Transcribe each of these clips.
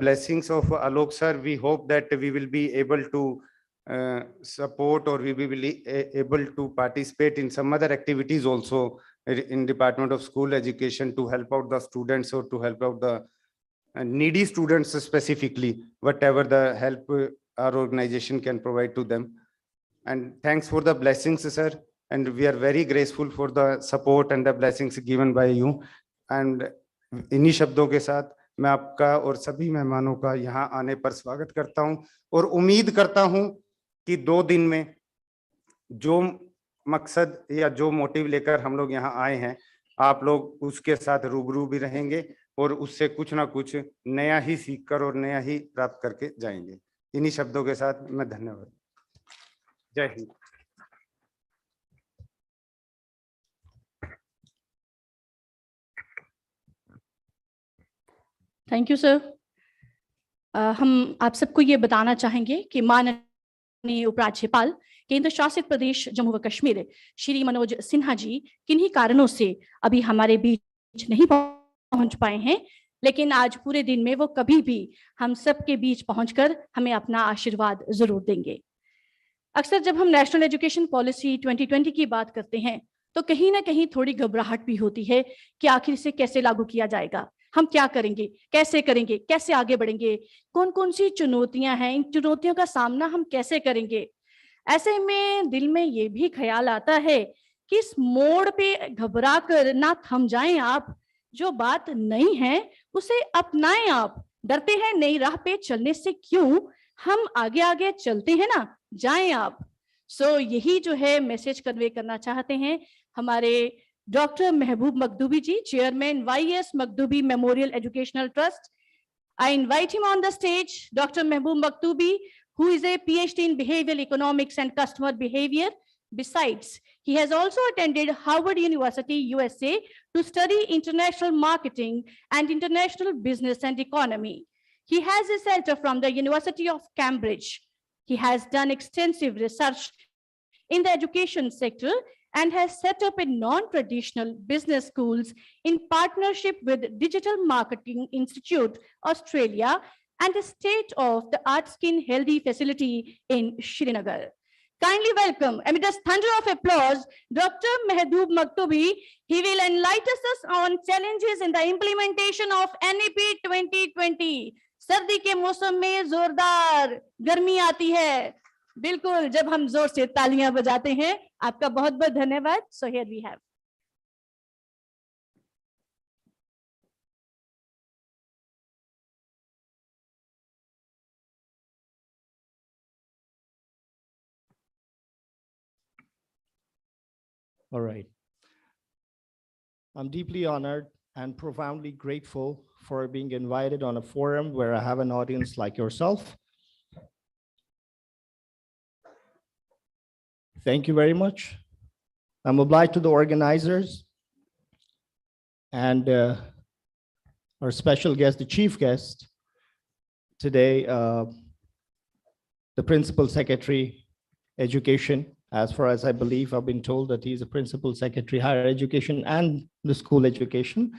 blessings of Alok sir, we hope that we will be able to support, or we will be able to participate in some other activities also in Department of School Education to help out the students, or to help out the needy students specifically, whatever the help our organization can provide to them. And thanks for the blessings, sir. And we are very grateful for the support and the blessings given by you. And इन्हीं शब्दों के साथ मैं आपका और सभी मेहमानों का यहाँ आने पर स्वागत करता हूँ, और उम्मीद करता हूँ कि 2 दिन में जो मकसद या जो मोटिव लेकर हम लोग यहाँ आए हैं, आप लोग उसके साथ रूबरू भी रहेंगे, और उससे कुछ ना कुछ नया ही सीखकर और नया ही प्राप्त करके जाएंगे। इन्हीं शब्दों के साथ मैं धन्यवाद। जय हिंद। Thank you sir. हम आप सबको ये बताना चाहेंगे कि माननीय उपराज्यपाल केंद्र शासित प्रदेश जम्मू व कश्मीर श्री मनोज सिन्हा जी किन्हीं कारणों से अभी हमारे बीच नहीं पहुंच पाए हैं, लेकिन आज पूरे दिन में वो कभी भी हम सबके बीच पहुंचकर हमें अपना आशीर्वाद जरूर देंगे। अक्सर जब हम नेशनल एजुकेशन पॉलिसी 2020 की बात करते हैं तो कहीं ना कहीं थोड़ी घबराहट भी होती है कि आखिर इसे कैसे लागू किया जाएगा, हम क्या करेंगे, कैसे आगे बढ़ेंगे, कौन कौन सी चुनौतियां हैं, इन चुनौतियों का सामना हम कैसे करेंगे। ऐसे में दिल में ये भी ख्याल आता है कि इस मोड़ पे घबरा कर ना थम जाएं आप, जो बात नहीं है उसे अपनाएं आप। डरते हैं नई राह पे चलने से क्यों, हम आगे आगे चलते हैं ना, जाएं आप। सो यही जो है मैसेज कन्वे करना चाहते हैं हमारे doctor Mahboob Makhdoobi ji, chairman YS Makhdoobi memorial educational trust. I invite him on the stage, Dr. Mahbub Makhtubi, who is a PhD in behavioral economics and customer behavior. Besides, he has also attended Harvard University, USA, to study international marketing and international business and economy. He has a center from the University of Cambridge. He has done extensive research in the education sector and has set up a non-traditional business schools in partnership with Digital Marketing Institute, Australia, and a state-of-the-art skin healthy facility in Srinagar. Kindly welcome, amid a thunder of applause, Dr. Mahbub Makhtubi. He will enlighten us on challenges in the implementation of NEP 2020. सर्दी के मौसम में जोरदार गर्मी आती है, बिल्कुल जब हम जोर से तालियां बजाते हैं। आपका बहुत बहुत धन्यवाद। So here we have. All right. I'm deeply honored and profoundly grateful for being invited on a forum where I have an audience like yourself. Thank you very much. I'm obliged to the organizers and our special guest, the chief guest today, the Principal Secretary, Education. As far as I believe, I've been told that he's a Principal Secretary, Higher Education and the School Education,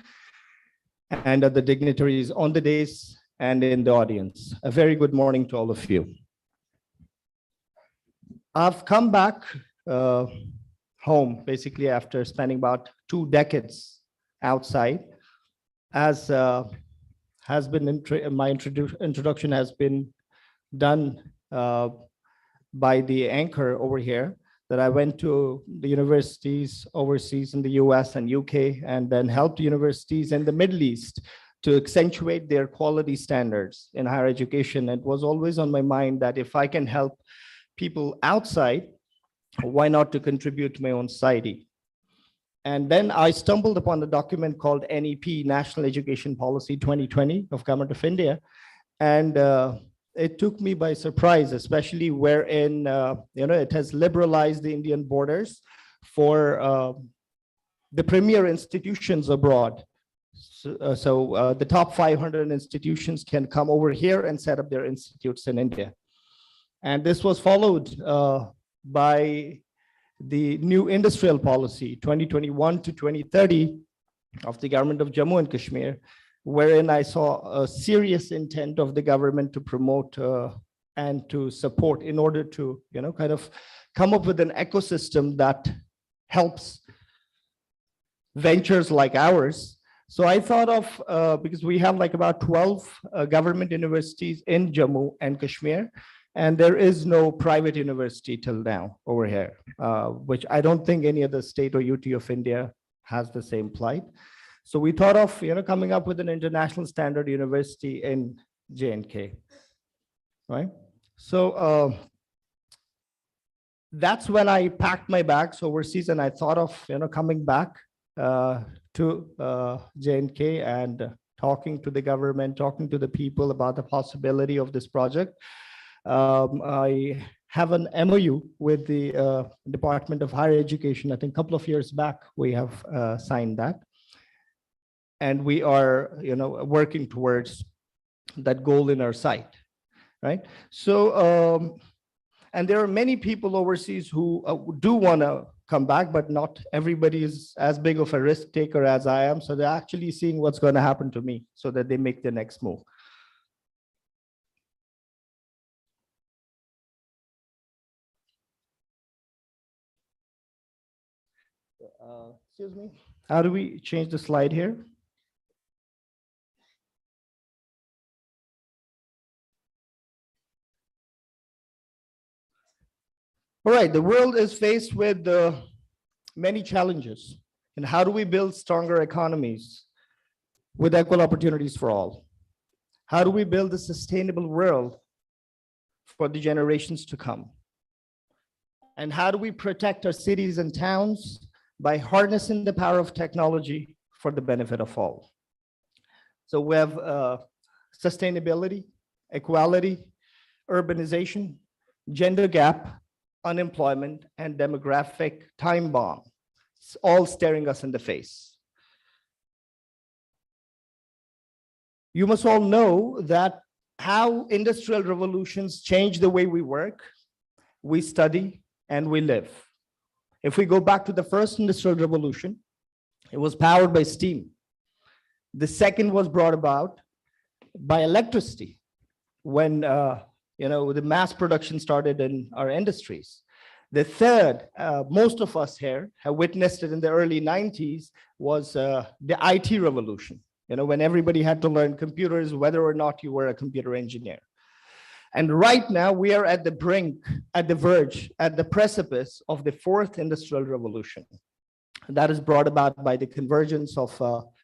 and other dignitaries on the dais and in the audience. A very good morning to all of you. I've come back home basically after spending about 2 decades outside. As has been my introduction has been done by the anchor over here, that I went to the universities overseas in the US and UK, and then helped universities in the Middle East to accentuate their quality standards in higher education. It was always on my mind that if I can help people outside, why not to contribute to my own society? And then I stumbled upon the document called NEP, National Education Policy 2020 of Government of India. And it took me by surprise, especially wherein it has liberalized the Indian borders for the premier institutions abroad. So the top 500 institutions can come over here and set up their institutes in India. And this was followed by the new industrial policy 2021 to 2030 of the government of Jammu and Kashmir, wherein I saw a serious intent of the government to promote and to support in order to, kind of come up with an ecosystem that helps ventures like ours. So I thought of, because we have like about 12 government universities in Jammu and Kashmir, and there is no private university till now over here, which I don't think any other state or UT of India has the same plight. So we thought of, coming up with an international standard university in J&K, right? So that's when I packed my bags overseas, and I thought of, coming back to J&K and talking to the government, talking to the people about the possibility of this project. I have an MOU with the Department of Higher Education. I think a couple of years back, we have signed that. And we are, working towards that goal in our sight, right? So, and there are many people overseas who do want to come back, but not everybody is as big of a risk taker as I am. So they're actually seeing what's going to happen to me so that they make the next move. Excuse me. How do we change the slide here? All right, the world is faced with many challenges. And how do we build stronger economies with equal opportunities for all? How do we build a sustainable world for the generations to come? And how do we protect our cities and towns by harnessing the power of technology for the benefit of all? So we have sustainability, equality, urbanization, gender gap, unemployment, and demographic time bomb. It's all staring us in the face. You must all know that how industrial revolutions change the way we work, we study, and we live. If we go back to the first industrial revolution, it was powered by steam. The second was brought about by electricity when the mass production started in our industries. The third, most of us here have witnessed it in the early 90s, was the IT revolution, when everybody had to learn computers, whether or not you were a computer engineer. And right now we are at the brink, at the verge, at the precipice of the fourth industrial revolution. That is brought about by the convergence of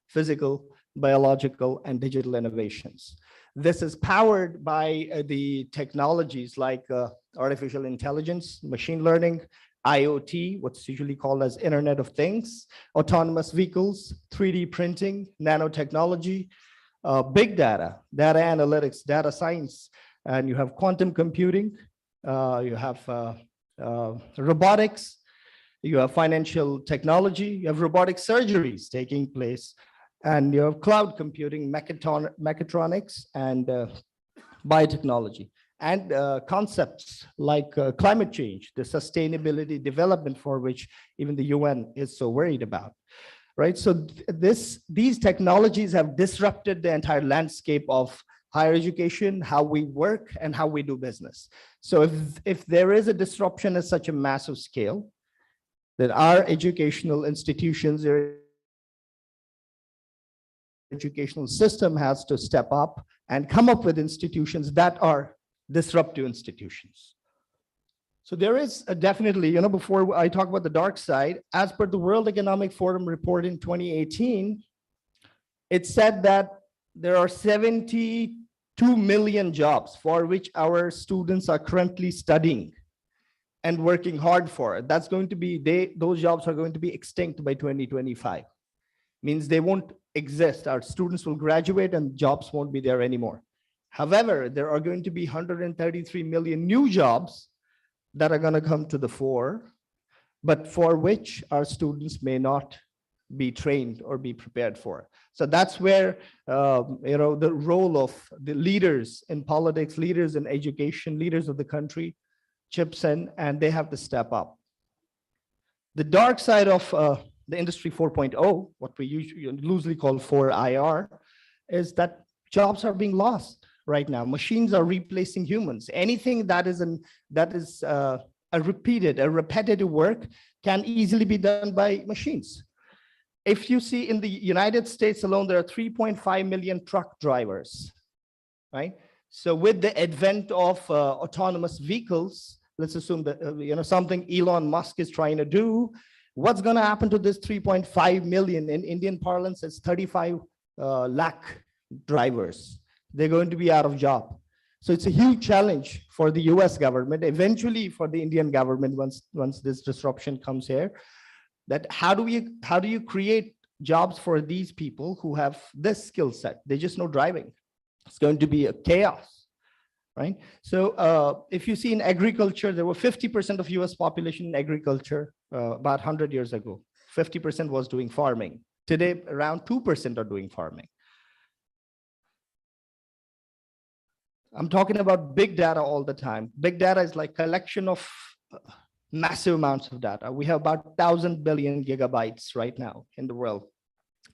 physical, biological, and digital innovations. This is powered by the technologies like artificial intelligence, machine learning, IoT, what's usually called as Internet of Things, autonomous vehicles, 3D printing, nanotechnology, big data, data analytics, data science, and you have quantum computing, you have robotics, you have financial technology, you have robotic surgeries taking place, and you have cloud computing, mechatronics, and biotechnology, and concepts like climate change, the sustainability development for which even the UN is so worried about, right? So these technologies have disrupted the entire landscape of higher education, how we work, and how we do business. So if there is a disruption at such a massive scale, then our educational institutions, their educational system has to step up and come up with institutions that are disruptive institutions. So there is definitely, before I talk about the dark side, as per the World Economic Forum report in 2018, it said that there are 72 million jobs for which our students are currently studying and working hard for. That's going to be, those jobs are going to be extinct by 2025. Means they won't exist. Our students will graduate and jobs won't be there anymore. However, there are going to be 133 million new jobs that are going to come to the fore, but for which our students may not be trained or be prepared for. So that's where the role of the leaders in politics, leaders in education, leaders of the country chips in, and they have to step up. The dark side of the Industry 4.0, what we usually loosely call 4IR, is that jobs are being lost right now. Machines are replacing humans. Anything that is a repetitive work can easily be done by machines. If you see in the United States alone, there are 3.5 million truck drivers, right? So with the advent of autonomous vehicles, let's assume that something Elon Musk is trying to do, what's going to happen to this 3.5 million? In Indian parlance, it's 35 lakh drivers. They're going to be out of job. So it's a huge challenge for the US government, eventually for the Indian government once this disruption comes here, that how do you create jobs for these people who have this skill set? They just know driving. It's going to be a chaos, right? So if you see in agriculture, there were 50% of US population in agriculture about 100 years ago. 50% was doing farming. Today, around 2% are doing farming. I'm talking about big data all the time. Big data is like collection of massive amounts of data. We have about 1,000 billion gigabytes right now in the world.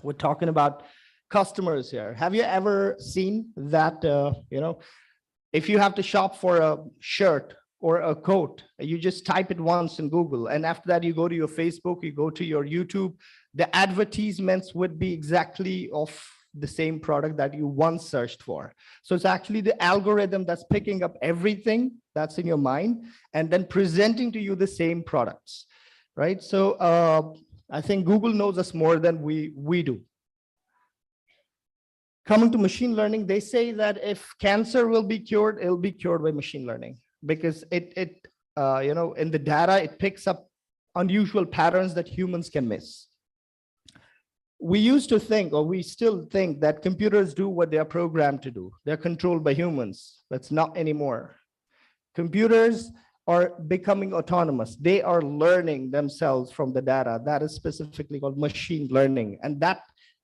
We're talking about customers here. Have you ever seen that, if you have to shop for a shirt or a coat, you just type it once in Google, and after that you go to your Facebook, you go to your YouTube, the advertisements would be exactly of the same product that you once searched for. So it's actually the algorithm that's picking up everything that's in your mind and then presenting to you the same products, right? So I think Google knows us more than we do. Coming to machine learning, they say that if cancer will be cured, it'll be cured by machine learning, because in the data, it picks up unusual patterns that humans can miss. We used to think, or we still think, that computers do what they are programmed to do. They're controlled by humans. That's not anymore. Computers are becoming autonomous. They are learning themselves from the data. That is specifically called machine learning. And that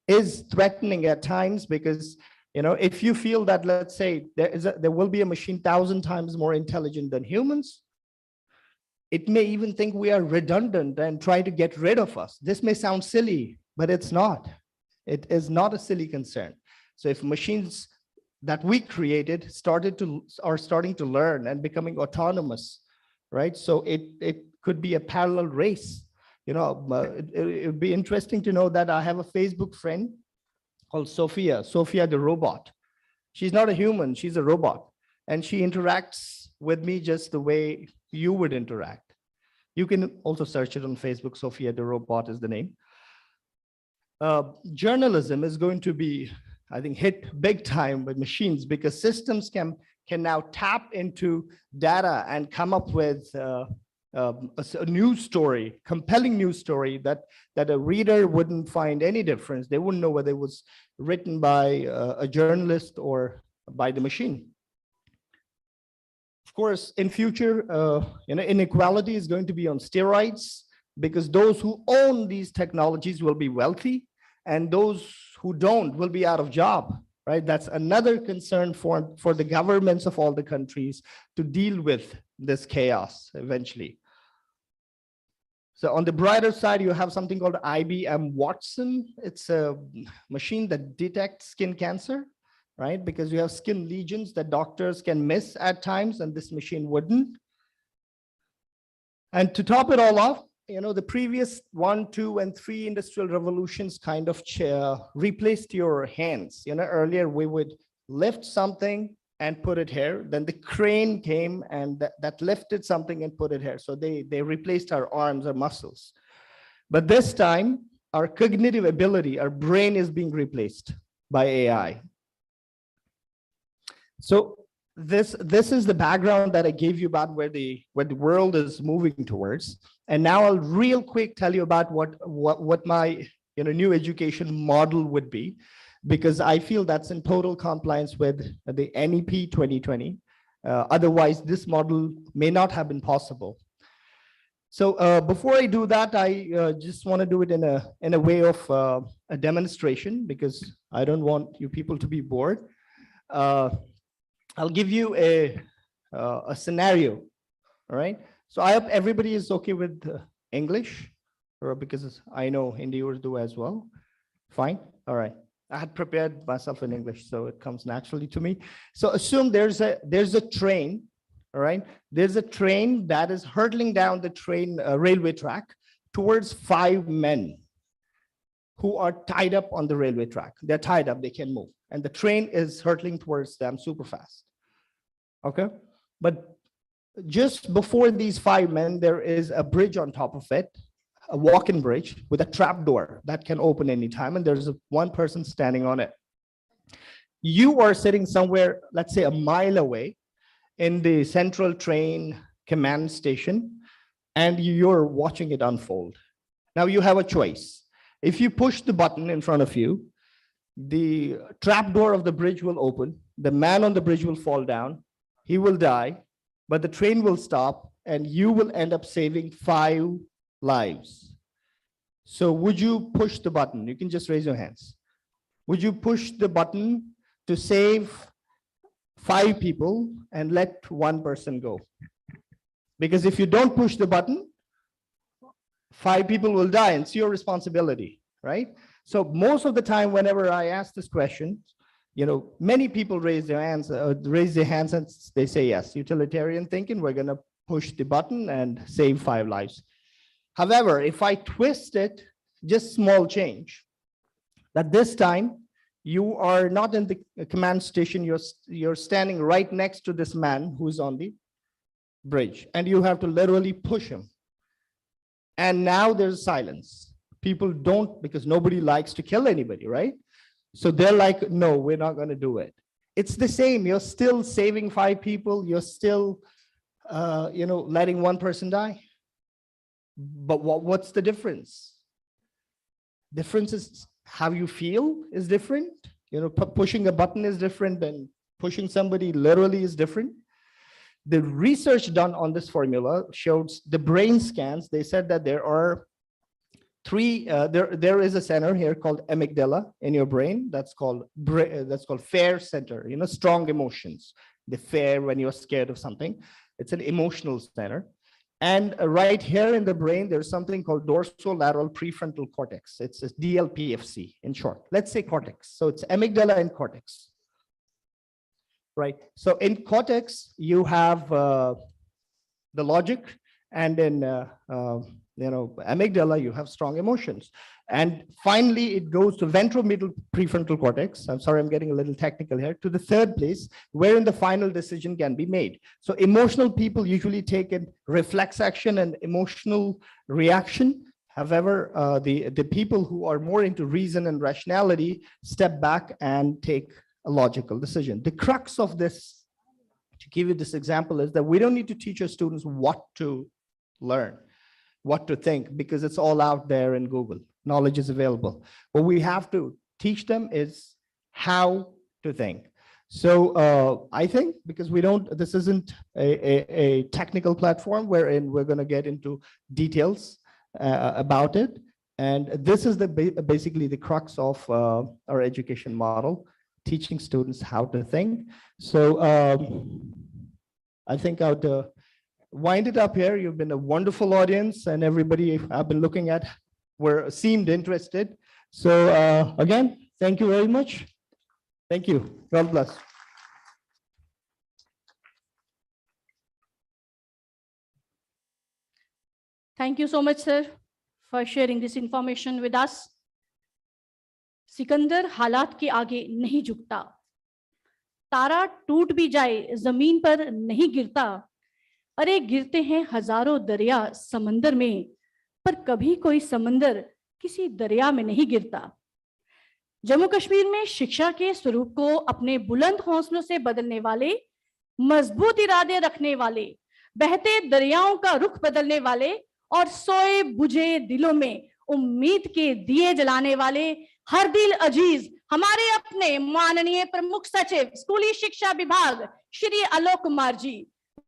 is threatening at times, because if you feel that, let's say, there will be a machine 1,000 times more intelligent than humans, it may even think we are redundant and try to get rid of us. This may sound silly, but it's not. It is not a silly concern. So if machines that we created are starting to learn and becoming autonomous, right? So it could be a parallel race. It would be interesting to know that I have a Facebook friend called Sophia the robot. She's not a human, she's a robot. And she interacts with me just the way you would interact. You can also search it on Facebook. Sophia the robot is the name. Journalism is going to be, I think, hit big time with machines, because systems can now tap into data and come up with a news story, compelling news story that a reader wouldn't find any difference. They wouldn't know whether it was written by a journalist or by the machine. Of course, in future, inequality is going to be on steroids, because those who own these technologies will be wealthy, and those who don't will be out of job, right? That's another concern for the governments of all the countries to deal with this chaos eventually. So on the brighter side, you have something called IBM Watson. It's a machine that detects skin cancer, right? Because you have skin lesions that doctors can miss at times, and this machine wouldn't. And to top it all off, the previous 1, 2, and 3 industrial revolutions kind of replaced your hands. Earlier we would lift something and put it here. Then the crane came and that lifted something and put it here. So they replaced our arms, our muscles. But this time, our cognitive ability, our brain is being replaced by AI. So this is the background that I gave you about where the world is moving towards. And now I'll real quick tell you about what my new education model would be, because I feel that's in total compliance with the NEP 2020. Otherwise, this model may not have been possible. So before I do that, I just want to do it in a way of a demonstration, because I don't want you people to be bored. I'll give you a scenario, all right? So I hope everybody is okay with English, or because I know Hindi Urdu as well. Fine, all right. I had prepared myself in English, so it comes naturally to me. So assume there's a train, all right? There's a train that is hurtling down the railway track towards 5 men who are tied up on the railway track. They're tied up, they can move. And the train is hurtling towards them super fast. Okay? But just before these 5 men, there is a bridge on top of it, a walk-in bridge with a trap door that can open anytime, and there's one person standing on it. You are sitting somewhere, let's say a mile away in the central train command station, and you're watching it unfold. Now you have a choice. If you push the button in front of you, the trap door of the bridge will open, the man on the bridge will fall down, he will die, but the train will stop, and you will end up saving 5 lives. So would you push the button? You can just raise your hands. Would you push the button to save 5 people and let 1 person go? Because if you don't push the button, 5 people will die, and it's your responsibility, right? So most of the time, whenever I ask this question, many people raise their hands and they say yes. Utilitarian thinking, we're going to push the button and save 5 lives. However, if I twist it, just small change, that this time you are not in the command station, you're standing right next to this man who's on the bridge, and you have to literally push him. And now there's silence. People don't, because nobody likes to kill anybody, right? So they're like, no, we're not going to do it. It's the same. You're still saving 5 people. You're still, letting 1 person die. But what's the difference? Difference is how you feel is different. Pushing a button is different than pushing somebody literally is different. The research done on this formula shows the brain scans. They said that there are 3, there is a center here called amygdala in your brain that's called fear center, strong emotions. The fear when you're scared of something. It's an emotional center. And right here in the brain, there's something called dorsolateral prefrontal cortex. It's a DLPFC in short. Let's say cortex. So it's amygdala and cortex. Right. So in cortex, you have the logic, and in amygdala, you have strong emotions. And finally, it goes to ventromedial prefrontal cortex. I'm sorry, I'm getting a little technical here, to the 3rd place, wherein the final decision can be made. So emotional people usually take a reflex action and emotional reaction. However, the people who are more into reason and rationality step back and take a logical decision. The crux of this, to give you this example, is that we don't need to teach our students what to learn, what to think, because it's all out there in Google. Knowledge is available. What we have to teach them is how to think. So I think, because this isn't a technical platform wherein we're going to get into details about it. And this is basically the crux of our education model, teaching students how to think. So I think I would wind it up here. You've been a wonderful audience, and everybody I've been looking at seemed interested. So again, thank you very much. Thank you. God bless. Thank you so much, sir, for sharing this information with us. Sikandar हालात के आगे नहीं झुकता, तारा टूट भी जाए जमीन पर नहीं गिरता, अरे गिरते हैं हजारों दरिया समंदर में, पर कभी कोई समंदर किसी दरिया में नहीं गिरता। जम्मू कश्मीर में शिक्षा के स्वरूप को अपने बुलंद हौसलों से बदलने वाले, मजबूत इरादे रखने वाले, बहते दरियाओं का रुख बदलने वाले और सोए बुझे दिलों में उम्मीद के दिए जलाने वाले हर दिल अजीज हमारे अपने माननीय प्रमुख सचिव स्कूली शिक्षा विभाग श्री आलोक कुमार जी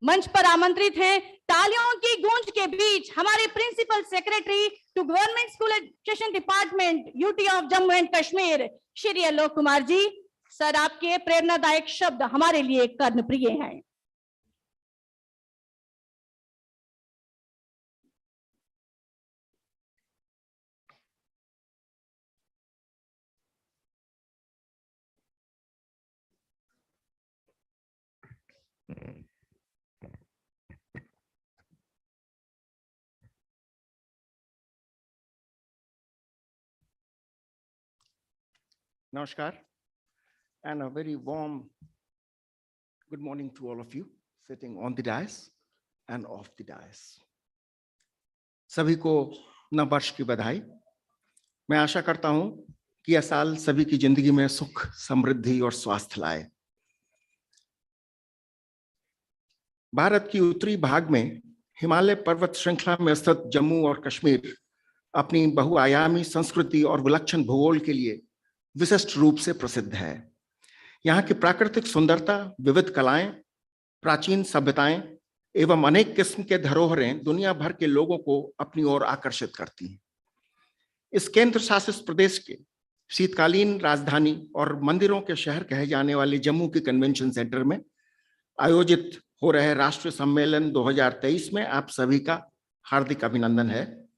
मंच पर आमंत्रित हैं। तालियों की गूंज के बीच हमारे principal secretary to government school education department UT of Jammu and Kashmir Shri Alok Kumar ji. Sir, आपके प्रेरणादायक शब्द हमारे लिए कर्णप्रिय हैं। Namaskar, and a very warm good morning to all of you sitting on the dais and off the dais. सभी को नव वर्ष की बधाई। मैं आशा करता हूं कि यह साल सभी की जिंदगी में सुख, समृद्धि और स्वास्थ्य लाए। भारत की उत्तरी भाग में हिमालय पर्वत श्रृंखला में स्थित जम्मू और कश्मीर अपनी बहुआयामी संस्कृति और विलक्षण भूगोल के लिए विशिष्ट रूप से प्रसिद्ध है। यहाँ की प्राकृतिक सुंदरता, विविध कलाएं, प्राचीन सभ्यताएं एवं अनेक किस्म के धरोहरें दुनिया भर के लोगों को अपनी ओर आकर्षित करती हैं। इस केंद्र शासित प्रदेश के शीतकालीन राजधानी और मंदिरों के शहर कहे जाने वाले जम्मू के कन्वेंशन सेंटर में आयोजित हो रहे राष्ट्रीय सम्मेलन 2023 में आप सभी का हार्दिक अभिनंदन है।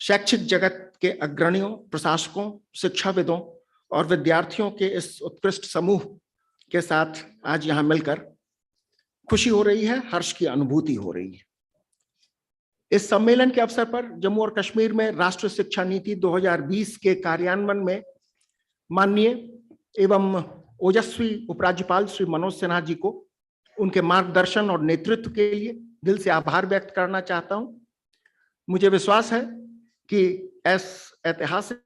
शैक्षिक जगत के अग्रणियों, प्रशासकों, शिक्षाविदों और विद्यार्थियों के इस उत्कृष्ट समूह के साथ आज यहां मिलकर खुशी हो रही है, हर्ष की अनुभूति हो रही है। इस सम्मेलन के अवसर पर जम्मू और कश्मीर में राष्ट्रीय शिक्षा नीति 2020 के कार्यान्वयन में माननीय एवं ओजस्वी उपराज्यपाल श्री मनोज सिन्हा जी को उनके मार्गदर्शन और नेतृत्व के लिए दिल से आभार व्यक्त करना चाहता हूं। मुझे विश्वास है कि इस ऐतिहासिक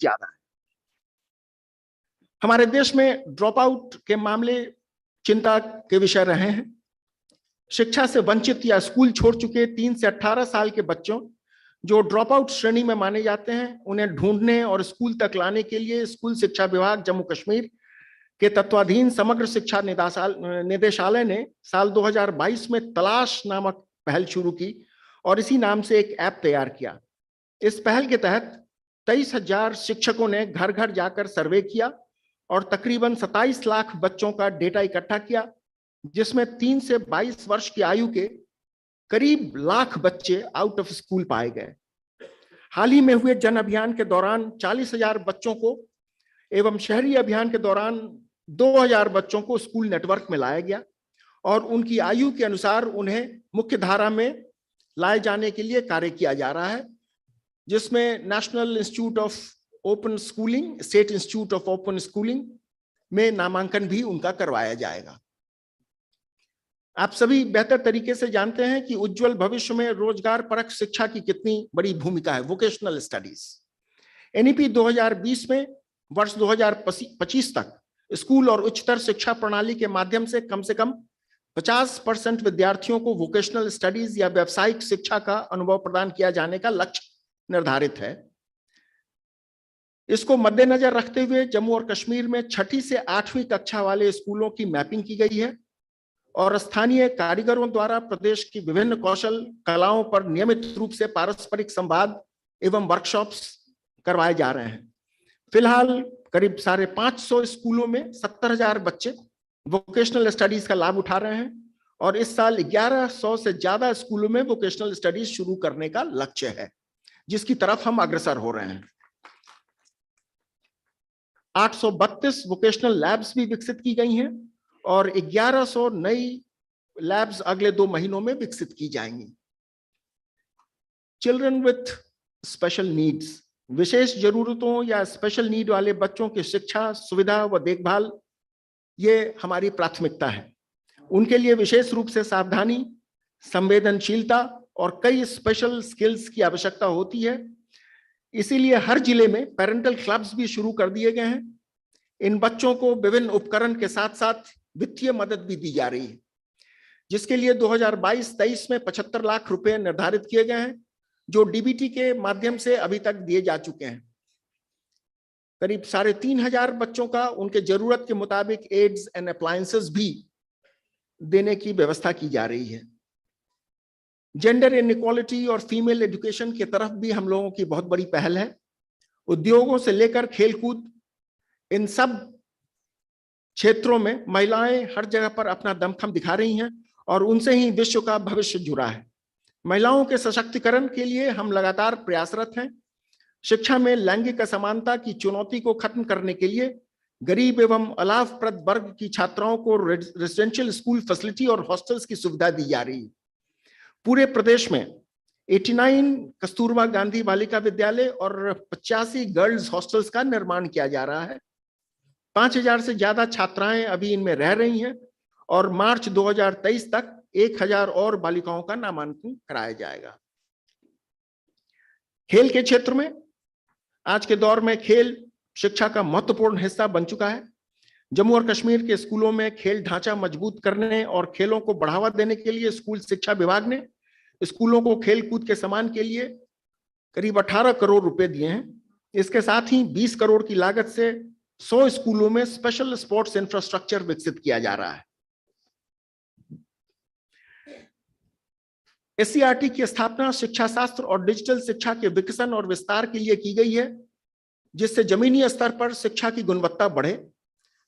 ज्यादा है। हमारे देश में ड्रॉप आउट के मामले चिंता के विषय रहे हैं। शिक्षा से वंचित या स्कूल छोड़ चुके 3 से 18 साल के बच्चों जो ड्रॉप आउट श्रेणी में माने जाते हैं, उन्हें ढूंढने और स्कूल तक लाने के लिए स्कूल शिक्षा विभाग जम्मू कश्मीर के तत्वाधीन समग्र शिक्षा निदेशालय ने साल 2022 में तलाश नामक पहल शुरू की और इसी नाम से एक ऐप तैयार किया। इस पहल के तहत 23,000 शिक्षकों ने घर घर जाकर सर्वे किया और तकरीबन 27 लाख बच्चों का डेटा इकट्ठा किया, जिसमें 3 से 22 वर्ष की आयु के करीब लाख बच्चे आउट ऑफ स्कूल पाए गए। हाल ही में हुए जन अभियान के दौरान 40,000 बच्चों को एवं शहरी अभियान के दौरान 2,000 बच्चों को स्कूल नेटवर्क में लाया गया और उनकी आयु के अनुसार उन्हें मुख्य धारा में लाए जाने के लिए कार्य किया जा रहा है, जिसमें national institute of open schooling, state institute of open schooling में नामांकन भी उनका करवाया जाएगा। आप सभी बेहतर तरीके से जानते हैं कि उज्जवल भविष्य में रोजगार परक शिक्षा की कितनी बड़ी भूमिका है। वोकेशनल स्टडीज एनईपी 2020 में वर्ष 2025 तक स्कूल और उच्चतर शिक्षा प्रणाली के माध्यम से कम 50% विद्यार्थियों को वोकेशनल स्टडीज या व्यावसायिक शिक्षा का अनुभव प्रदान किया जाने का लक्ष्य निर्धारित है। इसको मद्देनजर रखते हुए जम्मू और कश्मीर में 6ठी से 8वीं कक्षा वाले स्कूलों की मैपिंग की गई है और स्थानीय कारीगरों द्वारा प्रदेश की विभिन्न कौशल कलाओं पर नियमित रूप से पारस्परिक संवाद एवं वर्कशॉप्स करवाए जा रहे हैं। फिलहाल करीब 550 स्कूलों में 70,000 बच्चे वोकेशनल स्टडीज का लाभ उठा रहे हैं और इस साल 1100 से ज्यादा स्कूलों में वोकेशनल स्टडीज शुरू करने का लक्ष्य है, जिसकी तरफ हम अग्रसर हो रहे हैं। 832 वोकेशनल लैब्स भी विकसित की गई हैं और 1100 नई लैब्स अगले 2 महीनों में विकसित की जाएंगी। चिल्ड्रन विथ स्पेशल नीड्स, विशेष जरूरतों या स्पेशल नीड वाले बच्चों की शिक्षा, सुविधा व देखभाल, ये हमारी प्राथमिकता है। उनके लिए विशेष रूप से सावधानी, संवेदनशीलता और कई स्पेशल स्किल्स की आवश्यकता होती है। इसीलिए हर जिले में पेरेंटल क्लब्स भी शुरू कर दिए गए हैं। इन बच्चों को विभिन्न उपकरण के साथ साथ वित्तीय मदद भी दी जा रही है, जिसके लिए 2022-23 में 75 लाख रुपए निर्धारित किए गए हैं, जो डीबीटी के माध्यम से अभी तक दिए जा चुके हैं। करीब 3,500 बच्चों का उनके जरूरत के मुताबिक एड्स एंड अप्लायंसेस भी देने की व्यवस्था की जा रही है। जेंडर इनइक्वालिटी और फीमेल एजुकेशन की तरफ भी हम लोगों की बहुत बड़ी पहल है। उद्योगों से लेकर खेलकूद, इन सब क्षेत्रों में महिलाएं हर जगह पर अपना दमखम दिखा रही हैं और उनसे ही विश्व का भविष्य जुड़ा है। महिलाओं के सशक्तिकरण के लिए हम लगातार प्रयासरत हैं। शिक्षा में लैंगिक असमानता की चुनौती को खत्म करने के लिए गरीब एवं अलाभप्रद वर्ग की छात्राओं को रेजिडेंशियल स्कूल फैसिलिटी और हॉस्टल्स की सुविधा दी जा रही है। पूरे प्रदेश में 89 कस्तूरबा गांधी बालिका विद्यालय और 85 गर्ल्स हॉस्टल्स का निर्माण किया जा रहा है। 5,000 से ज्यादा छात्राएं अभी इनमें रह रही हैं और मार्च 2023 तक 1,000 और बालिकाओं का नामांकन कराया जाएगा। खेल के क्षेत्र में आज के दौर में खेल शिक्षा का महत्वपूर्ण हिस्सा बन चुका है। जम्मू और कश्मीर के स्कूलों में खेल ढांचा मजबूत करने और खेलों को बढ़ावा देने के लिए स्कूल शिक्षा विभाग ने स्कूलों को खेल कूद के सामान के लिए करीब 18 करोड़ रुपए दिए हैं। इसके साथ ही 20 करोड़ की लागत से 100 स्कूलों में स्पेशल स्पोर्ट्स इंफ्रास्ट्रक्चर विकसित किया जा रहा है। एससीईआरटी की स्थापना शिक्षा शास्त्र और डिजिटल शिक्षा के विकसन और विस्तार के लिए की गई है, जिससे जमीनी स्तर पर शिक्षा की गुणवत्ता बढ़े।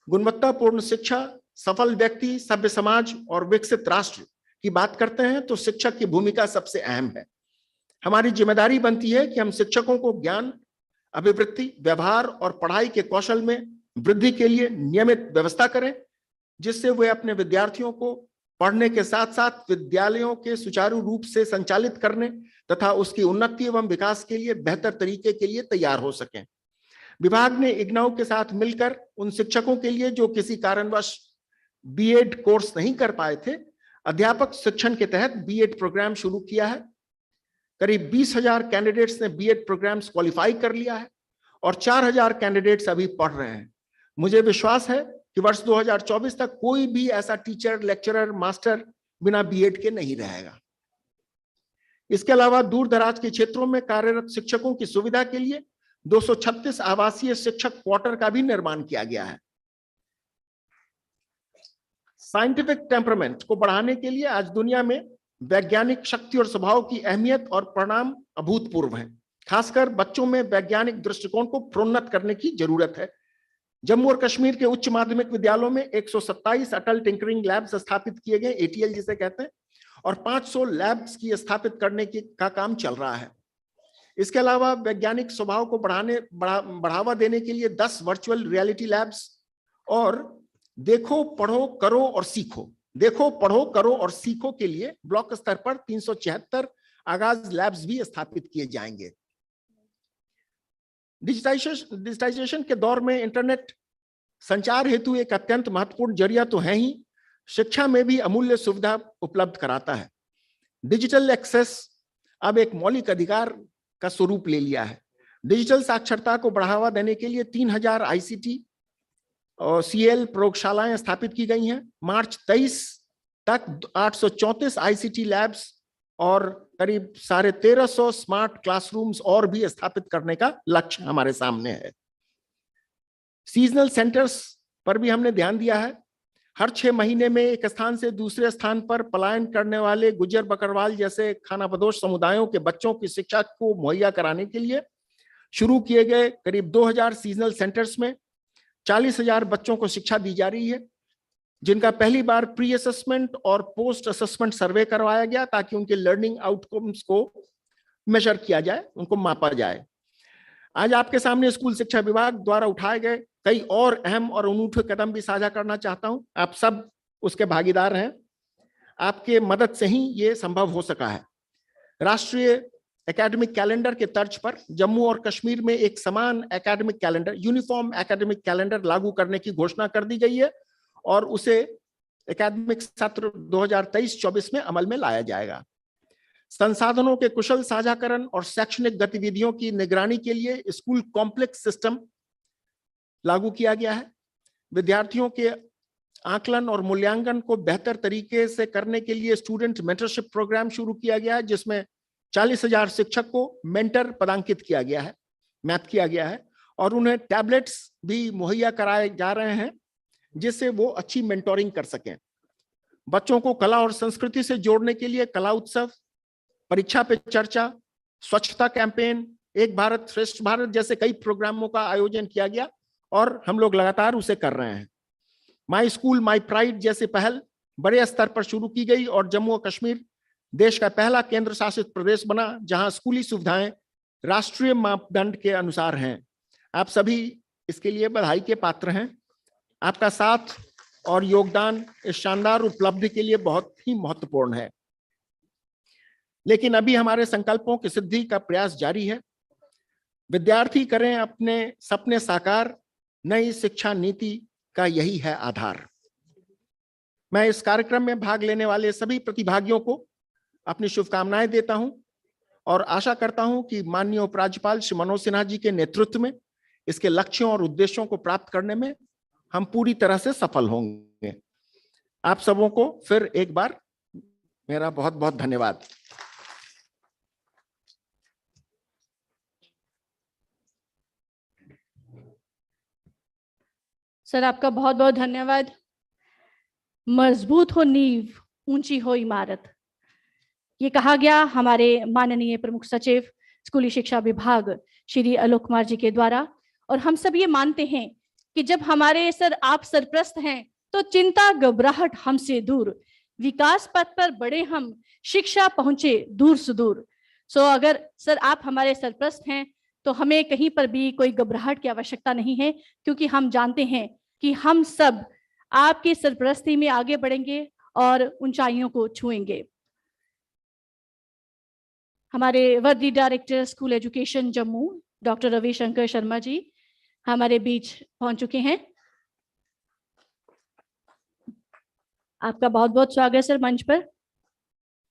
गुणवत्तापूर्ण शिक्षा, सफल व्यक्ति, सभ्य समाज और विकसित राष्ट्र की बात करते हैं तो शिक्षक की भूमिका सबसे अहम है। हमारी जिम्मेदारी बनती है कि हम शिक्षकों को ज्ञान, अभिवृत्ति, व्यवहार और पढ़ाई के कौशल में वृद्धि के लिए नियमित व्यवस्था करें, जिससे वे अपने विद्यार्थियों को पढ़ने के साथ साथ विद्यालयों के सुचारू रूप से संचालित करने तथा उसकी उन्नति एवं विकास के लिए बेहतर तरीके के लिए तैयार हो सकें। विभाग ने इग्नाउ के साथ मिलकर उन शिक्षकों के लिए जो किसी कारणवश बीएड कोर्स नहीं कर पाए थे, अध्यापक शिक्षण के तहत बीएड प्रोग्राम शुरू किया है। करीब 20,000 कैंडिडेट्स ने बीएड प्रोग्राम्स क्वालिफाई कर लिया है और 4,000 कैंडिडेट्स अभी पढ़ रहे हैं। मुझे विश्वास है कि वर्ष 2024 तक कोई भी ऐसा टीचर, लेक्चरर, मास्टर बिना बीएड के नहीं रहेगा। इसके अलावा दूर दराज के क्षेत्रों में कार्यरत शिक्षकों की सुविधा के लिए 236 आवासीय शिक्षक क्वार्टर का भी निर्माण किया गया है। साइंटिफिक टेम्परामेंट को बढ़ाने के लिए आज दुनिया में वैज्ञानिक शक्ति और स्वभाव की अहमियत और परिणाम अभूतपूर्व है। खासकर बच्चों में वैज्ञानिक दृष्टिकोण को प्रोन्नत करने की जरूरत है। जम्मू और कश्मीर के उच्च माध्यमिक विद्यालयों में 127 अटल टिंकरिंग लैब्स स्थापित किए गए, एटीएल जिसे कहते हैं, और 500 लैब्स की स्थापित करने का काम चल रहा है। इसके अलावा वैज्ञानिक स्वभाव को बढ़ावा देने के लिए 10 वर्चुअल रियलिटी लैब्स और देखो पढ़ो करो और सीखो के लिए ब्लॉक स्तर पर 376 आगाज लैब्स भी स्थापित किए जाएंगे। डिजिटाइजेशन के दौर में इंटरनेट संचार हेतु एक अत्यंत महत्वपूर्ण जरिया तो है ही, शिक्षा में भी अमूल्य सुविधा उपलब्ध कराता है। डिजिटल एक्सेस अब एक मौलिक अधिकार का स्वरूप ले लिया है। डिजिटल साक्षरता को बढ़ावा देने के लिए 3000 आईसीटी और सीएल प्रयोगशालाएं स्थापित की गई हैं। मार्च 23 तक 834 आईसीटी लैब्स और करीब 1350 स्मार्ट क्लासरूम्स और भी स्थापित करने का लक्ष्य हमारे सामने है। सीजनल सेंटर्स पर भी हमने ध्यान दिया है। हर 6 महीने में एक स्थान से दूसरे स्थान पर पलायन करने वाले गुज्जर बकरवाल जैसे खानाबदोश समुदायों के बच्चों की शिक्षा को मुहैया कराने के लिए शुरू किए गए करीब 2000 सीजनल सेंटर्स में 40,000 बच्चों को शिक्षा दी जा रही है, जिनका पहली बार प्री असेसमेंट और पोस्ट असेसमेंट सर्वे करवाया गया ताकि उनके लर्निंग आउटकम्स को मेजर किया जाए, उनको मापा जाए। आज आपके सामने स्कूल शिक्षा विभाग द्वारा उठाए गए कई और अहम और अनूठे कदम भी साझा करना चाहता हूं। आप सब उसके भागीदार हैं। आपके मदद से ही ये संभव हो सका है। राष्ट्रीय एकेडमिक कैलेंडर के तर्ज पर जम्मू और कश्मीर में एक समान academic calendar, uniform academic calendar लागू करने की घोषणा कर दी गई है और उसे एकेडमिक सत्र 2023-24 में अमल में लाया जाएगा। संसाधनों के कुशल साझाकरण और शैक्षणिक गतिविधियों की निगरानी के लिए स्कूल कॉम्प्लेक्स सिस्टम लागू किया गया है। विद्यार्थियों के आकलन और मूल्यांकन को बेहतर तरीके से करने के लिए स्टूडेंट मेंटरशिप प्रोग्राम शुरू किया गया है, जिसमें 40,000 शिक्षक को मेंटर पदांकित किया गया है, मैप किया गया है और उन्हें टैबलेट्स भी मुहैया कराए जा रहे हैं जिससे वो अच्छी मेंटोरिंग कर सकें। बच्चों को कला और संस्कृति से जोड़ने के लिए कला उत्सव, परीक्षा पे चर्चा, स्वच्छता कैंपेन, एक भारत श्रेष्ठ भारत जैसे कई प्रोग्रामों का आयोजन किया गया और हम लोग लगातार उसे कर रहे हैं। माई स्कूल माई प्राइड जैसी पहल बड़े स्तर पर शुरू की गई और जम्मू और कश्मीर देश का पहला केंद्र शासित प्रदेश बना जहां स्कूली सुविधाएं राष्ट्रीय मापदंड के अनुसार हैं। आप सभी इसके लिए बधाई के पात्र हैं। आपका साथ और योगदान इस शानदार उपलब्धि के लिए बहुत ही महत्वपूर्ण है। लेकिन अभी हमारे संकल्पों की सिद्धि का प्रयास जारी है। विद्यार्थी करें अपने सपने साकार, नई शिक्षा नीति का यही है आधार। मैं इस कार्यक्रम में भाग लेने वाले सभी प्रतिभागियों को अपनी शुभकामनाएं देता हूं और आशा करता हूं कि माननीय उपराज्यपाल श्री मनोज सिन्हा जी के नेतृत्व में इसके लक्ष्यों और उद्देश्यों को प्राप्त करने में हम पूरी तरह से सफल होंगे। आप सबों को फिर एक बार मेरा बहुत बहुत धन्यवाद। सर, आपका बहुत बहुत धन्यवाद। मजबूत हो नींव, ऊंची हो इमारत, ये कहा गया हमारे माननीय प्रमुख सचिव स्कूली शिक्षा विभाग श्री आलोक कुमार जी के द्वारा। और हम सब ये मानते हैं कि जब हमारे सर आप सरप्रस्त हैं तो चिंता घबराहट हमसे दूर, विकास पथ पर बढ़े हम, शिक्षा पहुंचे दूर सुदूर। सो अगर सर आप हमारे सरप्रस्त हैं तो हमें कहीं पर भी कोई घबराहट की आवश्यकता नहीं है, क्योंकि हम जानते हैं कि हम सब आपकी सरपरस्ती में आगे बढ़ेंगे और ऊंचाइयों को छुएंगे। हमारे worthy director school education Jammu doctor Ravishankar Sharma ji हमारे बीच पहुंच चुके हैं। आपका बहुत बहुत स्वागत सर मंच पर।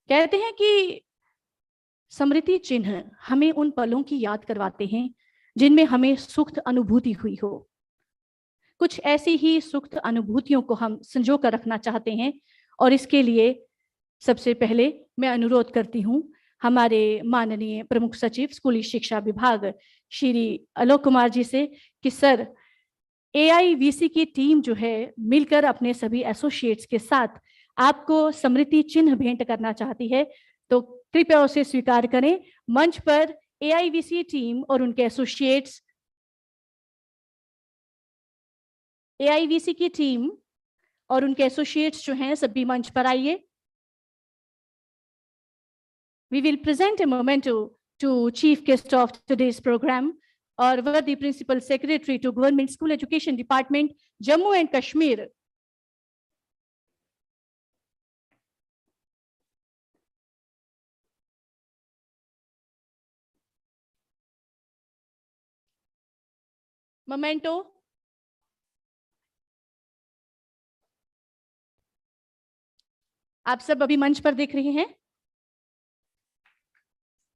कहते हैं कि स्मृति चिन्ह हमें उन पलों की याद करवाते हैं जिनमें हमें सुख अनुभूति हुई हो। कुछ ऐसी ही सुख अनुभूतियों को हम संजो कर रखना चाहते हैं और इसके लिए सबसे पहले मैं अनुरोध करती हूँ हमारे माननीय प्रमुख सचिव स्कूली शिक्षा विभाग श्री आलोक कुमार जी से कि सर AIVC की टीम जो है मिलकर अपने सभी एसोसिएट्स के साथ आपको स्मृति चिन्ह भेंट करना चाहती है, तो कृपया उसे स्वीकार करें। मंच पर AIVC टीम और उनके एसोसिएट्स, AIVC की टीम और उनके एसोसिएट्स जो हैं सभी मंच पर आइए। We will present a memento to Chief Guest of today's program, or the Principal Secretary to Government School Education Department, Jammu and Kashmir. Memento. आप सब अभी मंच पर देख रहे हैं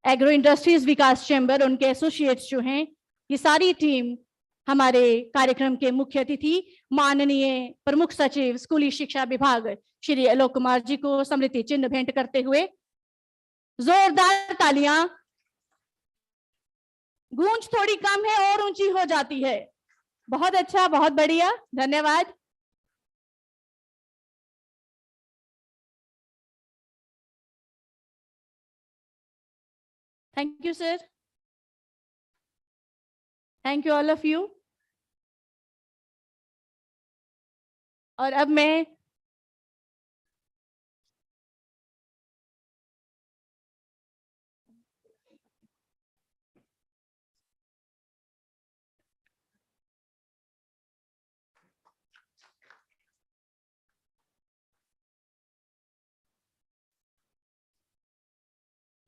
एग्रो इंडस्ट्रीज विकास चैम्बर, उनके एसोसिएट्स जो हैं, ये सारी टीम हमारे कार्यक्रम के मुख्य अतिथि माननीय प्रमुख सचिव स्कूली शिक्षा विभाग श्री आलोक कुमार जी को स्मृति चिन्ह भेंट करते हुए जोरदार तालियां। गूंज थोड़ी कम है और ऊंची हो जाती है। बहुत अच्छा, बहुत बढ़िया, धन्यवाद। Thank you, sir. Thank you all of you. और अब मैं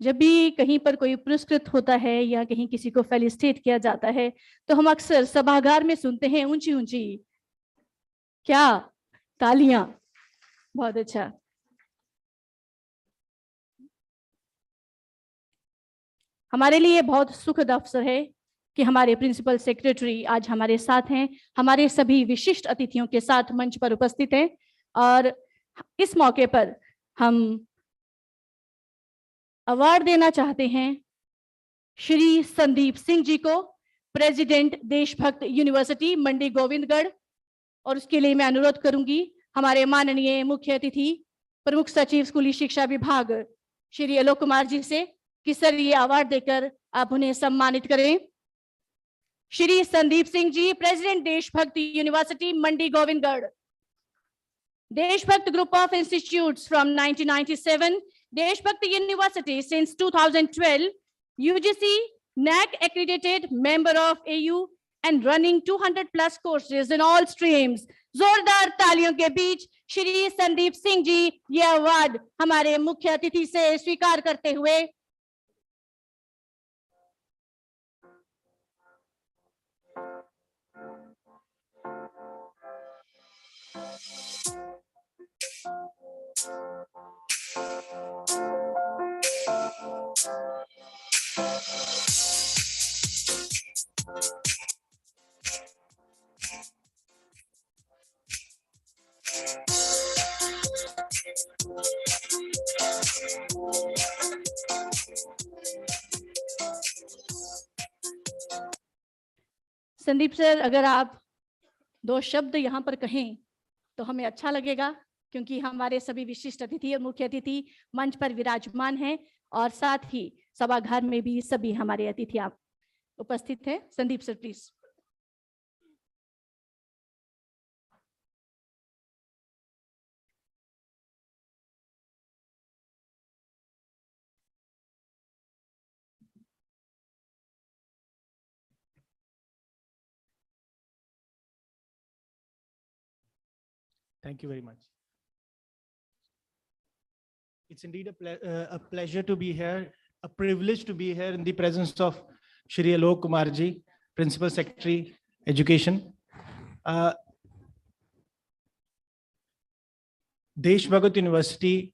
जब भी कहीं पर कोई पुरस्कृत होता है या कहीं किसी को फेलिसिटेट किया जाता है तो हम अक्सर सभागार में सुनते हैं ऊंची ऊंची क्या तालियां। बहुत अच्छा। हमारे लिए बहुत सुखद अवसर है कि हमारे प्रिंसिपल सेक्रेटरी आज हमारे साथ हैं, हमारे सभी विशिष्ट अतिथियों के साथ मंच पर उपस्थित हैं, और इस मौके पर हम अवार्ड देना चाहते हैं श्री संदीप सिंह जी को, प्रेसिडेंट देशभक्त यूनिवर्सिटी मंडी गोविंदगढ़। और उसके लिए मैं अनुरोध करूंगी हमारे माननीय मुख्य अतिथि प्रमुख सचिव स्कूली शिक्षा विभाग श्री आलोक कुमार जी से कि सर ये अवार्ड देकर आप उन्हें सम्मानित करें। श्री संदीप सिंह जी, प्रेसिडेंट देशभक्त यूनिवर्सिटी मंडी गोविंदगढ़। देशभक्त ग्रुप ऑफ इंस्टीट्यूट्स फ्रॉम 1997, देशभक्त university since 2012, UGC NAC accredited member of AU and running 200 plus courses in all streams. जोरदार तालियों के बीच श्री संदीप सिंह जी ये अवार्ड हमारे मुख्य अतिथि से स्वीकार करते हुए संदीप सर, अगर आप दो शब्द यहाँ पर कहें तो हमें अच्छा लगेगा, क्योंकि हमारे सभी विशिष्ट अतिथि और मुख्य अतिथि मंच पर विराजमान हैं और साथ ही सभागार में भी सभी हमारे अतिथि आप उपस्थित हैं। Sandeep sir please. Thank you very much. It's indeed a pleasure to be here, a privilege to be here in the presence of Shri Alok Kumar ji, Principal Secretary, Education. Deshbhagat University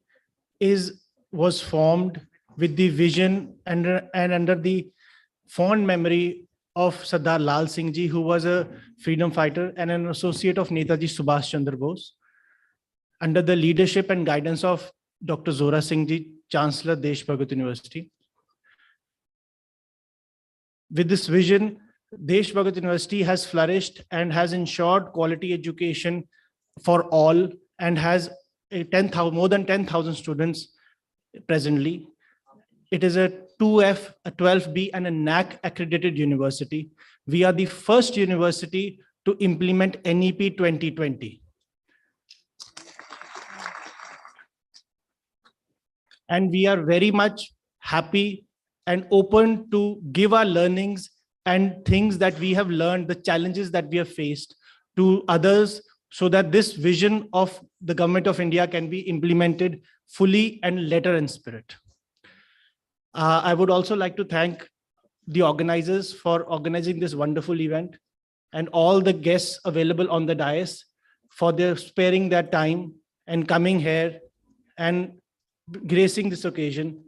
was formed with the vision and under the fond memory of Sardar Lal Singh ji, who was a freedom fighter and an associate of Netaji Subhash Chandra Bose. Under the leadership and guidance of Dr. Zora Singh Ji, Chancellor, Desh Bhagat University. With this vision, Desh Bhagat University has flourished and has ensured quality education for all and has more than 10,000 students presently. It is a 2F, a 12B, and a NAC accredited university. We are the first university to implement NEP 2020. And we are very much happy and open to give our learnings and things that we have learned, the challenges that we have faced to others, so that this vision of the Government of India can be implemented fully and letter and spirit. I would also like to thank the organizers for organizing this wonderful event and all the guests available on the dais for their sparing their time and coming here and gracing this occasion.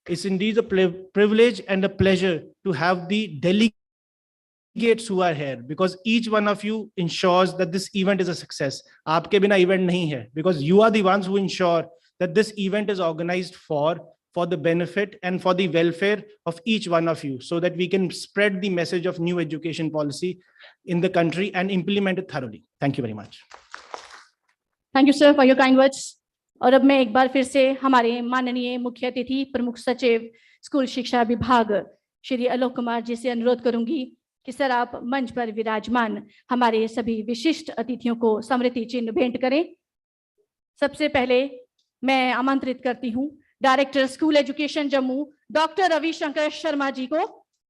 It's indeed a privilege and a pleasure to have the delegates who are here, because each one of you ensures that this event is a success. Aapke bina event nahi hai, because you are the ones who ensure that this event is organized for the benefit and for the welfare of each one of you, so that we can spread the message of new education policy in the country and implement it thoroughly. Thank you very much. Thank you, sir, for your kind words. और अब मैं एक बार फिर से हमारे माननीय मुख्य अतिथि प्रमुख सचिव स्कूल शिक्षा विभाग श्री आलोक कुमार जी से अनुरोध करूंगी कि सर आप मंच पर विराजमान हमारे सभी विशिष्ट अतिथियों को स्मृति चिन्ह भेंट करें। सबसे पहले मैं आमंत्रित करती हूं director school education Jammu doctor Ravishankar Sharma ji को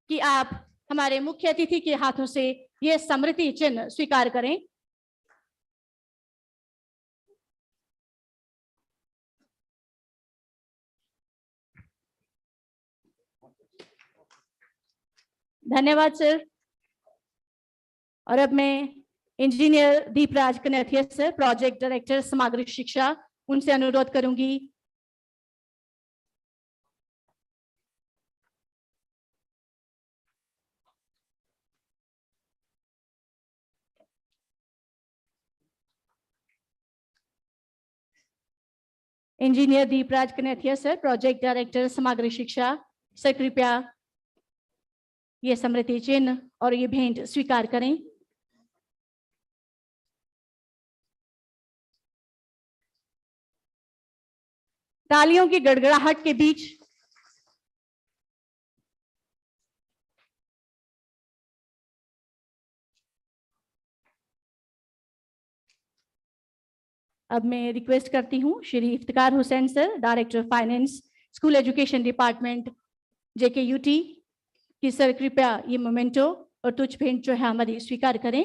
कि आप हमारे मुख्य अतिथि के हाथों से ये स्मृति चिन्ह स्वीकार करें। धन्यवाद सर। और अब मैं engineer Deepraj Kanethiya sir, project director Samagra Shiksha, उनसे अनुरोध करूंगी। Engineer Deepraj Kanethiya sir, project director Samagra Shiksha, sir कृपया ये स्मृति चिन्ह और ये भेंट स्वीकार करें। तालियों की गड़गड़ाहट के बीच अब मैं रिक्वेस्ट करती हूं Shri Iftikhar Hussain sir, director finance, school education department, JKUT, कि सर कृपया ये मोमेंटो और तुच्छ भेंट जो है हमारी स्वीकार करें।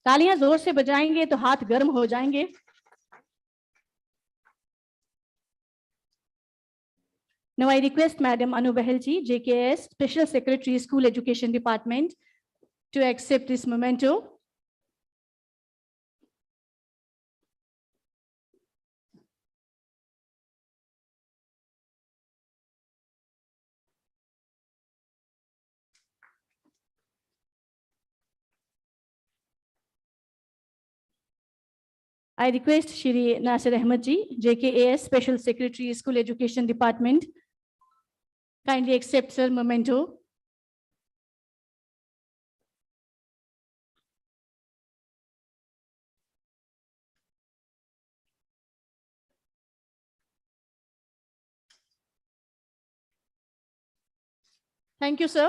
तालियां जोर से बजाएंगे तो हाथ गर्म हो जाएंगे। Now I request Madam Anu Bahal ji, JKS, Special Secretary, School Education Department, to accept this memento. I request Shri Nasir Ahmed ji, JKAS, Special Secretary, School Education Department, kindly accept sir memento. Thank you, sir.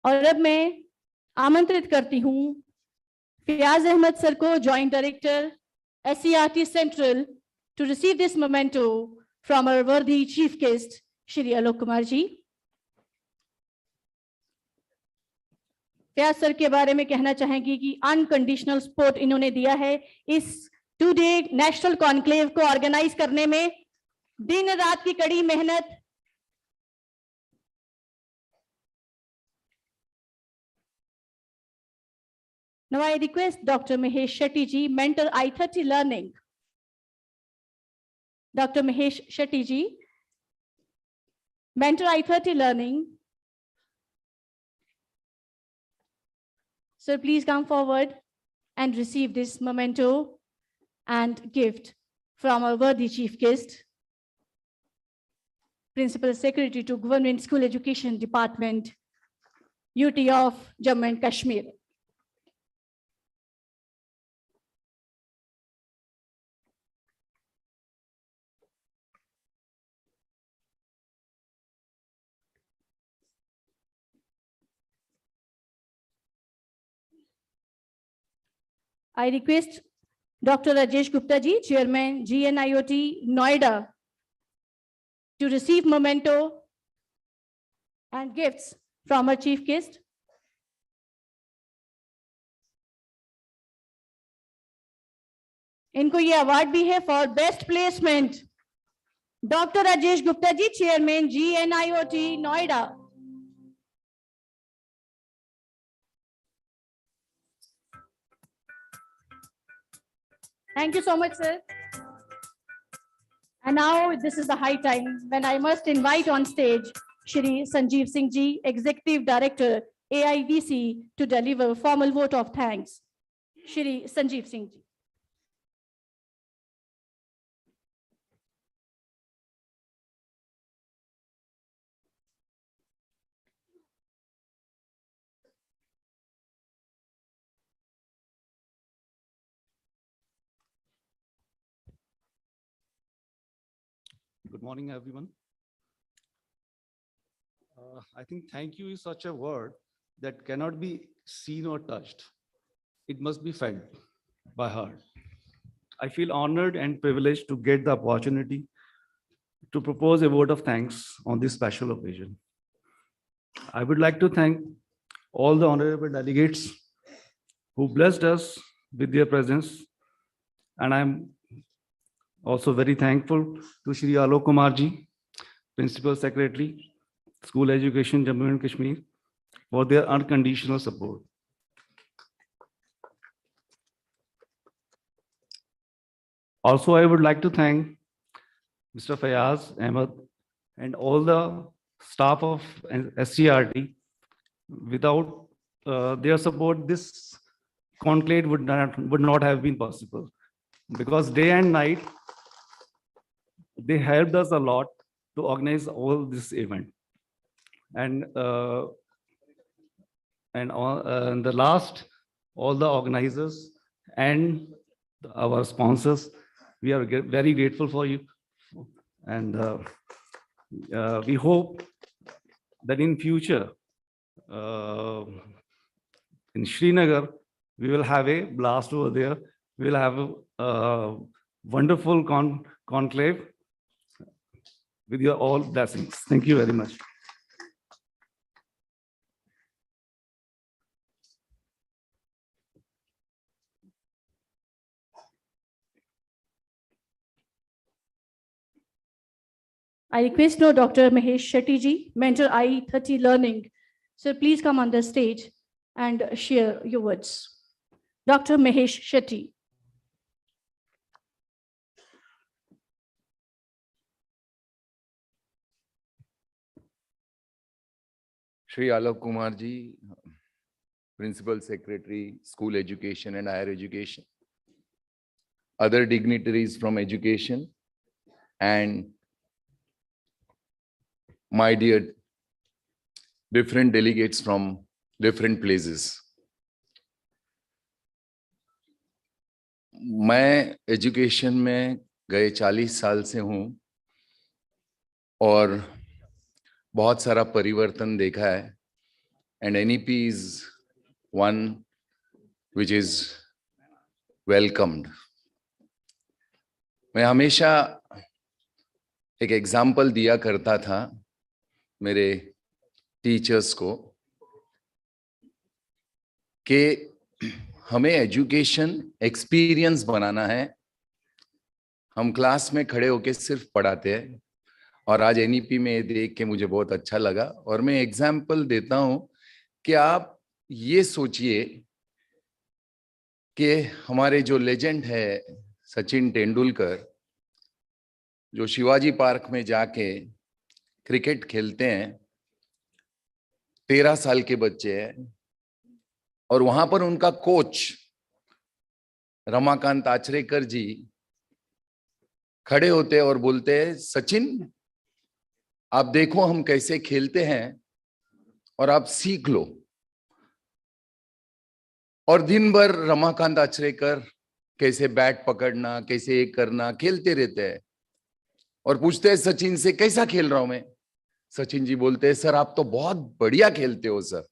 और अब मैं आमंत्रित करती हूं फियाज Ahmad sir को, joint director SCRT Central, to receive this memento from our worthy chief guest Shri Alok Kumar ji. Fayaz sir के बारे में कहना चाहेंगी कि अनकंडीशनल सपोर्ट इन्होंने दिया है इस 2-day नेशनल कॉन्क्लेव को ऑर्गेनाइज करने में, दिन रात की कड़ी मेहनत। Now I request Dr. Mahesh Shetty ji, mentor i30 learning. Dr. Mahesh Shetty ji, mentor i30 learning, Sir, please come forward and receive this memento and gift from our worthy chief guest, Principal Secretary to Government School Education Department, UT of Jammu and Kashmir. I request Dr. Rajesh Gupta ji, Chairman, GNIOT, Noida, to receive memento and gifts from our chief guest. इनको ये award भी है for best placement. Doctor Rajesh Gupta ji, chairman, GNIOT, Noida. Thank you so much, sir. And now this is the high time when I must invite on stage Shri Sanjeev Singh ji, Executive Director, AIDC, to deliver formal vote of thanks. Shri Sanjeev Singh ji. Good morning, everyone. I think thank you is such a word that cannot be seen or touched. It must be felt by heart. I feel honored and privileged to get the opportunity to propose a vote of thanks on this special occasion. I would like to thank all the honorable delegates who blessed us with their presence, and I'm also very thankful to Shri Alok Kumar ji, Principal Secretary, School Education, Jammu and Kashmir, for their unconditional support. Also, I would like to thank Mr. Fayaz Ahmed and all the staff of SCRT. Without their support, this conclave would not have been possible, because day and night they helped us a lot to organize all this event. And the last, all the organizers and our sponsors, we are very grateful for you. And we hope that in future, in Srinagar, we will have a blast over there. We will have a wonderful conclave with your all blessings. Thank you very much. I request now Dr. Mahesh Shetty ji, mentor i30 Learning. Sir, please come on the stage and share your words. Dr. Mahesh Shetty. Shri Alok Kumar ji, Principal Secretary, School Education and Higher Education, other dignitaries from education, and my dear different delegates from different places. मैं education में गए 40 साल से हूँ और बहुत सारा परिवर्तन देखा है, and NEP is one which is welcomed. मैं हमेशा एक एग्जाम्पल दिया करता था मेरे टीचर्स को कि हमें एजुकेशन एक्सपीरियंस बनाना है. हम क्लास में खड़े होके सिर्फ पढ़ाते हैं, और आज NEP में देख के मुझे बहुत अच्छा लगा. और मैं एग्जाम्पल देता हूं कि आप ये सोचिए कि हमारे जो लेजेंड है सचिन तेंदुलकर, जो शिवाजी पार्क में जाके क्रिकेट खेलते हैं, 13 साल के बच्चे हैं, और वहां पर उनका कोच रमाकांत आचरेकर जी खड़े होते और बोलते हैं, सचिन आप देखो हम कैसे खेलते हैं और आप सीख लो। और दिन भर रमाकांत आचरेकर कैसे बैट पकड़ना, कैसे एक करना, खेलते रहते हैं और पूछते हैं सचिन से कैसा खेल रहा हूं मैं। सचिन जी बोलते हैं, सर आप तो बहुत बढ़िया खेलते हो सर,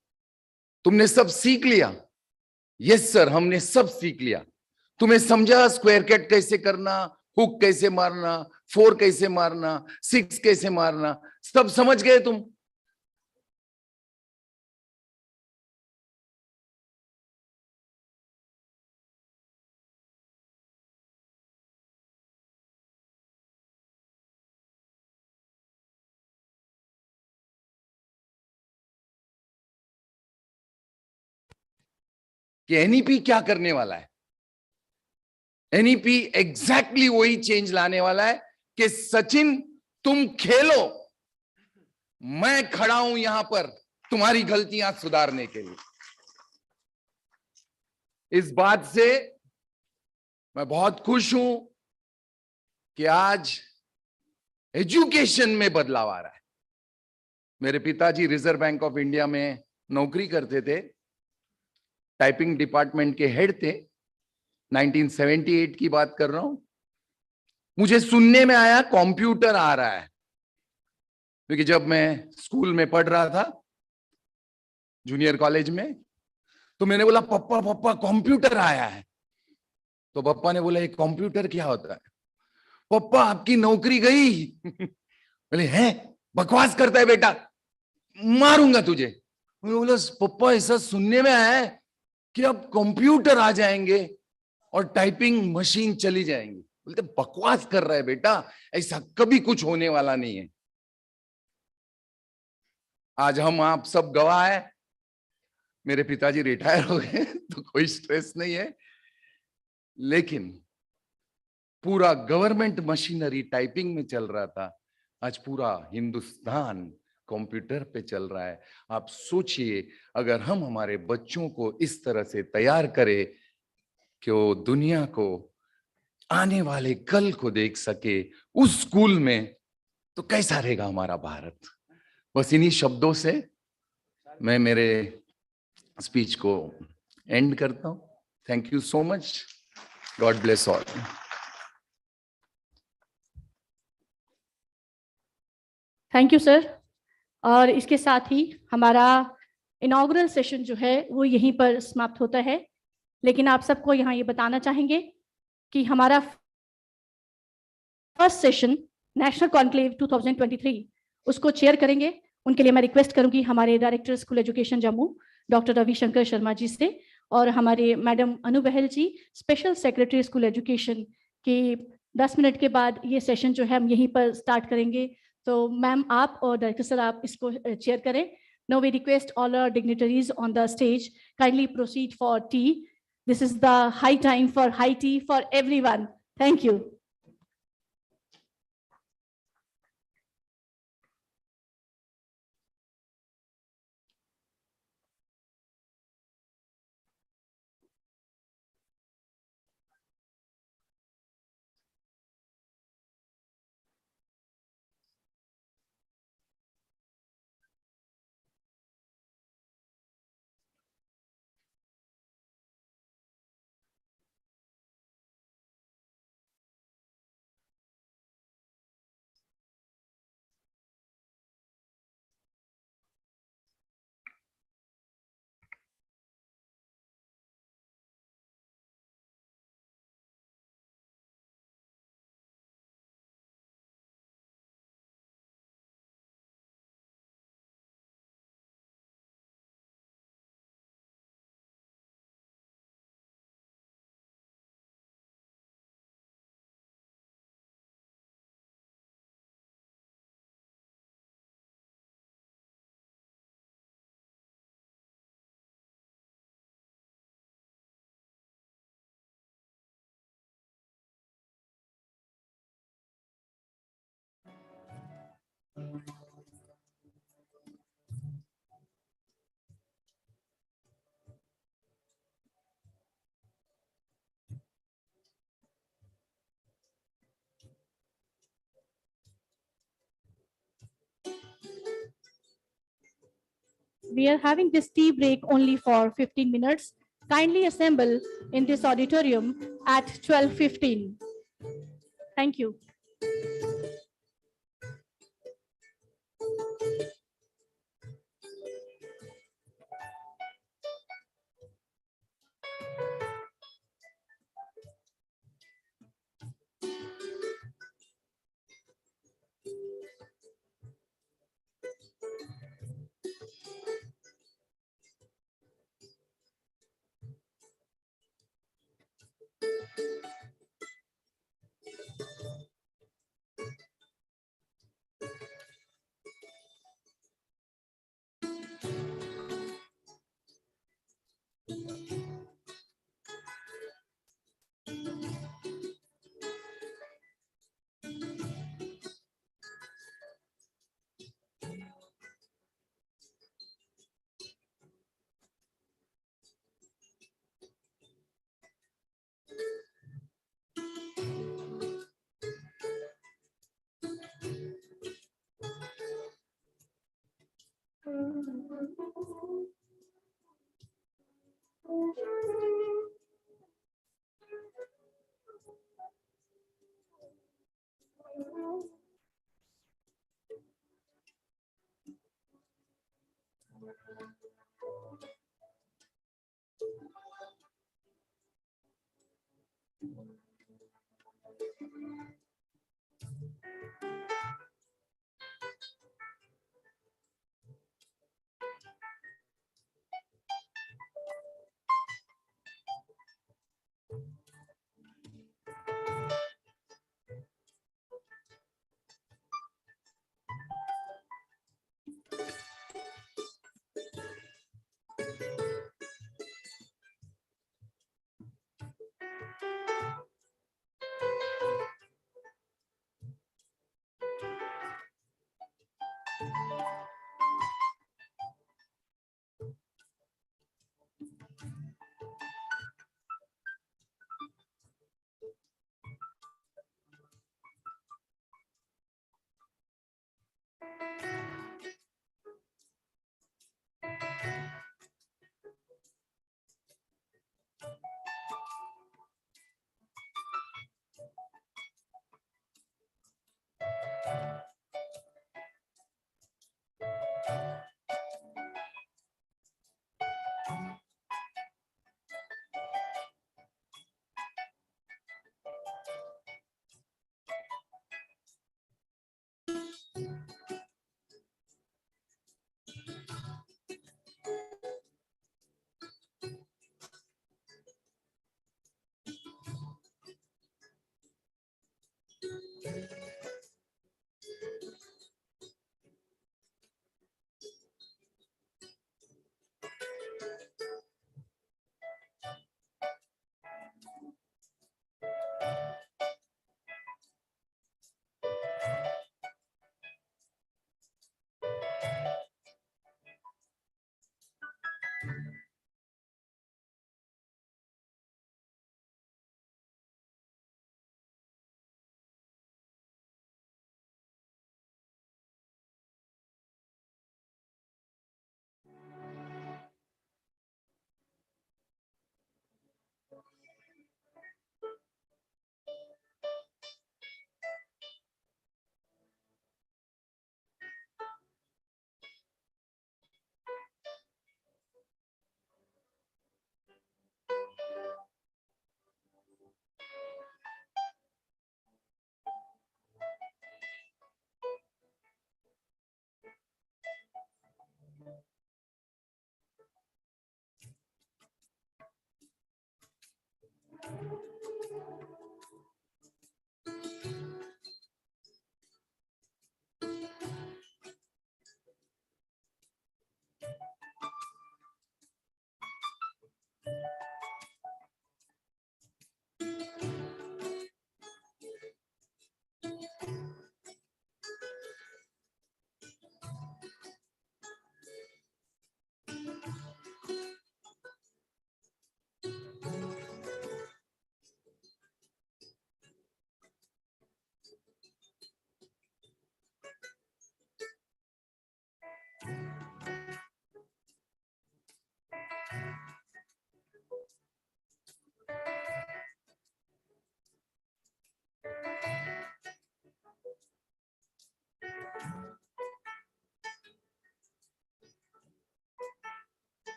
तुमने सब सीख लिया। यस सर, हमने सब सीख लिया। तुम्हें समझा स्क्वायर कट कैसे करना, हुक कैसे मारना, फोर कैसे मारना, सिक्स कैसे मारना, सब समझ गए तुम। कि एनईपी क्या करने वाला है? एनईपी एग्जैक्टली वही चेंज लाने वाला है कि सचिन तुम खेलो, मैं खड़ा हूं यहां पर तुम्हारी गलतियां सुधारने के लिए। इस बात से मैं बहुत खुश हूं कि आज एजुकेशन में बदलाव आ रहा है। मेरे पिताजी रिजर्व बैंक ऑफ इंडिया में नौकरी करते थे, टाइपिंग डिपार्टमेंट के हेड थे। 1978 की बात कर रहा हूं। मुझे सुनने में आया कंप्यूटर आ रहा है, क्योंकि जब मैं स्कूल में पढ़ रहा था, जूनियर कॉलेज में, तो मैंने बोला पप्पा पप्पा कंप्यूटर आया है। तो पप्पा ने बोला ये कंप्यूटर क्या होता है? पप्पा आपकी नौकरी गई। बोले हैं, बकवास करता है बेटा, मारूंगा तुझे। मैंने बोला पप्पा ऐसा सुनने में आया है कि अब कंप्यूटर आ जाएंगे और टाइपिंग मशीन चली जाएंगी। बोलते बकवास कर रहा है बेटा, ऐसा कभी कुछ होने वाला नहीं है। आज हम आप सब गवाह है। मेरे पिताजी रिटायर हो गए तो कोई स्ट्रेस नहीं है, लेकिन पूरा गवर्नमेंट मशीनरी टाइपिंग में चल रहा था, आज पूरा हिंदुस्तान कंप्यूटर पे चल रहा है। आप सोचिए, अगर हम हमारे बच्चों को इस तरह से तैयार करें कि वो दुनिया को, आने वाले कल को देख सके उस स्कूल में, तो कैसा रहेगा हमारा भारत। बस इन्हीं शब्दों से मैं मेरे स्पीच को एंड करता हूं। Thank you so much. God bless all. Thank you sir. और इसके साथ ही हमारा इनॉग्रल सेशन जो है वो यहीं पर समाप्त होता है। लेकिन आप सबको यहाँ ये बताना चाहेंगे कि हमारा फर्स्ट सेशन नेशनल कॉन्क्लेव 2023 उसको चेयर करेंगे। उनके लिए मैं रिक्वेस्ट करूंगी हमारे director school education Jammu doctor Ravishankar Sharma ji से, और हमारे madam Anu Behl ji special secretary school education की 10 मिनट के बाद ये सेशन जो है हम यहीं पर स्टार्ट करेंगे। तो मैम आप और डायरेक्टर सर आप इसको चेयर करें। Now we request all our dignitaries on the stage kindly proceed for tea. This is the high time for high tea for everyone. Thank you. we are having this tea break only for 15 minutes. Kindly assemble in this auditorium at 12:15. Thank you.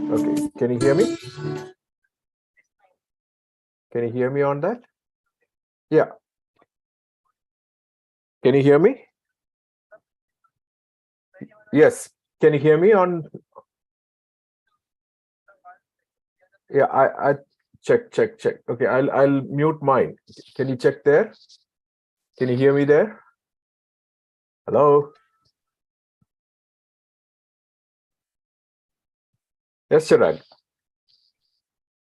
Okay, can you hear me? Can you hear me on that? Yeah. Can you hear me? Yes. Can you hear me on? Yeah, I check. Okay, I'll mute mine. Can you check there? Can you hear me there? Hello? Yes, Chirag.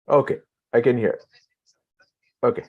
Okay, I can hear. Okay.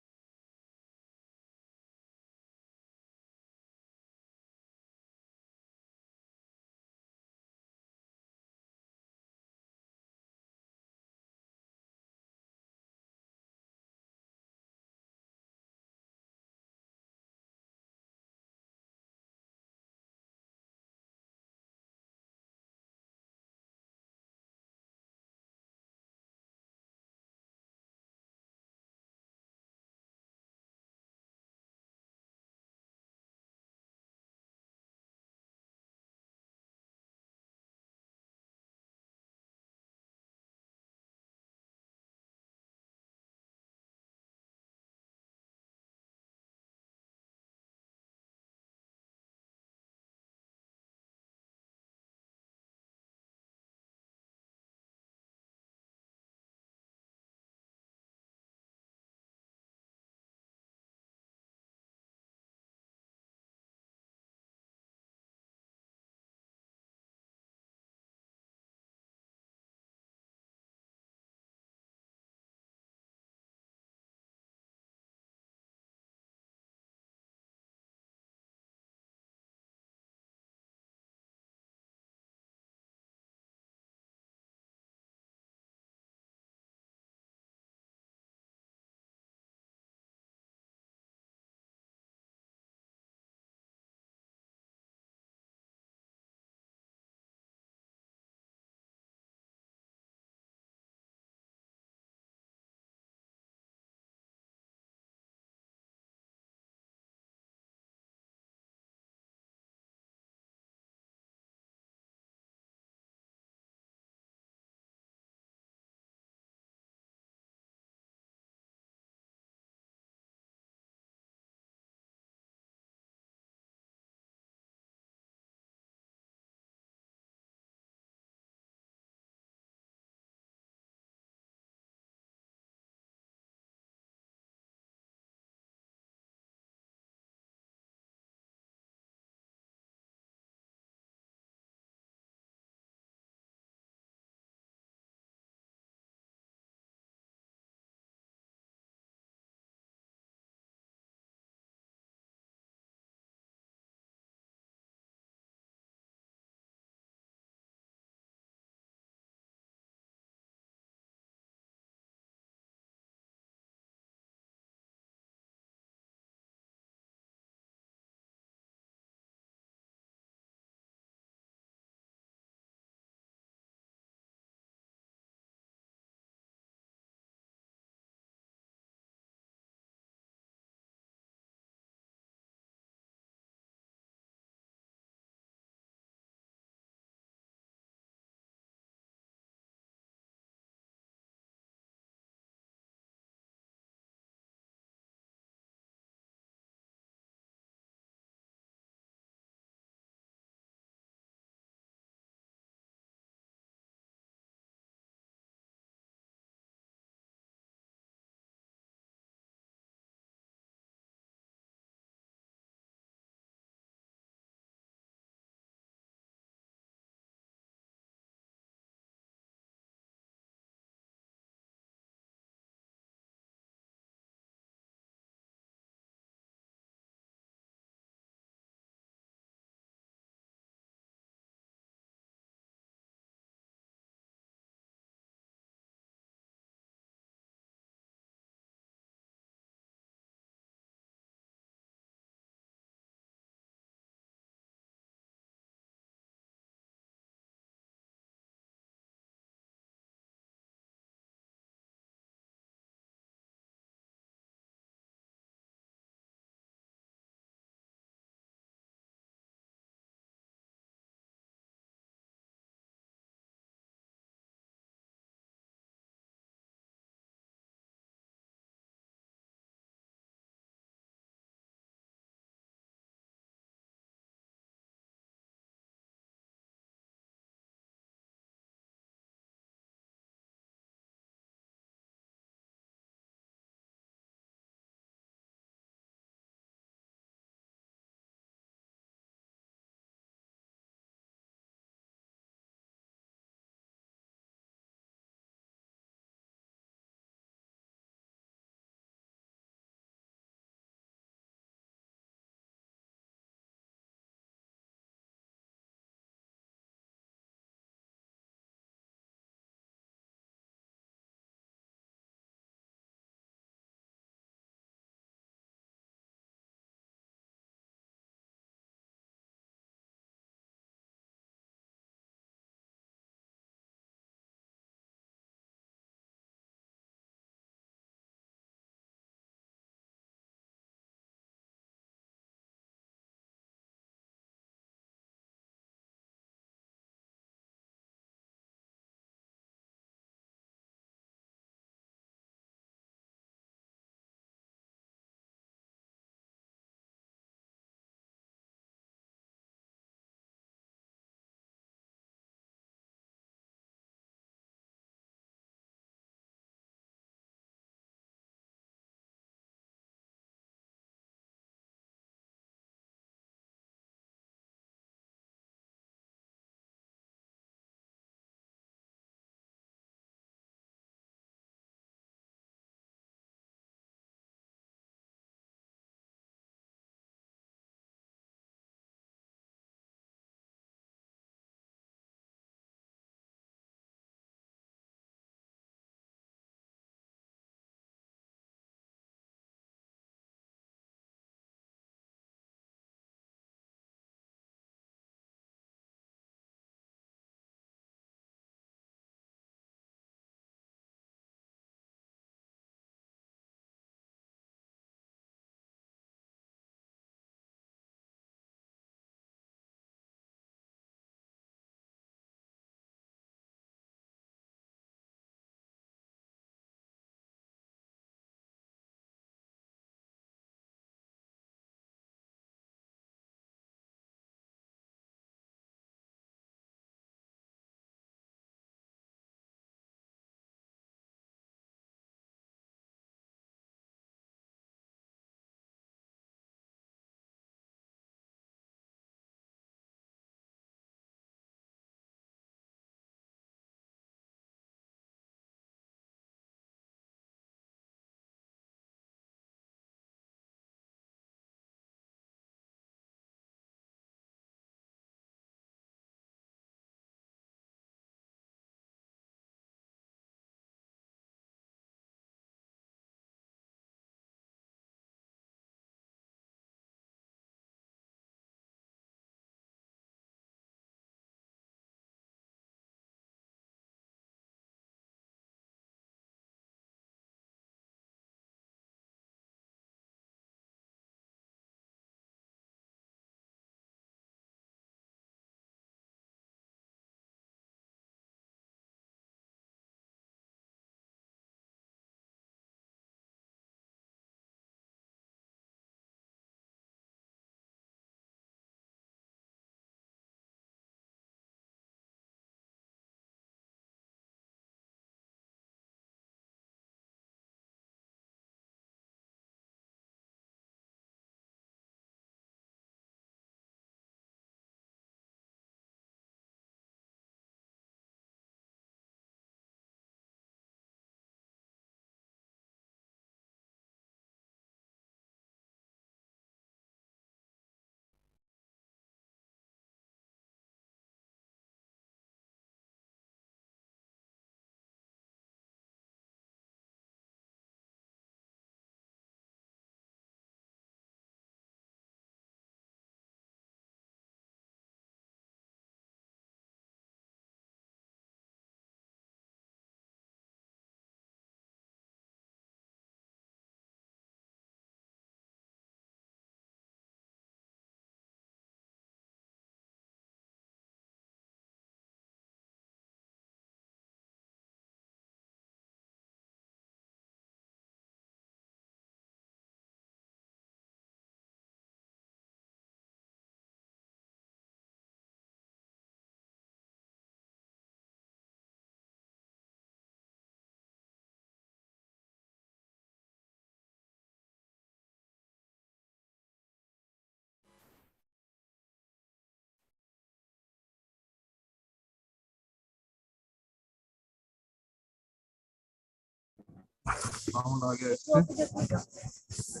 Sound आ गया इससे।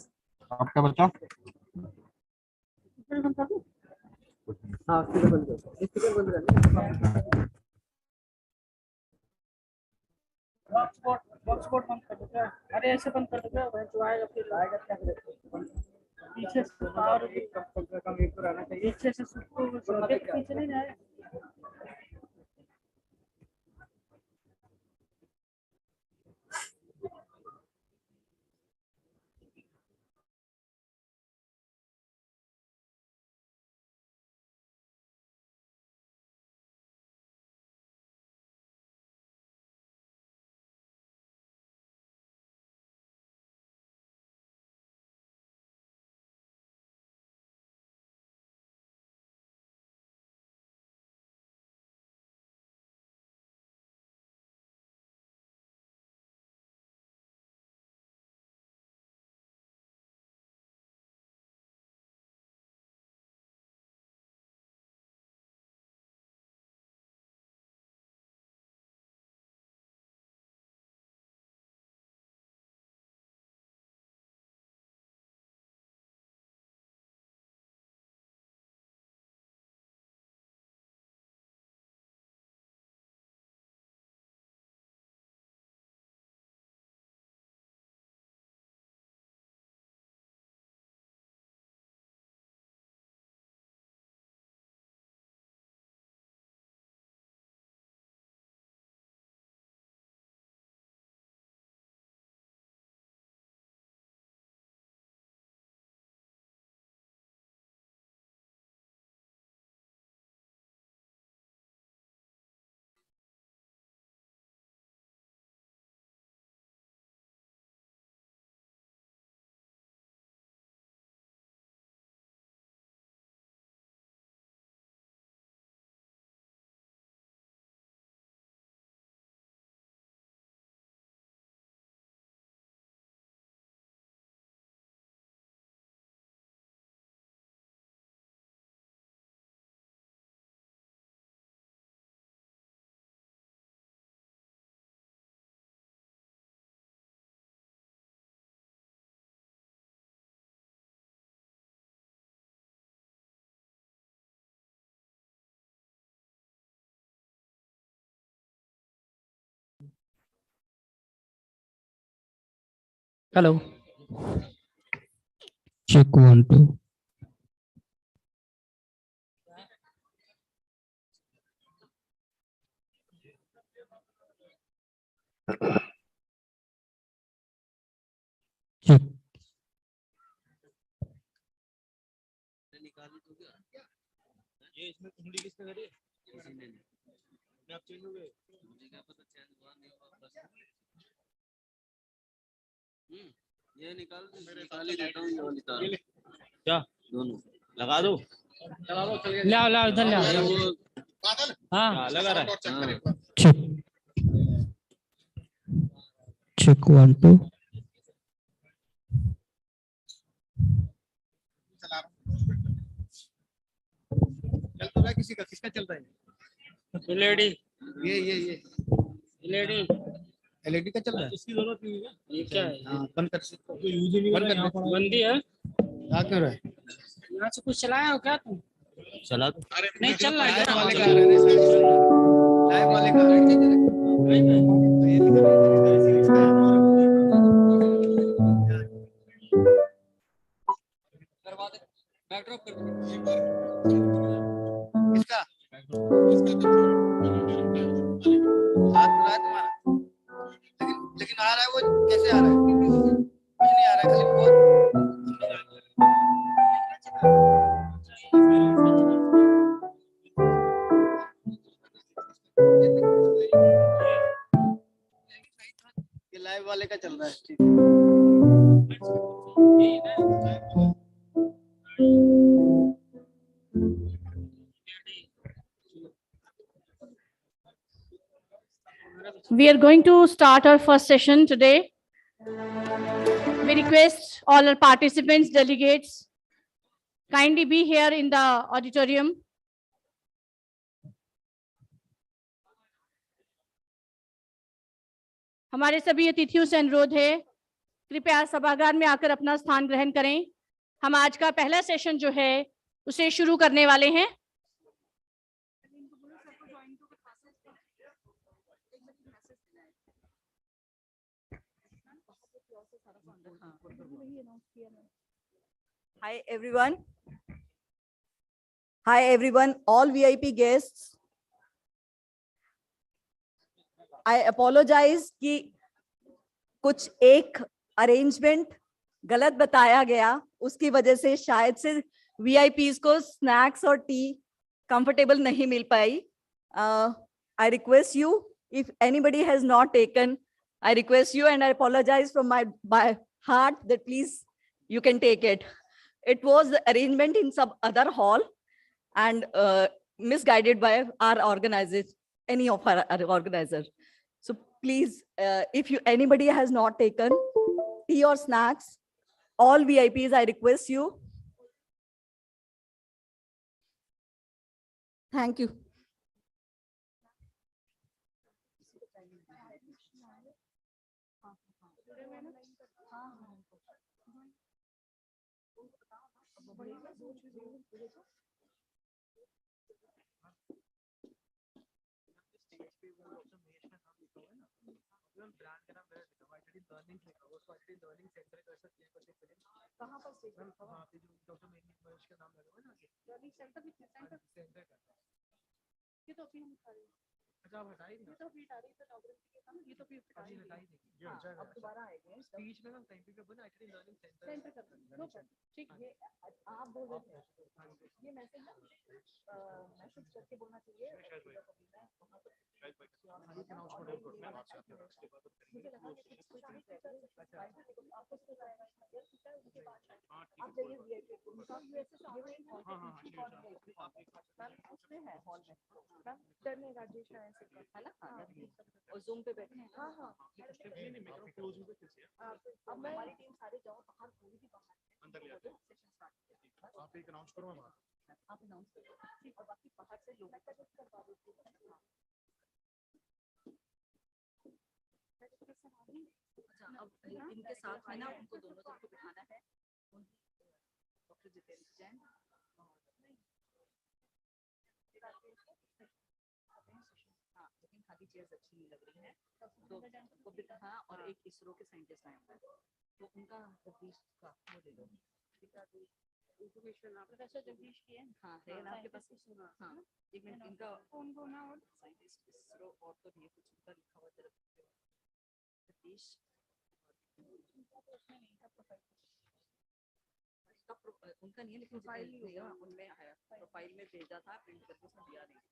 आपका बच्चा hotspot बंद कर दो क्या? अरे ऐसे बंद कर दो क्या? वह जो आएगा फिर आएगा क्या करेगा? पीछे से और भी कम से कम एक तो रहना चाहिए। पीछे से सबको पीछे नहीं जाए। Hello. Check 1 2. Check. ये इसमें कुंडली किसने करी? किसी ने नहीं। आप चेंज हो गए? मुझे क्या पता चेंज हुआ नहीं हुआ बस। ये निकाल ही देता हूँ ये वाली तार। क्या? दोनों लगा दो। ला ला इधर ला। हाँ लगा रहा है। Check. Check 1 2. चल तो रहा किसी का किसका चल रहा है? LED. ये LED. एलईडी का चल रहा है। इसकी जरूरत नहीं है। ये क्या है? हाँ बंद कर सकते हो। यूज ही नहीं कर रहा है। बंदी है? क्या कर रहा है? यहाँ से कुछ चलाया हो क्या तुम? चला दो। नहीं चल रहा है। वाले का लाइव वाले का बैकड्रॉप कर इसका हाथ बुला तुम्हारा लेकिन आ रहा है वो कैसे आ रहा है? कुछ नहीं आ रहा है खाली ये लाइव वाले का चल रहा है। ठीक We are going to start our first session today. We request all our participants, delegates, kindly be here in the auditorium. हमारे सभी अतिथियों से अनुरोध है, कृपया सभागार में आकर अपना स्थान ग्रहण करें। हम आज का पहला सेशन जो है उसे शुरू करने वाले हैं। Hi everyone. Hi everyone, all VIP guests. I apologize कि कुछ एक अरेंजमेंट गलत बताया गया, उसकी वजह से शायद से VIPs को स्नैक्स और टी कंफर्टेबल नहीं मिल पाई. I request you, if anybody has not taken, I request you and I apologize from my heart that please you can take it. It was the arrangement in some other hall and misguided by our organizers, any of our organizers. So please, if anybody has not taken tea or snacks, all VIPs, I request you. Thank you. और Zoom पे बैठे हैं. हाँ हाँ. अब हमारी team सारे जाओ बाहर, पूरी भी बाहर अंदर ले आते हैं. आप एक अनाउंस करो, मैं आप अनाउंस करो और बाकी बाहर से लोग करवा दो. अच्छा, अब इनके साथ है ना, उनको दोनों जन को बिठाना है. डॉक्टर जितेंद्र जैन खाली चेयर्स अच्छी नहीं लग रही हैं, तो हाँ, और एक इसरो के साइंटिस्ट आए हैं, तो उनका जगदीश का वो ले लो. प्रोफेसर जगदीश की है. हाँ है ना आपके पास. हाँ एक मिनट, इनका कौन ना और साइंटिस्ट इसरो और तो नहीं कुछ उनका लिखा हुआ जरा जगदीश. उनका नहीं है लेकिन उनमें आया, प्रोफाइल में भेजा था, प्रिंट करके उसने दिया नहीं.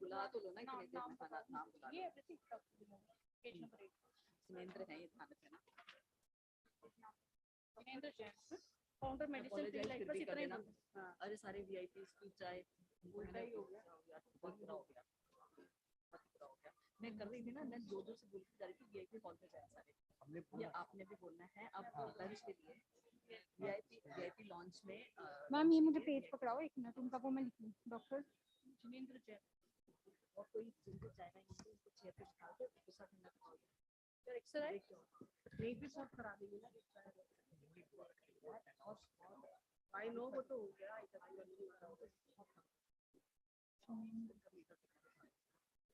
बुला तो लो ना, इतने देर में खाना नाम बुला. ये सुनेंद्र है, ये ध्यान रखना. Sunendra Jain founder medicine field life बस इतना ही. अरे सारे VIPs की चाय उल्टा ही हो गया, बहुत बुरा हो गया, बहुत बुरा हो गया. मैं कर रही थी ना, मैं दो से बोलती जा रही थी VIP कॉल पे जाए सारे. ये आपने भी बोलना है. अब लंच के लिए VIP लॉन्च में. मैम ये मुझे पेज पकड़ाओ एक मिनट, उनका वो मैं लिखूं. डॉक्टर सुनेंद्र जैन और कोई जिनको चाहना है उनको चेयर पे बिठा के गुस्सा ठंडा कराओगे. सर एक्सर है नहीं भी सब करा देंगे ना. आई नो वो तो हो गया.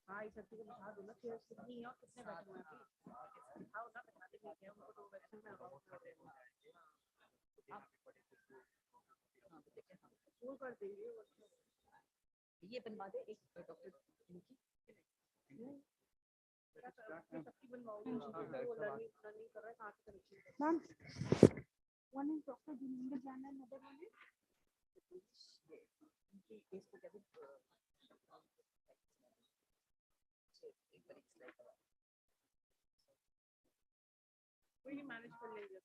हाँ इस सबको बिठा दो ना, चेयर कितनी है और कितने बैठे हुए हैं. बिठाओ ना, बिठा देंगे क्या उनको, तो वैक्सीन में अलाउ कर देंगे. आप हाँ देखिए, हाँ वो कर देंगे. ये बनवा दे एक डॉक्टर इनकी. सबकी बनवाओगे वो लर्निंग कर रहा है. कहाँ से correction ma'am one is doctor Jitendra Jain and other one is इनकी केस को कैसे कोई मैनेज कर लेगा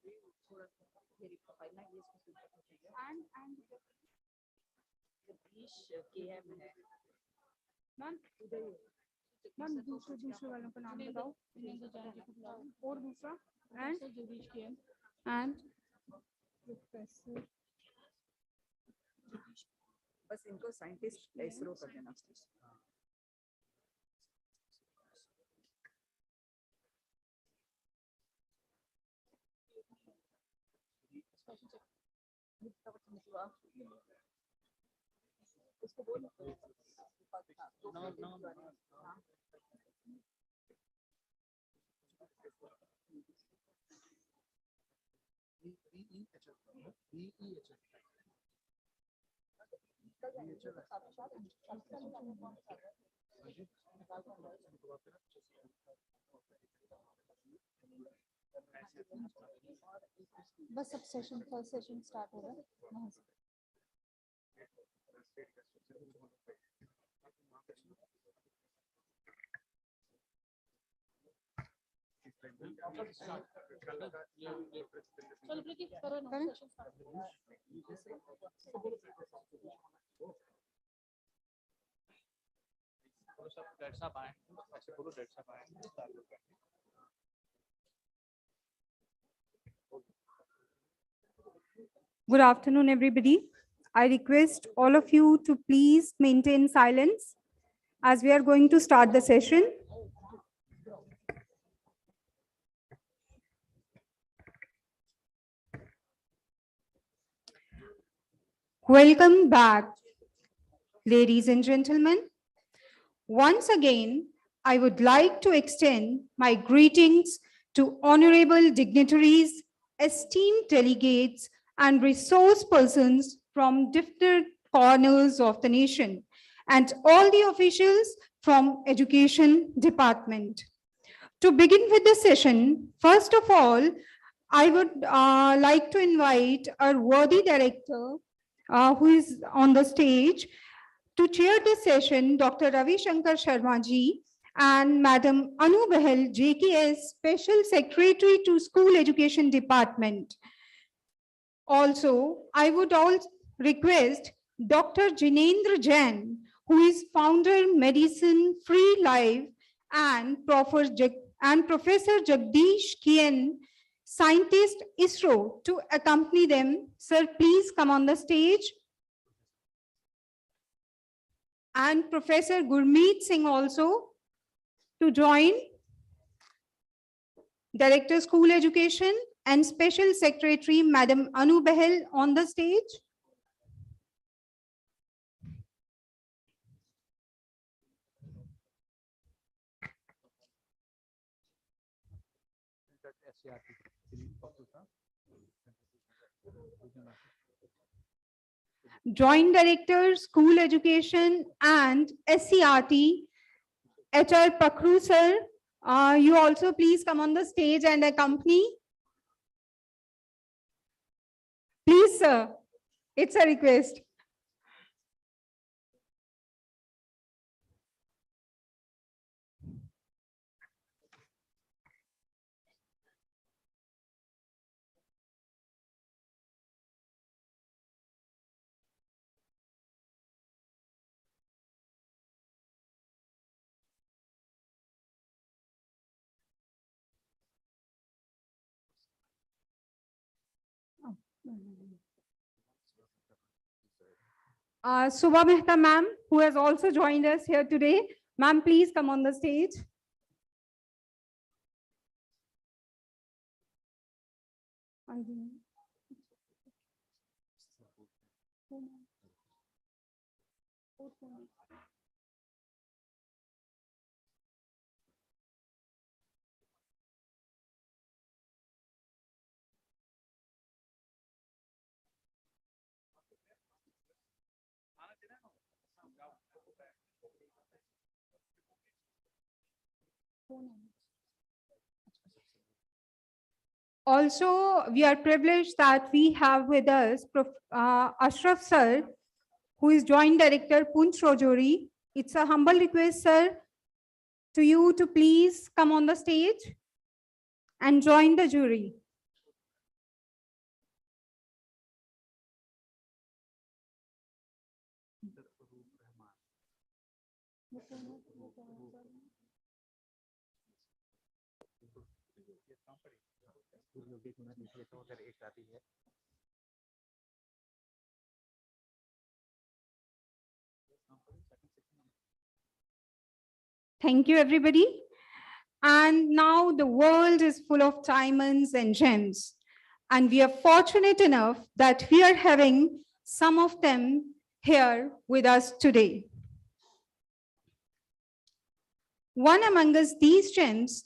थोड़ा सा. मेरी प्रोफाइल ना ये इसको सुनना चाहिए. एंड जगदीश KM है मैम. उधर ही मैम दूसरे वालों का नाम बताओ. और दूसरा एंड जगदीश के एंड प्रोफेसर. बस इनको साइंटिस्ट इसरो कर देना. बस अब सेशन फर्स्ट सेशन स्टार्ट होगा वहाँ से। चलो प्रीति करो ना सेशन स्टार्ट। सब डेढ़ साहब आए, ऐसे बोलो डेढ़ साहब आए। Good afternoon, everybody. I request all of you to please maintain silence as we are going to start the session. Welcome back, ladies and gentlemen. Once again, I would like to extend my greetings to honorable dignitaries, esteemed delegates, and resource persons from different corners of the nation, and all the officials from Education Department. To begin with the session, first of all, I would like to invite our worthy director who is on the stage to chair this session, Dr. Ravi Shankar Sharma ji and Madam Anu Bahal, JKS Special Secretary to School Education Department. Also, I would also request Dr. Jinendra Jain, who is founder Medicine Free Life, and Professor Jagdish Kian, scientist ISRO, to accompany them. Sir, please come on the stage. And Professor Gurmeet Singh also to join. Director School Education and Special Secretary Madam Anu Bahal on the stage. Joint Director School Education and SCRT, HR Pakru sir, you also please come on the stage and accompany. Please sir, it's a request. Subha Mehta ma'am, who has also joined us here today. Ma'am, please come on the stage. Also, we are privileged that we have with us Ashraf sir, who is Joint Director Poonch Rajouri. It's a humble request, sir, to you to please come on the stage and join the jury. Thank you, everybody. And now the world is full of diamonds and gems. And we are fortunate enough that we are having some of them here with us today. One among us, these gems,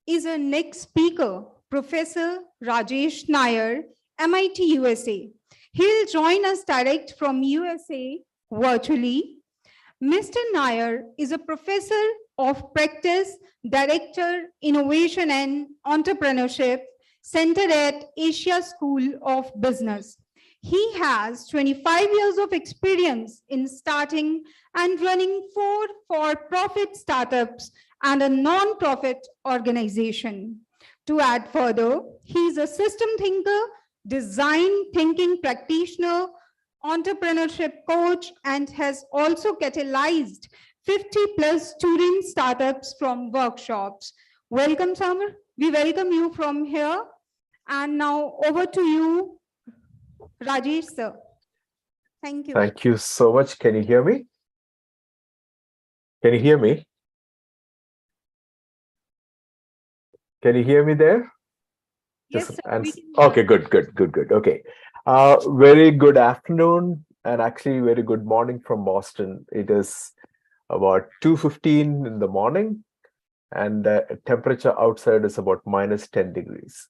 is our next speaker, Professor Rajesh Nair, MIT USA. He'll join us direct from USA virtually. Mr. Nair is a professor of practice, director, innovation and entrepreneurship, centered at Asia School of Business. He has 25 years of experience in starting and running 4 for-profit startups and a non-profit organization. To add further, he is a system thinker, design thinking practitioner, entrepreneurship coach, and has also catalyzed 50+ student startups from workshops. Welcome, Samar. We welcome you from here. And now over to you, Rajesh, sir. Thank you. Thank you so much. Can you hear me? Can you hear me? Can you hear me there? Yes, Just sir, we ans- can hear Okay, good. Okay. Very good afternoon and actually very good morning from Boston. It is about 2:15 in the morning and the temperature outside is about -10 degrees.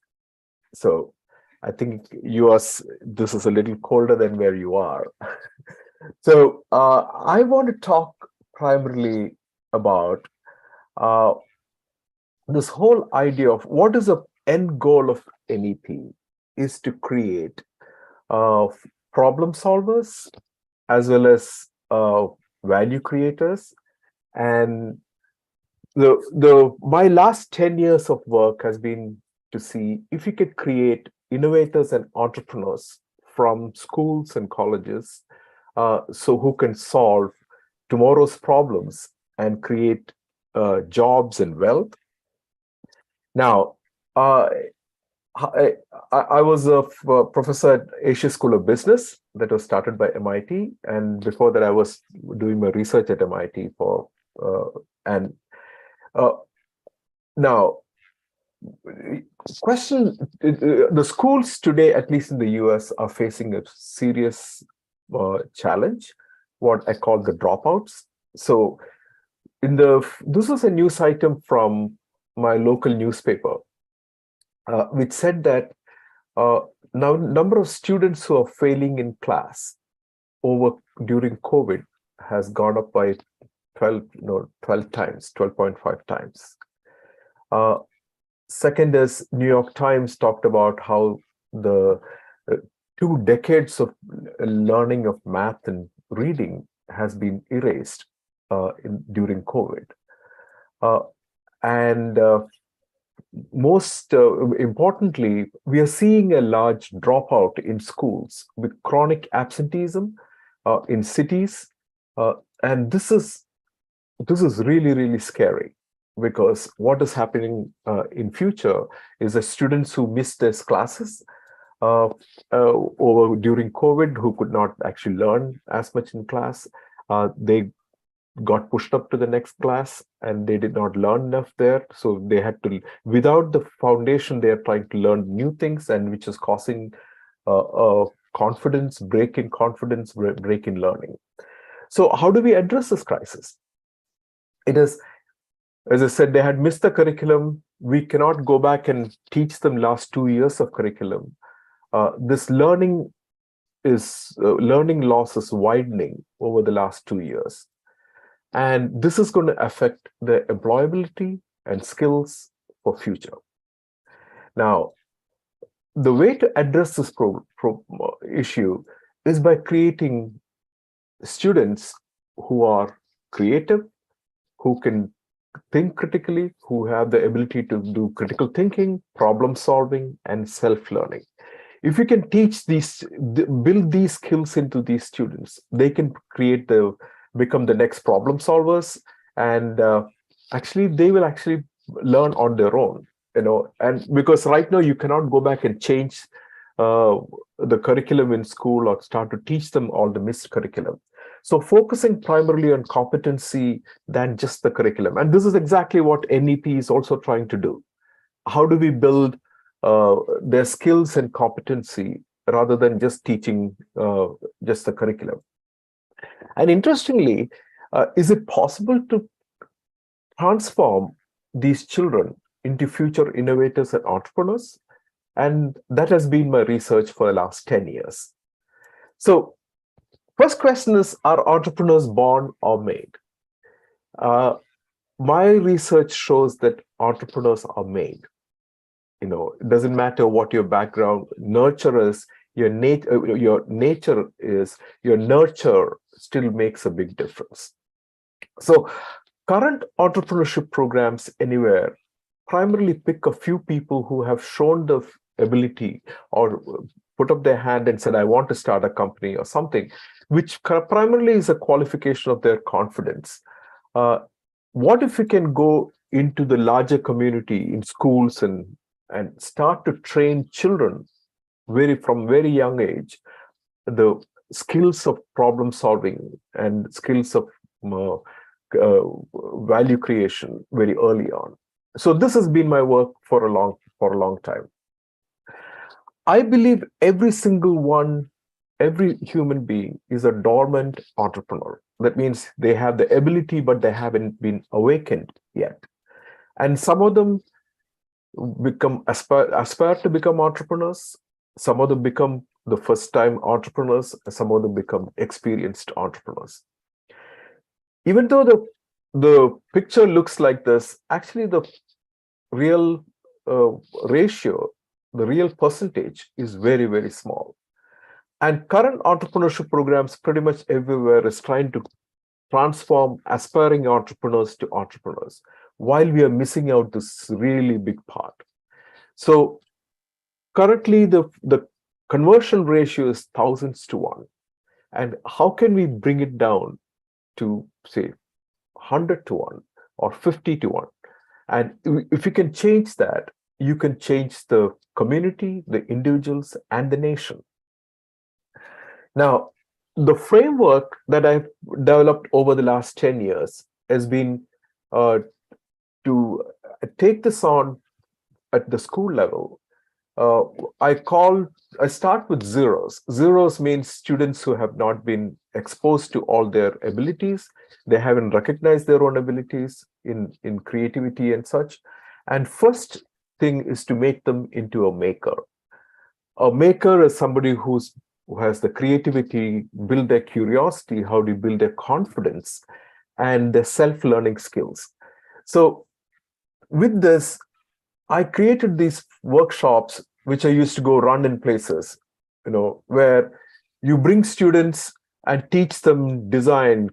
So I think this is a little colder than where you are. So I want to talk primarily about this whole idea of what is the end goal of NEP is to create problem solvers as well as value creators. And my last 10 years of work has been to see if you could create innovators and entrepreneurs from schools and colleges, so who can solve tomorrow's problems and create jobs and wealth. Now, I was a professor at Asia School of Business that was started by MIT, and before that I was doing my research at MIT now the schools today, at least in the US, are facing a serious challenge, what I call the dropouts. So this was a news item from my local newspaper, which said that now number of students who are failing in class during COVID has gone up by 12 times, 12.5 times. Second is New York Times talked about how the 2 decades of learning of math and reading has been erased during COVID. Most importantly, we are seeing a large dropout in schools with chronic absenteeism in cities. And this is really, really scary, because what is happening in future is that students who missed their classes during COVID, who could not actually learn as much in class, they got pushed up to the next class and they did not learn enough there. So they had to, without the foundation, they are trying to learn new things, and which is causing confidence, break in learning. So how do we address this crisis? It is, as I said, they had missed the curriculum. We cannot go back and teach them last 2 years of curriculum. This learning loss is widening over the last 2 years. And this is going to affect the employability and skills for future. Now, the way to address this issue is by creating students who are creative, who can think critically, who have the ability to do critical thinking, problem solving, and self-learning. If you can teach build these skills into these students, they can become the next problem solvers, and actually they will actually learn on their own, and because right now you cannot go back and change the curriculum in school or start to teach them all the missed curriculum. So focusing primarily on competency than just the curriculum. And this is exactly what NEP is also trying to do. How do we build their skills and competency rather than just teaching just the curriculum. And interestingly, is it possible to transform these children into future innovators and entrepreneurs? And that has been my research for the last 10 years. So first question is, are entrepreneurs born or made? My research shows that entrepreneurs are made. It doesn't matter what your background, nurture is, your nature is, your nurture still makes a big difference. So current entrepreneurship programs anywhere primarily pick a few people who have shown the ability or put up their hand and said, I want to start a company or something, which primarily is a qualification of their confidence. What if we can go into the larger community in schools and start to train children from very young age, the skills of problem solving and skills of value creation very early on. So this has been my work for a long time. I believe every human being is a dormant entrepreneur. That means they have the ability, but they haven't been awakened yet. And some of them aspire to become entrepreneurs. Some of them become the first-time entrepreneurs. Some of them become experienced entrepreneurs. Even though the picture looks like this, actually the real ratio, the real percentage is very, very small. And current entrepreneurship programs pretty much everywhere is trying to transform aspiring entrepreneurs to entrepreneurs, while we are missing out this really big part. So currently the conversion ratio is thousands to one. And how can we bring it down to, say, 100 to 1 or 50 to 1? And if you can change that, you can change the community, the individuals, and the nation. Now, the framework that I've developed over the last 10 years has been to take this on at the school level. I start with zeros. Zeros means students who have not been exposed to all their abilities. They haven't recognized their own abilities in creativity and such. And first thing is to make them into a maker. A maker is somebody who has the creativity, build their curiosity, how do you build their confidence, and their self-learning skills. So with this, I created these workshops, which I used to go run in places, where you bring students and teach them design,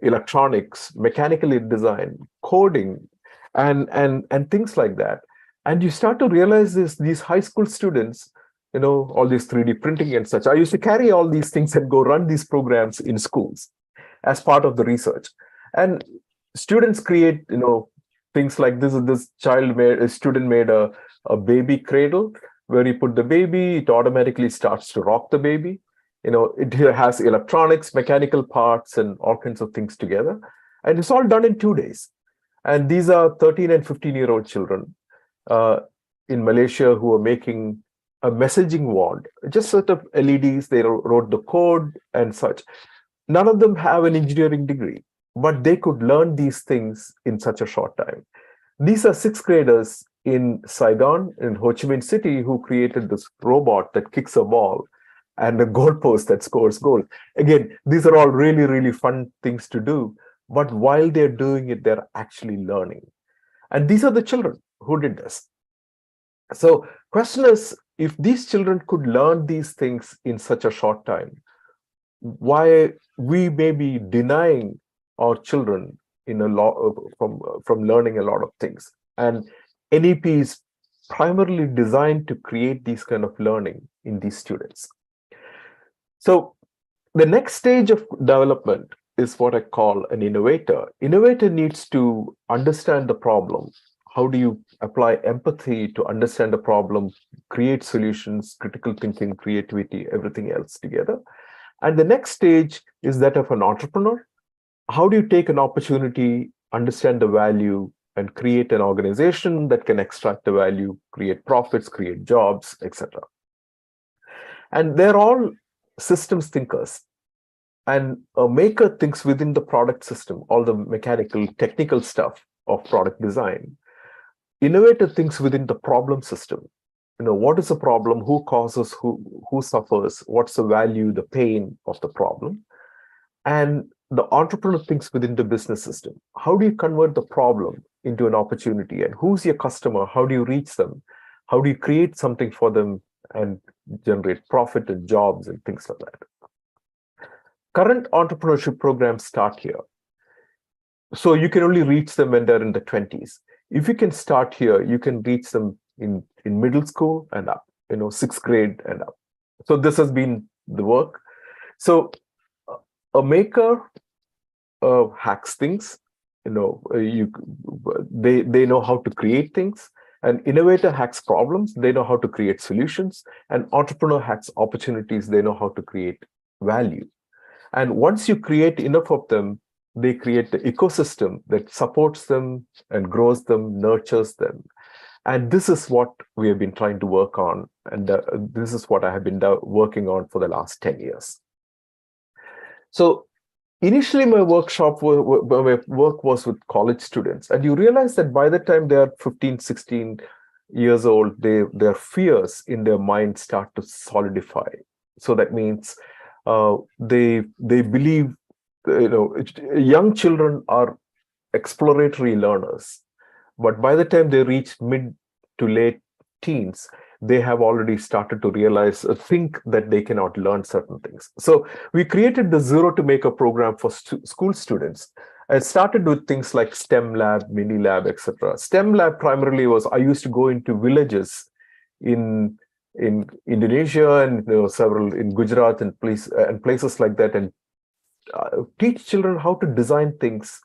electronics, mechanical design, coding, and things like that. And you start to realize these high school students, all this 3D printing and such. I used to carry all these things and go run these programs in schools as part of the research. And students create, things like this student made a baby cradle where you put the baby, it automatically starts to rock the baby. It has electronics, mechanical parts, and all kinds of things together. And it's all done in 2 days. And these are 13 and 15-year-old children in Malaysia who are making a messaging wand, just sort of LEDs. They wrote the code and such. None of them have an engineering degree, but they could learn these things in such a short time. These are 6th graders in Saigon, in Ho Chi Minh City, who created this robot that kicks a ball and a goalpost that scores goal. Again, these are all really, really fun things to do. But while they're doing it, they're actually learning. And these are the children who did this. So question is, if these children could learn these things in such a short time, why we may be denying our children from learning a lot of things? And NEP is primarily designed to create these kind of learning in these students. So the next stage of development is what I call an innovator. Innovator needs to understand the problem. How do you apply empathy to understand the problem, create solutions, critical thinking, creativity, everything else together? And the next stage is that of an entrepreneur. How do you take an opportunity, understand the value, and create an organization that can extract the value, create profits, create jobs, etc. And they're all systems thinkers. And a maker thinks within the product system, all the mechanical, technical stuff of product design. Innovator thinks within the problem system. What is the problem? Who causes? Who suffers? What's the value, the pain of the problem? And the entrepreneur thinks within the business system. How do you convert the problem into an opportunity? And who's your customer? How do you reach them? How do you create something for them and generate profit and jobs and things like that? Current entrepreneurship programs start here. So you can only reach them when they're in the 20s. If you can start here, you can reach them in middle school and up, 6th grade and up. So this has been the work. So a maker hacks things, they know how to create things. An innovator hacks problems, they know how to create solutions. An entrepreneur hacks opportunities, they know how to create value. And once you create enough of them, they create the ecosystem that supports them and grows them, nurtures them. And this is what we have been trying to work on. And this is what I have been working on for the last 10 years. So initially, my work was with college students. And you realize that by the time they are 15, 16 years old, their fears in their mind start to solidify. So that means they believe, young children are exploratory learners. But by the time they reach mid to late teens, they have already started to realize, think that they cannot learn certain things. So we created the Zero to Maker program for school students. It started with things like STEM lab, mini lab, etc. STEM lab primarily was, I used to go into villages in Indonesia and several in Gujarat and places like that, and teach children how to design things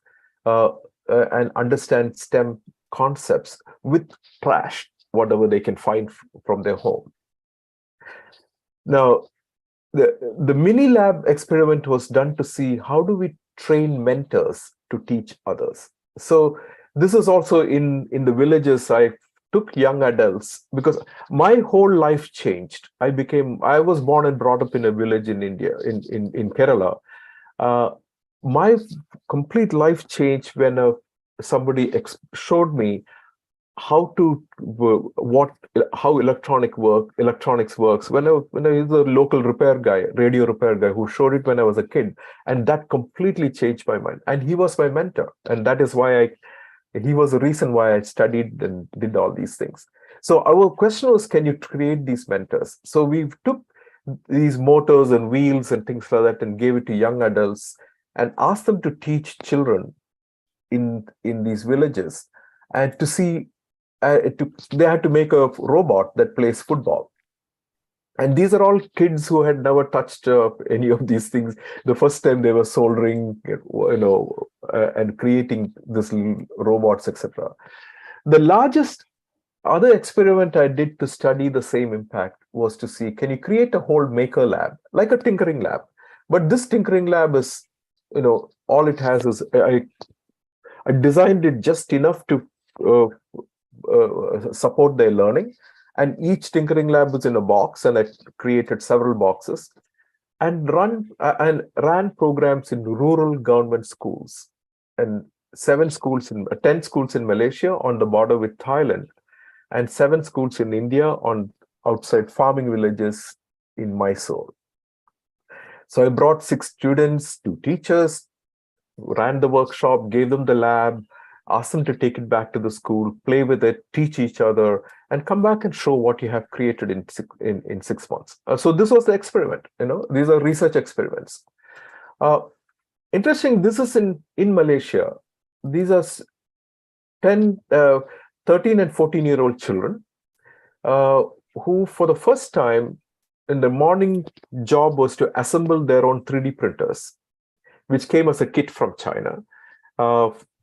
and understand STEM concepts with trash, whatever they can find from their home. Now, the mini lab experiment was done to see how do we train mentors to teach others. So this is also in the villages. I took young adults because my whole life changed. I was born and brought up in a village in India, in Kerala. My complete life changed when somebody showed me how electronics works. When I was a local repair guy, radio repair guy, who showed it when I was a kid, and that completely changed my mind. And he was my mentor, and that is why he was the reason why I studied and did all these things. So our question was, can you create these mentors? So we took these motors and wheels and things like that and gave it to young adults and asked them to teach children in these villages, and to see they had to make a robot that plays football. And these are all kids who had never touched any of these things. The first time they were soldering, and creating this robots, etc. The largest other experiment I did to study the same impact was to see, can you create a whole maker lab, like a tinkering lab? But this tinkering lab is, all it has is, I designed it just enough to support their learning. And each tinkering lab was in a box, and I created several boxes and ran programs in rural government schools and 10 schools in Malaysia on the border with Thailand, and 7 schools in India outside farming villages in Mysore. So I brought 6 students, 2 teachers, ran the workshop, gave them the lab, asked them to take it back to the school, play with it, teach each other, and come back and show what you have created in 6 months. So this was the experiment. These are research experiments. Interesting, this is in Malaysia. These are 13 and 14-year-old children who, for the first time, in the morning job was to assemble their own 3D printers, which came as a kit from China.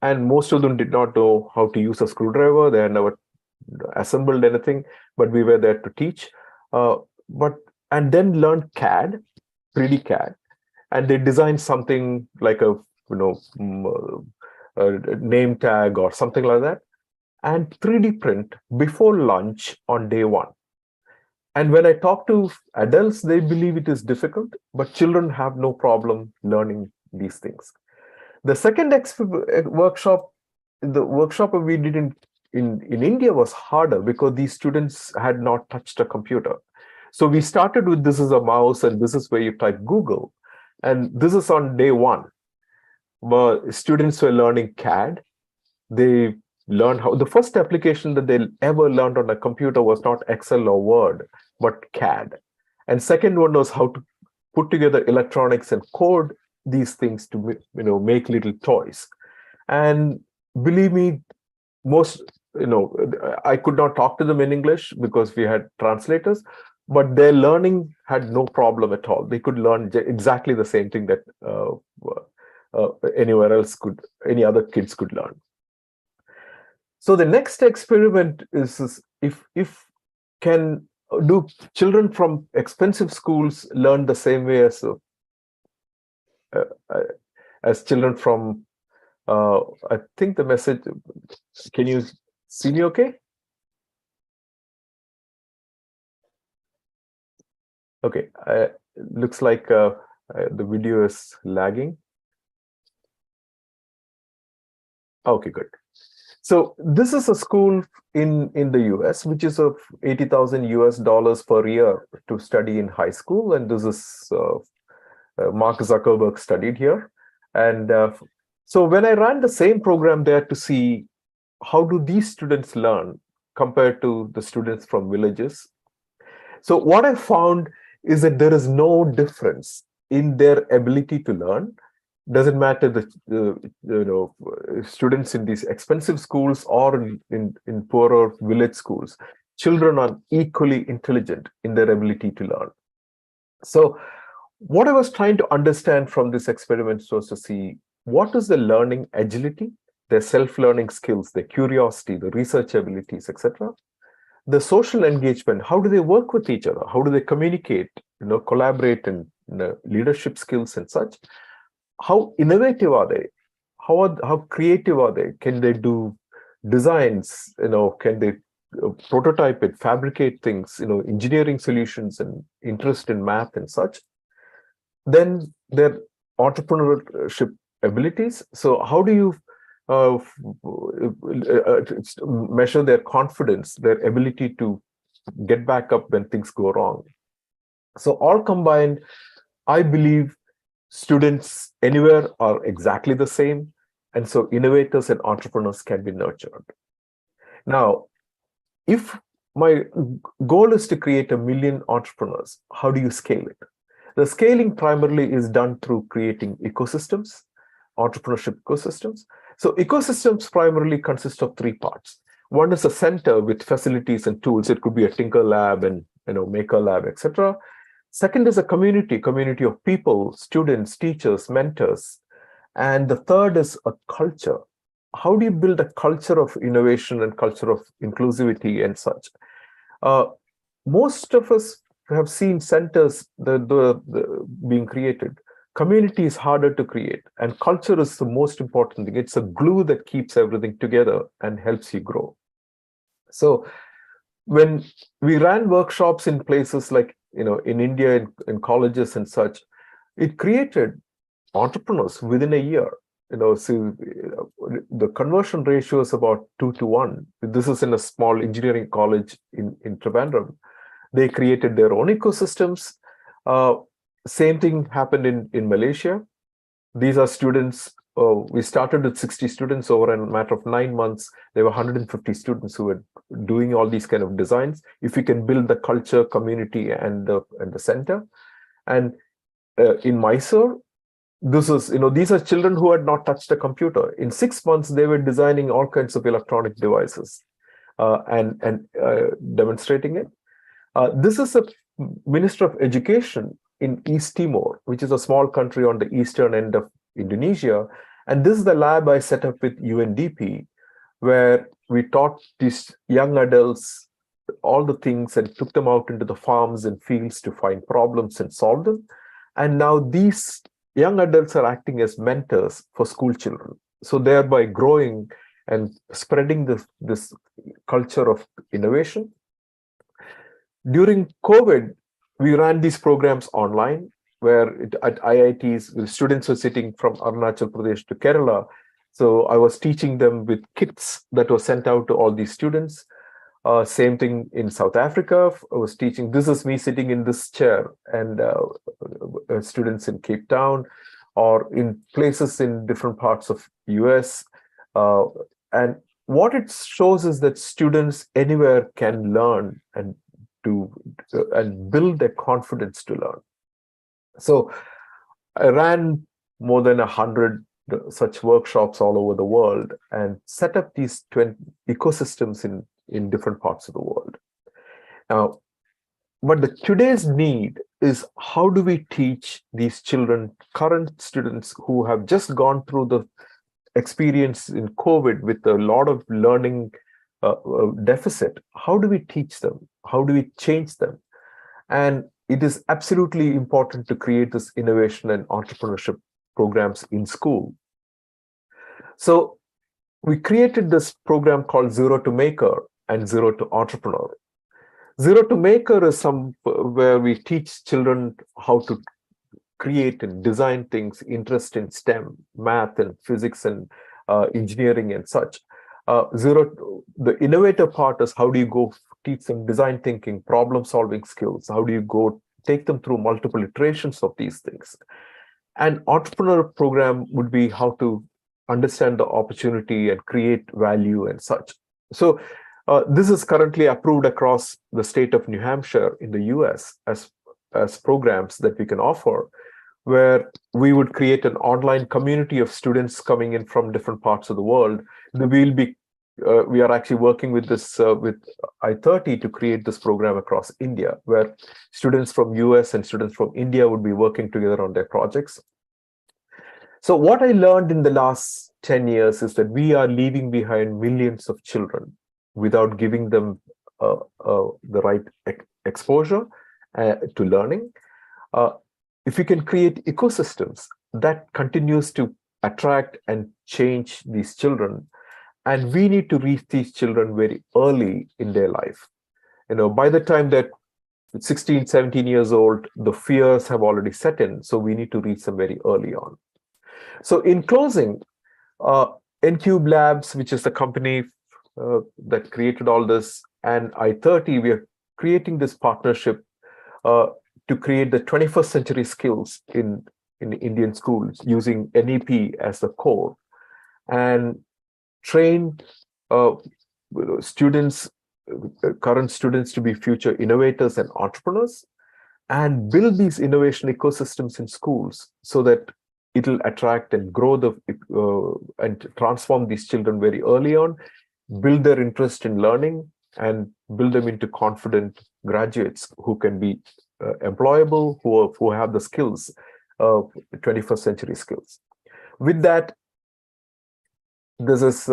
And most of them did not know how to use a screwdriver. They had never assembled anything, but we were there to teach. And then learned CAD, 3D CAD, and they designed something like a name tag or something like that, and 3D print before lunch on day one. And when I talk to adults, they believe it is difficult, but children have no problem learning these things. The second workshop, the workshop we did in India was harder because these students had not touched a computer. So we started with, this is a mouse and this is where you type Google. And this is on day one, where students were learning CAD. They learned how, the first application that they ever learned on a computer was not Excel or Word, but CAD. And second one was how to put together electronics and code these things to, make little toys. And believe me, most, I could not talk to them in English because we had translators, but their learning had no problem at all. They could learn exactly the same thing that anywhere else any other kids could learn. So the next experiment is if can do children from expensive schools learn the same way as children from, I think the message, can you see me okay? Okay, looks like the video is lagging. Okay, good. So this is a school in the US, which is of $80,000 per year to study in high school. And this is Mark Zuckerberg studied here. And so when I ran the same program there to see how do these students learn compared to the students from villages. So what I found is that there is no difference in their ability to learn. Doesn't matter the students in these expensive schools or in poorer village schools. Children are equally intelligent in their ability to learn. So what I was trying to understand from this experiment was to see what is the learning agility, their self-learning skills, their curiosity, the research abilities, etc. The social engagement, how do they work with each other? How do they communicate, collaborate, and leadership skills and such? How innovative are they? How creative are they? Can they do designs? Can they prototype it, fabricate things? Engineering solutions and interest in math and such. Then their entrepreneurship abilities. So how do you measure their confidence, their ability to get back up when things go wrong? So all combined, I believe students anywhere are exactly the same. And so innovators and entrepreneurs can be nurtured. Now, if my goal is to create 1 million entrepreneurs, how do you scale it? The scaling primarily is done through creating ecosystems, entrepreneurship ecosystems. So ecosystems primarily consist of 3 parts. One is a center with facilities and tools. It could be a Tinker Lab and Maker Lab, etc. Second is a community of people, students, teachers, mentors. And the third is a culture. How do you build a culture of innovation and culture of inclusivity and such? Most of us have seen centers being created. Community is harder to create, and culture is the most important thing. It's a glue that keeps everything together and helps you grow. So when we ran workshops in places like, in India, in colleges and such, it created entrepreneurs within a year. So the conversion ratio is about 2 to 1. This is in a small engineering college in Trivandrum. They created their own ecosystems. Same thing happened in Malaysia. These are students. We started with 60 students. Over a matter of 9 months, there were 150 students who were doing all these kind of designs. If we can build the culture, community, and the center. And in Mysore, this is, these are children who had not touched a computer. In 6 months, they were designing all kinds of electronic devices and demonstrating it. This is a Minister of Education in East Timor, which is a small country on the eastern end of Indonesia. And this is the lab I set up with UNDP, where we taught these young adults all the things and took them out into the farms and fields to find problems and solve them. And now these young adults are acting as mentors for school children. so thereby growing and spreading this culture of innovation. During COVID, we ran these programs online where at IITs, the students were sitting from Arunachal Pradesh to Kerala. So I was teaching them with kits that were sent out to all these students. Same thing in South Africa. I was teaching, this is me sitting in this chair, and students in Cape Town or in places in different parts of US. And what it shows is that students anywhere can learn and build their confidence to learn. So I ran more than 100 such workshops all over the world and set up these 20 ecosystems in different parts of the world. Now, but today's need is, how do we teach these children, current students who have just gone through the experience in COVID with a lot of learning deficit? How do we teach them? How do we change them? And it is absolutely important to create this innovation and entrepreneurship programs in school. So we created this program called Zero to Maker and Zero to Entrepreneur. Zero to Maker is where we teach children how to create and design things, interest in STEM, math and physics and engineering and such. The innovator part is, how do you go teach them design thinking, problem solving skills? How do you go take them through multiple iterations of these things? And entrepreneur program would be how to understand the opportunity and create value and such. So this is currently approved across the state of New Hampshire in the US as programs that we can offer, where we would create an online community of students coming in from different parts of the world. We are actually working with this with i30 to create this program across India, where students from US and students from India would be working together on their projects. So what I learned in the last 10 years is that we are leaving behind millions of children without giving them the right exposure to learning. If we can create ecosystems that continues to attract and change these children, and we need to reach these children very early in their life. By the time that 16, 17 years old, the fears have already set in, so we need to reach them very early on. So in closing, Ncube Labs, which is the company that created all this, and i30, we are creating this partnership to create the 21st century skills in Indian schools using NEP as the core, and train students, current students, to be future innovators and entrepreneurs, and build these innovation ecosystems in schools so that it'll attract and grow and transform these children very early on, build their interest in learning, and build them into confident graduates who can be employable, who have the skills, 21st century skills. With that, this is,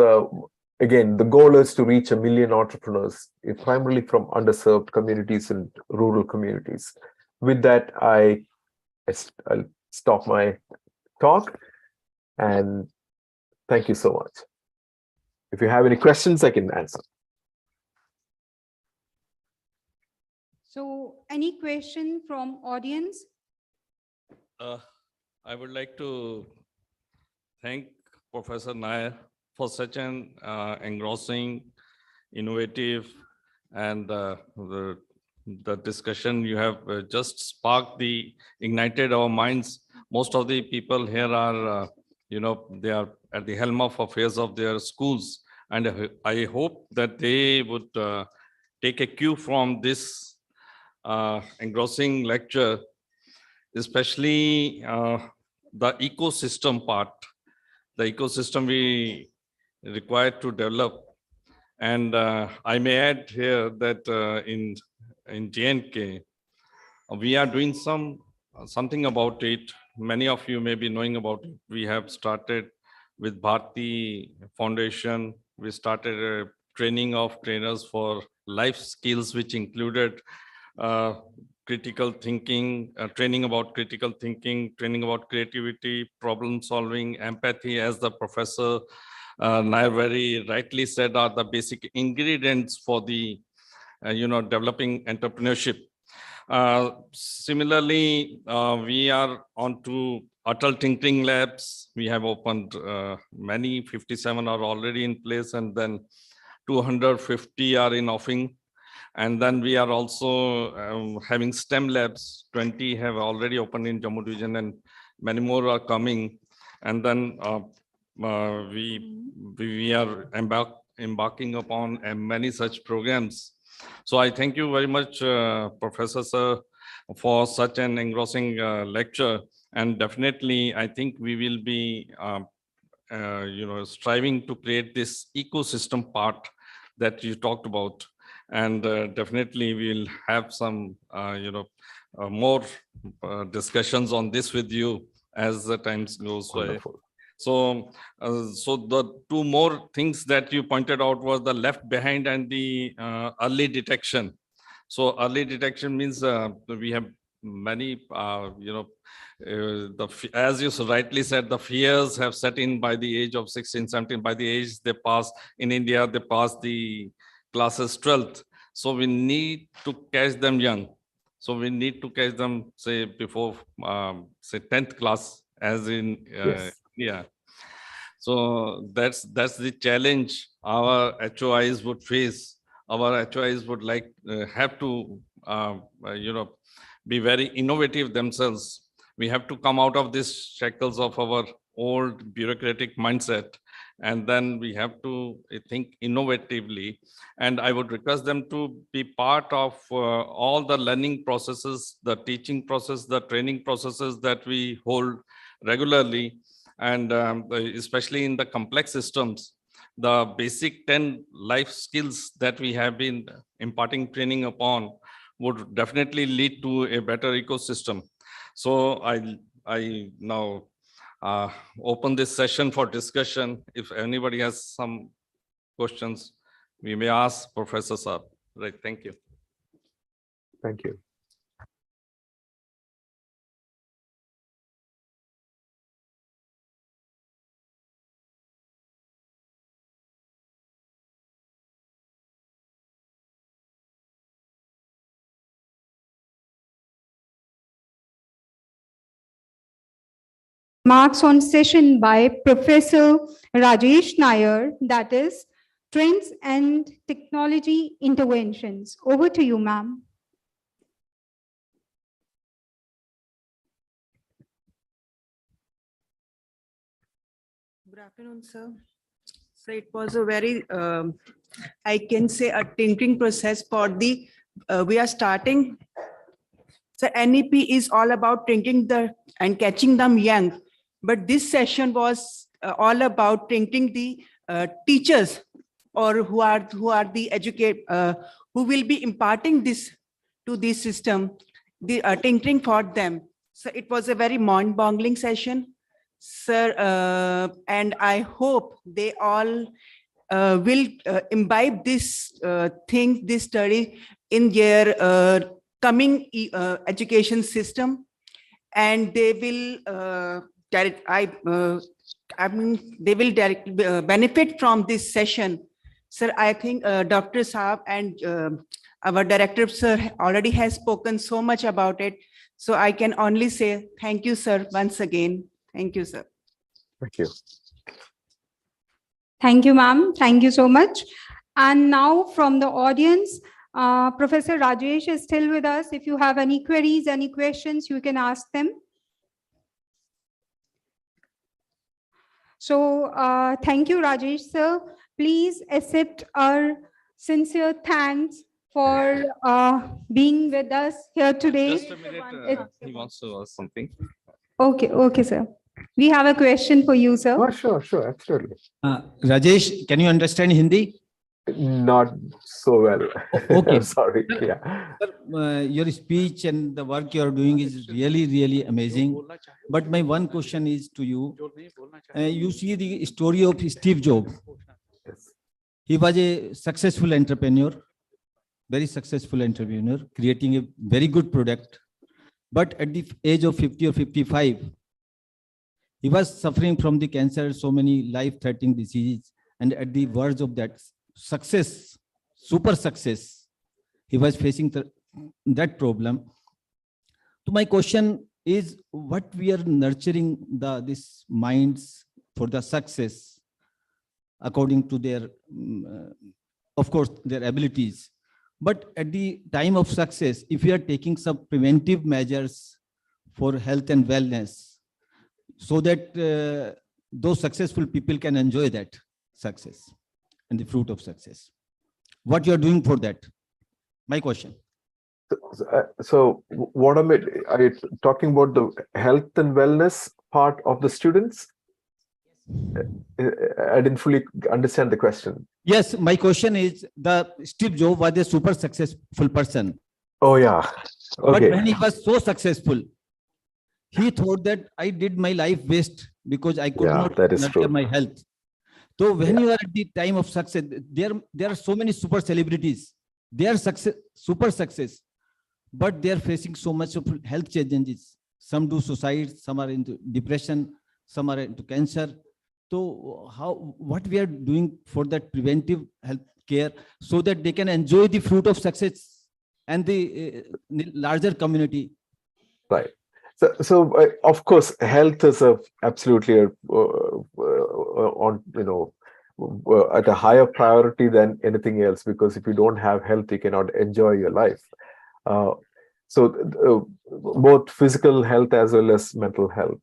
again, the goal is to reach 1 million entrepreneurs, primarily from underserved communities and rural communities. With that, I'll stop my talk, and thank you so much. If you have any questions, I can answer. So any question from audience? I would like to thank Professor Nair for such an engrossing, innovative, and the discussion you have just sparked ignited our minds. Most of the people here are, they are at the helm of affairs of their schools. And I hope that they would take a cue from this engrossing lecture, especially the ecosystem part, the ecosystem we require to develop. And I may add here that in J&K, we are doing something about it. Many of you may be knowing about it. We have started with Bharti Foundation. We started a training of trainers for life skills, which included critical thinking, training about critical thinking, training about creativity, problem solving, empathy, as the professor Nair very rightly said, are the basic ingredients for the developing entrepreneurship. Similarly, we are on to Atal Tinkering Labs. We have opened many, 57 are already in place, and then 250 are in offering. And then we are also having STEM labs. 20 have already opened in Jammu division, and many more are coming. And then we are embarking upon many such programs. So I thank you very much, Professor Sir, for such an engrossing lecture. And definitely, I think we will be striving to create this ecosystem part that you talked about. And definitely we'll have some, more discussions on this with you as the times goes by. Wonderful. So, so the two more things that you pointed out was the left behind and the early detection. So early detection means we have many, as you so rightly said, the fears have set in by the age of 16, 17, by the age they pass. In India, they pass the classes 12th. So we need to catch them young. So we need to catch them, say, before, say, 10th class, as in India. So that's the challenge our HOIs would face. Our HOIs would have to, be very innovative themselves. We have to come out of these shackles of our old bureaucratic mindset, and then we have to think innovatively. And I would request them to be part of all the learning processes, the teaching process, the training processes that we hold regularly. And especially in the complex systems, the basic 10 life skills that we have been imparting training upon would definitely lead to a better ecosystem. So I now open this session for discussion. If anybody has some questions, we may ask Professor Saab. Right, thank you. Thank you. Marks on session by Professor Rajesh Nair, that is Trends and Technology Interventions. Over to you, ma'am. Good afternoon, sir. So it was a very, I can say, a tinkering process for the, we are starting. So NEP is all about tinkering and catching them young. But this session was all about tinkering the teachers, or who are the who will be imparting this to the system, the tinkering for them. So it was a very mind-boggling session, sir, and I hope they all will imbibe this this study in their coming education system, and they will they will directly benefit from this session. Sir, I think Dr. Saab and our director, sir, already has spoken so much about it. So I can only say thank you, sir, once again. Thank you, sir. Thank you. Thank you, ma'am. Thank you so much. And now from the audience, Professor Rajesh is still with us. If you have any queries, any questions, you can ask them. So thank you, Rajesh, sir. Please accept our sincere thanks for being with us here today. Just a minute, he wants to ask something. Okay, sir. We have a question for you, sir. Oh, sure, absolutely. Rajesh, can you understand Hindi? Not so well. Okay. I'm sorry. Yeah. Sir, your speech and the work you are doing is really, really amazing. But my one question is to you. You see the story of Steve Jobs. Yes. He was a successful entrepreneur. very successful entrepreneur, creating a very good product. But at the age of 50 or 55, he was suffering from the cancer, so many life-threatening diseases. And at the verge of that success, super success, he was facing that problem. So my question is, what we are nurturing these minds for the success according to their, of course, their abilities. But at the time of success, if we are taking some preventive measures for health and wellness, so that those successful people can enjoy that success and the fruit of success, what you are doing for that? My question. So what are you talking about, the health and wellness part of the students? I didn't fully understand the question. Yes, my question is, the Steve Jobs was a super successful person. Oh yeah, okay. But when he was so successful, he thought that I did my life waste because I could not nurture my health. So when you are at the time of success, there are so many super celebrities. They are super success, but they are facing so much of health challenges. Some do suicide, some are into depression, some are into cancer. So what we are doing for that preventive health care so that they can enjoy the fruit of success and the larger community? Right. So of course, health is absolutely on, at a higher priority than anything else, because if you don't have health, you cannot enjoy your life. So both physical health as well as mental health,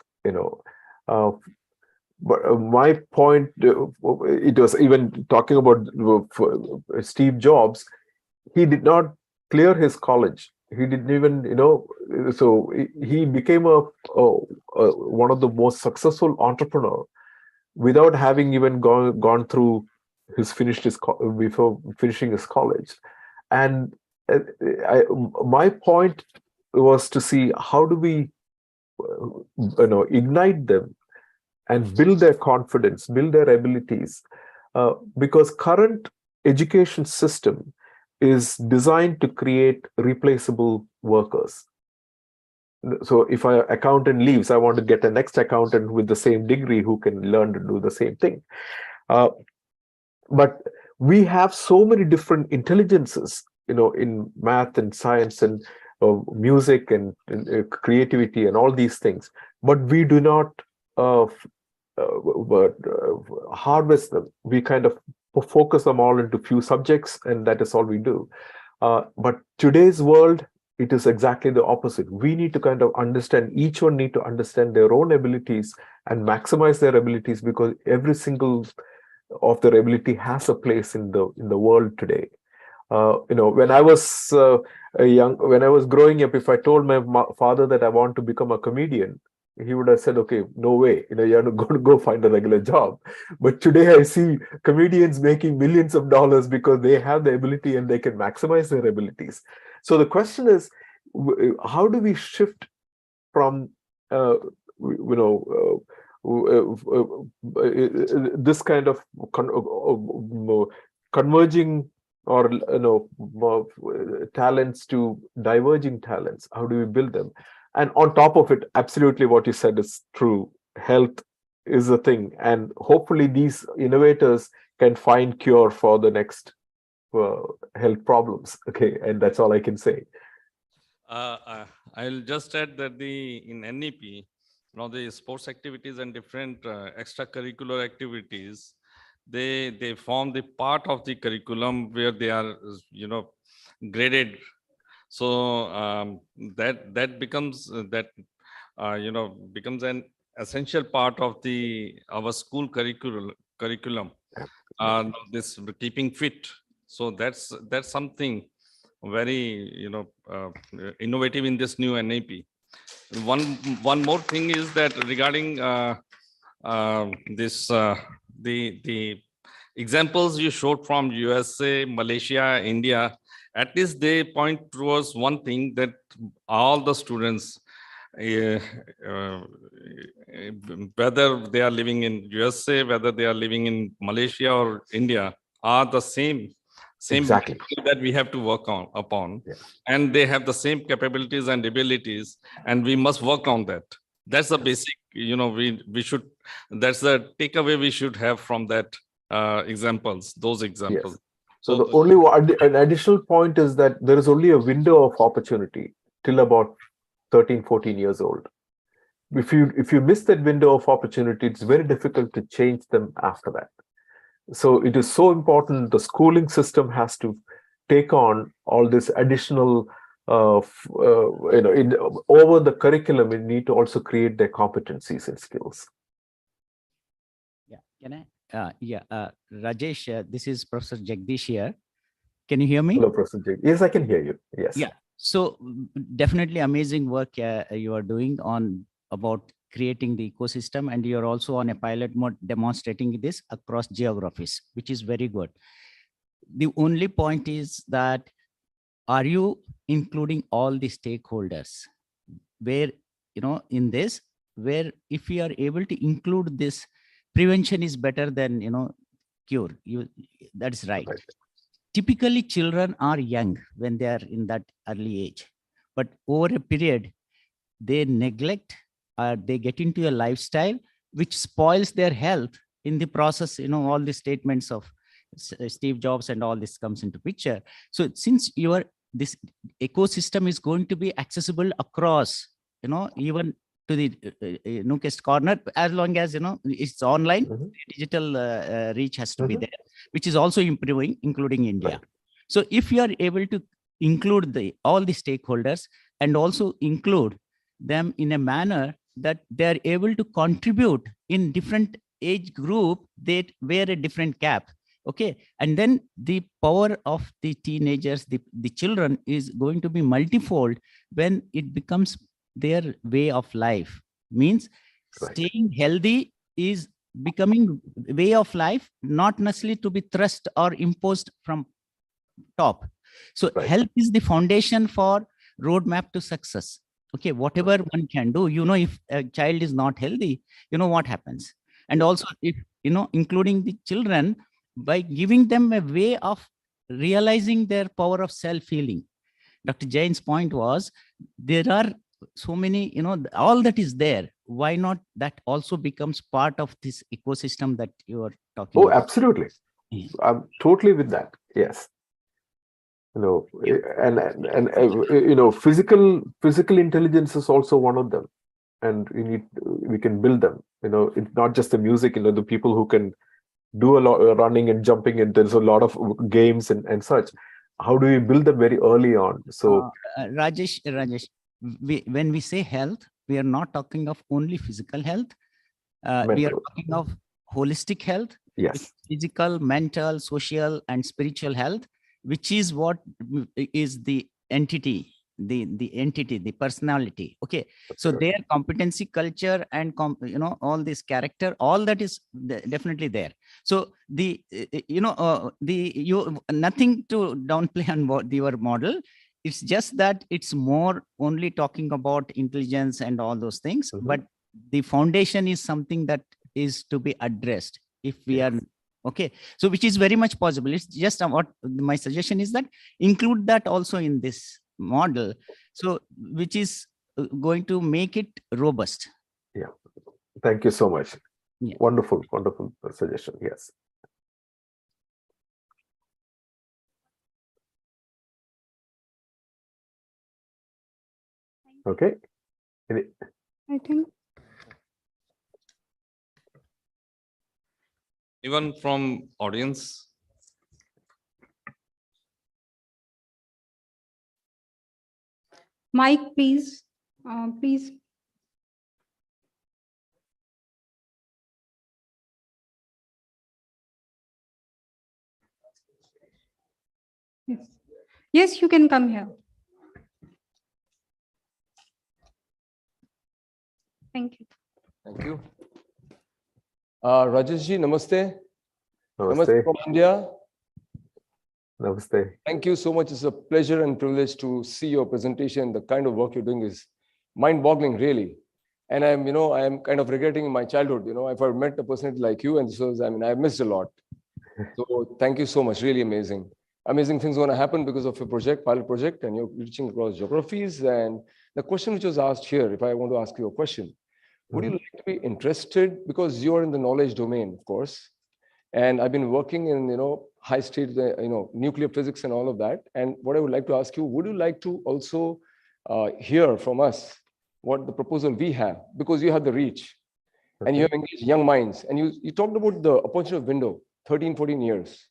but my point, it was even talking about Steve Jobs. He did not clear his college. He didn't even, so he became one of the most successful entrepreneur without having even gone through before finishing his college. And my point was to see how do we, ignite them and build their confidence, build their abilities, because current education system is designed to create replaceable workers. So if an accountant leaves, I want to get a next accountant with the same degree who can learn to do the same thing. But we have so many different intelligences, in math and science and music and creativity and all these things, but we do not harvest them. We kind of focus them all into few subjects, and that is all we do. But today's world, it is exactly the opposite. We need to kind of understand, each one need to understand their own abilities and maximize their abilities, because every single of their ability has a place in the world today. When I was when I was growing up, if I told my father that I want to become a comedian, he would have said, okay, no way, you have to go find a regular job. But today I see comedians making millions of dollars because they have the ability and they can maximize their abilities. So the question is, how do we shift from, this kind of converging or talents to diverging talents? How do we build them? And on top of it, absolutely what you said is true. Health is a thing, and hopefully these innovators can find cure for the next health problems. Okay, and that's all I can say. I'll just add that in NEP, the sports activities and different extracurricular activities, they form the part of the curriculum where they are, graded. So that becomes becomes an essential part of our school curriculum. This keeping fit. So that's something very innovative in this new NAP. One more thing is that regarding the examples you showed from USA, Malaysia, India, at least they point towards one thing, that all the students, whether they are living in USA, whether they are living in Malaysia or India, are the same same Exactly. that we have to work upon, Yeah. and they have the same capabilities and abilities, and we must work on that. That's the basic, we should, that's the takeaway we should have from that those examples. Yes. So the only an additional point is that there is only a window of opportunity till about 13, 14 years old. If you miss that window of opportunity, it's very difficult to change them after that. So it is so important. The schooling system has to take on all this additional, over the curriculum. We need to also create their competencies and skills. Yeah, can I? Rajesh, this is Professor Jagdish here. Can you hear me? Hello, Professor Jagdish. Yes, I can hear you. Yes. Yeah. So definitely amazing work you are doing about creating the ecosystem, and you're also on a pilot mode demonstrating this across geographies, which is very good. The only point is that, are you including all the stakeholders where, in this, where if we are able to include this, prevention is better than, cure. That is right. Typically children are young when they are in that early age, but over a period, they neglect, they get into a lifestyle which spoils their health in the process. All the statements of Steve Jobs and all this comes into picture. So since this ecosystem is going to be accessible across, even to the nookest corner, as long as it's online, digital reach has to be there, which is also improving, including India. Right. So if you are able to include all the stakeholders and also include them in a manner that they are able to contribute in different age group, they wear a different cap. Okay, and then the power of the teenagers, the children, is going to be multifold when it becomes their way of life. Means staying healthy is becoming way of life, not necessarily to be thrust or imposed from top. So health is the foundation for roadmap to success. Okay, whatever one can do, if a child is not healthy, what happens. And also, if including the children, by giving them a way of realizing their power of self-healing. Dr. Jain's point was, there are so many, all that is there. Why not that also becomes part of this ecosystem that you are talking about? Absolutely. Yeah. I'm totally with that. Yes. Physical intelligence is also one of them, and we can build them. It's not just the music. The people who can do a lot of running and jumping, and there's a lot of games and such. How do we build them very early on? So Rajesh, when we say health, we are not talking of only physical health. We are talking of holistic health. Yes. Physical, mental, social, and spiritual health, which is what is the entity, the personality. Okay. So their competency, culture, and all this character, all that is definitely there. So nothing to downplay on your model. It's just that it's more only talking about intelligence and all those things, but the foundation is something that is to be addressed if we are okay. So which is very much possible. It's just what my suggestion is, that include that also in this model, so which is going to make it robust. Yeah, thank you so much. Yeah. Wonderful suggestion. Yes. Okay. I think Even from audience. Mike, please, please. Yes, you can come here. Thank you. Thank you. Rajesh ji, namaste. Namaste from India. Namaste. Thank you so much. It's a pleasure and privilege to see your presentation. The kind of work you're doing is mind-boggling, really. And I am kind of regretting my childhood. If I met a personality like you, and so I missed a lot. So thank you so much. Really amazing. amazing things going to happen because of your project, pilot project, and you're reaching across geographies. And the question which was asked here, if I want to ask you a question, would you like to be interested, because you're in the knowledge domain, of course, and I've been working in, high state, nuclear physics and all of that. And what I would like to ask you, would you like to also hear from us what the proposal we have, because you have the reach and you have engaged young minds, and you talked about the opportunity window, 13, 14 years.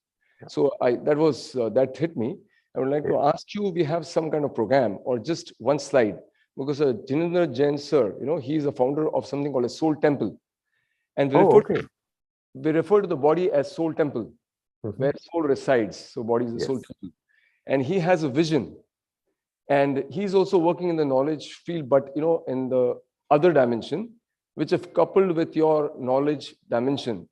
So that hit me. I would like to ask you, we have some kind of program or just one slide, because Jinendra Jain sir, he is a founder of something called a soul temple. And we refer to the body as soul temple, where soul resides. So body is the soul temple. And he has a vision. And he's also working in the knowledge field, but in the other dimension, which if coupled with your knowledge dimension,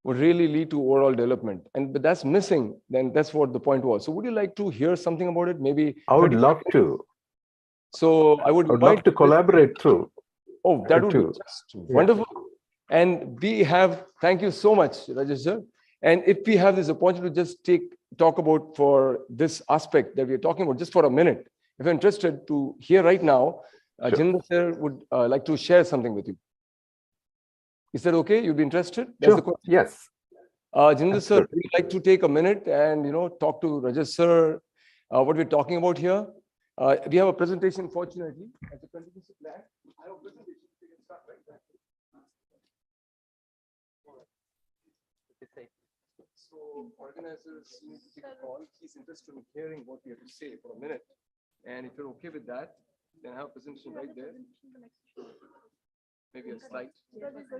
would really lead to overall development. But that's missing, then that's what the point was. So would you like to hear something about it? Maybe I would love to. So I would love to collaborate through. Oh, that would be just wonderful. And we have, thank you so much, Rajesh sir. And if we have this opportunity to just talk about for this aspect that we're talking about just for a minute, if you're interested to hear right now, Jinendra sir would like to share something with you. Is that okay? You'd be interested? That's the question. Yes. Jinendra sir, would you like to take a minute and talk to Rajesh sir what we're talking about here? We have a presentation, fortunately, as a contingency plan. I have a presentation. We can start right there. So organizers need to take a call. He's interested in hearing what we have to say for a minute. And if you're okay with that, then I have a presentation right there. Maybe a slide. He's interested.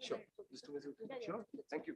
Sure. Just 2 minutes. Sure. Thank you.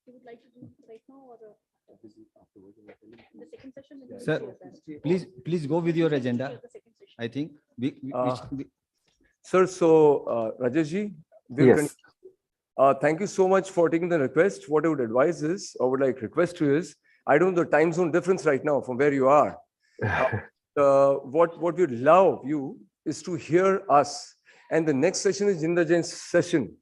You would like to do right now or the second session? Sir, please go with your agenda. I think Sir, so Rajeshji, yes. Thank you so much for taking the request. What I would advise is, or would like request you is, I don't know the time zone difference right now from where you are. What we'd love you is to hear us. And the next session is Jinendra Jain's session.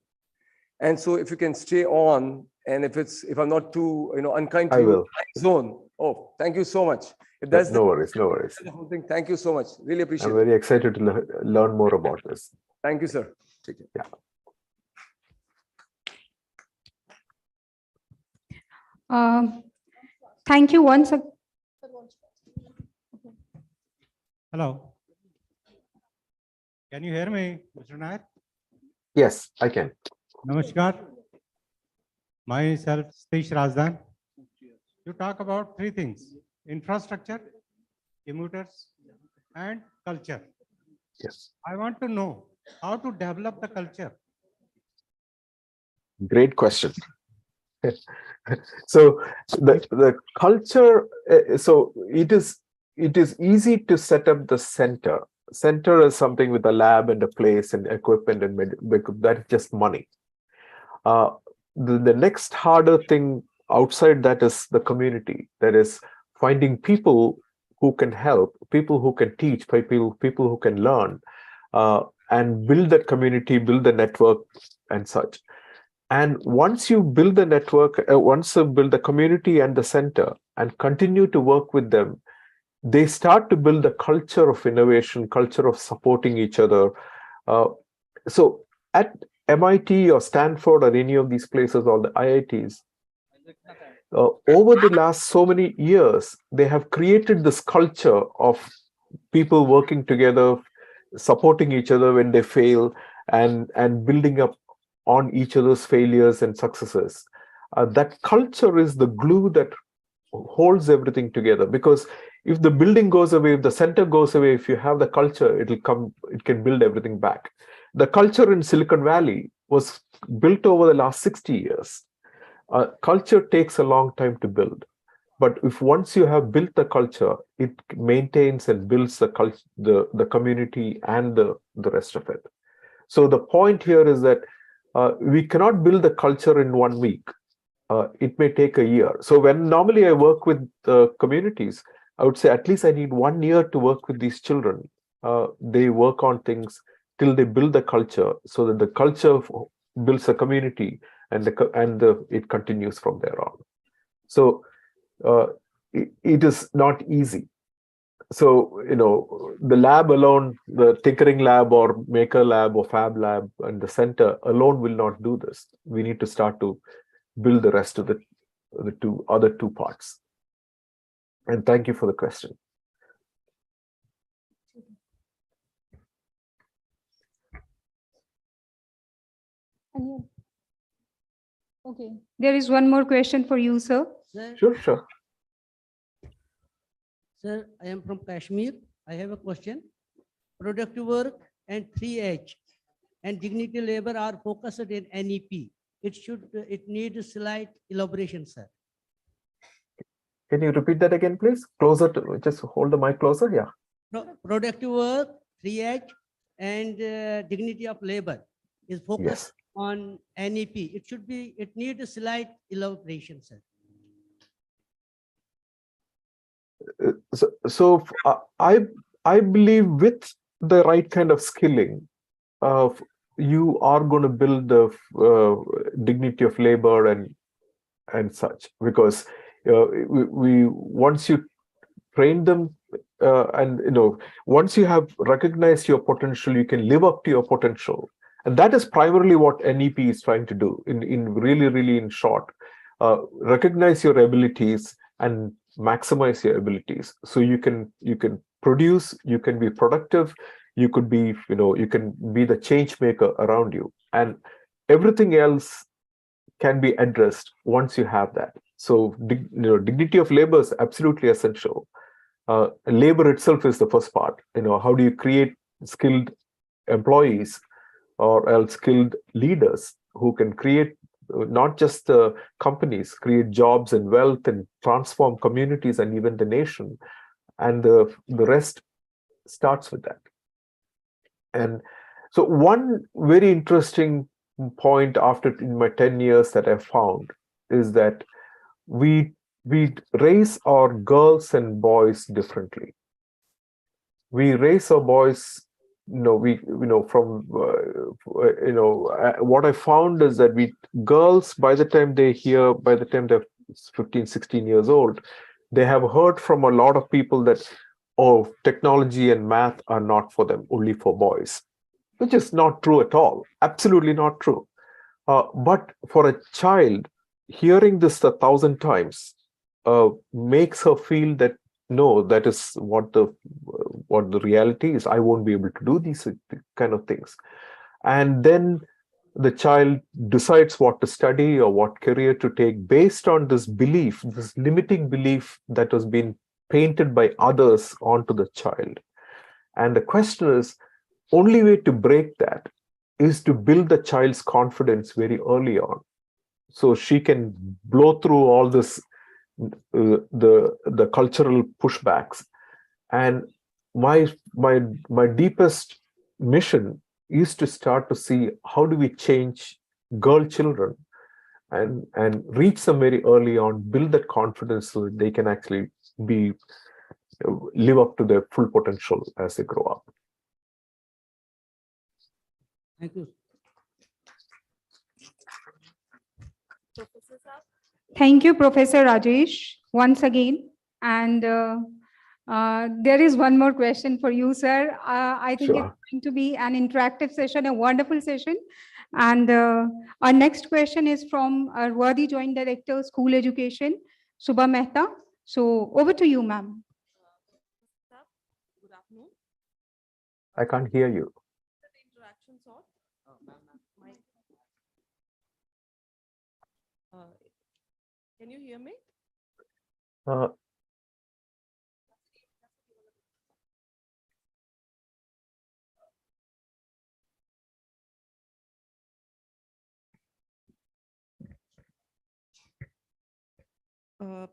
And so if you can stay on, and if I'm not too unkind to you, time zone. Oh, thank you so much. If that's no worries, no worries. Thank you so much. Really appreciate it. I'm very excited to learn more about this. Thank you, sir. Take care. Yeah. Thank you once again. Hello. Can you hear me, Mr. Nair? Yes, I can. Namaskar. Myself, Satish Razdan. You talk about 3 things: infrastructure, commuters, and culture. Yes. I want to know how to develop the culture. Great question. So the culture, so it is easy to set up the center. Center is something with a lab and a place and equipment, and that's just money. The next harder thing outside that is the community. That is finding people who can help, people who can teach, people who can learn, and build that community, build the network and such. And once you build the network, once you build the community and the center and continue to work with them, they start to build a culture of innovation, culture of supporting each other. So at MIT or Stanford or any of these places, or the IITs, over the last so many years, they have created this culture of people working together, supporting each other when they fail, and building up on each other's failures and successes. That culture is the glue that holds everything together. Because if the building goes away, if the center goes away, if you have the culture, it can build everything back. The culture in Silicon Valley was built over the last 60 years. Culture takes a long time to build. But if once you have built the culture, it maintains and builds the community and the rest of it. So the point here is that we cannot build the culture in 1 week. It may take a year. So when normally I work with communities, I would say at least I need 1 year to work with these children. They work on things till they build the culture, so that the culture builds a community, and it continues from there on. So it is not easy. So, the lab alone, the tinkering lab or maker lab or fab lab and the center alone will not do this. We need to start to build the rest of the other two parts. And thank you for the question. Okay, there is one more question for you, sir. Sure. Sir, I am from Kashmir. I have a question. Productive work and 3H and dignity labor are focused in NEP. It needs slight elaboration, sir. Can you repeat that again, please? Closer to, just hold the mic closer. Yeah. Productive work, 3H, and dignity of labor is focused on NEP. It needs a slight elaboration, sir. So I believe with the right kind of skilling, you are going to build the dignity of labor and such, because we once you train them and once you have recognized your potential, you can live up to your potential, and that is primarily what NEP is trying to do. In really in short, recognize your abilities and maximize your abilities, so you can produce, you can be productive, you could be you can be the change maker around you, and everything else can be addressed once you have that. So dignity of labor is absolutely essential. Labor itself is the first part. How do you create skilled employees or else skilled leaders who can create not just the companies, create jobs and wealth and transform communities and even the nation, and the rest starts with that. And so one very interesting point in my 10 years that I found is that we raise our girls and boys differently. We raise our boys, from what I found is that girls, by the time they're 15, 16 years old, they have heard from a lot of people that, oh, technology and math are not for them, only for boys, which is not true at all. Absolutely not true. But for a child, hearing this 1,000 times makes her feel that, no, that is what the reality is. I won't be able to do these kind of things. And then the child decides what to study or what career to take based on this belief, this limiting belief that has been painted by others onto the child. And the question is, only way to break that is to build the child's confidence very early on, so she can blow through all this, the cultural pushbacks. And my deepest mission is to start to see how do we change girl children and reach them very early on, build that confidence so that they can actually live up to their full potential as they grow up. Thank you. Thank you, Professor Rajesh, once again. And there is one more question for you, sir. I think Sure. it's going to be an interactive session, a wonderful session. And our next question is from our worthy Joint Director, School Education, Subha Mehta. So over to you, ma'am. Good afternoon. I can't hear you. Interaction sort. Can you hear me? Uh,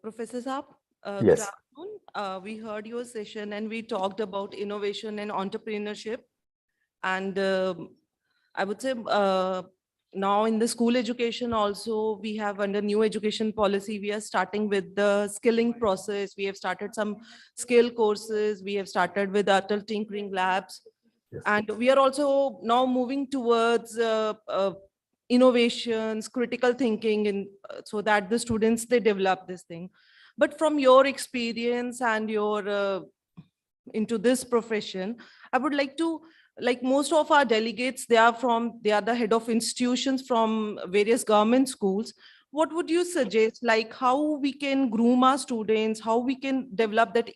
Professor Saab, good yes. afternoon. We heard your session and we talked about innovation and entrepreneurship. And I would say now in the school education also, we have under new education policy, we are starting with the skilling process. We have started some skill courses. We have started with adult tinkering labs. And we are also now moving towards innovations, critical thinking, so that the students, they develop this thing. But from your experience and your into this profession, I would like to, like most of our delegates, they are the head of institutions from various government schools. What would you suggest, like how we can groom our students, how we can develop that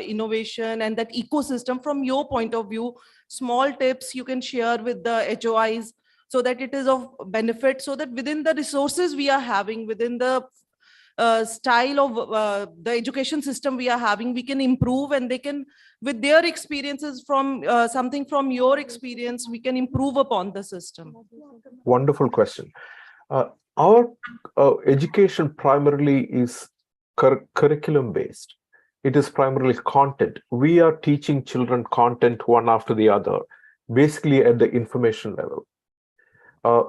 innovation and that ecosystem from your point of view? Small tips you can share with the HOIs so that it is of benefit, so that within the resources we are having, within the style of the education system we are having, we can improve, and they can, with their experiences from something from your experience, we can improve upon the system. Wonderful question. Our education primarily is curriculum based. It is primarily content. We are teaching children content one after the other, basically at the information level.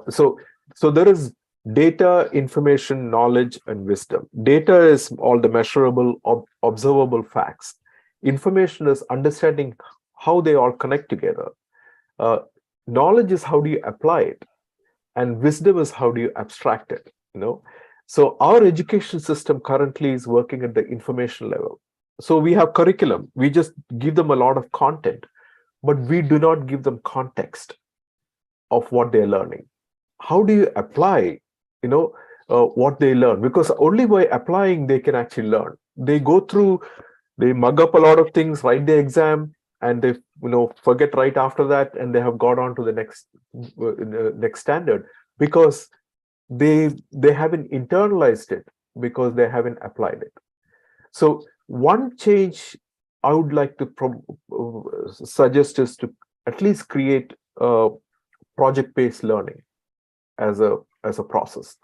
So there is data, information, knowledge, and wisdom. Data is all the measurable, observable facts. Information is understanding how they all connect together. Knowledge is how do you apply it, and wisdom is how do you abstract it. So our education system currently is working at the information level. So we have curriculum. We just give them a lot of content, but we do not give them context of what they're learning. How do you apply, what they learn? Because only by applying they can actually learn. They go through, they mug up a lot of things, write the exam, and they forget right after that, and they have got on to the next standard because they haven't internalized it, because they haven't applied it. So one change I would like to suggest is to at least create project-based learning as a process.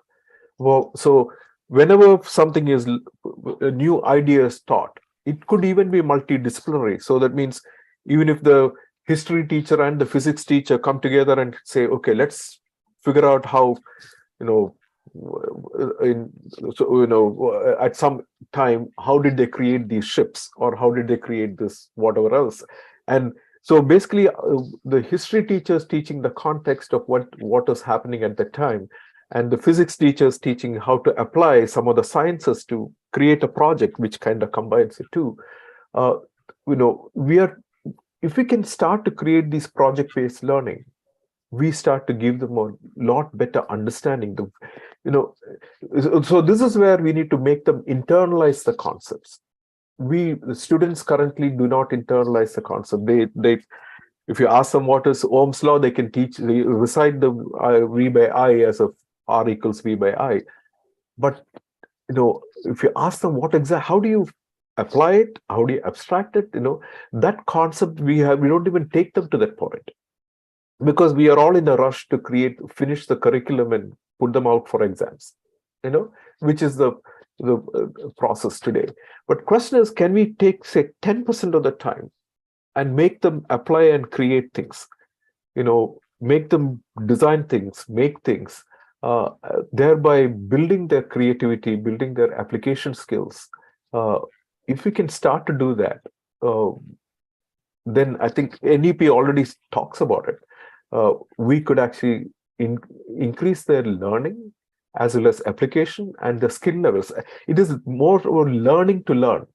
Well, so whenever something is a new idea is taught, it could even be multidisciplinary. So that means even if the history teacher and the physics teacher come together and say, okay, let's figure out how, at some time, how did they create these ships, or how did they create this, whatever else. And so basically the history teachers teaching the context of what was happening at the time, and the physics teachers teaching how to apply some of the sciences to create a project which kind of combines the two. If we can start to create these project-based learning, we start to give them a lot better understanding. So this is where we need to make them internalize the concepts. The students currently do not internalize the concept. They if you ask them what is Ohm's law, they can recite the V by I as a R equals V by I. But if you ask them how do you apply it, how do you abstract it, that concept we don't even take them to that point, because we are all in a rush to finish the curriculum and put them out for exams, which is the process today. But question is, can we take, say, 10% of the time and make them apply and create things, make them design things, make things, thereby building their creativity, building their application skills. If we can start to do that, then I think NEP already talks about it. We could actually increase their learning as well as application and the skill levels. It is more about learning to learn.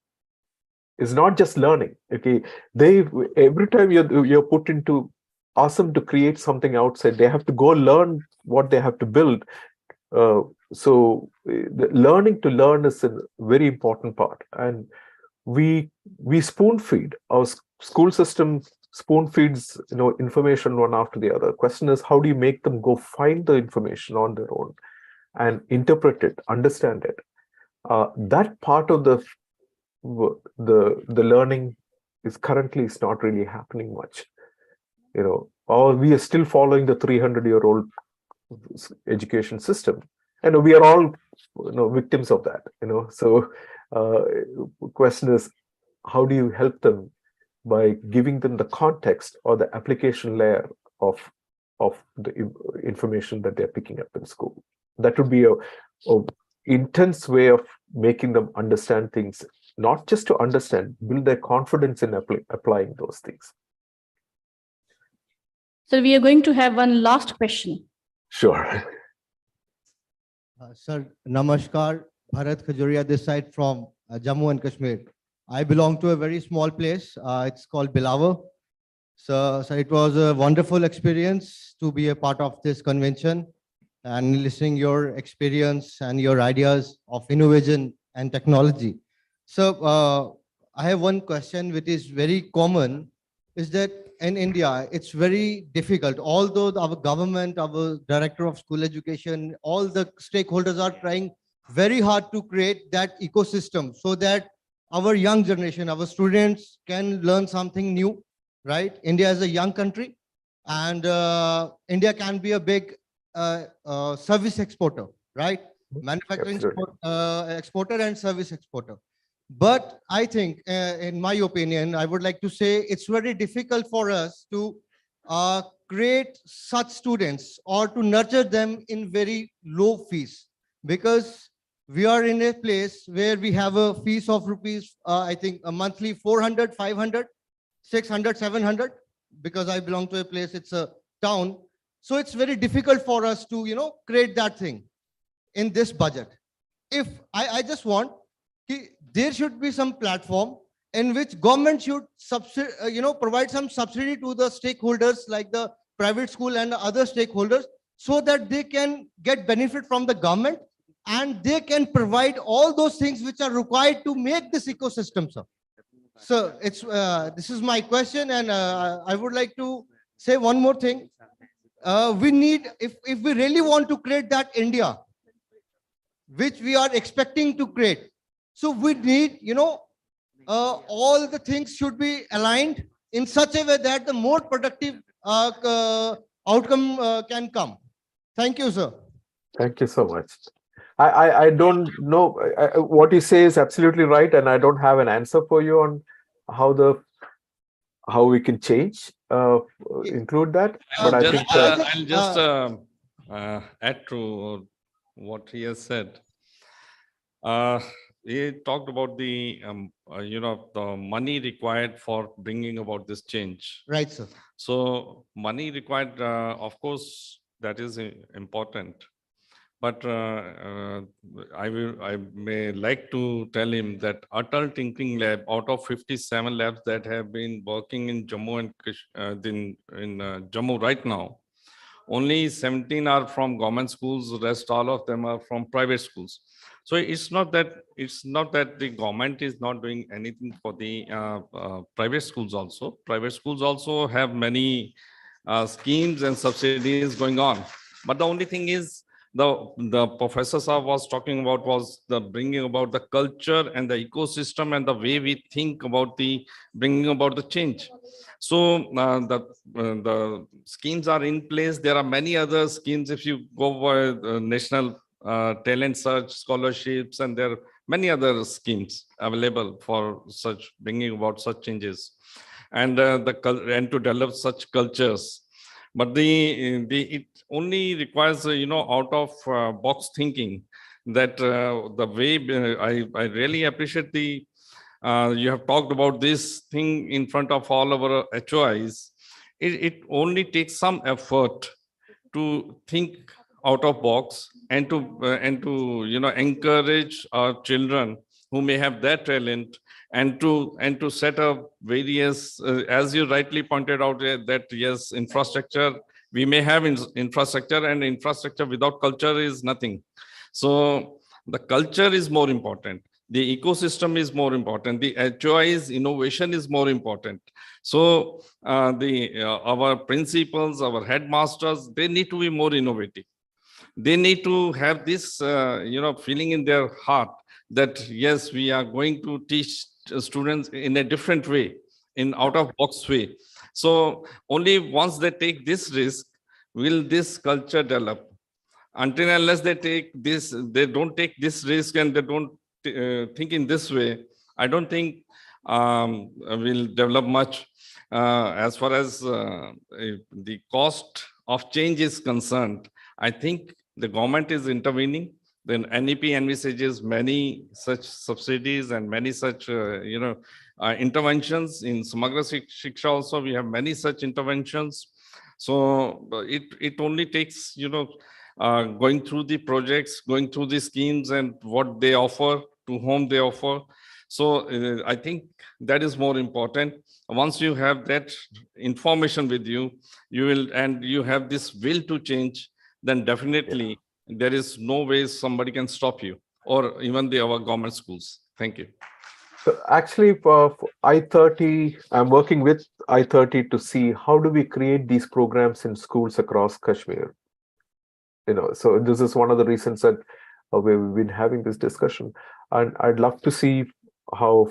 It's not just learning. Okay, every time you're put into, ask them to create something outside, they have to go learn what they have to build. So the learning to learn is a very important part, and we spoon feed. Our school system spoon feeds information one after the other. Question is, how do you make them go find the information on their own and interpret it, understand it? That part of the the learning is currently not really happening much. Or we are still following the 300-year-old education system, and we are all victims of that. So question is, how do you help them by giving them the context or the application layer of the information that they're picking up in school? That would be a intense way of making them understand things, not just to understand, build their confidence in applying those things. So we are going to have one last question. Sure. Sir, Namaskar. Bharat Khajuria this side from Jammu and Kashmir. I belong to a very small place. It's called Bilawar. So it was a wonderful experience to be a part of this convention and listening your experience and your ideas of innovation and technology. So I have one question which is very common, is that in India, it's very difficult. Although our government, our director of school education, all the stakeholders are trying very hard to create that ecosystem so that our young generation, our students can learn something new, right? India is a young country, and India can be a big service exporter, right? Manufacturing exporter and service exporter. But I think, in my opinion, I would like to say it's very difficult for us to create such students or to nurture them in very low fees, because we are in a place where we have a fees of rupees, I think a monthly 400, 500, 600, 700, because I belong to a place, it's a town. So it's very difficult for us to, create that thing in this budget. If I just want, there should be some platform in which government should provide some subsidy to the stakeholders like the private school and other stakeholders, so that they can get benefit from the government and they can provide all those things which are required to make this ecosystem, sir. So it's this is my question, and I would like to say one more thing. We need, if we really want to create that India which we are expecting to create, so we need, all the things should be aligned in such a way that the more productive outcome can come. Thank you, sir. Thank you so much. I don't know, what you say is absolutely right, and I don't have an answer for you on how we can change, include that. But I think I'll just add to what he has said. He talked about the the money required for bringing about this change. Right, sir. So money required, of course, that is important. But I may like to tell him that Atal Tinkering Lab, out of 57 labs that have been working in Jammu and Jammu right now, only 17 are from government schools. Rest all of them are from private schools. So it's not that the government is not doing anything for the private schools also. Private schools also have many schemes and subsidies going on. But the only thing is, the professor sir was talking about was the bringing about the culture and the ecosystem and the way we think about the bringing about the change. So the schemes are in place. There are many other schemes. If you go by national talent search scholarships, and there are many other schemes available for such bringing about such changes, and and to develop such cultures. But it only requires out of box thinking. That the way I really appreciate the you have talked about this thing in front of all our HOIs. It only takes some effort to think out of box and to encourage our children who may have that talent, and to set up various as you rightly pointed out that yes, infrastructure, we may have infrastructure, and infrastructure without culture is nothing. So the culture is more important, the ecosystem is more important, the HOI's innovation is more important. So our principals, our headmasters, they need to be more innovative. They need to have this feeling in their heart that yes, we are going to teach students in a different way, in out of box way. So only once they take this risk, will this culture develop. Until and unless they don't take this risk and they don't think in this way, I don't think we'll develop much. As far as the cost of change is concerned, I think the government is intervening. Then NEP envisages many such subsidies and many such, interventions. In Samagra Shiksha also, we have many such interventions. So it only takes, going through the projects, going through the schemes and what they offer, to whom they offer. So I think that is more important. Once you have that information with you, and you have this will to change, then definitely there is no way somebody can stop you, or even our government schools. Thank you. So actually, for I30, I'm working with I30 to see how do we create these programs in schools across Kashmir. So this is one of the reasons that we've been having this discussion, and I'd love to see how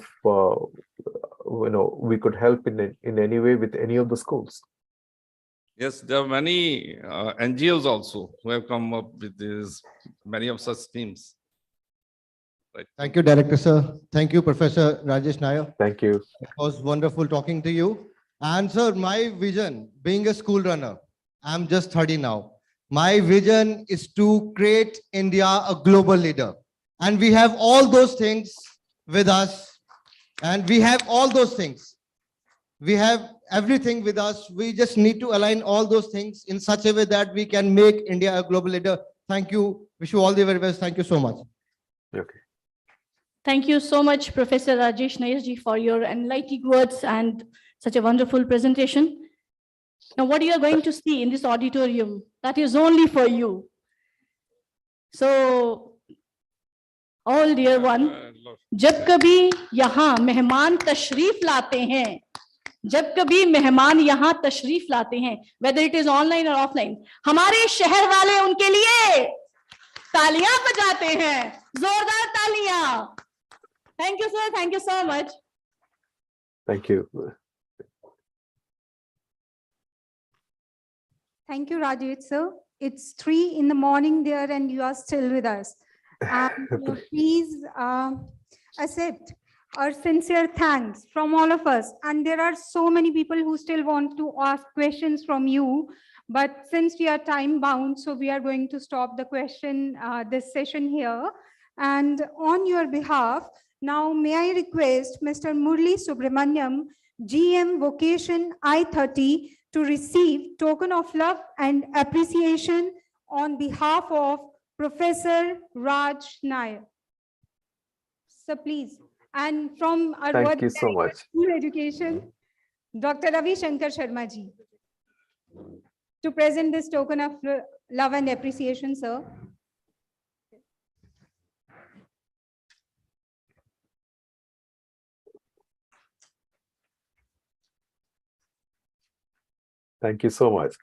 we could help in any way with any of the schools. Yes, there are many NGOs also who have come up with many of such schemes. Right. Thank you, Director, sir. Thank you, Professor Rajesh Nair. Thank you. It was wonderful talking to you. And sir, my vision, being a school runner, I'm just 30 now. My vision is to create India a global leader. And we have all those things with us. And we have all those things. We have everything with us. We just need to align all those things in such a way that we can make India a global leader. Thank you. Wish you all the very best. Thank you so much. Okay. Thank you so much, Professor Rajesh Nair ji, for your enlightening words and such a wonderful presentation. Now, what you are going to see in this auditorium, that is only for you. So, all dear one, जब कभी यहाँ मेहमान तशरीफ लाते हैं, जब कभी मेहमान यहाँ तशरीफ लाते हैं, whether it is online or offline, हमारे शहर वाले उनके लिए तालियां बजाते हैं, जोरदार तालियां. Thank you, sir. Thank you so much. Thank you. Thank you, Rajesh, sir. It's 3 in the morning there and you are still with us. Please accept our sincere thanks from all of us. And there are so many people who still want to ask questions from you. But since we are time bound, so we are going to stop the this session here. And on your behalf, now may I request Mr. Murli Subramaniam, GM Vocation I30, to receive token of love and appreciation on behalf of Professor Raj Nair. So please, and from our Thank you so much. School Education, Dr. Ravi Shankar Sharma ji, to present this token of love and appreciation, sir. Thank you so much.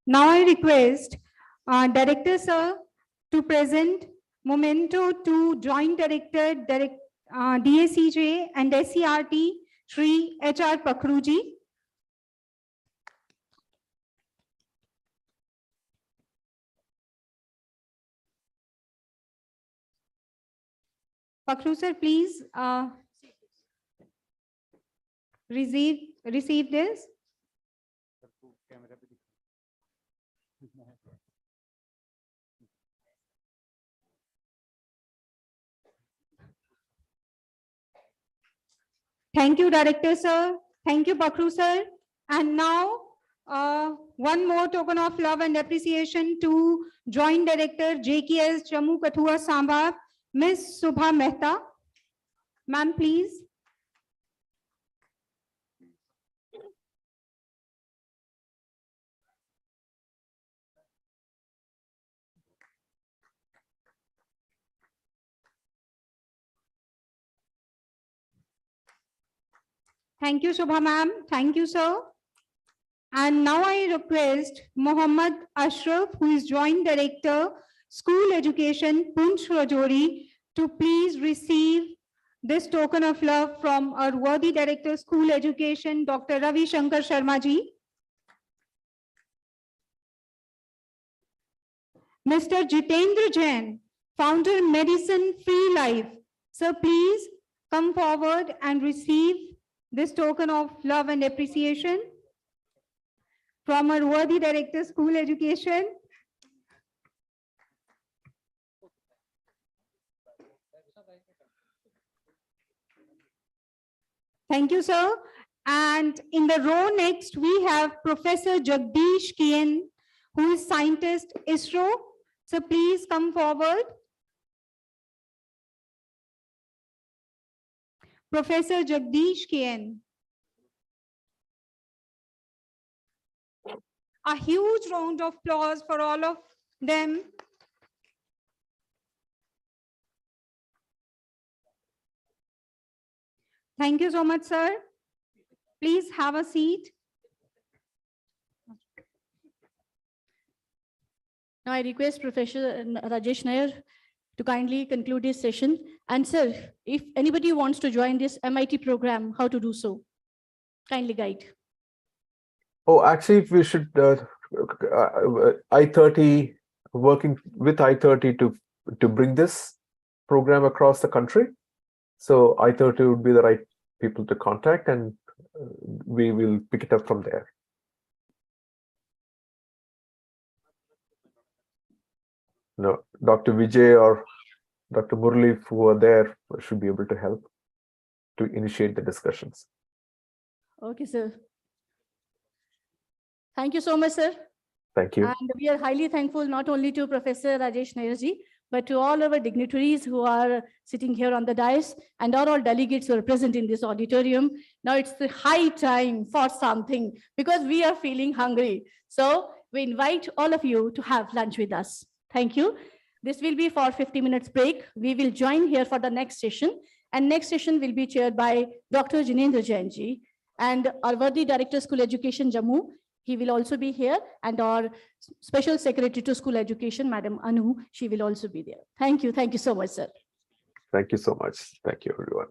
Now I request Director Sir to present memento to Joint Director, DACJ and SCRT, Shri HR Pakruji. Pakru sir, please receive this. Thank you, Director sir. Thank you, Pakru sir. And now, one more token of love and appreciation to Joint Director, JKS Jammu Kathua Samba, Ms. Subha Mehta. Ma'am, please. Thank you, Subha ma'am. Thank you, sir. And now I request Mohammad Ashraf, who is Joint Director, School Education, Poonch Rajouri, to please receive this token of love from our worthy Director, School Education, Dr. Ravi Shankar Sharma ji. Mr. Jitendra Jain, Founder, Medicine Free Life. Sir, please come forward and receive this token of love and appreciation from our worthy Director, School Education. Thank you, sir. And in the row next, we have Professor Jagdish Kian, who is scientist ISRO. So please come forward. Professor Jagdish Kian. A huge round of applause for all of them. Thank you so much, sir. Please have a seat. Now I request Professor Rajesh Nair to kindly conclude this session. And sir, if anybody wants to join this MIT program, how to do so? Kindly guide. Oh, actually, we should i30, working with i30 to bring this program across the country. So i30 would be the right people to contact, and we will pick it up from there. No, Dr. Vijay or Dr. Murli, who are there, should be able to help to initiate the discussions. Okay, sir. Thank you so much, sir. Thank you. And we are highly thankful not only to Professor Rajesh Nair ji, but to all our dignitaries who are sitting here on the dais and all delegates who are present in this auditorium. Now it's the high time for something because we are feeling hungry. So we invite all of you to have lunch with us. Thank you. This will be for 50 minutes break. We will join here for the next session. And next session will be chaired by Dr. Jinendra Jain ji and our worthy Director School Education Jammu. He will also be here, and our Special Secretary to School Education, Madam Anu, she will also be there. Thank you. Thank you so much, sir. Thank you so much. Thank you, everyone.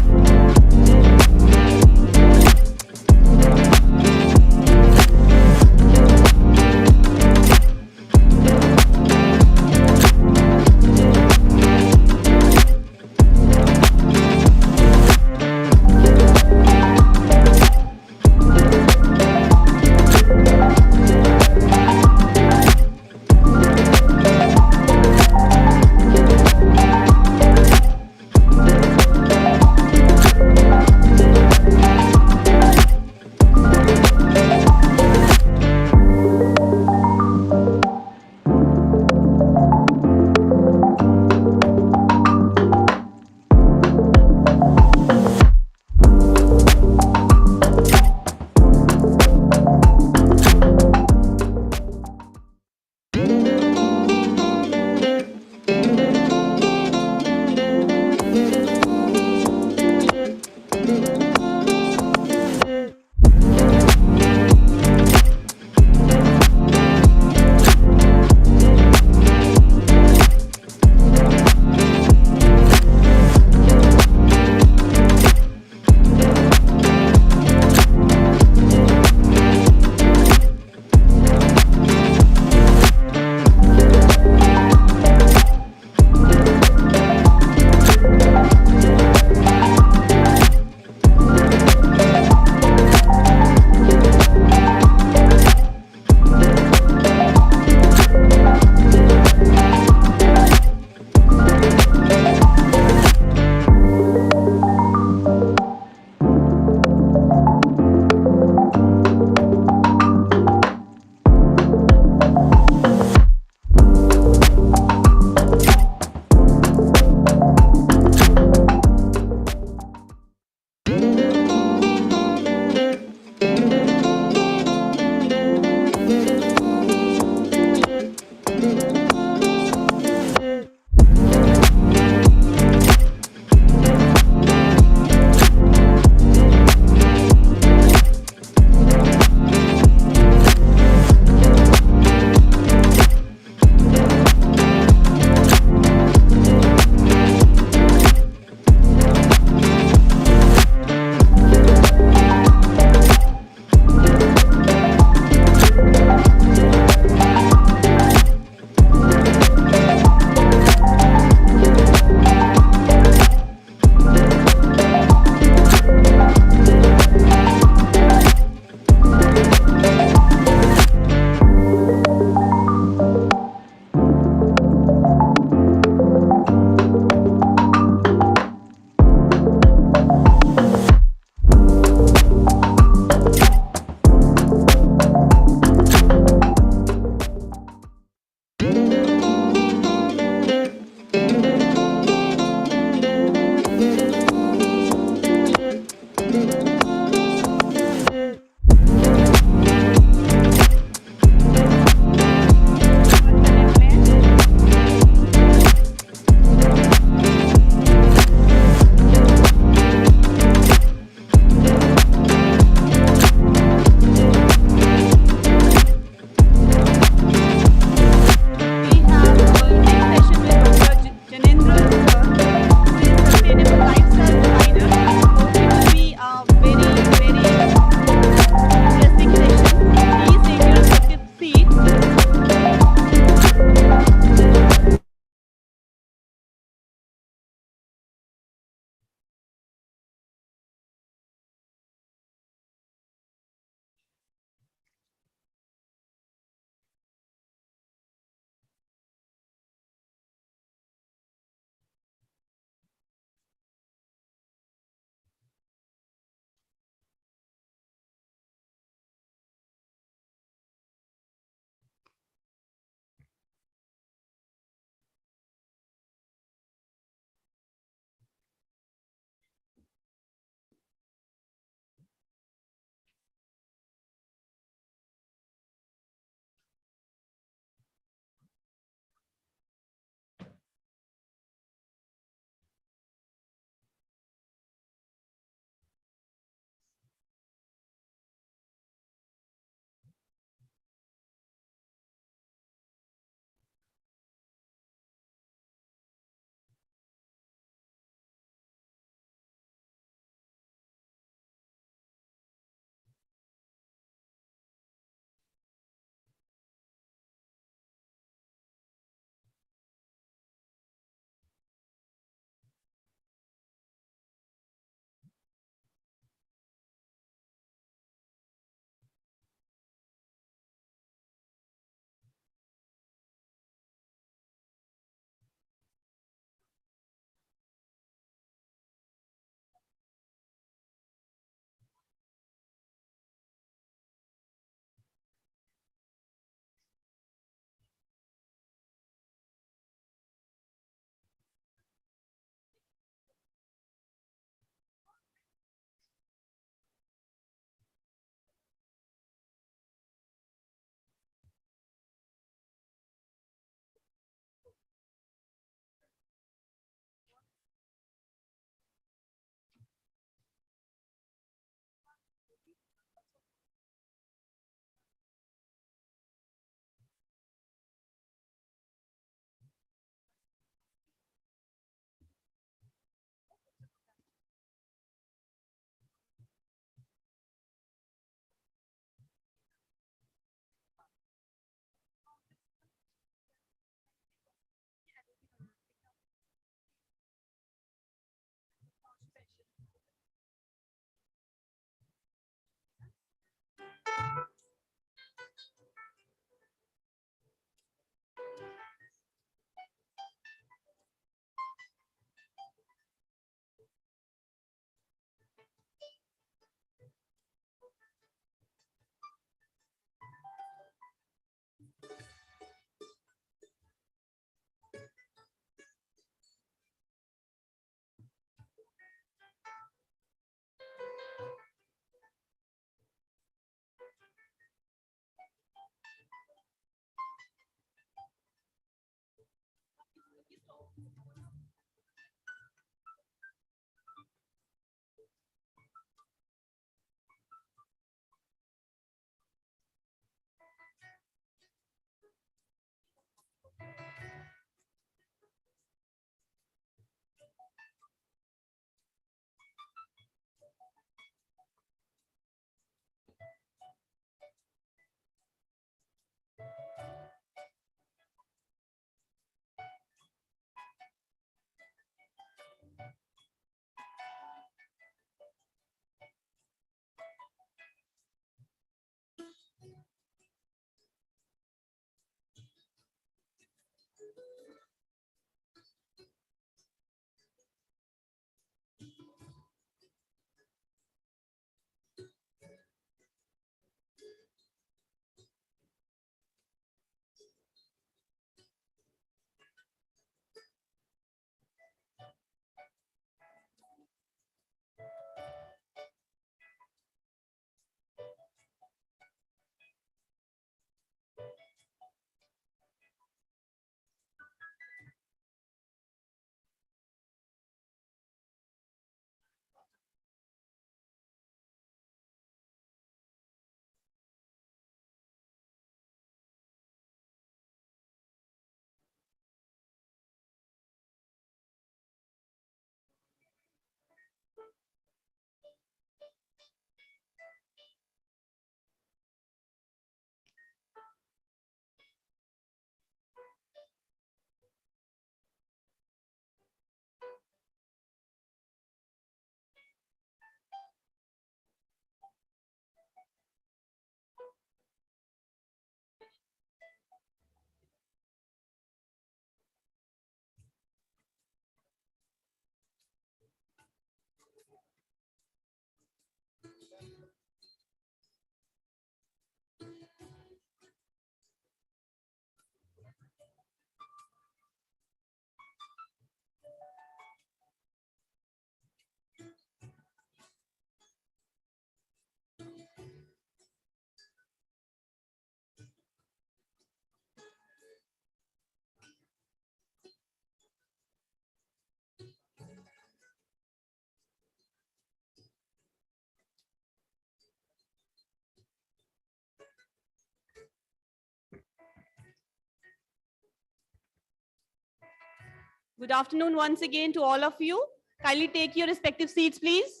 Good afternoon once again to all of you. Kindly take your respective seats, please.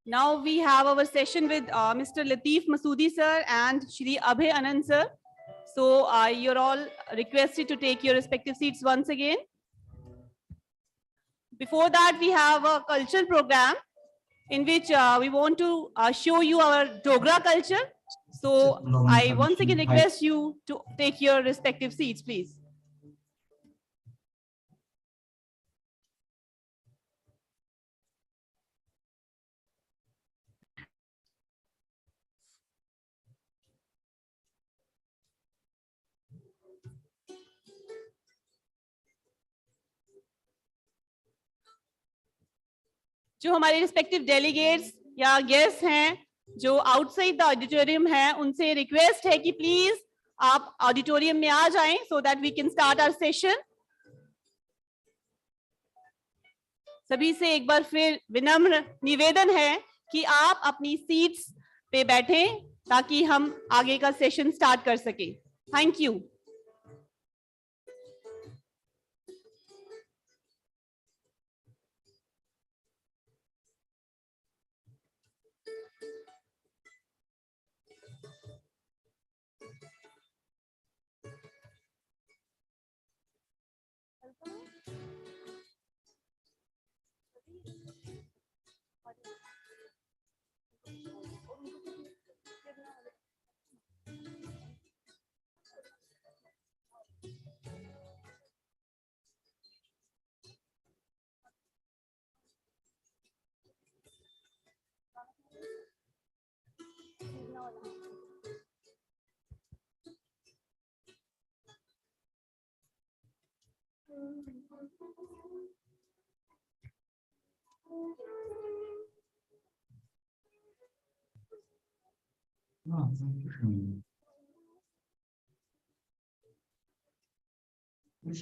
Now we have our session with Mr. Lateef Masoodi sir and Shri Abhay Anand sir. So you're all requested to take your respective seats once again. Before that, we have a cultural program in which we want to show you our Dogra culture. So I once again request you to take your respective seats, please. जो हमारे respective delegates या guest हैं जो outside the auditorium हैं उनसे request है कि please आप ऑडिटोरियम में आ जाएं so that we can start our session. सभी से एक बार फिर विनम्र निवेदन है कि आप अपनी सीट्स पे बैठें ताकि हम आगे का सेशन स्टार्ट कर सकें। Thank you.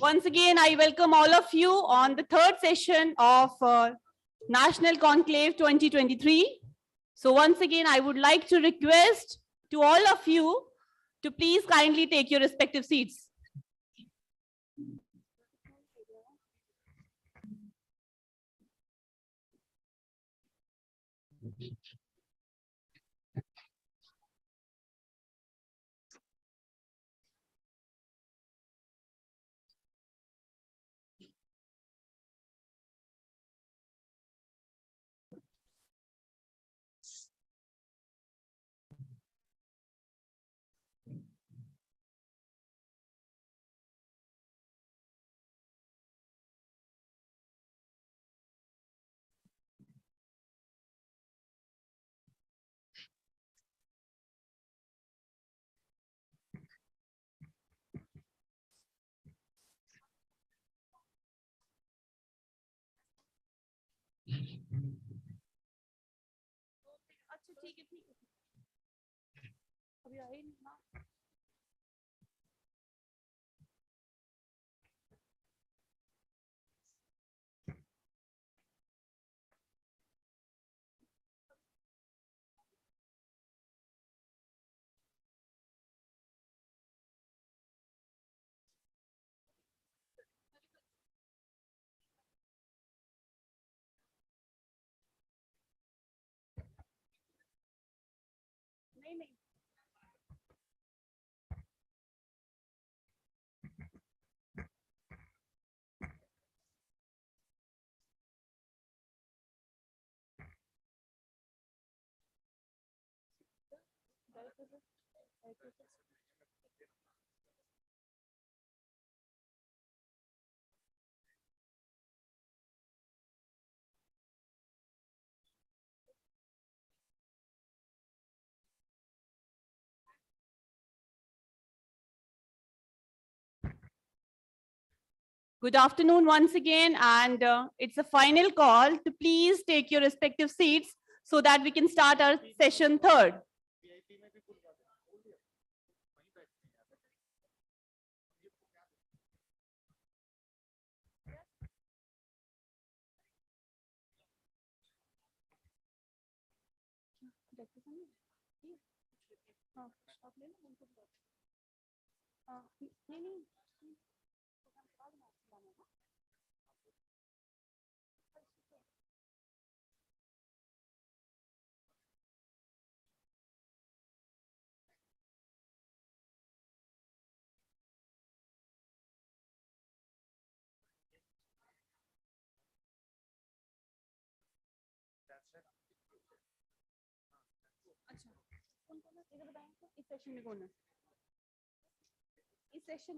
Once again, I welcome all of you on the third session of National Conclave 2023. So once again, I would like to request to all of you to please kindly take your respective seats. Good afternoon once again, and it's a final call to please take your respective seats so that we can start our session third. इस session में कौन है? इस session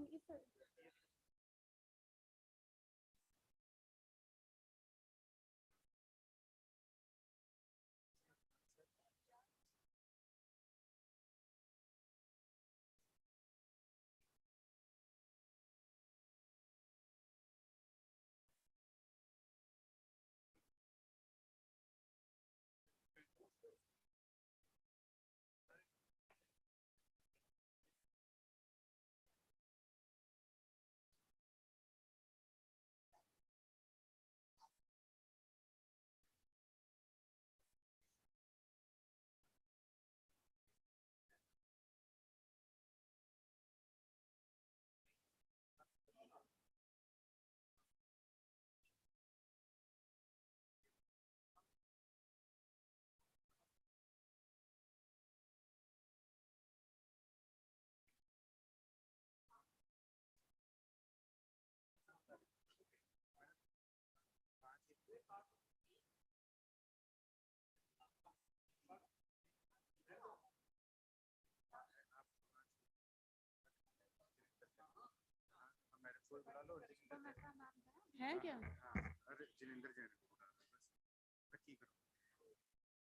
है क्या?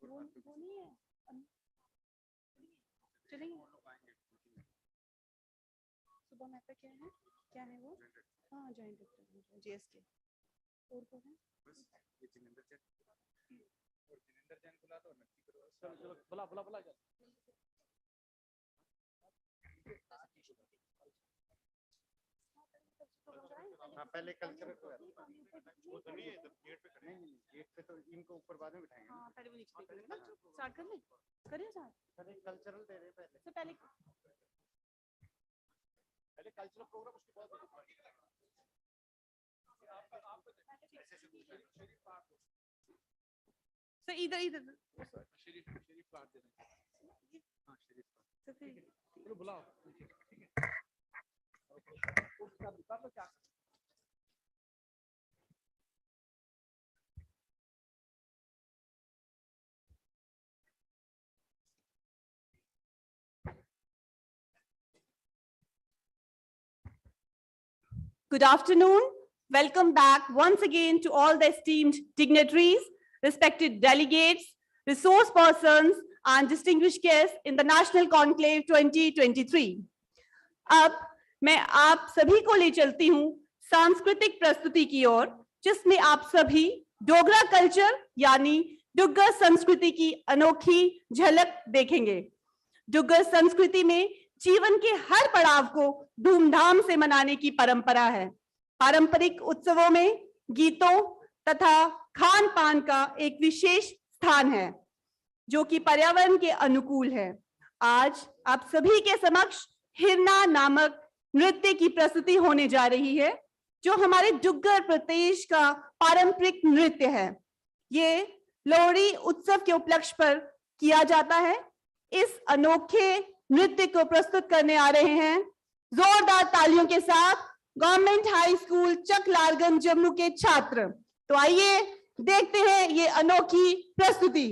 वो नहीं है। चलेंगे। सुबह में क्या है? क्या है वो? हाँ, जॉइंट एक्टर जीएसके। और कौन है? जिनेंद्र जैन बुला दो ना। चलो बुला बुला बुला। हाँ, पहले कल्चर को वो तो नहीं है, तो गेट पे खड़े हैं, गेट पे तो इनको ऊपर बाद में बिठाएंगे। हाँ, पहले वो नीचे देखेंगे ना। स्टार्ट कर ले। करिए स्टार्ट। पहले कल्चरल दे रहे पहले। तो पहले कल्चरल प्रोग्राम उसके बाद तो इधर शरीफ कार्ड दे दें। हाँ, शरीफ तो फिर चलो बुलाओ। Good afternoon. Welcome back once again to all the esteemed dignitaries, respected delegates, resource persons, and distinguished guests in the National Conclave 2023. अब मैं आप सभी को ले चलती हूँ सांस्कृतिक प्रस्तुति की ओर, जिसमें आप सभी डोगरा कल्चर यानी डुग्गर संस्कृति की अनोखी झलक देखेंगे। डुग्गर संस्कृति में जीवन के हर पड़ाव को धूमधाम से मनाने की परंपरा है। पारंपरिक उत्सवों में गीतों तथा खान पान का एक विशेष स्थान है जो कि पर्यावरण के अनुकूल है। आज आप सभी के समक्ष हिरना नामक नृत्य की प्रस्तुति होने जा रही है जो हमारे डुग्गर प्रदेश का पारंपरिक नृत्य है। ये लोहड़ी उत्सव के उपलक्ष्य पर किया जाता है। इस अनोखे नृत्य को प्रस्तुत करने आ रहे हैं जोरदार तालियों के साथ गवर्नमेंट हाई स्कूल चकलारगंज जम्मू के छात्र। तो आइए देखते हैं ये अनोखी प्रस्तुति।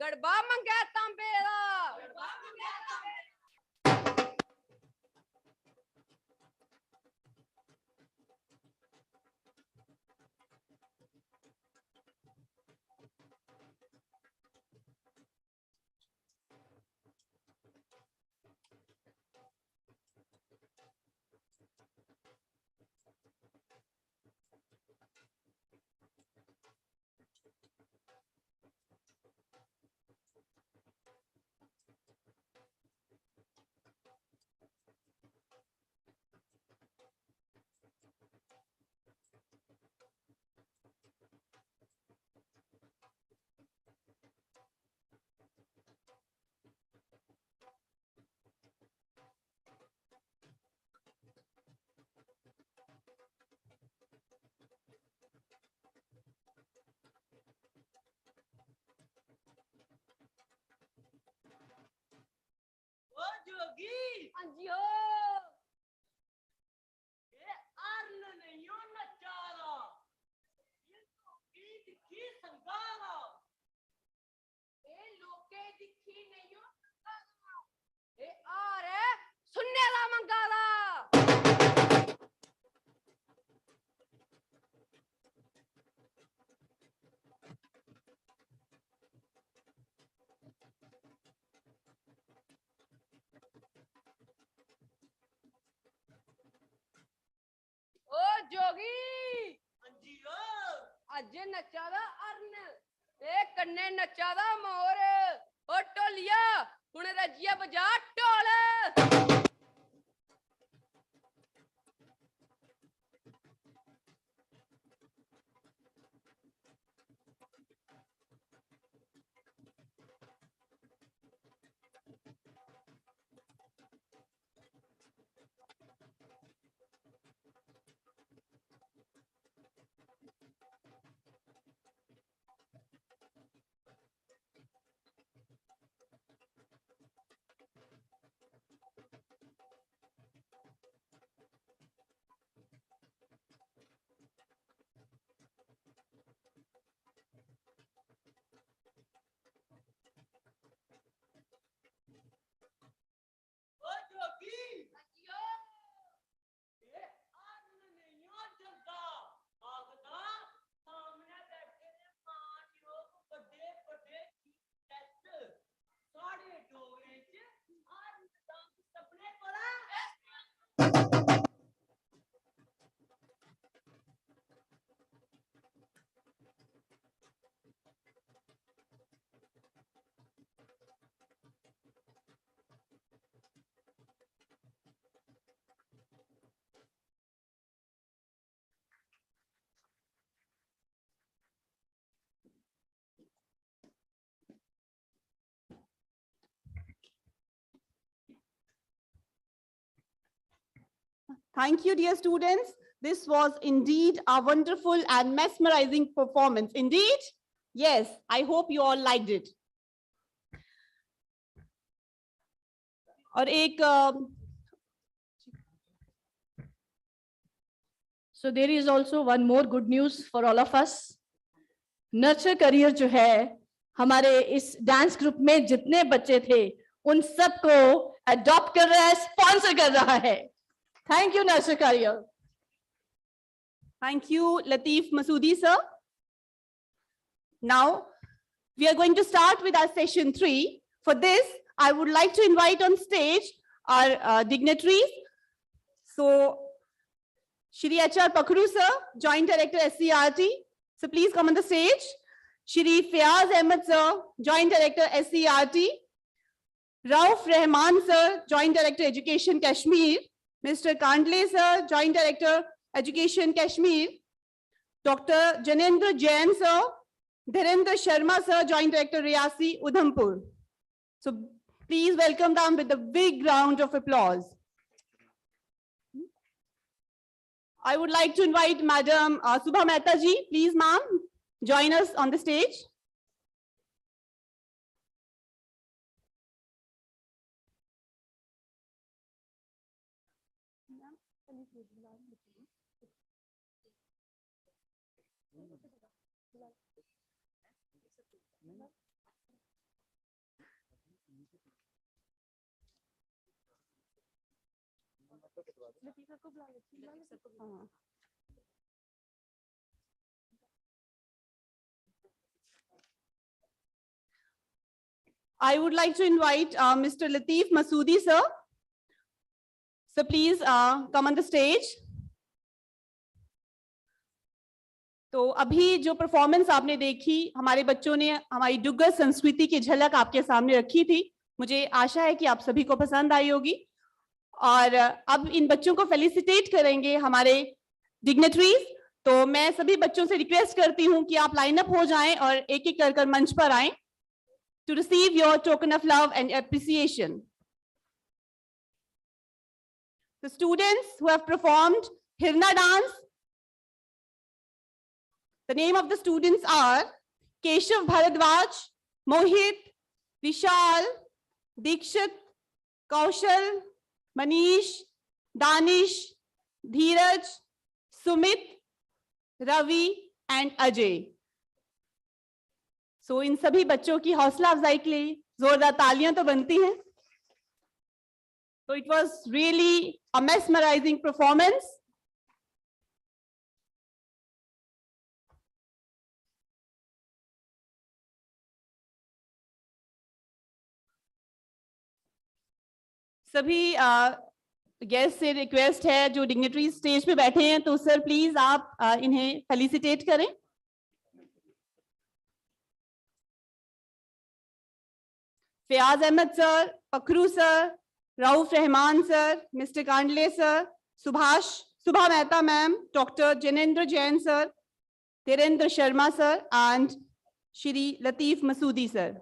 गड़बा मंगे तांबेरा जोगी अज नचा दा अरन ते कन्ने नचा दा मोर ओ ढोलिया हुन रजिया बजा ढोल Thank you, dear students. This was indeed a wonderful and mesmerizing performance. Indeed? Yes, I hope you all liked it. और एक So there is also one more good news for all of us. Nurture career जो है हमारे इस dance group में जितने बच्चे थे उन सबको अडॉप्ट कर रहा है, स्पॉन्सर कर रहा है. Thank you, Nurture career. Thank you, Lateef Masoodi sir. Now, we are going to start with our session 3. For this, I would like to invite on stage our dignitaries. So, Shri H.R. Pakru sir, Joint Director SCRT. So please come on the stage. Shri Fayaz Ahmed sir, Joint Director SCRT. Rauf Rahman sir, Joint Director Education Kashmir. Mr. Conclave sir, Joint Director Education Kashmir. Dr. Janendra Jain sir, Dhirendra Sharma sir, Joint Director Riyasi, Udhampur. So please welcome them with a big round of applause. I would like to invite Madam Subha Mehta ji. Please, ma'am, join us on the stage. I would like to invite Mr. Lateef Masoodi sir. So please come on the stage. तो अभी जो performance आपने देखी, हमारे बच्चों ने हमारी डुग्गर संस्कृति की झलक आपके सामने रखी थी. मुझे आशा है कि आप सभी को पसंद आई होगी. और अब इन बच्चों को फेलिसिटेट करेंगे हमारे डिग्नेटरीज. तो मैं सभी बच्चों से रिक्वेस्ट करती हूं कि आप लाइन अप हो जाएं और एक एक कर मंच पर आएं to receive your token of love and appreciation. The students who have performed Hirna dance, the name of the students are Keshav Bharadwaj, Mohit, Vishal, Dikshit, Kaushal, Manish, Danish, Dheeraj, Sumit, Ravi and Ajay. So इन सभी बच्चों की हौसला अफजाई के लिए जोरदार तालियां तो बनती हैं. So it was really a mesmerizing performance. सभी गेस्ट से रिक्वेस्ट है जो डिग्निटरी स्टेज पे बैठे हैं, तो सर प्लीज आप इन्हें फेलिसिटेट करें. Fayaz Ahmed sir, Pakru sir, Rauf Rahman sir, Mr. Conclave sir, Subha Mehta ma'am, Dr. Janendra Jain sir, Dhirendra Sharma sir, and Shri Lateef Masoodi sir.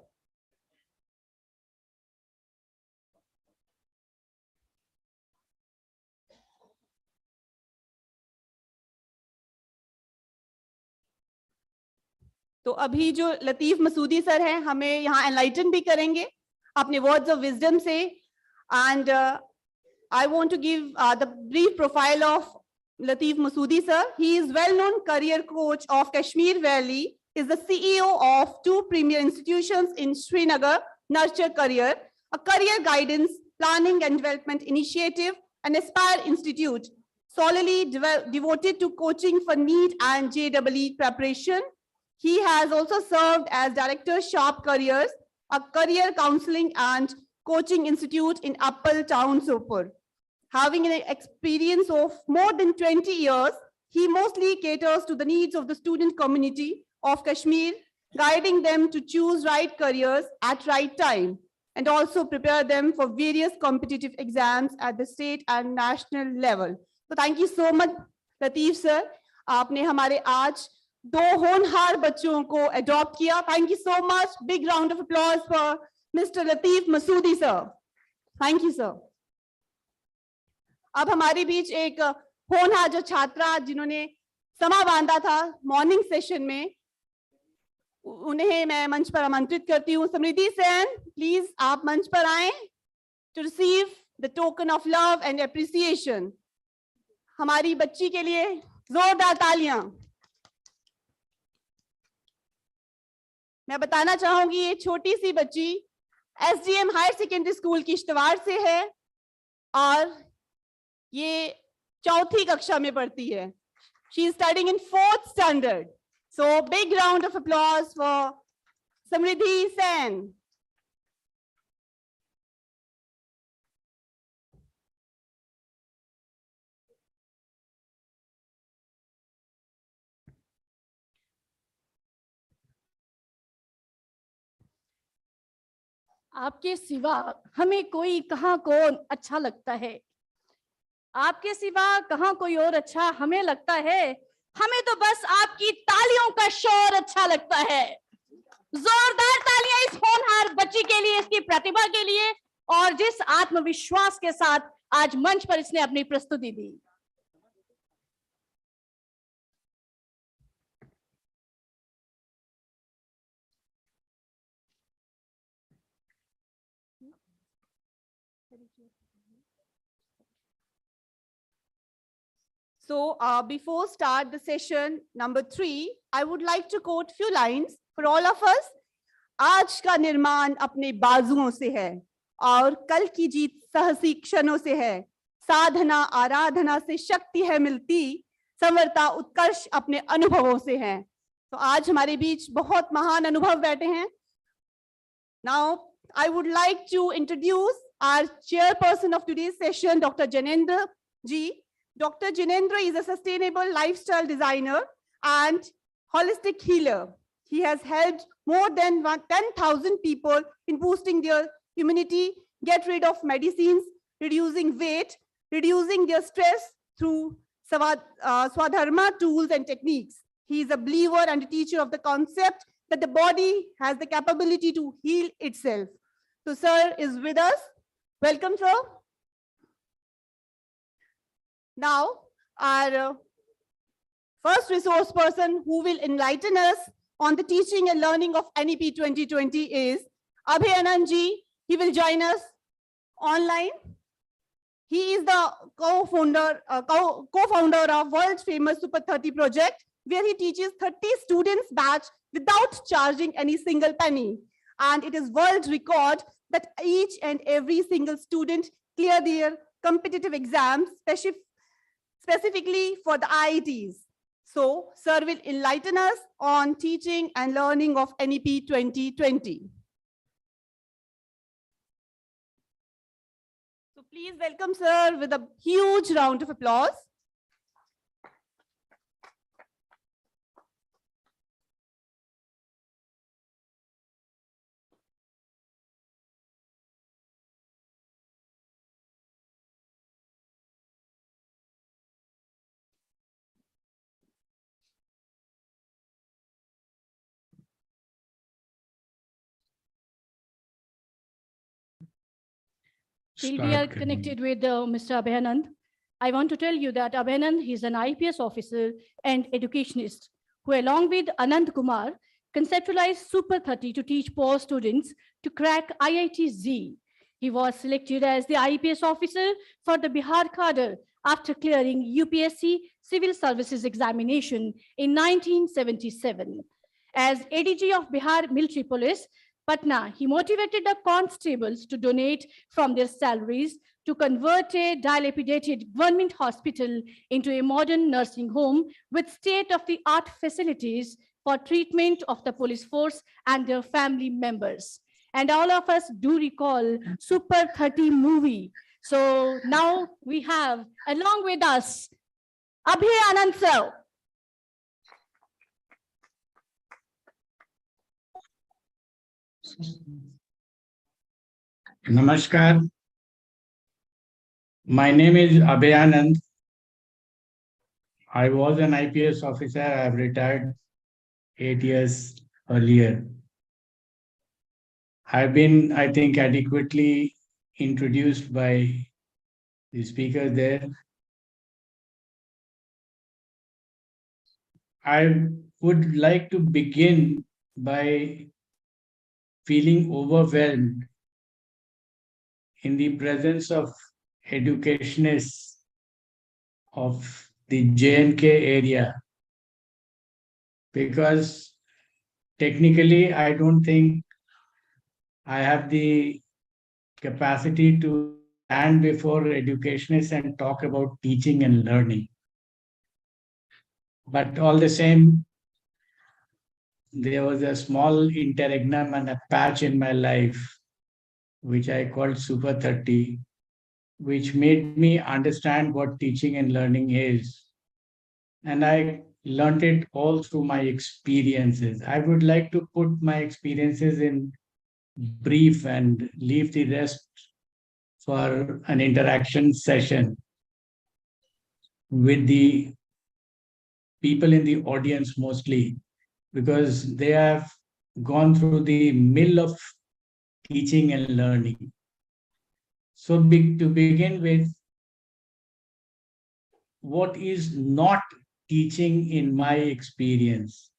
तो अभी जो लतीफ मसूदी सर हैं हमें यहाँ एनलाइटन भी करेंगे अपने वर्ड्स ऑफ विजडम से. And I want to give the brief profile of Latif Masoodi sir. He is well known career coach of Kashmir valley, is the CEO of 2 premier institutions in Srinagar, Nurture Career, a career guidance, planning and development initiative, and Aspire Institute, solely devoted to coaching for NEET and JEE preparation. He has also served as Director Sharp Careers, a career counseling and coaching institute in Uppal Town, Sopur. Having an experience of more than 20 years, he mostly caters to the needs of the student community of Kashmir, guiding them to choose right careers at right time, and also prepare them for various competitive exams at the state and national level. So thank you so much, Lateef sir. आपने हमारे आज 2 होनहार बच्चों को adopt किया. Thank you so much. Big round of applause for Mr. Lateef Masoodi sir. Thank you, sir. अब हमारे बीच एक होनहार जो छात्रा जिन्होंने समा बांधा था मॉर्निंग सेशन में, उन्हें मैं मंच पर आमंत्रित करती हूँ। समृद्धि सेन, प्लीज आप मंच पर आए to receive the token of love and appreciation. हमारी बच्ची के लिए जोरदार तालियां। मैं बताना चाहूंगी ये छोटी सी बच्ची एसडीएम हायर सेकेंडरी स्कूल की इश्तवाड़ से है और ये 4th कक्षा में पढ़ती है। She is studying in 4th standard. So big round of applause for Samriddhi Sen. आपके सिवा हमें कोई कहाँ कौन अच्छा लगता है, आपके सिवा कहाँ कोई और अच्छा हमें लगता है, हमें तो बस आपकी तालियों का शोर अच्छा लगता है। जोरदार तालियां इस होनहार बच्ची के लिए, इसकी प्रतिभा के लिए और जिस आत्मविश्वास के साथ आज मंच पर इसने अपनी प्रस्तुति दी। So before start the session number 3, I would like to quote few lines for all of us. आज का निर्माण अपने बाजुओं से है और कल की जीत साहसी क्षणों से है। साधना आराधना से शक्ति है मिलती, संवरता उत्कर्ष अपने अनुभवों से है। तो आज हमारे बीच बहुत महान अनुभव बैठे हैं। Now I would like to introduce our chairperson of today's session, Dr. Janendra ji. Dr. Janendra is a sustainable lifestyle designer and holistic healer. He has helped more than 10,000 people in boosting their immunity, get rid of medicines, reducing weight, reducing their stress through Swadharma tools and techniques. He is a believer and a teacher of the concept that the body has the capability to heal itself. So sir is with us. Welcome, sir. Now, our first resource person who will enlighten us on the teaching and learning of NEP 2020 is Abhay Anand ji. He will join us online. He is the co-founder of world famous Super 30 project, where he teaches 30 students batch without charging any single penny. And it is world record that each and every single student clear their competitive exams, specifically for the i30s. So, sir will enlighten us on teaching and learning of NEP 2020. So please welcome sir with a huge round of applause. Till we are connected with Mr. Abhayanand, I want to tell you that Abhayanand is an IPS officer and educationist who, along with Anand Kumar, conceptualized Super 30 to teach poor students to crack IIT-Z. He was selected as the IPS officer for the Bihar cadre after clearing UPSC Civil Services examination in 1977. As ADG of Bihar Military Police, Patna, he motivated the constables to donate from their salaries to convert a dilapidated government hospital into a modern nursing home with state-of-the-art facilities for treatment of the police force and their family members. And all of us do recall Super 30 movie. So now we have, along with us, Abhay Anand sir. Namaskar. My name is Abhay Anand. I was an IPS officer. I have retired 8 years earlier. I've been, I think, adequately introduced by the speakers there. I would like to begin by feeling overwhelmed in the presence of educationists of the J&K area, because technically I don't think I have the capacity to stand before educationists and talk about teaching and learning. But all the same, there was a small interregnum and a patch in my life, which I called Super 30, which made me understand what teaching and learning is. And I learned it all through my experiences. I would like to put my experiences in brief and leave the rest for an interaction session with the people in the audience mostly, because they have gone through the mill of teaching and learning. So to begin with, what is not teaching in my experience?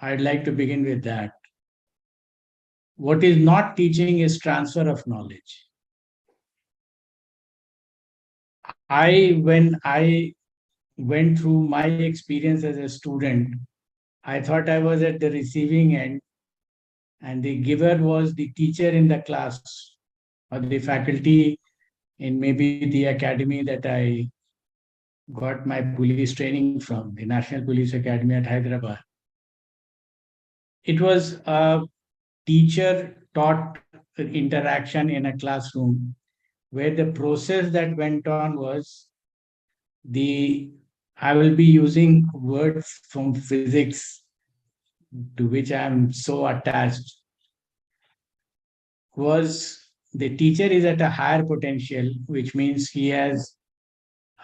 I'd like to begin with that. What is not teaching is transfer of knowledge. When I went through my experience as a student, I thought I was at the receiving end, and the giver was the teacher in the class or the faculty in maybe the academy that I got my police training from, the National Police Academy at Hyderabad. It was a teacher-taught interaction in a classroom where the process that went on was I will be using words from physics to which I am so attached, was the teacher is at a higher potential, which means he has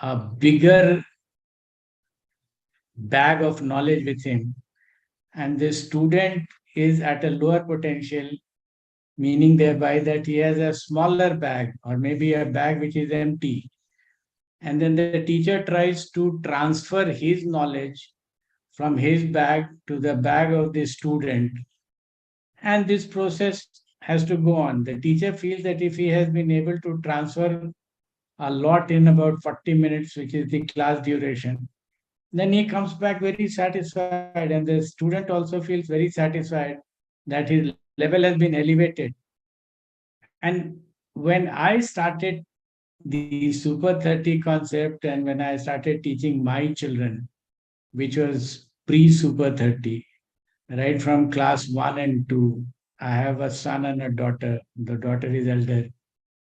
a bigger bag of knowledge with him, and the student is at a lower potential, meaning thereby that he has a smaller bag or maybe a bag which is empty. And then the teacher tries to transfer his knowledge from his bag to the bag of the student. And this process has to go on. The teacher feels that if he has been able to transfer a lot in about 40 minutes, which is the class duration, then he comes back very satisfied, and the student also feels very satisfied that his level has been elevated. And when I started the Super 30 concept, and when I started teaching my children, which was pre-Super 30, right from class 1 and 2, I have a son and a daughter. The daughter is elder.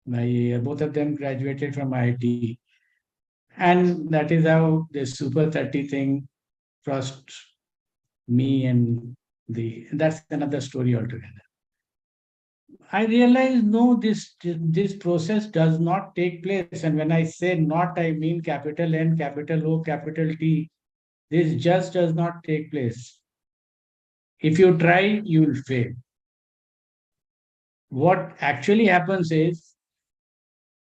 Both of them graduated from IIT. And that is how the Super 30 thing crossed me, and that's another story altogether. I realized, no, this process does not take place. And when I say not, I mean capital N, capital O, capital T. This just does not take place. If you try, you will fail. What actually happens is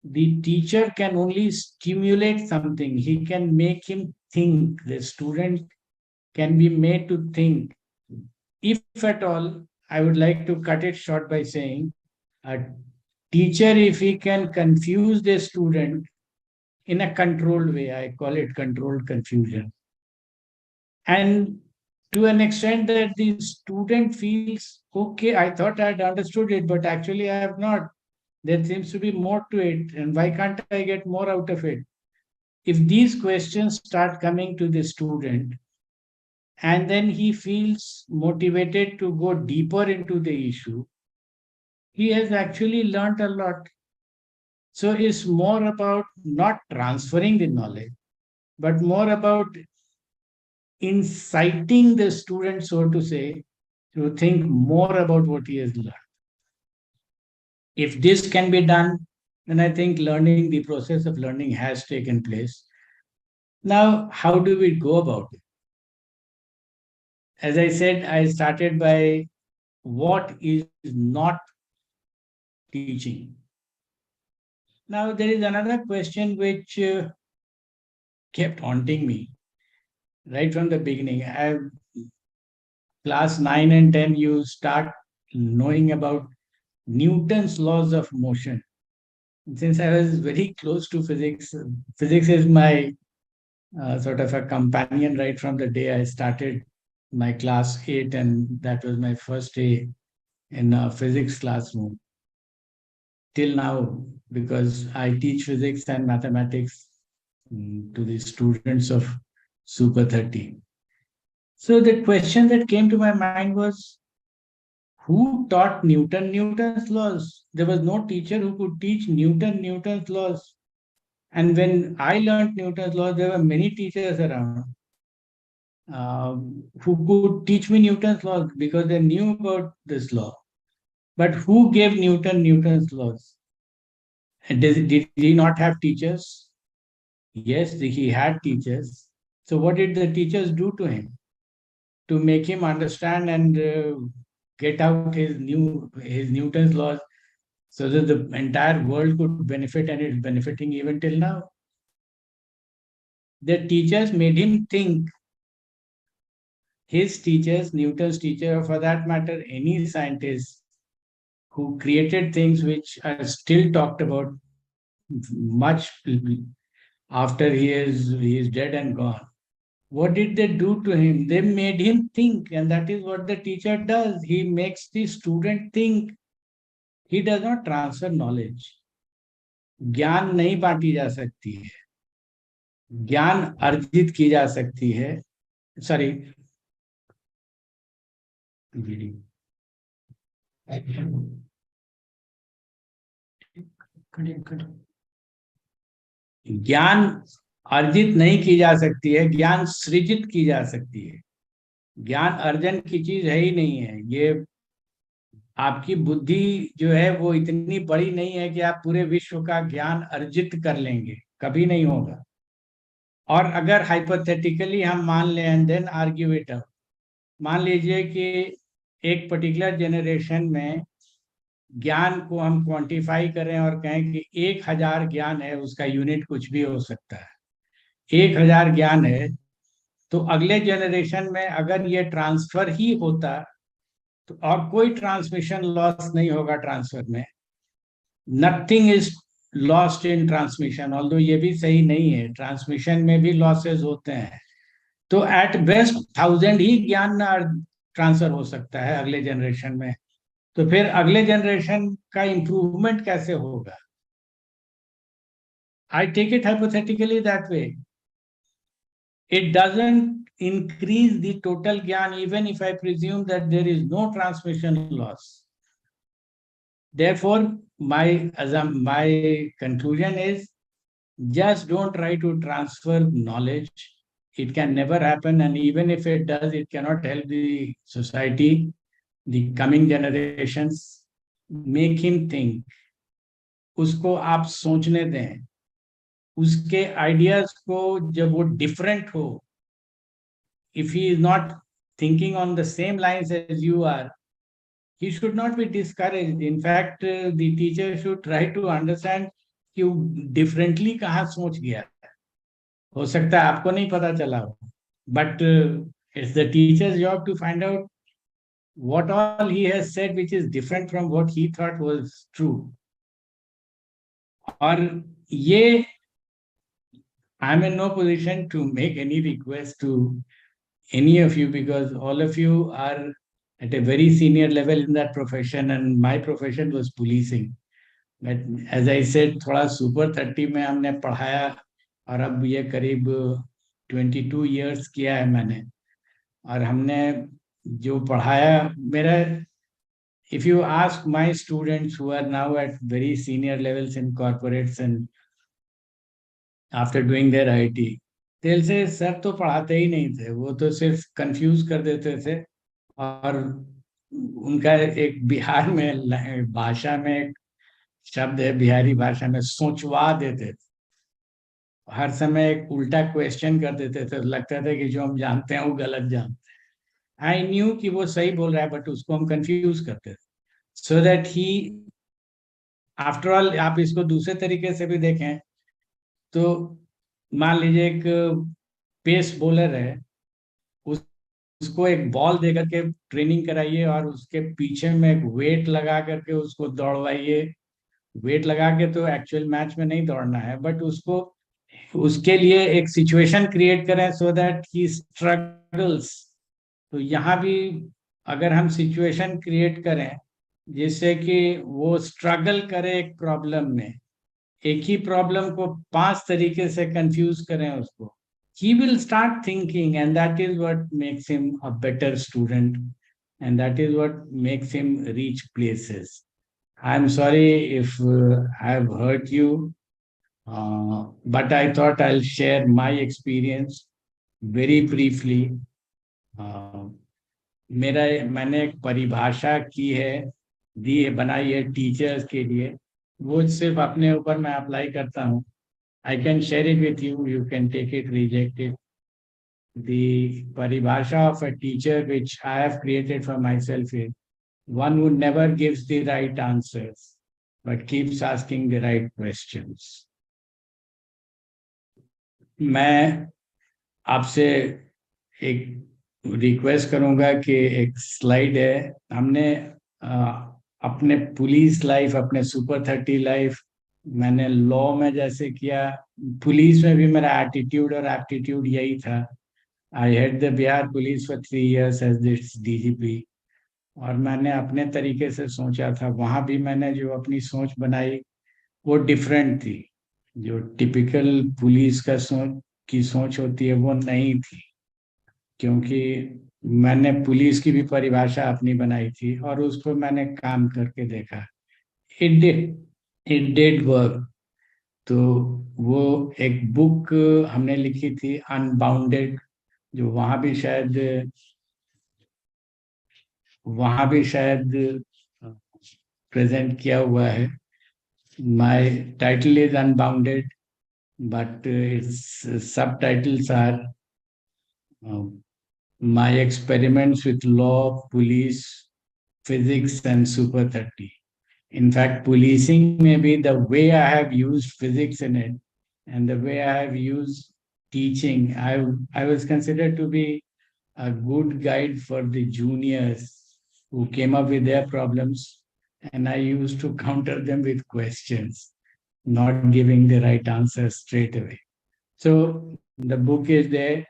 the teacher can only stimulate something. He can make him think. The student can be made to think. If at all, I would like to cut it short by saying, a teacher, if he can confuse the student in a controlled way, I call it controlled confusion, and to an extent that the student feels, okay, I thought I had understood it, but actually I have not. There seems to be more to it, and why can't I get more out of it? If these questions start coming to the student, and then he feels motivated to go deeper into the issue, he has actually learned a lot. So it's more about not transferring the knowledge, but more about inciting the student, so to say, to think more about what he has learned. If this can be done, then I think the process of learning has taken place. Now, how do we go about it? As I said, I started by what is not teaching. Now, there is another question which kept haunting me right from the beginning. Class 9 and 10, you start knowing about Newton's laws of motion. Since I was very close to physics, physics is my sort of a companion right from the day I started my class 8, and that was my first day in a physics classroom. Till now, because I teach physics and mathematics to the students of Super 30. So the question that came to my mind was, who taught Newton's laws? There was no teacher who could teach Newton's laws. And when I learned Newton's laws, there were many teachers around who could teach me Newton's laws because they knew about this law. But who gave Newton's laws? And did he not have teachers? Yes, he had teachers. So what did the teachers do to him to make him understand and get out his Newton's laws so that the entire world could benefit, and it's benefiting even till now? The teachers made him think. His teachers, Newton's teacher, or for that matter, any scientist who created things which are still talked about much after he is dead and gone. What did they do to him? They made him think, and that is what the teacher does. He makes the student think. He does not transfer knowledge. ज्ञान नहीं बांटी जा सकती है, ज्ञान अर्जित की जा सकती है. Sorry. ज्ञान अर्जित नहीं की जा सकती है, ज्ञान सृजित की जा सकती है. ज्ञान अर्जन की चीज है ही नहीं है. ये आपकी बुद्धि जो है वो इतनी बड़ी नहीं है कि आप पूरे विश्व का ज्ञान अर्जित कर लेंगे, कभी नहीं होगा. और अगर हाइपोथेटिकली हम मान लें and then argue it up, मान लीजिए कि एक पर्टिकुलर जेनरेशन में ज्ञान को हम क्वांटिफाई करें और कहें कि 1000 ज्ञान है, उसका यूनिट कुछ भी हो सकता है. 1000 ज्ञान है, तो अगले जनरेशन में अगर ये ट्रांसफर ही होता तो और कोई ट्रांसमिशन लॉस नहीं होगा ट्रांसफर में. Nothing is lost in transmission, although ये भी सही नहीं है, ट्रांसमिशन में भी लॉसेस होते हैं. तो एट बेस्ट 1000 ही ज्ञान ट्रांसफर हो सकता है अगले जनरेशन में. तो फिर अगले जनरेशन का इंप्रूवमेंट कैसे होगा? I take it hypothetically that way. It doesn't increase the total gyan even if I presume that there is no transmission loss. Therefore, my conclusion is just don't try to transfer knowledge. It can never happen, and even if it does, it cannot help the society, the coming generations. Make him think. उसको आप सोचने दें. उसके ideas को जब वो different हो, if he is not thinking on the same lines as you are, he should not be discouraged. In fact, the teacher should try to understand कि differently कहाँ सोच गया. हो सकता है आपको नहीं पता चला हो, but it's the teacher's job to find out what all he has said which is different from what he thought was true. और ये I'm in no position to make any request to any of you because all of you are at a very senior level in that profession, and my profession was policing. But as I said, थोड़ा Super 30 में हमने पढ़ाया और अब ये करीब 22 years किया है मैंने. और हमने जो पढ़ाया मेरा, if you ask my students who are now at very senior levels in corporates and after doing their IT, they'll say, sir तो पढ़ाते ही नहीं थे, वो तो सिर्फ कंफ्यूज कर देते थे. और उनका एक बिहार में भाषा में एक शब्द है, बिहारी भाषा में सोचवा देते थे. हर समय एक उल्टा क्वेश्चन कर देते थे, लगता था कि जो हम जानते हैं वो गलत जानते हैं. आई न्यू कि वो सही बोल रहा है, बट उसको हम कंफ्यूज करते थे. So that he after all आप इसको दूसरे तरीके से भी देखें तो मान लीजिए एक पेस बॉलर है, उसको एक बॉल दे करके ट्रेनिंग कराइए और उसके पीछे में एक वेट लगा करके उसको दौड़वाइए। वेट लगा के तो एक्चुअल मैच में नहीं दौड़ना है, बट उसको उसके लिए एक सिचुएशन क्रिएट करें सो दैट ही स्ट्रगल्स। तो यहाँ भी अगर हम सिचुएशन क्रिएट करें जिससे कि वो स्ट्रगल करे एक प्रॉब्लम में, एक ही प्रॉब्लम को 5 तरीके से कंफ्यूज करें उसको, he will start thinking, and that is what makes him a better student, and that is what makes him reach places. I'm sorry if I've hurt you, but I thought I'll share my experience very briefly. मैंने एक परिभाषा की है, दी है, बनाई है teachers के लिए, वो सिर्फ अपने ऊपर मैं अप्लाई करता हूँ. I can share it with you, you can take it, reject it. The paribhasha of a teacher which I have created for myself is one who never gives the right answers, but keeps asking the right questions. मैं आपसे एक request करूंगा कि एक slide है, हमने अपने police life, अपने सुपर 30 लाइफ, मैंने लॉ में जैसे किया, पुलिस में भी मेरा एटीट्यूड और एप्टीट्यूड यही था. I head the Bihar police for 3 years as this DGP, और मैंने अपने तरीके से सोचा था. वहां भी मैंने जो अपनी सोच बनाई वो डिफरेंट थी. जो टिपिकल पुलिस का की सोच होती है वो नहीं थी, क्योंकि मैंने पुलिस की भी परिभाषा अपनी बनाई थी और उस पर मैंने काम करके देखा. It did work. तो वो एक बुक हमने लिखी थी अनबाउंडेड, जो वहां भी शायद प्रेजेंट किया हुआ है. My title is unbounded, but its subtitles are my experiments with law, police, physics, and Super 30. In fact, policing may be the way I have used physics in it, and the way I have used teaching. I was considered to be a good guide for the juniors who came up with their problems, and I used to counter them with questions, not giving the right answer straight away. So the book is there.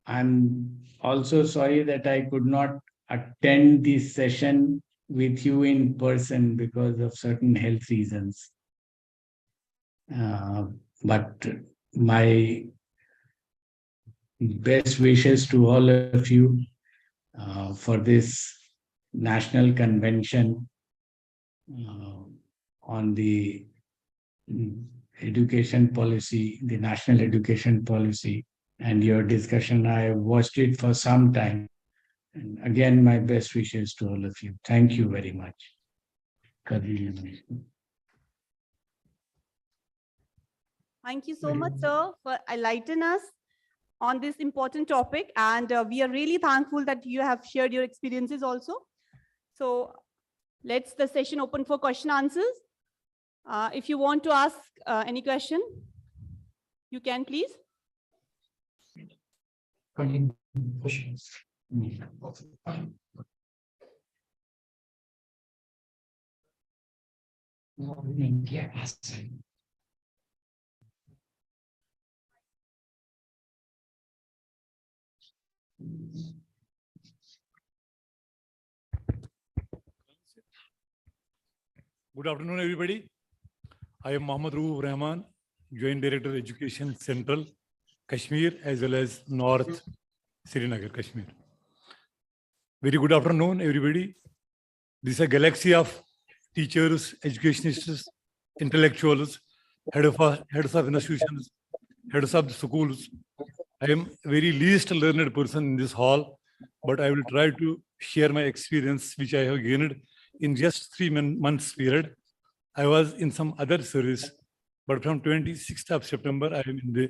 I'm also sorry that I could not attend this session with you in person because of certain health reasons. But my best wishes to all of you for this national convention on the education policy, the national education policy, and your discussion. I watched it for some time. And again, my best wishes to all of you. Thank you very much. Thank you so much, sir, for enlightening us on this important topic. And we are really thankful that you have shared your experiences also. So let's the session open for question answers. If you want to ask any question, you can please. Questions. Good afternoon, everybody. I am Mohammad Rauf Rahman, Joint Director Education Central, Kashmir, as well as North Srinagar, Kashmir. Very good afternoon, everybody. This is a galaxy of teachers, educationists, intellectuals, heads of institutions, heads of schools. I am very least learned person in this hall, but I will try to share my experience, which I have gained in just 3 months period. I was in some other service, but from 26th of September, I am in the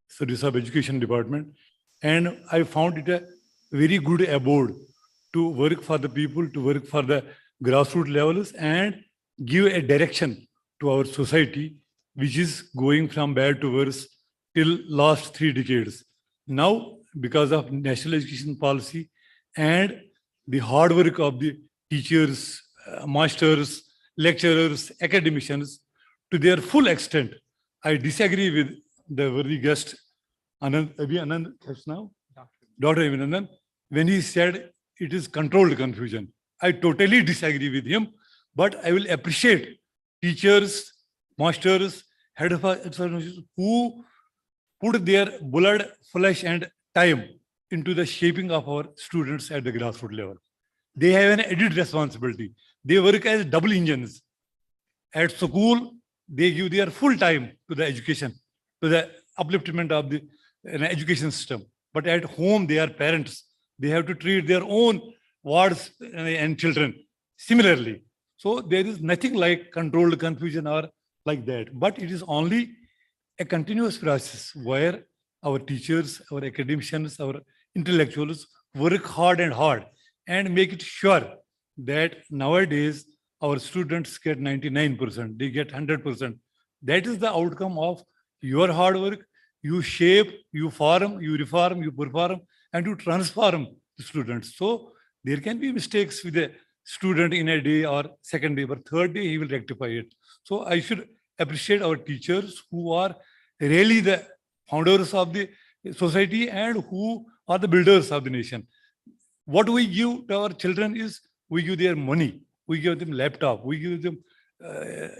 Service of Education Department, and I found it a very good abode to work for the people, to work for the grassroots levels, and give a direction to our society, which is going from bad to worse till last 3 decades. Now, because of national education policy and the hard work of the teachers, masters, lecturers, academicians, to their full extent, I disagree with the worthy guest, Anand, Anand, now? Dr. Abhinandan, when he said it is controlled confusion. I totally disagree with him, but I will appreciate teachers, masters, head of organizations who put their blood, flesh, and time into the shaping of our students at the grassroots level. They have an added responsibility. They work as double engines. At school, they give their full time to the education, to the upliftment of the education system. But at home, they are parents. They have to treat their own wards and children similarly. So there is nothing like controlled confusion or like that. But it is only a continuous process where our teachers, our academicians, our intellectuals work hard and make it sure that nowadays our students get 99%, they get 100%. That is the outcome of your hard work. You shape, you form, you reform, you perform, and you transform the students. So there can be mistakes with a student in a day or second day, but third day he will rectify it. So I should appreciate our teachers who are really the founders of the society and who are the builders of the nation. What we give to our children is we give their money, we give them laptop, we give them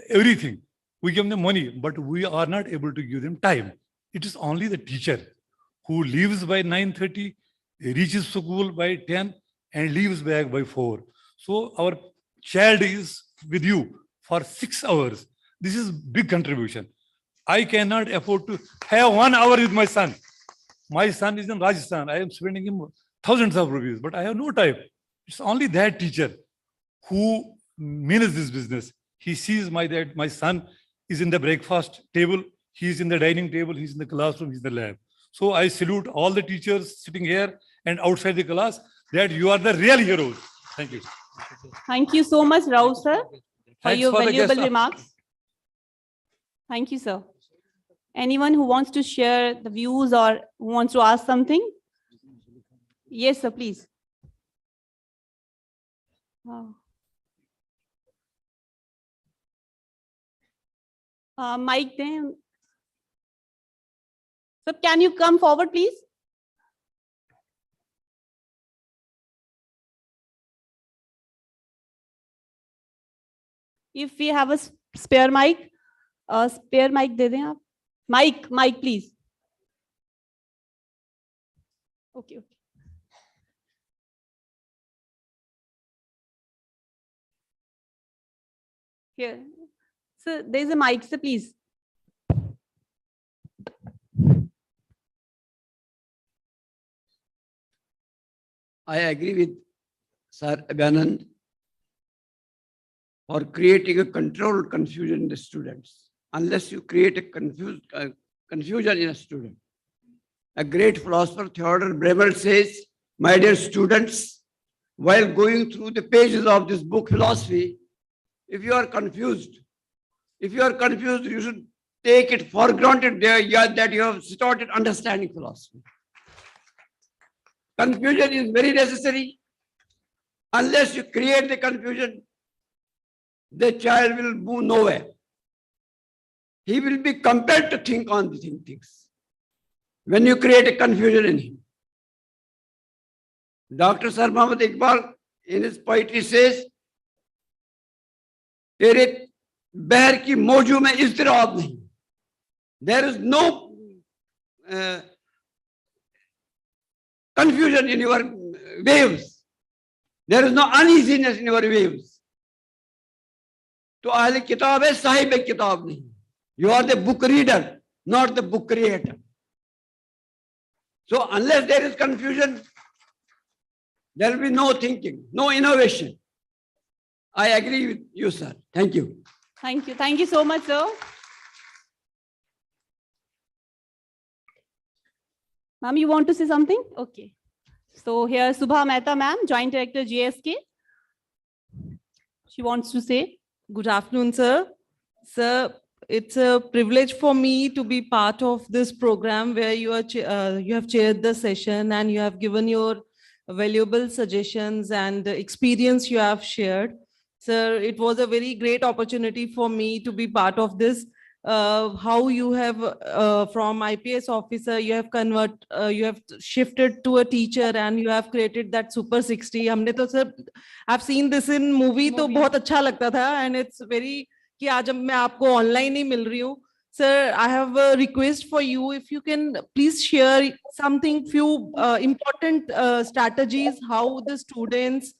everything. We give them money, but we are not able to give them time. It is only the teacher who leaves by 9:30, reaches school by 10, and leaves back by 4. So our child is with you for 6 hours. This is big contribution. I cannot afford to have 1 hour with my son. My son is in Rajasthan. I am spending him thousands of rupees, but I have no time. It's only that teacher who manages this business. He sees that my son is in the breakfast table, he is in the dining table, he's in the classroom, he's in the lab. So I salute all the teachers sitting here and outside the class that you are the real heroes. Thank you. Thank you so much, Rao sir, for Thanks your for the valuable guest. remarks. Thank you, sir. Anyone who wants to share the views or who wants to ask something? Yes, sir, please. Mike, then. Sir, can you come forward, please? If we have a spare mic, दे दें आप. Mic, please. Okay. Here. Sir, there is a mic, sir, please. I agree with Sir Abhinandan for creating a controlled confusion in the students. Unless you create a confusion in a student. A great philosopher, Theodor Bremer, says, my dear students, while going through the pages of this book, philosophy, if you are confused, you should take it for granted that you have started understanding philosophy. Confusion is very necessary. Unless you create the confusion, the child will move nowhere. He will be compelled to think on the things. When you create a confusion in him. Dr. Sir Muhammad Iqbal in his poetry says, तेरे बहर की मौजू में इज़्तिराब नहीं. There is no confusion in your waves. There is no uneasiness in your waves. तो ahli kitab है, sahib kitab नहीं. You are the book reader, not the book creator. So unless there is confusion, there will be no thinking, no innovation. I agree with you, sir. Thank you. Thank you. Thank you so much, sir. Ma'am, you want to say something? Okay. So here, Subha Mehta, ma'am, Joint Director, GSK. She wants to say. Good afternoon, sir. Sir, it's a privilege for me to be part of this program where you have chaired the session and you have given your valuable suggestions and the experience you have shared. Sir, it was a very great opportunity for me to be part of this. How you have from IPS officer, you have shifted to a teacher and you have created that Super 60. हमने तो sir, I've seen this in movie तो बहुत अच्छा लगता था and it's very कि आज मैं आपको online ही मिल रही हूँ. Sir, I have a request for you. If you can please share something, few important strategies, how the students,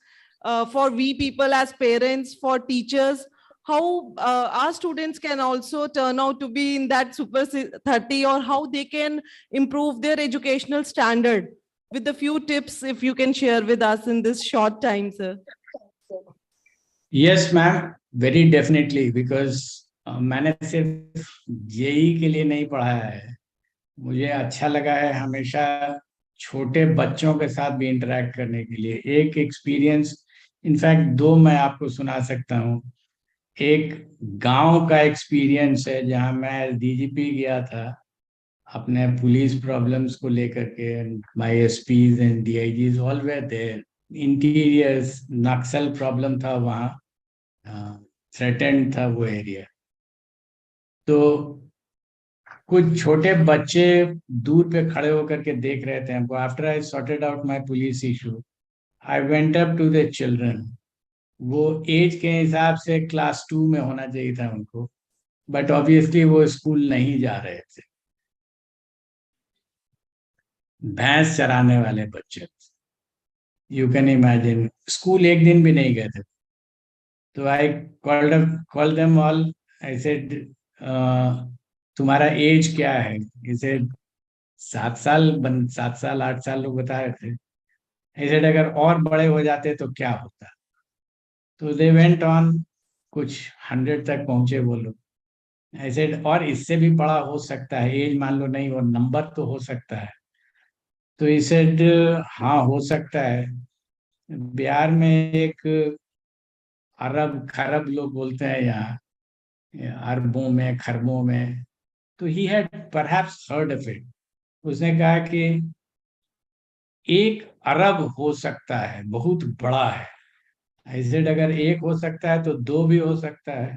for we people as parents, for teachers, how our students can also turn out to be in that Super 30 or how they can improve their educational standard. With a few tips, if you can share with us in this short time, sir. Yes, ma'am, very definitely, because मैंने सिर्फ JEE के लिए नहीं पढ़ाया है. मुझे अच्छा लगा है हमेशा छोटे बच्चों के साथ भी इंटरेक्ट करने के लिए. एक एक्सपीरियंस, इनफैक्ट 2 मैं आपको सुना सकता हूँ. एक गांव का एक्सपीरियंस है जहां मैं डीजीपी गया था अपने पुलिस प्रॉब्लम्स को लेकर के. My SPs and DIGs all were there. Interiors Naxal problem था वहाँ, थ्रेटेंड था वो एरिया. तो कुछ छोटे बच्चे दूर पे खड़े होकर के देख रहे थे हमको. After I sorted out my police issue, I went up to the children. वो एज के हिसाब से क्लास 2 में होना चाहिए था उनको, बट ऑब्वियसली वो स्कूल नहीं जा रहे थे. भैंस चराने वाले बच्चे, यू कैन इमेजिन. स्कूल एक दिन भी नहीं गए थे. तो I called them all. I said तुम्हारा एज क्या है? He said 7 साल 8 साल लोग बता रहे थे. I said अगर और बड़े हो जाते तो क्या होता? तो दे वेंट ऑन, कुछ 100 तक पहुंचे वो लोग. I said और इससे भी बड़ा हो सकता है, एज मान लो नहीं हो, नंबर तो हो सकता है. तो he said हाँ हो सकता है. बिहार में एक अरब खरब लोग बोलते हैं यहाँ, अरबों में खरबों में. तो he had perhaps heard of it. उसने कहा कि 1 अरब हो सकता है, बहुत बड़ा है. I said अगर 1 हो सकता है तो 2 भी हो सकता है.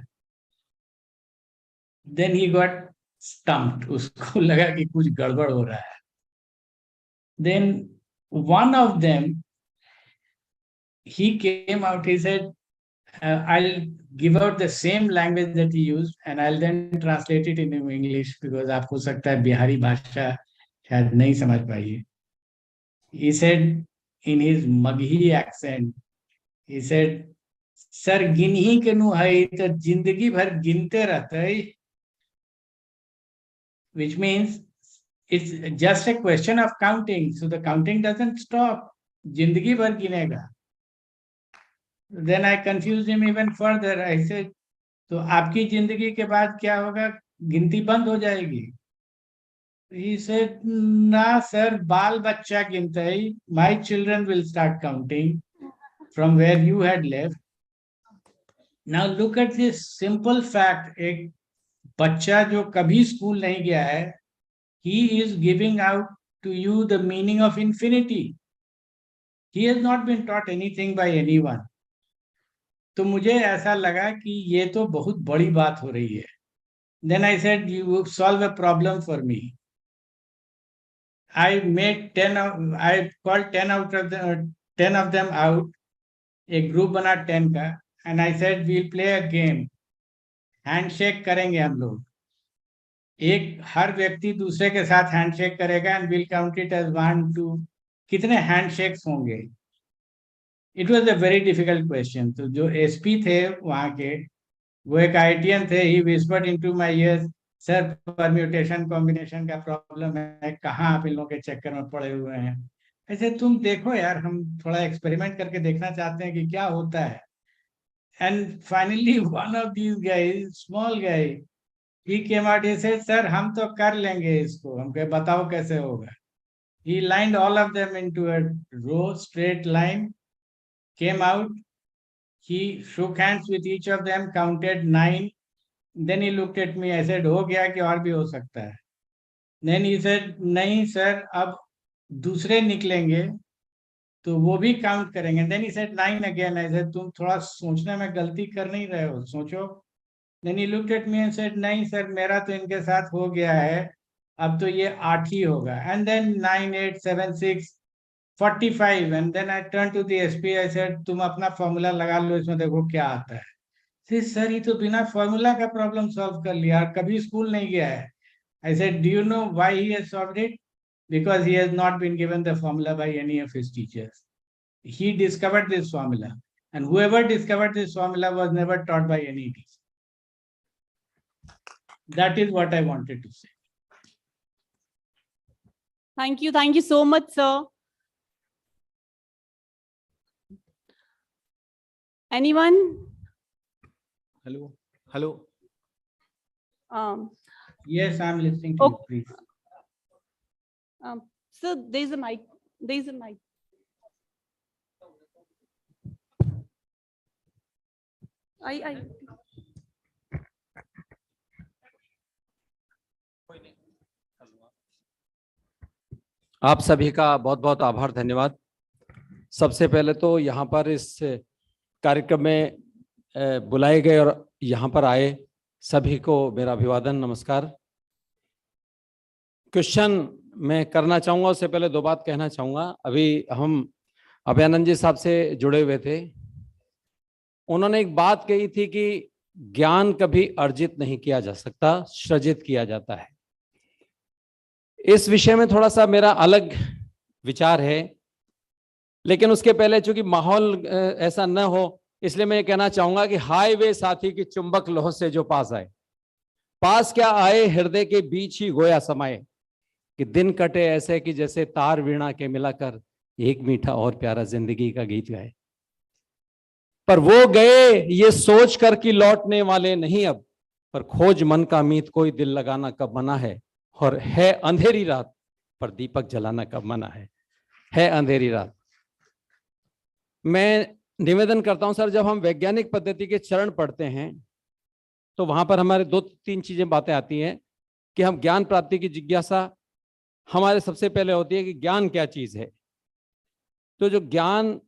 Then he got stumped. उसको लगा कि कुछ गड़बड़ हो रहा है. Then one of them, he came out, he said, I'll give out the same language that he used and I'll then translate it in English because आपको सकता है बिहारी भाषा शायद नहीं समझ पाइए. He said in his Maghi accent, he said, sir गिन ही के नु है तो जिंदगी भर गिनते रहते है. Which means it's just a question of counting. So the counting doesn't stop. जिंदगी भर गिनेगा. Then I confused him even further. I said, तो आपकी जिंदगी के बाद क्या होगा? गिनती बंद हो जाएगी. He said, ना सर, बाल बच्चा गिनता है. My children will start counting from where you had left. Now look at this simple fact. एक बच्चा जो कभी स्कूल नहीं गया है, he is giving out to you the meaning of infinity. He has not been taught anything by anyone. तो मुझे ऐसा लगा कि ये तो बहुत बड़ी बात हो रही है. Then I said, you solve a problem for me. I made 10. I called 10 of them out. एक ग्रुप बना 10 का, and I said we'll play a game. Handshake करेंगे हम लोग. हर व्यक्ति दूसरे के साथ हैंडशेक करेगा and we'll count it as 1, 2. कितने हैंडशेक्स होंगे? It was a very difficult question. तो जो एसपी थे वहाँ के, वो एक आईटीएन थे. He whispered into my ears, sir permutation combination का प्रॉब्लम है, कहाँ आप इन लोगों के चक्कर में पड़े हुए हैं? ऐसे तुम देखो यार, हम थोड़ा एक्सपेरिमेंट करके देखना चाहते हैं कि क्या होता है. And finally one of these guys, small guy, he came out, he said, sir हम तो कर लेंगे इसको, हमको बताओ कैसे होगा. He lined all of them into a row, straight line, came out, He shook hands with each of them, counted 9. Then he looked at me. I said, हो गया कि और भी हो सकता है? Then he said, नहीं sir, अब दूसरे निकलेंगे तो वो भी काउंट करेंगे. Then he said 9 again. I said, तुम थोड़ा सोचने में गलती कर नहीं रहे हो, सोचो. Then he looked at me and said, नहीं सर, मेरा तो इनके साथ हो गया है, अब तो ये 8 ही होगा. And then 9, 8, 7, 6, 45. And then I turned to the SP. I said, तुम अपना फॉर्मूला लगा लो, इसमें देखो क्या आता है. सर ये तो बिना फॉर्मूला का प्रॉब्लम सॉल्व कर लिया, कभी स्कूल नहीं गया है. I said, do you know why he has solved it? Because he has not been given the formula by any of his teachers. He discovered this formula, and whoever discovered this formula was never taught by any teacher. That is what I wanted to say. Thank you so much, sir. Anyone? Hello. Yes, I'm listening to you, please. Sir, there's a mic. There's a mic. I. आप सभी का बहुत बहुत आभार, धन्यवाद. सबसे पहले तो यहाँ पर इस कार्यक्रम में बुलाए गए और यहाँ पर आए सभी को मेरा अभिवादन, नमस्कार. क्वेश्चन मैं करना चाहूँगा, उससे पहले 2 बात कहना चाहूँगा. अभी हम अभयानंद जी साहब से जुड़े हुए थे. उन्होंने एक बात कही थी कि ज्ञान कभी अर्जित नहीं किया जा सकता, सृजित किया जाता है. इस विषय में थोड़ा सा मेरा अलग विचार है, लेकिन उसके पहले चूंकि माहौल ऐसा न हो, इसलिए मैं ये कहना चाहूंगा कि हाईवे साथी की चुंबक लोह से जो पास आए, पास क्या आए हृदय के बीच ही गोया समाये, कि दिन कटे ऐसे कि जैसे तार वीणा के मिलाकर एक मीठा और प्यारा जिंदगी का गीत गाए. पर वो गए ये सोच कर कि लौटने वाले नहीं अब, पर खोज मन का मीत कोई दिल लगाना कब मना है, और है अंधेरी रात पर दीपक जलाना कब मना है अंधेरी रात. मैं निवेदन करता हूं सर, जब हम वैज्ञानिक पद्धति के चरण पढ़ते हैं तो वहां पर हमारे 2-3 चीजें बातें आती हैं कि हम ज्ञान प्राप्ति की जिज्ञासा हमारे सबसे पहले होती है कि ज्ञान क्या चीज है. तो जो ज्ञान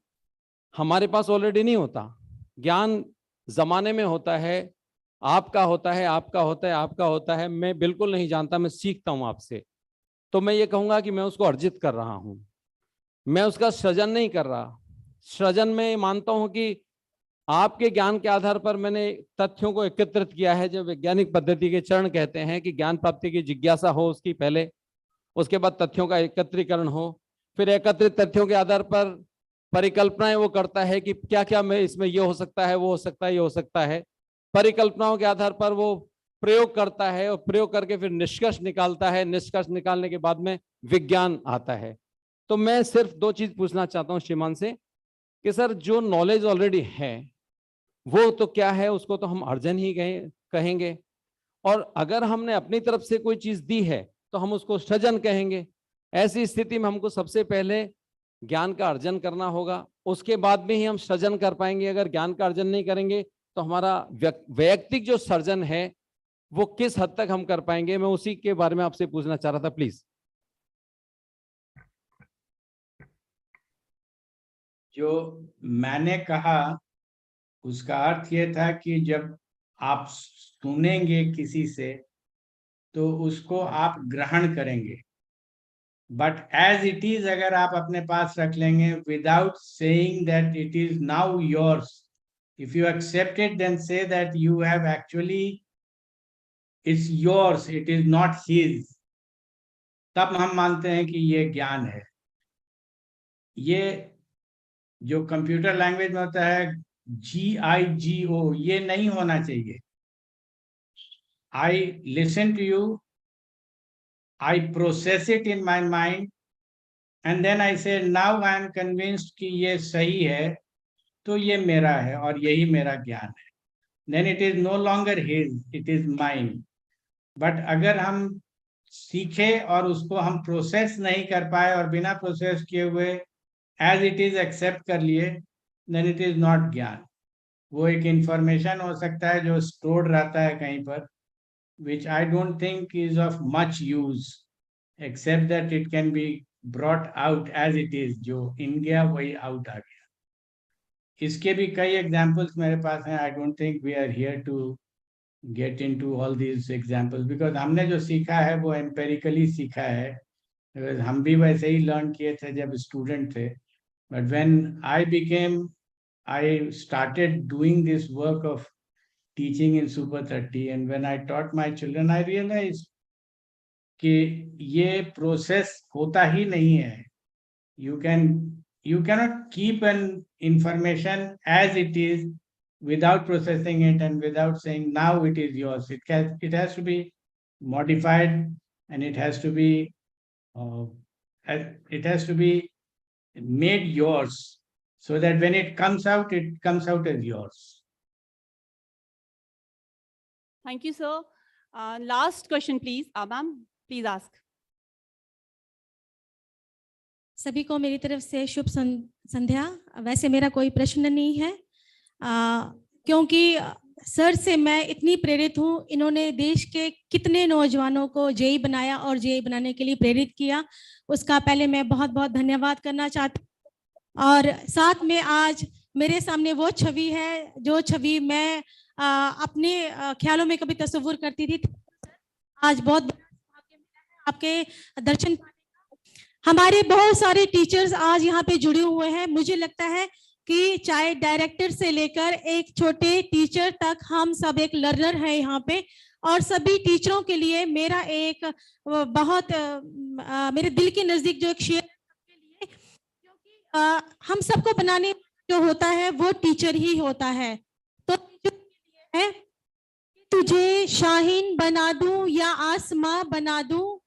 हमारे पास ऑलरेडी नहीं होता, ज्ञान जमाने में होता है, आपका होता है, आपका होता है, आपका होता है. मैं बिल्कुल नहीं जानता, मैं सीखता हूं आपसे. तो मैं ये कहूंगा कि मैं उसको अर्जित कर रहा हूं, मैं उसका सृजन नहीं कर रहा. सृजन में मानता हूं कि आपके ज्ञान के आधार पर मैंने तथ्यों को एकत्रित किया है. जो वैज्ञानिक पद्धति के चरण कहते हैं कि ज्ञान प्राप्ति की जिज्ञासा हो उसकी पहले, उसके बाद तथ्यों का एकत्रीकरण हो, फिर एकत्रित तथ्यों के आधार पर परिकल्पनाएं वो करता है कि क्या क्या मैं इसमें ये हो सकता है, वो हो सकता है, ये हो सकता है. परिकल्पनाओं के आधार पर वो प्रयोग करता है और प्रयोग करके फिर निष्कर्ष निकालता है. निष्कर्ष निकालने के बाद में विज्ञान आता है. तो मैं सिर्फ 2 चीज पूछना चाहता हूं श्रीमान से कि सर जो नॉलेज ऑलरेडी है वो तो क्या है, उसको तो हम अर्जन ही कहेंगे, और अगर हमने अपनी तरफ से कोई चीज दी है तो हम उसको सृजन कहेंगे. ऐसी स्थिति में हमको सबसे पहले ज्ञान का अर्जन करना होगा, उसके बाद में ही हम सृजन कर पाएंगे. अगर ज्ञान का अर्जन नहीं करेंगे तो हमारा वैयक्तिक जो सर्जन है वो किस हद तक हम कर पाएंगे. मैं उसी के बारे में आपसे पूछना चाह रहा था, प्लीज. जो मैंने कहा उसका अर्थ ये था कि जब आप सुनेंगे किसी से तो उसको आप ग्रहण करेंगे, बट एज इट इज अगर आप अपने पास रख लेंगे without saying that it is now yours, if you accept it then say that you have actually it's yours, it is not his, तब हम मानते हैं कि ये ज्ञान है. ये जो कंप्यूटर लैंग्वेज में होता है GIGO, ये नहीं होना चाहिए. I listen to you, I process it in my mind, and then I say now I am convinced कि ये सही है, तो ये मेरा है और यही मेरा ज्ञान है. Then it is no longer his, it is mine. But अगर हम सीखे और उसको हम प्रोसेस नहीं कर पाए और बिना प्रोसेस किए हुए as it is accept कर लिए, then it is not ज्ञान. वो एक इंफॉर्मेशन हो सकता है जो स्टोर्ड रहता है कहीं पर, which I don't think is of much use, except that it can be brought out as it is, जो in गया वही out आ गया. इसके भी कई एग्जाम्पल्स मेरे पास हैं. I don't think we are here to get into all these examples, because हमने जो सीखा है वो एम्पेरिकली सीखा है. बिकॉज हम भी वैसे ही लर्न किए थे जब स्टूडेंट थे. But when I started doing this work of teaching in Super 30 and when I taught my children I realize कि ये प्रोसेस होता ही नहीं है. You cannot keep an information as it is without processing it and without saying now it is yours. It has to be modified, and it has to be made yours, so that when it comes out as yours. Thank you, sir. Last question, please. Ma'am, please ask. सभी को मेरी तरफ से शुभ संध्या. वैसे मेरा कोई प्रश्न नहीं है, क्योंकि सर से मैं इतनी प्रेरित हूँ. इन्होंने देश के कितने नौजवानों को जेई बनाया और जेई बनाने के लिए प्रेरित किया, उसका पहले मैं बहुत बहुत धन्यवाद करना चाहती हूँ. और साथ में आज मेरे सामने वो छवि है जो छवि मैं अपने ख्यालों में कभी तस्वुर करती थी. आज बहुत आपके दर्शन. हमारे बहुत सारे टीचर्स आज यहाँ पे जुड़े हुए हैं. मुझे लगता है कि चाहे डायरेक्टर से लेकर एक छोटे टीचर तक हम सब एक लर्नर है यहाँ पे. और सभी टीचरों के लिए मेरा एक बहुत मेरे दिल के नजदीक जो एक शेर के लिए, क्योंकि हम सबको बनाने जो होता है वो टीचर ही होता है. तो है तुझे शाहीन बना दूं या आसमां बना दूं,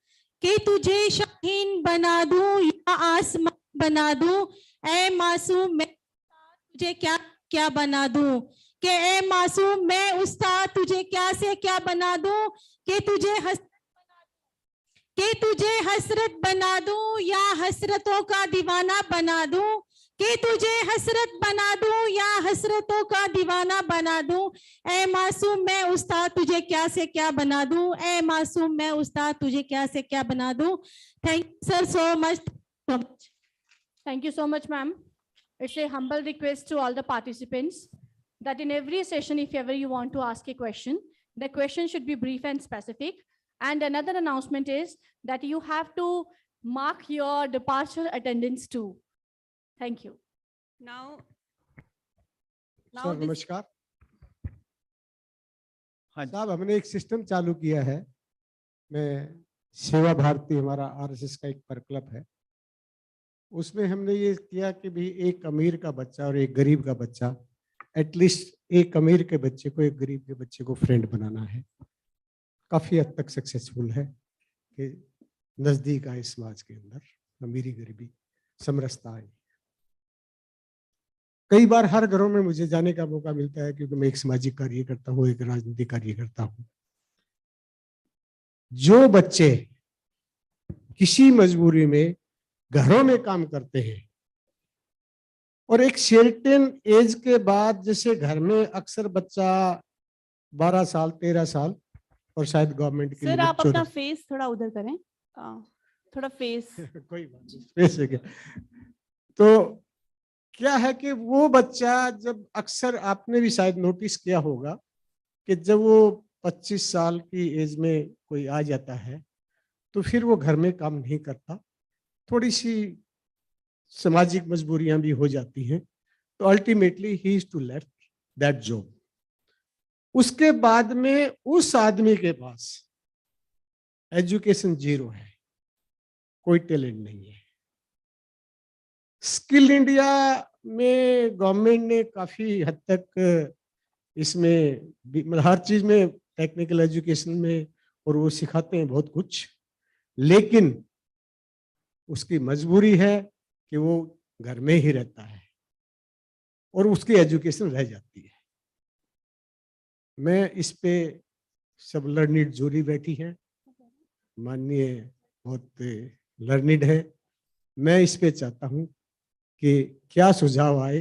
कि तुझे शाहीन बना दूं या आसमान बना दूं, ऐ मासूम मैं तुझे क्या क्या बना दूं. कि ऐ मासूम मैं उस्ताद तुझे क्या से क्या बना दूं, कि तुझे हसरत बना दूं या हसरतों का दीवाना बना दूं, कि तुझे हसरत बना दूं या हसरतों का दीवाना बना दूं. ऐ मासूम मैं उस्ताद तुझे क्या से क्या बना दूं, ऐ मासूम मैं उस्ताद तुझे क्या से क्या बना दूं. Thank you sir so much. Thank you so much, ma'am. It's a humble request to all the participants that in every session, if ever you want to ask a question, the question should be brief and specific. And another announcement is that you have to mark your departure attendance too. Thank you. Now sir नमस्कार. साहब हमने एक system चालू किया है. मैं सेवा भारती हमारा आरएसएस का एक पर क्लब है. उसमें हमने ये किया कि भी एक अमीर का बच्चा और एक गरीब का बच्चा, एटलीस्ट एक अमीर के बच्चे को एक गरीब के बच्चे को फ्रेंड बनाना है. काफी हद तक सक्सेसफुल है कि नजदीक आए समाज के अंदर, अमीरी गरीबी समरसता आई. कई बार हर घरों में मुझे जाने का मौका मिलता है क्योंकि मैं एक सामाजिक कार्य करता हूँ, एक राजनीतिक कार्य करता हूँ. जो बच्चे किसी मजबूरी में घरों में काम करते हैं और एक सर्टेन एज के बाद, जैसे घर में अक्सर बच्चा 12 साल 13 साल और शायद गवर्नमेंट के सर आप अपना फेस थोड़ा उधर करें, थोड़ा फेस कोई बात नहीं, फेस है क्या. तो क्या है कि वो बच्चा जब, अक्सर आपने भी शायद नोटिस किया होगा कि जब वो 25 साल की एज में कोई आ जाता है तो फिर वो घर में काम नहीं करता. थोड़ी सी सामाजिक मजबूरियां भी हो जाती हैं, तो ultimately he is to left that job. उसके बाद में उस आदमी के पास एजुकेशन जीरो है, कोई टैलेंट नहीं है. स्किल इंडिया में गवर्नमेंट ने काफी हद तक इसमें मतलब हर चीज में, टेक्निकल एजुकेशन में, और वो सिखाते हैं बहुत कुछ, लेकिन उसकी मजबूरी है कि वो घर में ही रहता है और उसकी एजुकेशन रह जाती है. मैं इस पे सब लर्निड जूरी बैठी है, माननीय बहुत लर्निड है. मैं इस पे चाहता हूं कि क्या सुझाव आए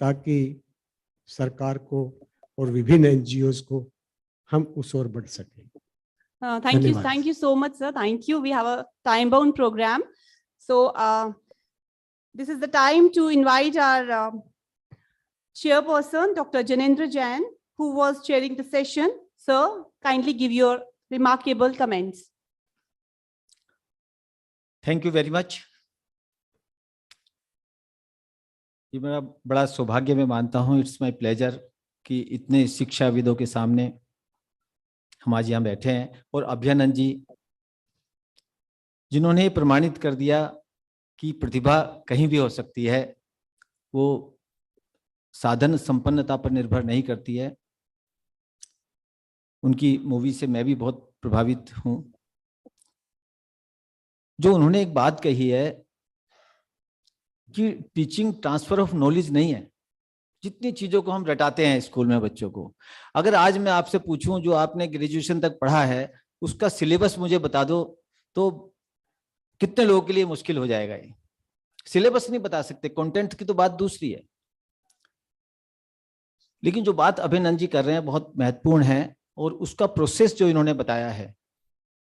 ताकि सरकार को और विभिन्न एनजीओज को हम उस ओर बढ़ सकें। धन्यवाद। Thank you so much, sir. Thank you. We have a time-bound program. So this is the time to invite our chairperson, Dr. Janendra Jain, who was chairing the session. Sir, kindly give your remarkable comments. Thank you very much. ये मेरा बड़ा सौभाग्य मैं मानता हूँ, it's my pleasure कि इतने शिक्षाविदों के सामने हम आज यहाँ बैठे हैं, और अभ्यानंद जी जिन्होंने प्रमाणित कर दिया कि प्रतिभा कहीं भी हो सकती है, वो साधन संपन्नता पर निर्भर नहीं करती है। उनकी मूवी से मैं भी बहुत प्रभावित हूँ। जो उन्होंने एक बात कही है कि टीचिंग ट्रांसफर ऑफ नॉलेज नहीं है। जितनी चीजों को हम रटाते हैं स्कूल में बच्चों को, अगर आज मैं आपसे पूछूं जो आपने ग्रेजुएशन तक पढ़ा है उसका सिलेबस मुझे बता दो, तो कितने लोगों के लिए मुश्किल हो जाएगा। ये सिलेबस नहीं बता सकते, कंटेंट की तो बात दूसरी है। लेकिन जो बात अभिनंदन जी कर रहे हैं बहुत महत्वपूर्ण है, और उसका प्रोसेस जो इन्होंने बताया है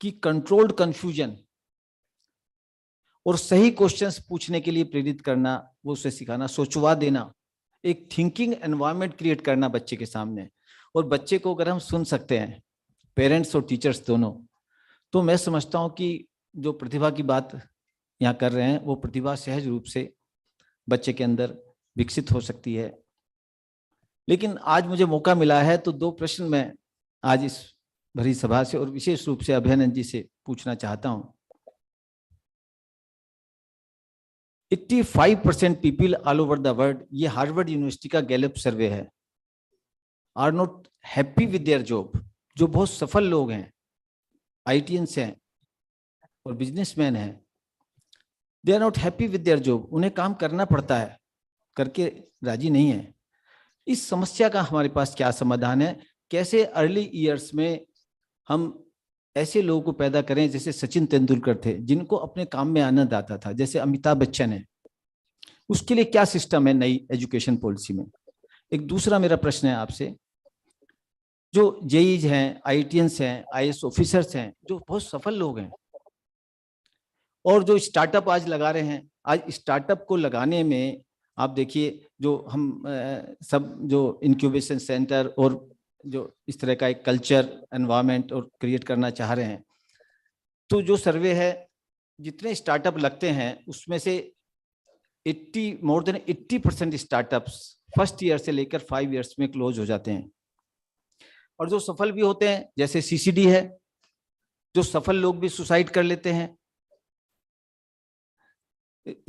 कि कंट्रोल्ड कंफ्यूजन और सही क्वेश्चंस पूछने के लिए प्रेरित करना, वो उसे सिखाना, सोचवा देना, एक थिंकिंग एनवायरनमेंट क्रिएट करना बच्चे के सामने। और बच्चे को अगर हम सुन सकते हैं, पेरेंट्स और टीचर्स दोनों, तो मैं समझता हूँ कि जो प्रतिभा की बात यहाँ कर रहे हैं वो प्रतिभा सहज रूप से बच्चे के अंदर विकसित हो सकती है। लेकिन आज मुझे मौका मिला है तो दो प्रश्न मैं आज इस भरी सभा से और विशेष रूप से अभ्यानंद जी से पूछना चाहता हूँ। 85% people all over the world, ये हार्वर्ड यूनिवर्सिटी का गैलप सर्वे है, are not happy with their job. जो बहुत सफल लोग हैं, आईटीएंस हैं और बिजनेसमैन हैं, they are not happy with their job. उन्हें काम करना पड़ता है, करके राजी नहीं है। इस समस्या का हमारे पास क्या समाधान है? कैसे अर्ली ईयर्स में हम ऐसे लोगों को पैदा करें जैसे सचिन तेंदुलकर थे, जिनको अपने काम में आनंद आता था, जैसे अमिताभ बच्चन है। उसके लिए क्या सिस्टम है नई एजुकेशन पॉलिसी में? एक दूसरा मेरा प्रश्न है आपसे, जो जेईज हैं, आईटीएंस हैं, आईएएस ऑफिसर्स हैं, जो बहुत सफल लोग हैं और जो स्टार्टअप आज लगा रहे हैं, आज स्टार्टअप को लगाने में आप देखिए जो हम सब जो इंक्यूबेशन सेंटर और जो इस तरह का एक कल्चर एनवायरनमेंट और क्रिएट करना चाह रहे हैं, तो जो सर्वे है जितने स्टार्टअप लगते हैं उसमें से more than 80% startups first year से लेकर 5 इयर्स में क्लोज हो जाते हैं। और जो सफल भी होते हैं, जैसे सीसीडी है, जो सफल लोग भी सुसाइड कर लेते हैं।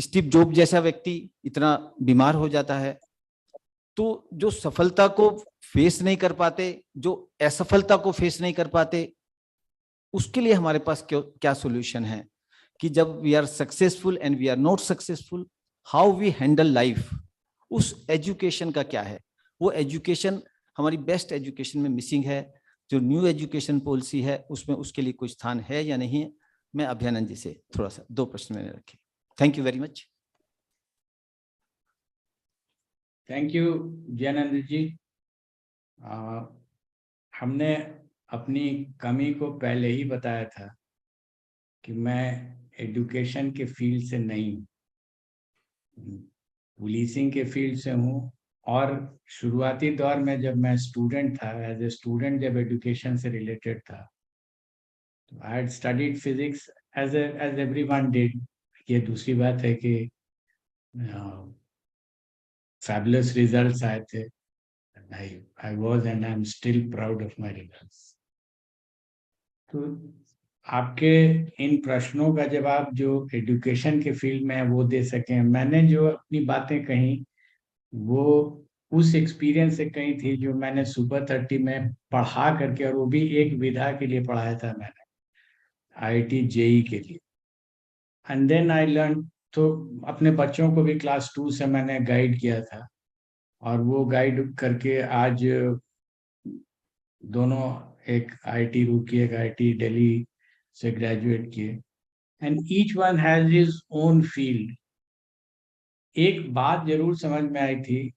स्टीव जॉब जैसा व्यक्ति इतना बीमार हो जाता है। तो जो सफलता को फेस नहीं कर पाते, जो असफलता को फेस नहीं कर पाते, उसके लिए हमारे पास क्या सॉल्यूशन है कि जब we are successful and we are not successful, how we handle life, उस एजुकेशन का क्या है? वो एजुकेशन हमारी बेस्ट एजुकेशन में मिसिंग है। जो न्यू एजुकेशन पॉलिसी है उसमें उसके लिए कोई स्थान है या नहीं है? मैं अभ्यानंद जी से थोड़ा सा दो प्रश्न मैंने रखे। Thank you very much. Thank you Jayanand ji. हमने अपनी कमी को पहले ही बताया था कि मैं एजुकेशन के फील्ड से नहीं हूँ, पुलिसिंग के फील्ड से हूँ। और शुरुआती दौर में जब मैं स्टूडेंट था, एज ए स्टूडेंट जब एजुकेशन से रिलेटेड था, तो I had studied physics as everyone did. ये दूसरी बात है कि fabulous results आए थे। I was and I'm still proud of my results. तो आपके इन प्रश्नों का जवाब जो एजुकेशन के फील्ड में है वो दे सकें। मैंने जो अपनी बातें कही वो उस एक्सपीरियंस से कही थी जो मैंने सुपर 30 में पढ़ा करके, और वो भी एक विधा के लिए पढ़ाया था मैंने, IIT JEE के लिए। एंड देन आई लर्न, तो अपने बच्चों को भी क्लास 2 से मैंने गाइड किया था, और वो गाइड करके आज दोनों, एक IIT रुड़की, एक IIT दिल्ली से ग्रेजुएट किए, and each one has his own field. एक बात जरूर समझ में आई थी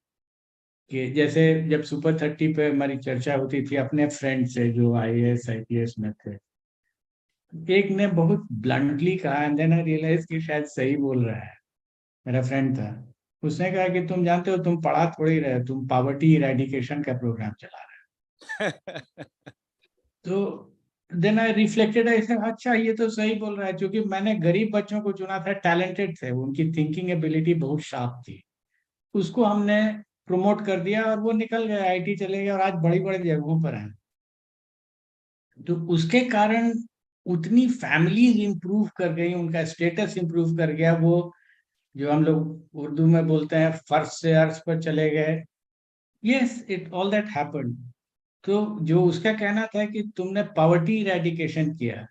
कि जैसे जब सुपर 30 पे हमारी चर्चा होती थी अपने फ्रेंड से जो IAS IPS में थे, एक ने बहुत ब्लंटली कहा, एंड देन आई रियलाइज कि शायद सही बोल रहा है। मेरा फ्रेंड था, उसने कहा कि तुम जानते हो तुम पढ़ा थोड़ी रहे, तुम पॉवर्टी इरेडिकेशन का प्रोग्राम चला रहे हो। तो then I reflected, I said अच्छा ये तो सही बोल रहा है, क्योंकि मैंने गरीब बच्चों को चुना था, टैलेंटेड थे, उनकी थिंकिंग एबिलिटी बहुत शार्प थी, उसको हमने प्रमोट कर दिया और वो निकल गए, IT चले गए और आज बड़ी बड़ी जगहों पर हैं। तो उसके कारण उतनी फैमिलीज इंप्रूव कर गई, उनका स्टेटस इंप्रूव कर गया, वो जो हम लोग उर्दू में बोलते हैं फर्श से अर्श पर चले गए। Yes, it all that happened. तो जो उसका कहना था कि तुमने पॉवर्टी इरेडिकेशन किया,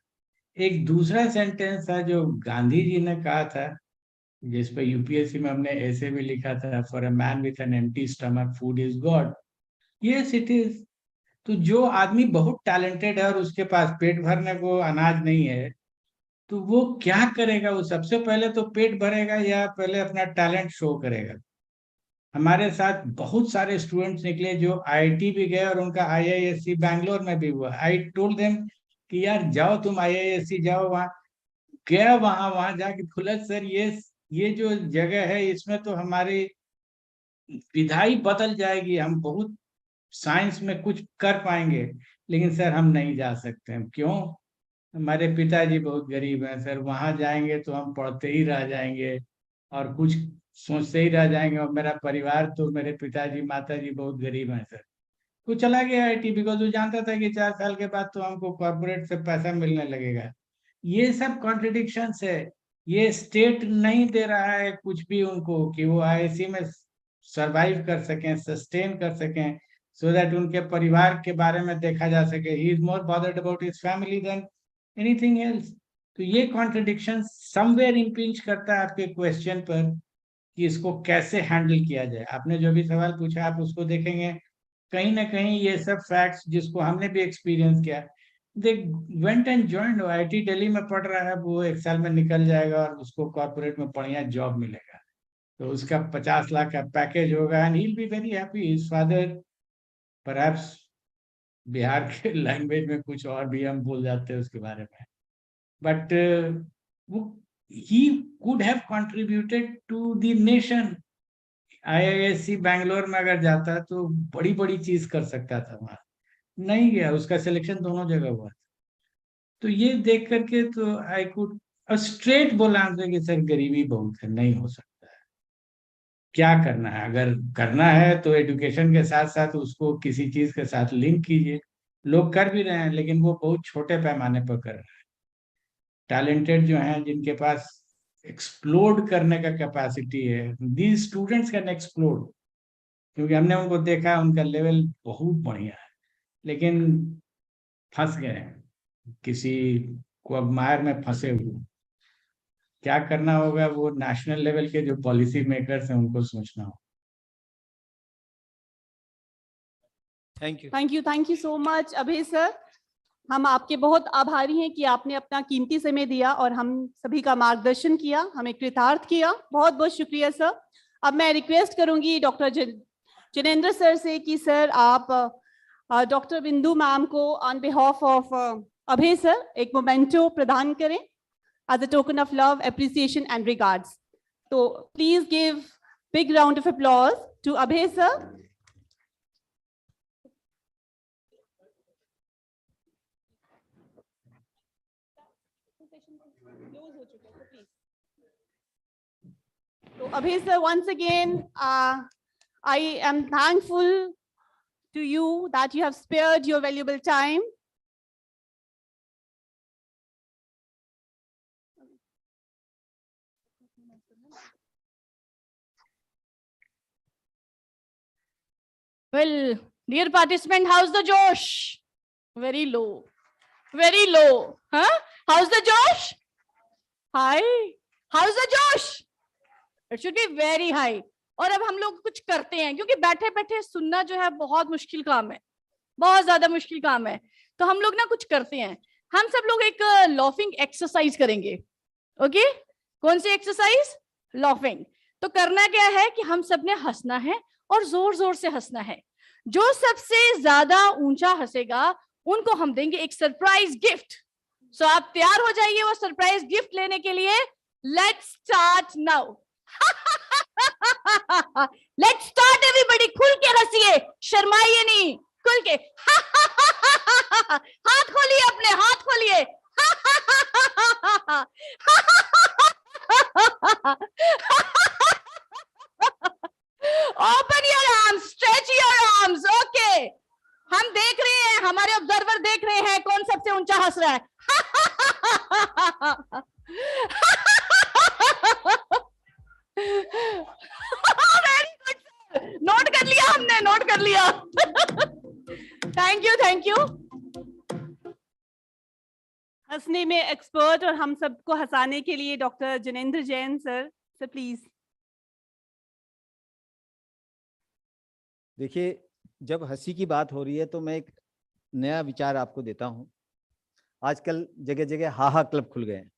एक दूसरा सेंटेंस था जो गांधी जी ने कहा था, जिस पर UPSC में हमने ऐसे भी लिखा था, for a man with an empty stomach food is God. Yes it is. तो जो आदमी बहुत टैलेंटेड है और उसके पास पेट भरने को अनाज नहीं है, तो वो क्या करेगा? वो सबसे पहले तो पेट भरेगा या पहले अपना टैलेंट शो करेगा? हमारे साथ बहुत सारे स्टूडेंट्स निकले जो IIT भी गए और उनका IISc बैंगलोर में भी हुआ। आई टोल्ड देम कि यार जाओ तुम IISc जाओ, वहाँ गया, वहां जाके खुला, सर ये जो जगह है इसमें तो हमारी विधाई बदल जाएगी, हम बहुत साइंस में कुछ कर पाएंगे, लेकिन सर हम नहीं जा सकते हैं। क्यों? हमारे पिताजी बहुत गरीब हैं सर, वहां जाएंगे तो हम पढ़ते ही रह जाएंगे और कुछ सोचते ही रह जाएंगे, और मेरा परिवार तो मेरे पिताजी माताजी बहुत गरीब हैं सर। वो चला गया IT, बिकॉज वो जानता था कि 4 साल के बाद तो हमको कॉर्पोरेट से पैसा मिलने लगेगा। ये सब कॉन्ट्रडिक्शंस है। ये स्टेट नहीं दे रहा है कुछ भी उनको कि वो IISc में सरवाइव कर सकें, सस्टेन कर सकें, सो दैट उनके परिवार के बारे में देखा जा सके। He is more bothered about his family than anything else. तो ये कॉन्ट्रडिक्शन समवेयर इम्पिंच करता है आपके क्वेश्चन पर कि इसको कैसे हैंडल किया जाए। आपने जो भी सवाल पूछा आप उसको देखेंगे, कहीं ना कहीं ये सब फैक्ट्स जिसको हमने भी एक्सपीरियंस किया, they went and joined. IIT Delhi में पढ़ रहा है, वो 1 साल में निकल जाएगा और उसको कॉर्पोरेट में बढ़िया जॉब मिलेगा, तो उसका 50 लाख का पैकेज होगा, and he will be very happy. His father perhaps, Bihar के लैंग्वेज में कुछ और भी हम बोल जाते हैं उसके बारे में, बट वो he could have contributed to the nation। IISc Bangalore में अगर जाता तो बड़ी बड़ी चीज कर सकता था, वहां नहीं गया, उसका सिलेक्शन दोनों जगह हुआ। तो ये देख करके तो आई कुड स्ट्रेट बोला आंसर कि सर गरीबी बहुत है, नहीं हो सकता है। क्या करना है? अगर करना है तो एजुकेशन के साथ साथ उसको किसी चीज के साथ लिंक कीजिए। लोग कर भी रहे हैं, लेकिन वो बहुत छोटे पैमाने पर कर रहे हैं। टैलेंटेड जो हैं, जिनके पास एक्सप्लोड करने का कैपेसिटी है, दीज स्टूडेंट्स कैन एक्सप्लोड, क्योंकि हमने उनको देखा है, उनका लेवल बहुत बढ़िया है, लेकिन फंस गए हैं किसी क्वागमायर में फंसे हुए। क्या करना होगा वो नेशनल लेवल के जो पॉलिसी मेकर्स हैं उनको सोचना होगा। Thank you so much Abhay sir. हम आपके बहुत आभारी हैं कि आपने अपना कीमती समय दिया और हम सभी का मार्गदर्शन किया, हमें कृतार्थ किया। बहुत बहुत शुक्रिया सर। अब मैं रिक्वेस्ट करूंगी डॉक्टर जिनेंद्र सर से कि सर आप डॉक्टर बिंदु मैम को on behalf of Abhay sir एक मोमेंटो प्रदान करें as a token of love, appreciation and regards. So please give big round of applause to Abhay sir. So Abhay sir, once again, I am thankful to you that you have spared your valuable time. Well, dear participant, how's the Josh? Very low, very low. Huh? How's the Josh? High. How's the Josh? It should be very high. और अब हम लोग कुछ करते हैं, क्योंकि बैठे बैठे सुनना जो है बहुत मुश्किल काम है, बहुत ज्यादा मुश्किल काम है। तो हम लोग ना कुछ करते हैं, हम सब लोग एक लॉफिंग एक्सरसाइज करेंगे। ओके, कौन सी एक्सरसाइज? लॉफिंग। तो करना क्या है कि हम सब ने हंसना है और जोर जोर से हंसना है। जो सबसे ज्यादा ऊंचा हंसेगा उनको हम देंगे एक सरप्राइज गिफ्ट। सो आप तैयार हो जाइए वो सरप्राइज गिफ्ट लेने के लिए। Let's start now. Let's start everybody, खुल के हंसिए, शर्माइए नहीं, खुल के। हाथ खोलिए, अपने हाथ खोलिए। Open your arms, stretch your arms. Okay, हम देख रहे हैं, हमारे ऑब्जर्वर देख रहे हैं कौन सबसे ऊंचा हंस रहा है। वेरी गुड, नोट कर लिया हमने, नोट कर लिया। Thank you, thank you. हंसने में एक्सपर्ट और हम सबको हंसाने के लिए doctor Jinendra Jain sir please. देखिए, जब हंसी की बात हो रही है तो मैं एक नया विचार आपको देता हूं। आजकल जगह जगह हाहा क्लब खुल गए हैं।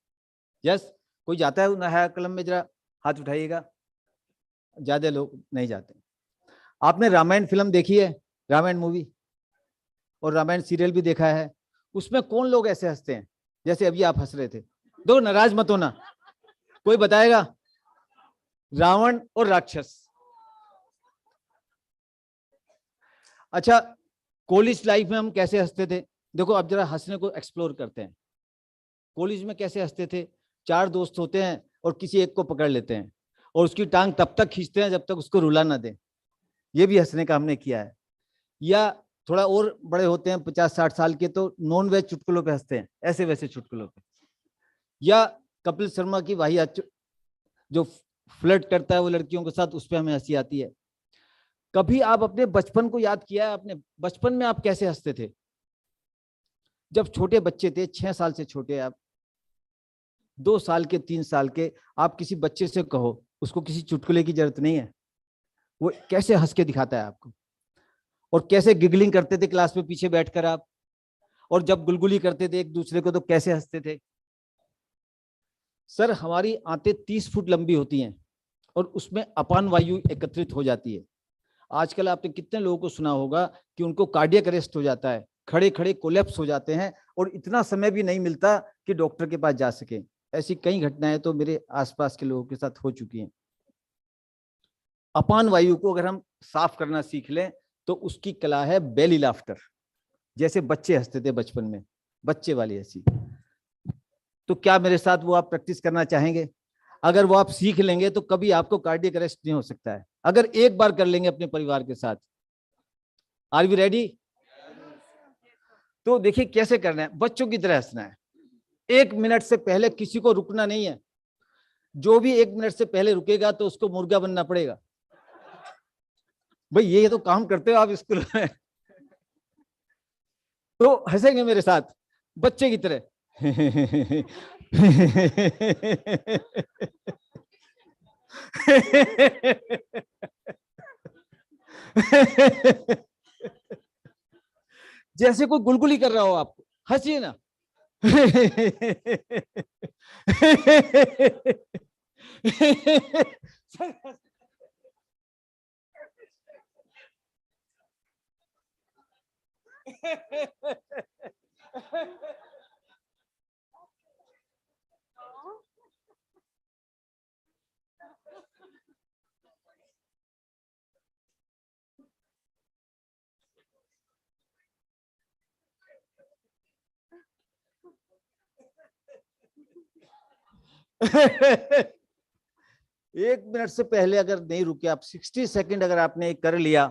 यस, कोई जाता है उन हाहा क्लब में? जरा हाथ उठाइएगा। ज्यादा लोग नहीं जाते। आपने रामायण फिल्म देखी है, रामायण मूवी, और रामायण सीरियल भी देखा है। उसमें कौन लोग ऐसे हंसते हैं जैसे अभी आप हंस रहे थे? दो, नाराज मत होना, कोई बताएगा? रावण और राक्षस। अच्छा, कॉलेज लाइफ में हम कैसे हंसते थे? देखो, अब जरा हंसने को एक्सप्लोर करते हैं। कॉलेज में कैसे हंसते थे? 4 दोस्त होते हैं और किसी एक को पकड़ लेते हैं और उसकी टांग तब तक खींचते हैं जब तक उसको रुला ना दे। ये भी हंसने का हमने किया है। या थोड़ा और बड़े होते हैं, 50-60 साल के, तो नॉन वेज चुटकुलों पे हंसते हैं, ऐसे वैसे चुटकुलों पे। या कपिल शर्मा की वाहियात जो फ्लर्ट करता है वो लड़कियों के साथ, उस पर हमें हंसी आती है। कभी आप अपने बचपन को याद किया है? अपने बचपन में आप कैसे हंसते थे? जब छोटे बच्चे थे, 6 साल से छोटे, आप 2 साल के, 3 साल के, आप किसी बच्चे से कहो, उसको किसी चुटकुले की जरूरत नहीं है, वो कैसे हंस के दिखाता है आपको। और कैसे गिगलिंग करते थे क्लास में पीछे बैठकर आप, और जब गुलगुली करते थे एक दूसरे को तो कैसे हंसते थे। सर, हमारी आंतें 30 फुट लंबी होती हैं और उसमें अपान वायु एकत्रित हो जाती है। आजकल आपने कितने लोगों को सुना होगा कि उनको कार्डियक अरेस्ट हो जाता है, खड़े खड़े कोलैप्स हो जाते हैं, और इतना समय भी नहीं मिलता कि डॉक्टर के पास जा सके। ऐसी कई घटनाएं तो मेरे आसपास के लोगों के साथ हो चुकी हैं। अपान वायु को अगर हम साफ करना सीख लें तो उसकी कला है बेली लाफ्टर, जैसे बच्चे हंसते थे बचपन में, बच्चे वाली हंसी। तो क्या मेरे साथ वो आप प्रैक्टिस करना चाहेंगे? अगर वो आप सीख लेंगे तो कभी आपको कार्डियक अरेस्ट नहीं हो सकता है, अगर एक बार कर लेंगे अपने परिवार के साथ। Are we ready? तो देखिए कैसे करना है, बच्चों की तरह हंसना है। 1 मिनट से पहले किसी को रुकना नहीं है। जो भी 1 मिनट से पहले रुकेगा तो उसको मुर्गा बनना पड़ेगा। भाई ये तो काम करते हो आप स्कूल में। तो हंसेंगे मेरे साथ बच्चे की तरह। जैसे कोई गुलगुली कर रहा हो आपको, हंसिए ना। एक मिनट से पहले अगर नहीं रुके आप, 60 सेकंड अगर आपने कर लिया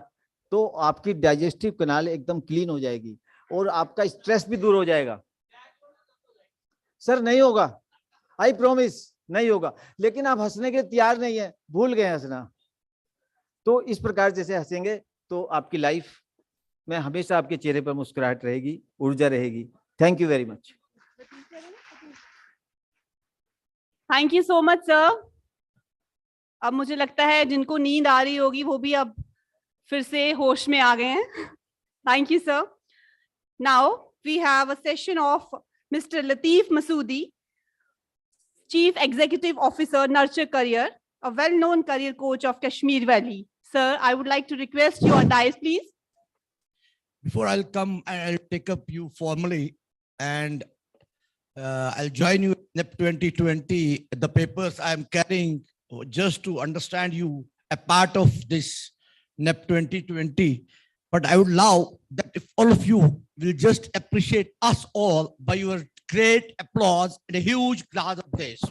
तो आपकी डाइजेस्टिव कनाल एकदम क्लीन हो जाएगी और आपका स्ट्रेस भी दूर हो जाएगा। सर नहीं होगा, आई प्रॉमिस नहीं होगा, लेकिन आप हंसने के लिए तैयार नहीं है, भूल गए हंसना। तो इस प्रकार जैसे हंसेंगे तो आपकी लाइफ में हमेशा आपके चेहरे पर मुस्कुराहट रहेगी, ऊर्जा रहेगी। Thank you very much. Thank you so much sir. अब मुझे लगता है जिनको नींद आ रही होगी वो भी अब फिर से होश में आ गए हैं। Thank you sir. Now we have a session of mister Latif Masoodi, Chief Executive Officer, Nurture Career, a well-known career coach of Kashmir Valley. Sir, I would like to request you on dais, please. Before I'll come, I'll take up you formally, and I'll join you in NEP 2020. The papers I'm carrying just to understand you a part of this NEP 2020. But I would love that if all of you will just appreciate us all by your great applause and a huge glass of this.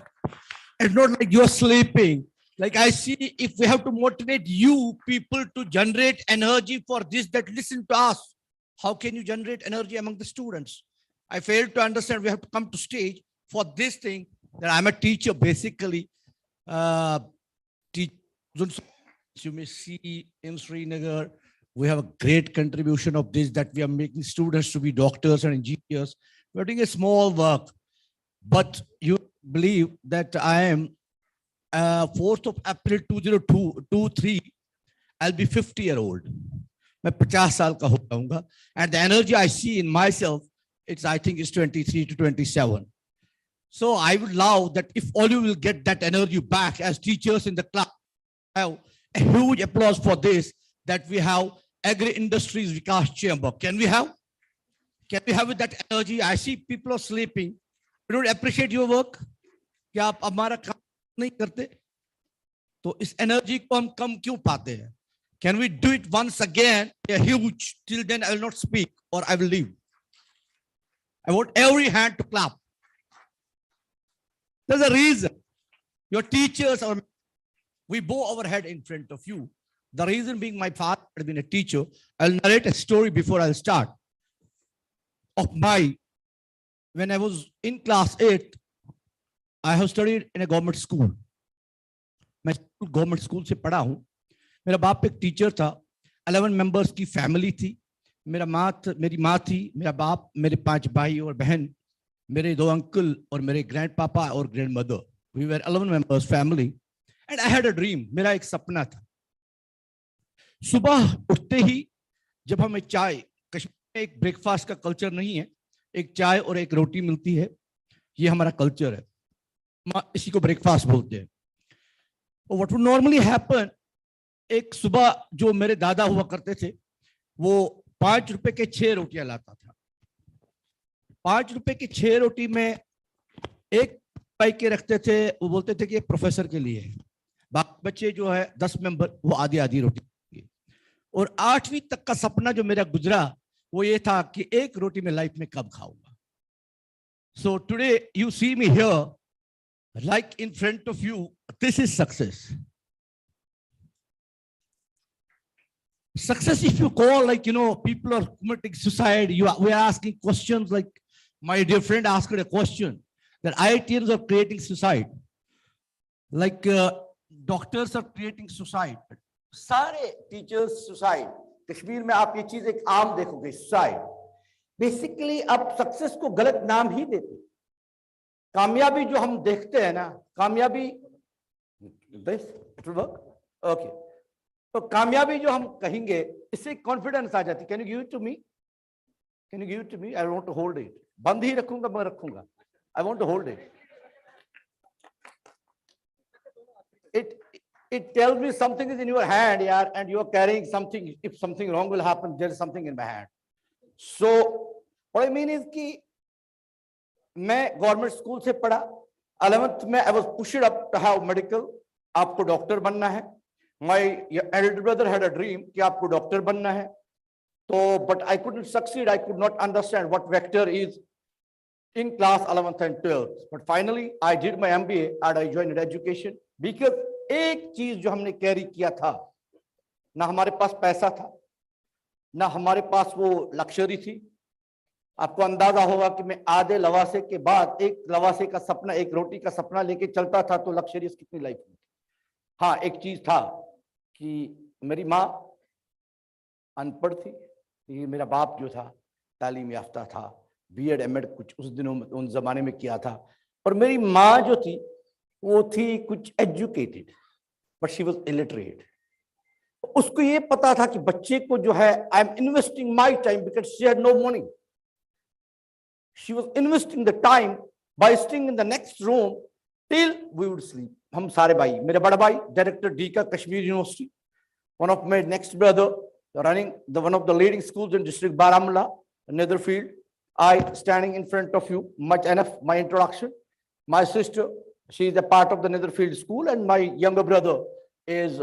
It's not like you're sleeping. Like I see, if we have to motivate you people to generate energy for this, that listen to us, how can you generate energy among the students? I fail to understand. We have to come to stage for this thing, that I'm a teacher basically. You may see in Srinagar, we have a great contribution of this, that we are making students to be doctors and engineers. We're doing a small work, but you believe that I am 4th of April 2023, I'll be 50-year-old. मैं 50 साल का हो जाऊंगा, and the energy I see in myself, I think is 23 to 27. So I would love that if all you will get that energy back as teachers in the class. Have a huge applause for this, that we have Agri-Industries Vikas Chamber. Can we have with that energy? I see people are sleeping. We don't appreciate your work. क्या आप हमारा काम नहीं करते? तो इस energy को हम कम क्यों पाते हैं? Can we do it once again? A huge. Till then, I will not speak or I will leave. I want every hand to clap. There's a reason. Your teachers are. We bow our head in front of you. The reason being, my father had been a teacher. I'll narrate a story before I'll start. When I was in class 8, I have studied in a government school. मैं government school से पढ़ा हूँ. मेरा बाप एक teacher था. 11 members की family थी. मेरी माँ थी, मेरा बाप, मेरे 5 भाई और बहन, मेरे 2 uncle और मेरे grandpapa और grandmother. We were 11 members family. And I had a dream. मेरा एक सपना था. सुबह उठते ही जब हमें चाय, कश्मीर में एक ब्रेकफास्ट का कल्चर नहीं है, एक चाय और एक रोटी मिलती है, ये हमारा कल्चर है, इसी को ब्रेकफास्ट बोलते हैं. What would normally happen, एक सुबह जो मेरे दादा हुआ करते थे, वो 5 रुपए के 6 रोटियां लाता था. 5 रुपए की 6 रोटी में एक पाई के रखते थे. वो बोलते थे कि ये प्रोफेसर के लिए है. बाकी बच्चे जो है 10 मेंबर, वो आधी आधी रोटी. और 8वीं तक का सपना जो मेरा गुजरा, वो ये था कि एक रोटी में लाइफ में कब खाऊंगा. So today you see me here, like in front of you. This is success. Success, if you call, like, people are committing suicide, we are asking questions. Like my dear friend asked a question that IITians are creating suicide. Like doctors are creating suicide. सारे teachers suicide. Kashmir में आप ये चीज एक आम देखोगे, suicide. Basically आप success को गलत नाम ही देते. कामयाबी जो हम देखते हैं ना, कामयाबी ओके, तो कामयाबी जो हम कहेंगे, इससे कॉन्फिडेंस आ जाती. Can you give it to me? Can you give it to me? I want to hold it. बंद ही रखूंगा, मैं रखूंगा. I want to hold it. It tells me something is in your hand, yaar, and you are carrying something. If something wrong will happen, there is something in my hand. So what I mean is कि मैं government school से पढ़ा. 11th में I was pushed up to have medical. आपको doctor बनना है. My elder brother had a dream कि आपको डॉक्टर बनना है. तो but I couldn't succeed. I could not understand what vector is in class 11th and 12th. But finally I did my MBA and I joined education because एक चीज जो हमने carry किया था, ना हमारे पास पैसा था, ना हमारे पास वो लक्ष्यरी थी. आपको अंदाजा होगा कि मैं आधे लवासे के बाद एक लवासे का सपना, एक रोटी का सपना लेके चलता था, तो लक्ष्यरीज कितनी लाइफ में. हाँ, एक चीज था कि मेरी माँ अनपढ़ थी. ये मेरा बाप जो था तालीम याफ्ता था, B.Ed M.Ed कुछ उस दिनों में, उन जमाने में किया था. और मेरी माँ जो थी वो थी कुछ educated, but she was illiterate. उसको ये पता था कि बच्चे को जो है, I am investing my time because she had no money. She was investing the time by staying in the next room till we would sleep. हम सारे भाई, मेरे बड़ा भाई डायरेक्टर डी का Kashmir University, one of my next brother, running one of the leading schools in district Baramulla, Netherfield. I standing in front of you, much enough my introduction. My sister, she is a part of the Netherfield school, and my younger brother is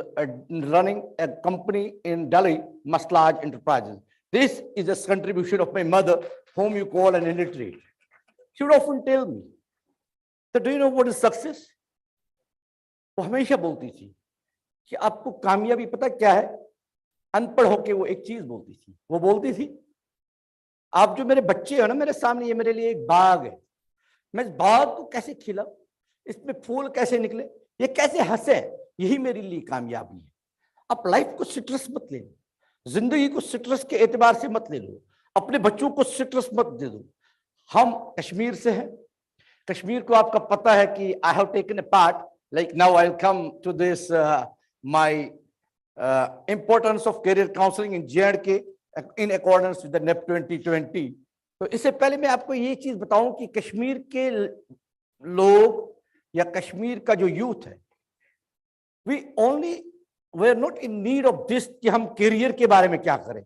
running a company in Delhi, Maslaj Enterprises. This is a contribution of my mother, whom you call an illiterate. She would often tell me that, do you know what is success? वो हमेशा बोलती थी कि आपको कामयाबी पता क्या है? अनपढ़ होके वो एक चीज बोलती थी, वो बोलती थी, आप जो मेरे बच्चे हो ना मेरे सामने, ये मेरे लिए एक बाग है, मैं इस बाग को कैसे खिलाऊं, इसमें फूल कैसे निकले, ये कैसे हंसे, यही मेरे लिए कामयाबी है। आप लाइफ को सिट्रस मत ले लो, जिंदगी को सिट्रस के एतबार से मत ले लो, अपने बच्चों को सिट्रस मत दे दो। हम कश्मीर से हैं, कश्मीर को आपका पता है कि I have taken a part, like now I will come to this my importance of career counseling in J&K in accordance with the NEP 2020. तो इससे पहले मैं आपको ये चीज बताऊं कि कश्मीर के लोग या कश्मीर का जो यूथ है, we are not in need of this कि हम करियर के बारे में क्या करें.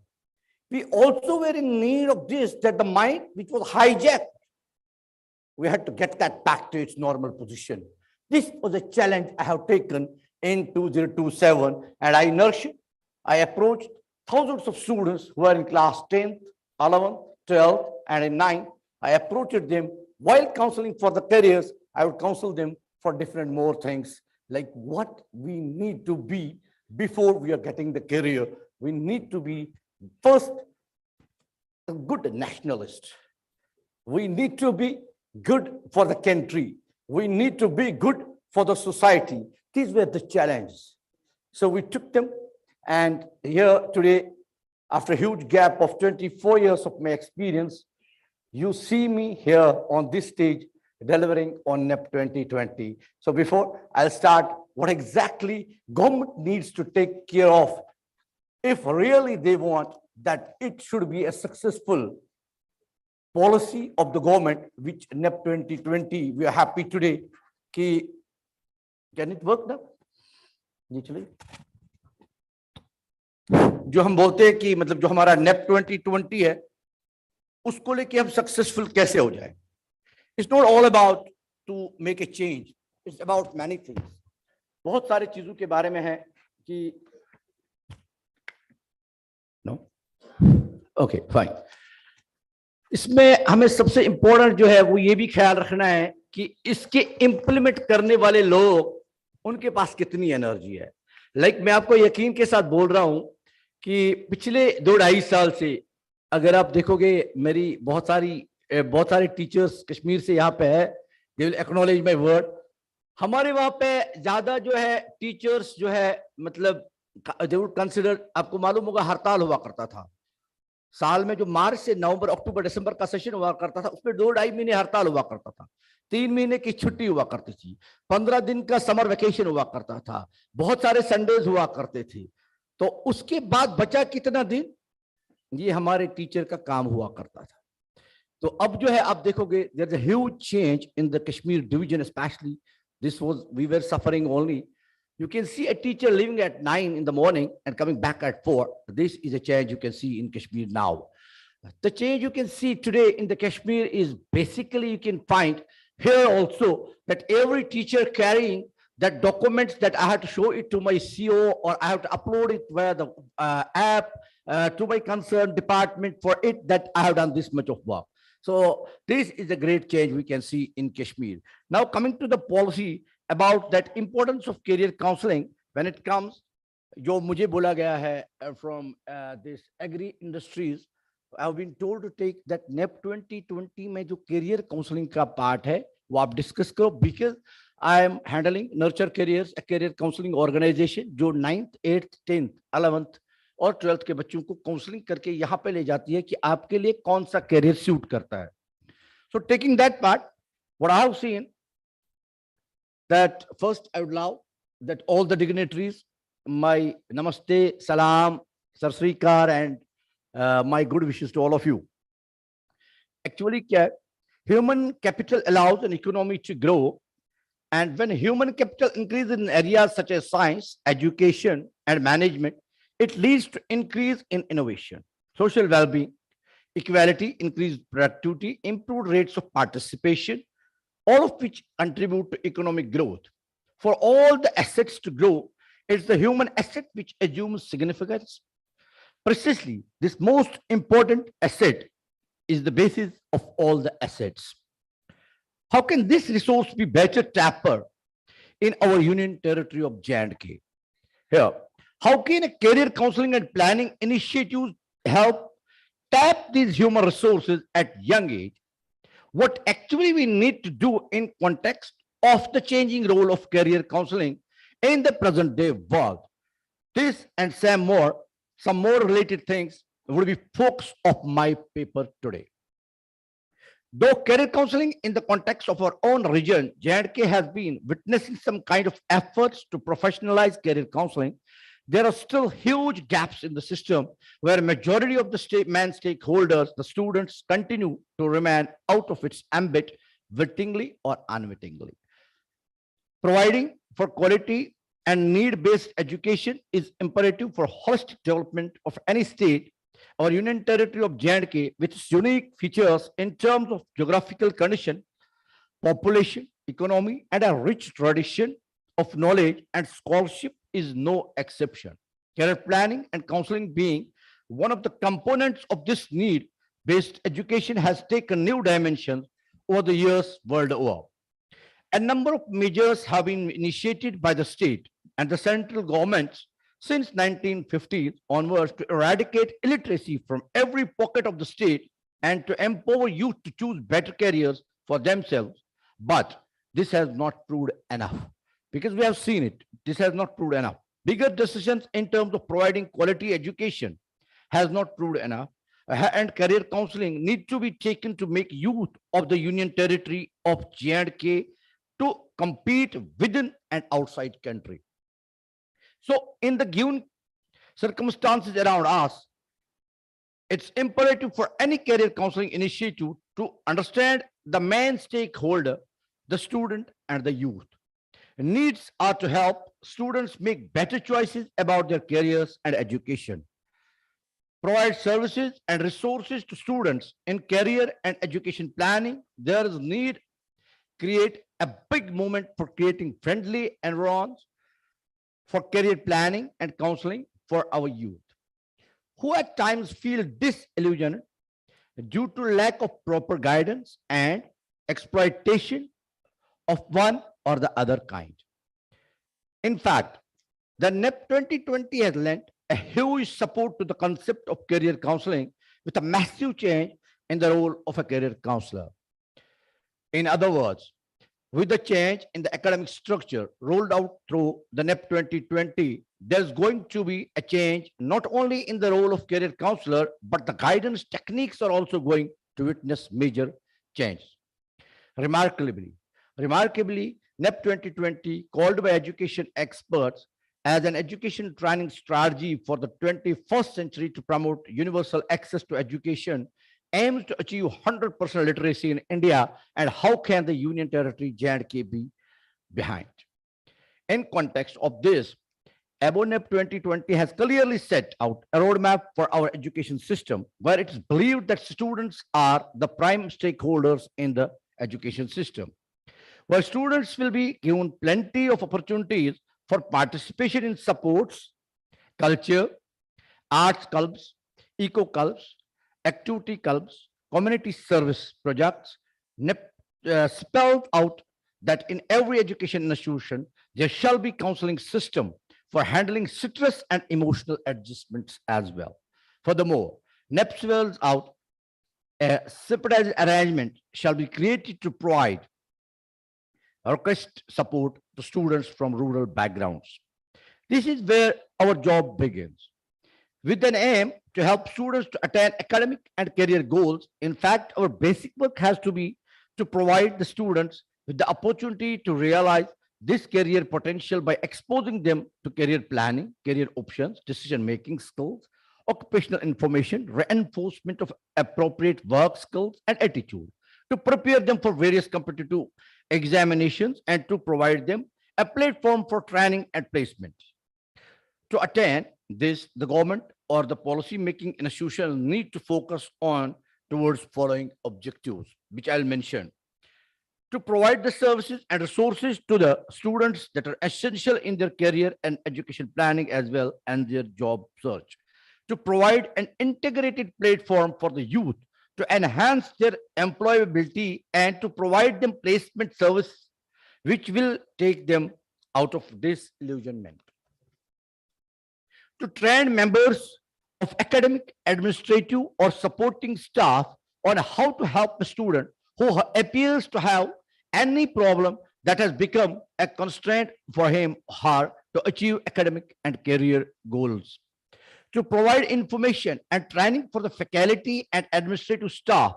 We also were in need of this, that the mind which was hijacked, we had to get that back to its normal position. This was a challenge I have taken in 2027, and I nurtured, I approached thousands of students who are in class 10th, 11th, 12th, and in 9th. I approached them while counseling for the careers. I would counsel them for different more things, like what we need to be before we are getting the career. We need to be first a good nationalist. We need to be good for the country. We need to be good for the society. These were the challenges. So we took them, and here today, after a huge gap of 24 years of my experience, you see me here on this stage delivering on NEP 2020. So before I'll start, what exactly government needs to take care of if really they want that it should be a successful policy of the government, which NEP 2020, we are happy today. Can it work now? Literally. जो हम बोलते हैं कि मतलब जो हमारा NEP 2020 है, उसको लेके हम सक्सेसफुल कैसे हो जाए. It's not all about to make a change. It's about many things. बहुत सारी चीजों के बारे में है कि no, okay, fine. इसमें हमें सबसे इम्पोर्टेंट जो है वो ये भी ख्याल रखना है कि इसके इम्प्लीमेंट करने वाले लोग, उनके पास कितनी एनर्जी है. लाइक मैं आपको यकीन के साथ बोल रहा हूं कि पिछले 2-2.5 साल से अगर आप देखोगे, मेरी बहुत सारे टीचर्स कश्मीर से यहाँ पे है, they will acknowledge my word. हमारे वहाँ पे ज्यादा जो है टीचर्स जो है मतलब दे वुड कंसिडर, आपको मालूम होगा हड़ताल हुआ करता था साल में, जो मार्च से नवंबर, अक्टूबर, दिसंबर का सेशन हुआ करता था, उसमें 2-2.5 महीने हड़ताल हुआ करता था, 3 महीने की छुट्टी हुआ करती थी, 15 दिन का समर वेकेशन हुआ करता था, बहुत सारे संडेज हुआ करते थे. तो उसके बाद बचा कितना दिन, ये हमारे टीचर का काम हुआ करता था. तो अब जो है आप देखोगे, there is a huge change in the Kashmir division, specially this was, we were suffering only. You can see a teacher leaving at 9 in the morning and coming back at 4. This is a change you can see in Kashmir now. The change you can see today in the Kashmir is basically, you can find here also that every teacher carrying that documents that I have to show it to my CO, or I have to upload it via the app to my concerned department for it, that I have done this much of work. So this is a great change we can see in Kashmir. Now coming to the policy about that importance of career counseling when it comes, जो मुझे बोला गया है from this agri industries, I have been told to take that NEP 2020 में जो career counseling का part है वो आप discuss करो, because I am handling nurture careers, a career counseling organization जो 9th, 8th, 10th, 11th और 12th के बच्चों को काउंसलिंग करके यहाँ पे ले जाती है कि आपके लिए कौन सा career suit करता है. So taking that part, what I have seen, that first I would love that all the dignitaries, my namaste, salam, sar srikar, and my good wishes to all of you. Actually, human capital allows an economy to grow, and when human capital increases in areas such as science, education, and management, It leads to increase in innovation, social well-being, equality, increased productivity, improved rates of participation, all of which contribute to economic growth. For all the assets to grow, it's the human asset which assumes significance. Precisely, this most important asset is the basis of all the assets. How can this resource be better tapped in our union territory of J&K? Here, how can a career counseling and planning initiative help tap these human resources at young age? What actually we need to do in context of the changing role of career counseling in the present day world. This and some more related things will be focus of my paper today. Though career counseling in the context of our own region, J&K has been witnessing some kind of efforts to professionalize career counseling, there are still huge gaps in the system where a majority of the main stakeholders, the students, continue to remain out of its ambit wittingly or unwittingly. Providing for quality and need-based education is imperative for holistic development of any state. Our union territory of J&K, with its unique features in terms of geographical condition, population, economy, and a rich tradition of knowledge and scholarship, is no exception. Career planning and counseling being one of the components of this need-based education has taken new dimensions over the years world over. A number of measures have been initiated by the state and the central governments since 1950s onwards to eradicate illiteracy from every pocket of the state and to empower youth to choose better careers for themselves. But this has not proved enough, because we have seen it. This has not proved enough. Bigger decisions in terms of providing quality education has not proved enough, and career counseling need to be taken to make youth of the union territory of J&K to compete within and outside country. So in the given circumstances around us, it's imperative for any career counseling initiative to understand the main stakeholder, the student and the youth. Needs are to help students make better choices about their careers and education. Provide services and resources to students in career and education planning. There is need create a big movement for creating friendly environments for career planning and counseling for our youth, who at times feel disillusioned due to lack of proper guidance and exploitation of one or the other kind. In fact, the NEP 2020 has lent a huge support to the concept of career counseling with a massive change in the role of a career counselor. In other words, with the change in the academic structure rolled out through the NEP 2020, there's going to be a change not only in the role of career counselor, but the guidance techniques are also going to witness major change. Remarkably, NEP 2020, called by education experts as an education training strategy for the 21st century to promote universal access to education, aims to achieve 100% literacy in India. And how can the Union Territory J&K be behind? In context of this, NEP 2020 has clearly set out a roadmap for our education system, where it is believed that students are the prime stakeholders in the education system, where students will be given plenty of opportunities for participation in sports, culture, arts clubs, eco clubs, activity clubs, community service projects. NEP spelled out that in every education institution, there shall be counseling system for handling stress and emotional adjustments as well. Furthermore, NEP spells out a separate arrangement shall be created to provide request support to students from rural backgrounds. This is where our job begins, with an aim to help students to attain academic and career goals. In fact, our basic work has to be to provide the students with the opportunity to realize this career potential by exposing them to career planning, career options, decision-making skills, occupational information, reinforcement of appropriate work skills and attitude, to prepare them for various competitive examinations, and to provide them a platform for training and placement. To attain this, the government or the policy making institution need to focus on towards following objectives, which I'll mention. To provide the services and resources to the students that are essential in their career and education planning as well and their job search. To provide an integrated platform for the youth to enhance their employability and to provide them placement service which will take them out of disillusionment. To train members of academic, administrative, or supporting staff on how to help a student who appears to have any problem that has become a constraint for him or her to achieve academic and career goals. To provide information and training for the faculty and administrative staff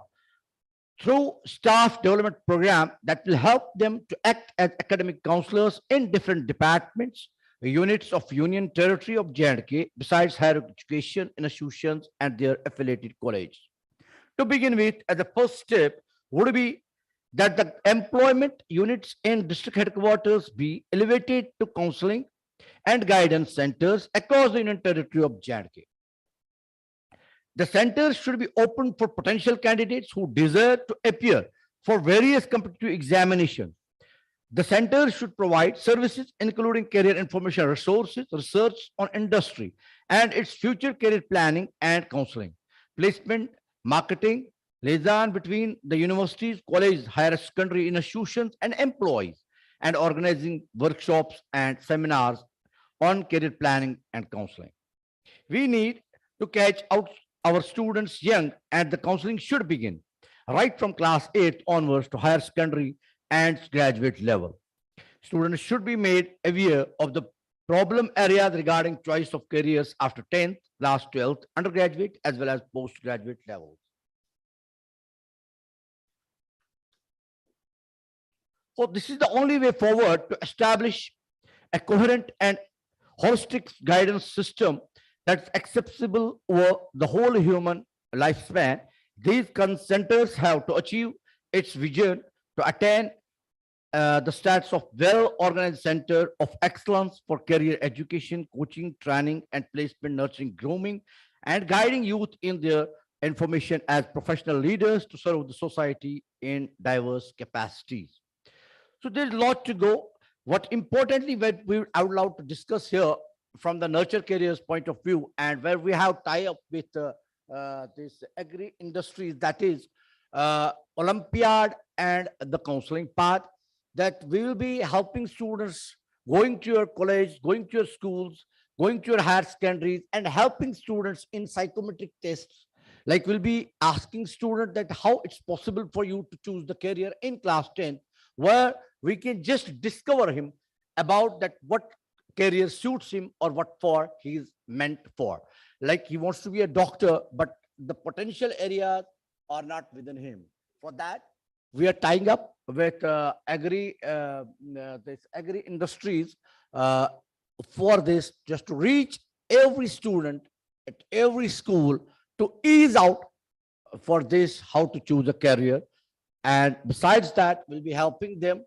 through staff development program that will help them to act as academic counselors in different departments, units of Union Territory of J&K, besides higher education institutions and their affiliated colleges. To begin with, as a first step would be that the employment units in district headquarters be elevated to counseling and guidance centers across the Union Territory of J&K. The centers should be open for potential candidates who desire to appear for various competitive examinations. The centers should provide services including career information resources, research on industry and its future career planning and counseling, placement, marketing, liaison between the universities, colleges, higher secondary institutions and employees, and organizing workshops and seminars on career planning and counseling. We need to catch out our students young and the counseling should begin right from class 8 onwards to higher secondary and graduate level. Students should be made aware of the problem areas regarding choice of careers after 10th, class 12th, undergraduate as well as postgraduate levels. So this is the only way forward to establish a coherent and holistic guidance system that's accessible over the whole human lifespan. These centers have to achieve its vision to attain the status of well-organized center of excellence for career education, coaching, training, and placement, nurturing, grooming, and guiding youth in their information as professional leaders to serve the society in diverse capacities. So there's a lot to go. What importantly, what I would like to discuss here from the nurture careers point of view and where we have tie up with this agri industries, that is Olympiad and the counseling part, that we will be helping students going to your college, going to your schools, going to your higher secondaries and helping students in psychometric tests. Like we'll be asking students that how it's possible for you to choose the career in class 10, where we can just discover him about that what career suits him or what for he's meant for. Like he wants to be a doctor, but the potential areas are not within him. For that, we are tying up with this agri industries for this, just to reach every student at every school to ease out for this, how to choose a career. And besides that, we'll be helping them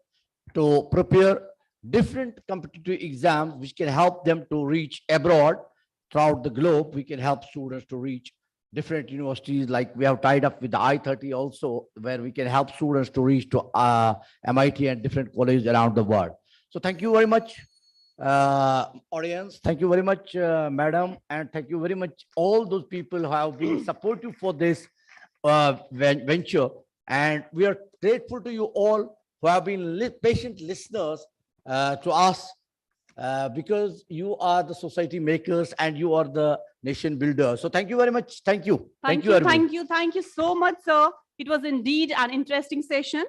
to prepare different competitive exams, which can help them to reach abroad throughout the globe. We can help students to reach different universities, like we have tied up with the i30 also, where we can help students to reach to MIT and different colleges around the world. So thank you very much, audience. Thank you very much, madam. And thank you very much, all those people who have been supportive for this venture. And we are grateful to you all who have been patient listeners to us, because you are the society makers and you are the nation builders. So thank you very much. Thank you. Thank you so much, sir. It was indeed an interesting session.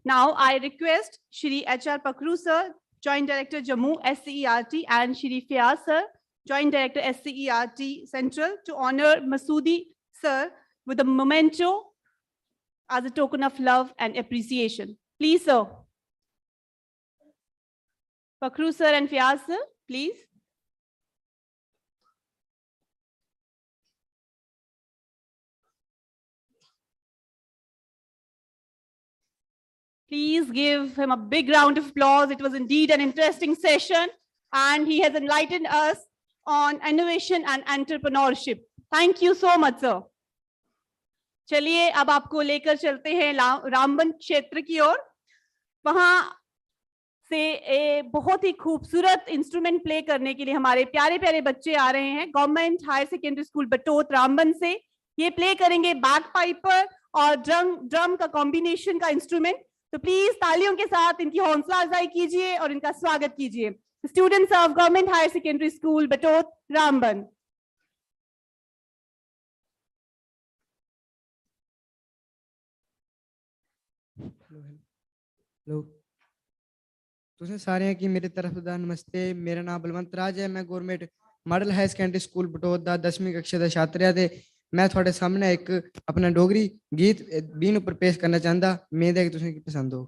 Now I request Shri HR Pakru sir, Joint Director Jammu SCERT, and Shri Fiaz sir, Joint Director SCERT Central, to honor Masoodi sir with a memento as a token of love and appreciation. Please, sir. Pakru sir and Fiaz sir, please. Please give him a big round of applause. It was indeed an interesting session and he has enlightened us on innovation and entrepreneurship. Thank you so much, sir. चलिए अब आपको लेकर चलते हैं रामबन क्षेत्र की ओर। वहां से बहुत ही खूबसूरत इंस्ट्रूमेंट प्ले करने के लिए हमारे प्यारे प्यारे बच्चे आ रहे हैं। Government higher secondary school Batote Ramban से ये प्ले करेंगे बैक पाइपर और ड्रम का कॉम्बिनेशन का इंस्ट्रूमेंट। तो प्लीज तालियों के साथ इनकी हौसला अफजाई कीजिए और इनका स्वागत कीजिए। Students of government higher secondary school Batote Ramban. Hello, तुसें सारें गी मेरी तरफ दा नमस्ते। मेरा नाम बलवंत राज है। मैं government model higher secondary school Batote दा 10वीं कक्षा दा छात्र है। ते मैं थोड़े सामने एक अपना डोगरी गीत बीन उपर पेश करना चाहता। मेद है कि तुसें गी पसंद हो।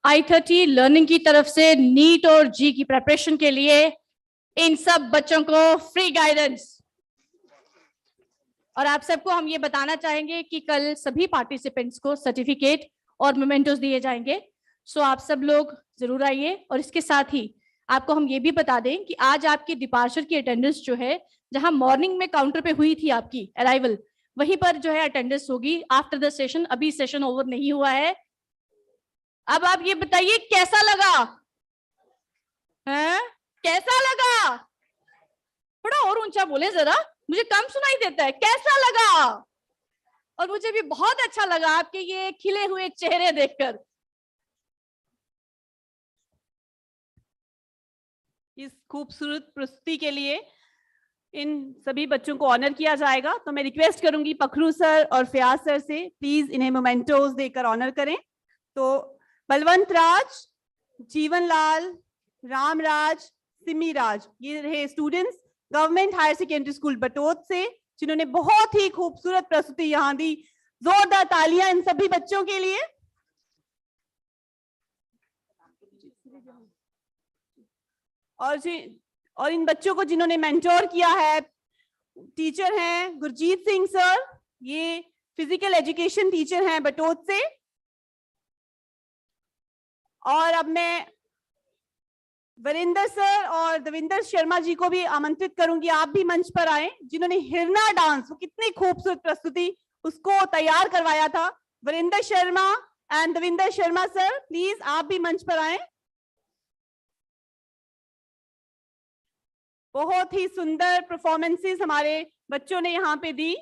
i30 लर्निंग की तरफ से नीट और जी की प्रिपरेशन के लिए इन सब बच्चों को फ्री गाइडेंस। और आप सबको हम ये बताना चाहेंगे कि कल सभी पार्टिसिपेंट्स को सर्टिफिकेट और मोमेंटोस दिए जाएंगे। सो आप सब लोग जरूर आइए। और इसके साथ ही आपको हम ये भी बता दें कि आज आपकी डिपार्चर की अटेंडेंस जो है, जहां मॉर्निंग में काउंटर पे हुई थी आपकी अराइवल, वहीं पर जो है अटेंडेंस होगी आफ्टर द सेशन। अभी सेशन ओवर नहीं हुआ है। अब आप ये बताइए कैसा लगा है? कैसा लगा? थोड़ा और ऊंचा बोले जरा, मुझे कम सुनाई देता है। कैसा लगा? और मुझे भी बहुत अच्छा लगा आपके ये खिले हुए चेहरे देखकर। इस खूबसूरत प्रस्तुति के लिए इन सभी बच्चों को ऑनर किया जाएगा। तो मैं रिक्वेस्ट करूंगी पखरू सर और फयाज सर से, प्लीज इन्हें मोमेंटोस देकर ऑनर करें। तो बलवंत राज, जीवन लाल, रामराज, सिमी राज, ये रहे students government higher secondary school Batote से, जिन्होंने बहुत ही खूबसूरत प्रस्तुति यहाँ दी। जोरदार तालियां इन सभी बच्चों के लिए। और इन बच्चों को जिन्होंने मेंटोर किया है, टीचर हैं गुरजीत सिंह सर, ये फिजिकल एजुकेशन टीचर हैं बटोत से। और अब मैं वरिंदर सर और देविंदर शर्मा जी को भी आमंत्रित करूंगी, आप भी मंच पर आए, जिन्होंने हिरना डांस, वो कितनी खूबसूरत प्रस्तुति, उसको तैयार करवाया था। Varinder Sharma and Devinder Sharma sir, please आप भी मंच पर आए। बहुत ही सुंदर परफॉर्मेंसेस हमारे बच्चों ने यहाँ पे दी।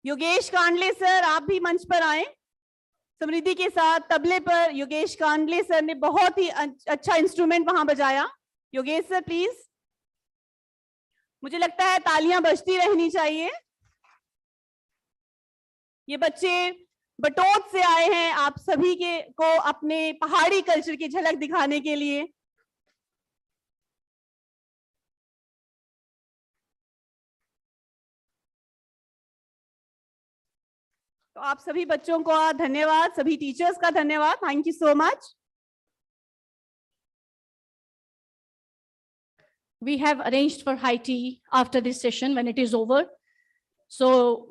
योगेश कांडले सर, आप भी मंच पर आए। समृद्धि के साथ तबले पर योगेश कांडले सर ने बहुत ही अच्छा इंस्ट्रूमेंट वहां बजाया। योगेश सर प्लीज, मुझे लगता है तालियां बजती रहनी चाहिए। ये बच्चे बटोत से आए हैं आप सभी के को अपने पहाड़ी कल्चर की झलक दिखाने के लिए। तो आप सभी बच्चों को धन्यवाद, सभी टीचर्स का धन्यवाद, thank you so much. We have arranged for high tea after this session when it is over. So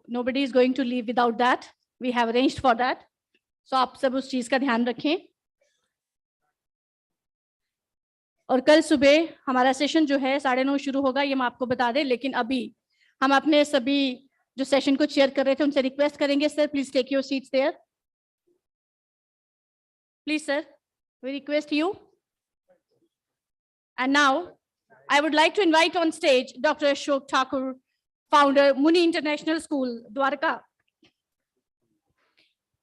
nobody is going to leave without that. We have arranged for that. So आप सब उस चीज का ध्यान रखें। और कल सुबह हमारा सेशन जो है 9:30 शुरू होगा, ये मैं आपको बता दें। लेकिन अभी हम अपने सभी जो सेशन को चेयर कर रहे थे उनसे रिक्वेस्ट करेंगे, sir please take your seats there. Please sir, we request you. And now I would like to invite on stage Dr. Ashok Thakur, founder, Muni International School, Dwarka.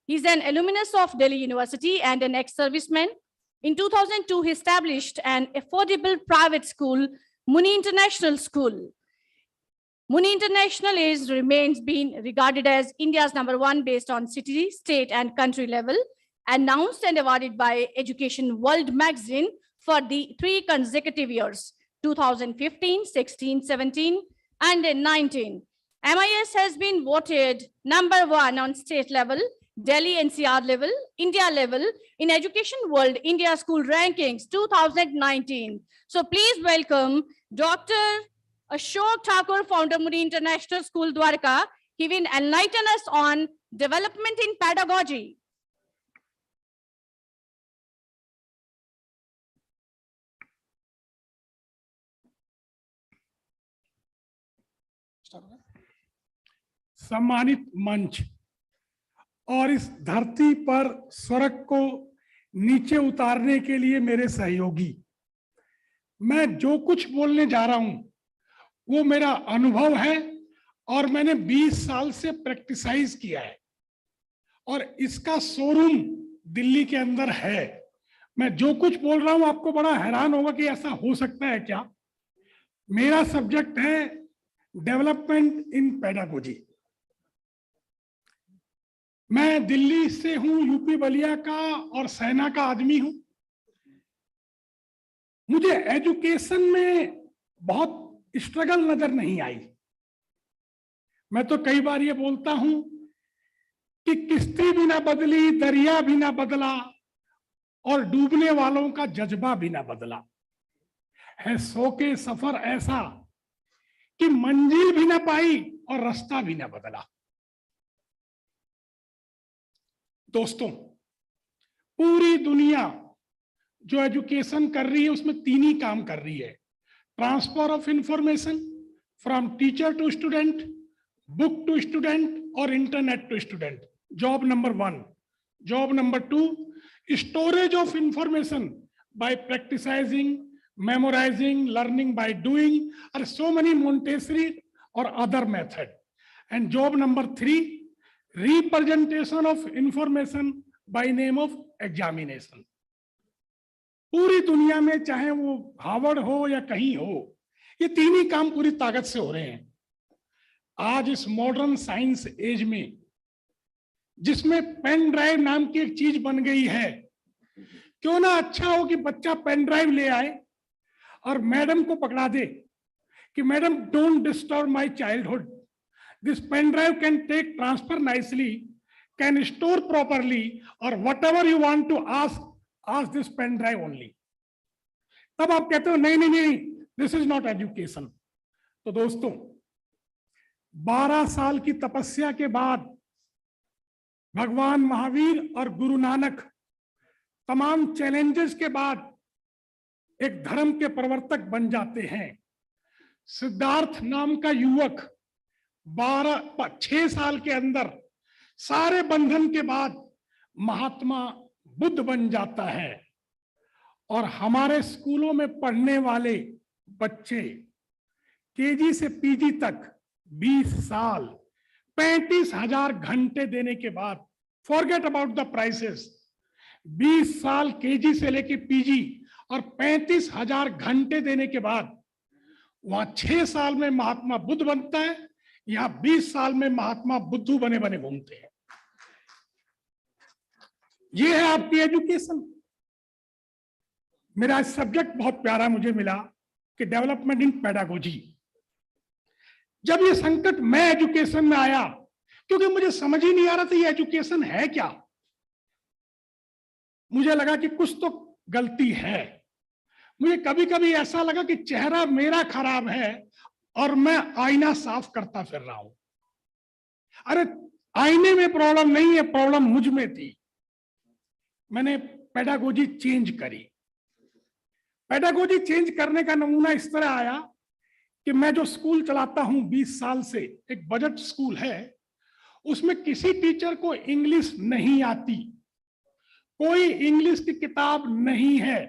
He's an alumnus of Delhi University and an ex-serviceman. In 2002, he established an affordable private school, Muni International School. Muni International remains being regarded as India's #1 based on city, state, and country level, announced and awarded by Education World magazine for the 3 consecutive years. 2015, 16, 17, and 19. MIS has been voted #1 on state level, Delhi NCR level, India level in Education World India School Rankings 2019. So please welcome Dr. Ashok Thakur, founder Muni International School, Dwarka. He will enlighten us on development in pedagogy. सम्मानित मंच और इस धरती पर स्वर्ग को नीचे उतारने के लिए मेरे सहयोगी, मैं जो कुछ बोलने जा रहा हूं वो मेरा अनुभव है और मैंने 20 साल से प्रैक्टिसाइज किया है और इसका शोरूम दिल्ली के अंदर है। मैं जो कुछ बोल रहा हूं आपको बड़ा हैरान होगा कि ऐसा हो सकता है क्या। मेरा सब्जेक्ट है डेवलपमेंट इन पेडागोजी। मैं दिल्ली से हूं, यूपी बलिया का और सेना का आदमी हूं। मुझे एजुकेशन में बहुत स्ट्रगल नजर नहीं आई। मैं तो कई बार ये बोलता हूं कि किश्ती भी ना बदली, दरिया भी ना बदला और डूबने वालों का जज्बा भी ना बदला। है सौ के सफर ऐसा कि मंजिल भी ना पाई और रास्ता भी ना बदला। दोस्तों, पूरी दुनिया जो एजुकेशन कर रही है उसमें 3 ही काम कर रही है: transfer of information from teacher to student, book to student और internet to student. Job number 1। Job number 2, storage of information by practicing, memorizing, learning by doing, or so many Montessori or other method. And job number 3, representation of information by name of examination. पूरी दुनिया में चाहे वो Harvard हो या कहीं हो, ये 3 ही काम पूरी ताकत से हो रहे हैं। आज इस मॉडर्न साइंस एज में, जिसमें पेन ड्राइव नाम की एक चीज बन गई है, क्यों ना अच्छा हो कि बच्चा पेन ड्राइव ले आए और मैडम को पकड़ा दे कि madam don't disturb my childhood, this pen drive can take transfer nicely, can store properly, और whatever you want to ask this pen drive only. तब आप कहते हो नहीं नहीं नहीं, दिस इज नॉट एजुकेशन। तो दोस्तों, 12 साल की तपस्या के बाद भगवान महावीर और गुरु नानक तमाम चैलेंजेस के बाद एक धर्म के प्रवर्तक बन जाते हैं। सिद्धार्थ नाम का युवक 6 साल के अंदर सारे बंधन के बाद महात्मा बुद्ध बन जाता है। और हमारे स्कूलों में पढ़ने वाले बच्चे केजी से पीजी तक 20 साल 35,000 घंटे देने के बाद, फॉरगेट अबाउट द प्राइसेस, 20 साल केजी से लेके पीजी और 35,000 घंटे देने के बाद वहां 6 साल में महात्मा बुद्ध बनता है, यहां 20 साल में महात्मा बुद्धू बने बने घूमते हैं। ये है आपकी एजुकेशन। मेरा सब्जेक्ट बहुत प्यारा मुझे मिला कि डेवलपमेंट इन पेडागोजी। जब ये संकट मैं एजुकेशन में आया, क्योंकि मुझे समझ ही नहीं आ रहा था ये एजुकेशन है क्या, मुझे लगा कि कुछ तो गलती है। मुझे कभी कभी ऐसा लगा कि चेहरा मेरा खराब है और मैं आईना साफ करता फिर रहा हूं। अरे आईने में प्रॉब्लम नहीं है, प्रॉब्लम मुझ में थी। मैंने पेडागोजी चेंज करी। पेडागोजी चेंज करने का नमूना इस तरह आया कि मैं जो स्कूल चलाता हूं 20 साल से, एक बजट स्कूल है, उसमें किसी टीचर को इंग्लिश नहीं आती, कोई इंग्लिश की किताब नहीं है,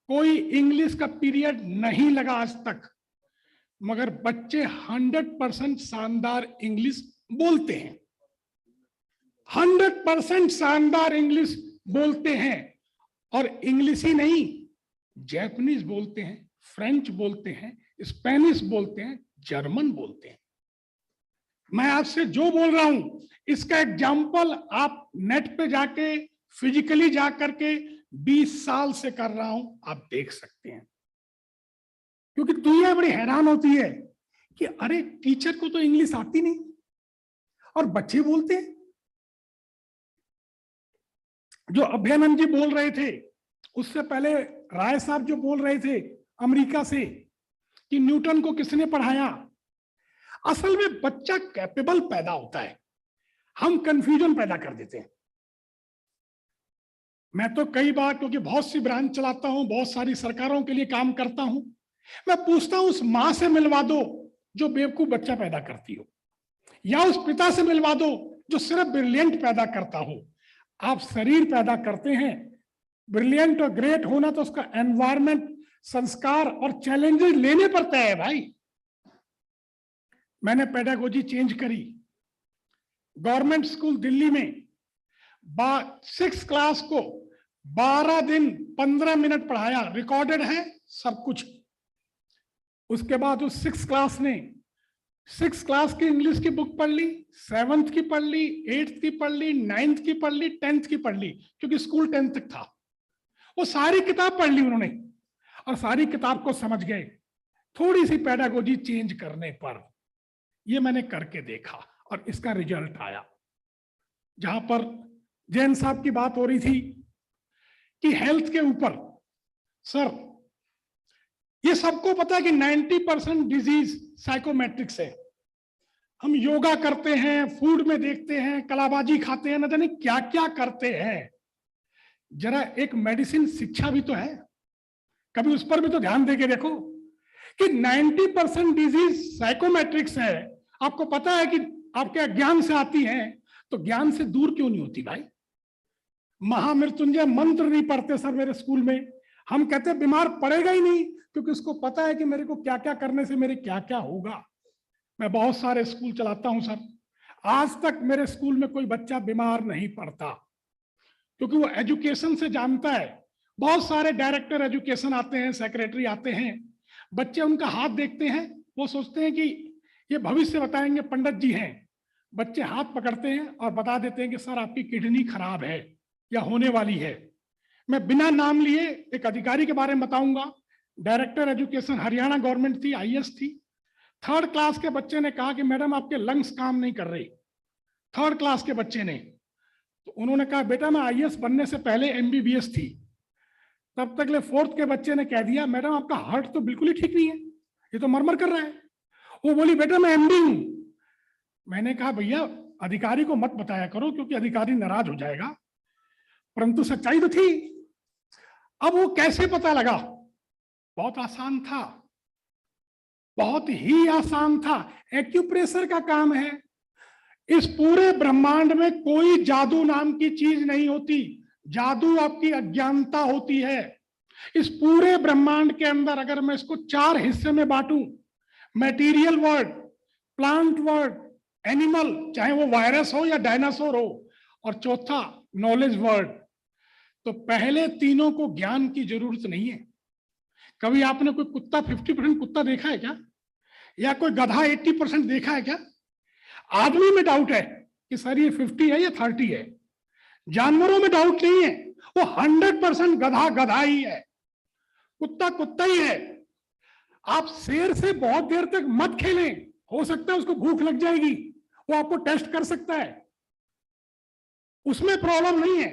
कोई इंग्लिश का पीरियड नहीं लगा आज तक, मगर बच्चे 100% शानदार इंग्लिश बोलते हैं। 100% शानदार इंग्लिश बोलते हैं। और इंग्लिश ही नहीं, जापानीज बोलते हैं, फ्रेंच बोलते हैं, स्पेनिश बोलते हैं, जर्मन बोलते हैं। मैं आपसे जो बोल रहा हूं, इसका एग्जाम्पल आप नेट पे जाके फिजिकली जा करके 20 साल से कर रहा हूं, आप देख सकते हैं। क्योंकि दुनिया बड़ी हैरान होती है कि अरे टीचर को तो इंग्लिश आती नहीं और बच्चे बोलते हैं। जो अभ्यानंद जी बोल रहे थे, उससे पहले राय साहब जो बोल रहे थे अमेरिका से कि न्यूटन को किसने पढ़ाया, असल में बच्चा कैपेबल पैदा होता है, हम कंफ्यूजन पैदा कर देते हैं। मैं तो कई बार, क्योंकि बहुत सी ब्रांच चलाता हूं, बहुत सारी सरकारों के लिए काम करता हूं, मैं पूछता हूं उस मां से मिलवा दो जो बेवकूफ बच्चा पैदा करती हो, या उस पिता से मिलवा दो जो सिर्फ ब्रिलियंट पैदा करता हो। आप शरीर पैदा करते हैं, ब्रिलियंट और ग्रेट होना तो उसका एनवायरनमेंट, संस्कार और चैलेंजेस लेने पड़ते हैं भाई। मैंने पेडागोजी चेंज करी। गवर्नमेंट स्कूल दिल्ली में 6 क्लास को 12 दिन 15 मिनट पढ़ाया, रिकॉर्डेड है सब कुछ। उसके बाद उस 6 क्लास ने 6 क्लास की इंग्लिश की बुक पढ़ ली, 7th की पढ़ ली, 8th की पढ़ ली, 9th की पढ़ ली, 10th की पढ़ ली, क्योंकि स्कूल 10th तक था। वो सारी किताब पढ़ ली उन्होंने और सारी किताब को समझ गए। थोड़ी सी पेडागोजी चेंज करने पर ये मैंने करके देखा और इसका रिजल्ट आया। जहां पर जैन साहब की बात हो रही थी कि हेल्थ के ऊपर, सर ये सबको पता है कि 90% डिजीज साइकोमेट्रिक्स है। हम योगा करते हैं, फूड में देखते हैं, कलाबाजी खाते हैं, न जाने क्या क्या करते हैं। जरा एक मेडिसिन शिक्षा भी तो है, कभी उस पर भी तो ध्यान देके देखो कि 90% डिजीज साइकोमेट्रिक्स है। आपको पता है कि आपके अज्ञान से आती हैं, तो ज्ञान से दूर क्यों नहीं होती भाई? महामृत्युंजय मंत्र नहीं पढ़ते सर मेरे स्कूल में, हम कहते हैं बीमार पड़ेगा ही नहीं, क्योंकि उसको पता है कि मेरे को क्या क्या करने से मेरे क्या क्या होगा। मैं बहुत सारे स्कूल चलाता हूं सर, आज तक मेरे स्कूल में कोई बच्चा बीमार नहीं पड़ता, क्योंकि वो एजुकेशन से जानता है। बहुत सारे डायरेक्टर एजुकेशन आते हैं, सेक्रेटरी आते हैं, बच्चे उनका हाथ देखते हैं, वो सोचते हैं कि ये भविष्य बताएंगे, पंडित जी हैं। बच्चे हाथ पकड़ते हैं और बता देते हैं कि सर आपकी किडनी खराब है या होने वाली है। मैं बिना नाम लिए एक अधिकारी के बारे में बताऊंगा। डायरेक्टर एजुकेशन हरियाणा गवर्नमेंट थी, आईएएस थी। 3rd क्लास के बच्चे ने कहा कि मैडम आपके लंग्स काम नहीं कर रहे। 3rd क्लास के बच्चे ने, तो उन्होंने कहा बेटा मैं आईएएस बनने से पहले एमबीबीएस थी। तब तक ले 4th के बच्चे ने कह दिया मैडम आपका हार्ट तो बिल्कुल ही ठीक नहीं है, ये तो मरमर कर रहा है। वो बोली बेटा मैं एमडी हूं। मैंने कहा भैया अधिकारी को मत बताया करो, क्योंकि अधिकारी नाराज हो जाएगा, परंतु सच्चाई तो थी। अब वो कैसे पता लगा? बहुत आसान था, बहुत ही आसान था। एक्यूप्रेशर का काम है। इस पूरे ब्रह्मांड में कोई जादू नाम की चीज नहीं होती, जादू आपकी अज्ञानता होती है। इस पूरे ब्रह्मांड के अंदर अगर मैं इसको 4 हिस्से में बांटूं, material world, plant world, animal, चाहे वो वायरस हो या डायनासोर हो, और चौथा नॉलेज वर्ल्ड, तो पहले तीनों को ज्ञान की जरूरत नहीं है। कभी आपने कोई कुत्ता 50% कुत्ता देखा है क्या? या कोई गधा 80% देखा है क्या? आदमी में डाउट है कि सर ये 50 है या 30 है। जानवरों में डाउट नहीं है, वो 100% गधा गधा ही है, कुत्ता कुत्ता ही है। आप शेर से बहुत देर तक मत खेलें, हो सकता है उसको भूख लग जाएगी, वो आपको टेस्ट कर सकता है, उसमें प्रॉब्लम नहीं है,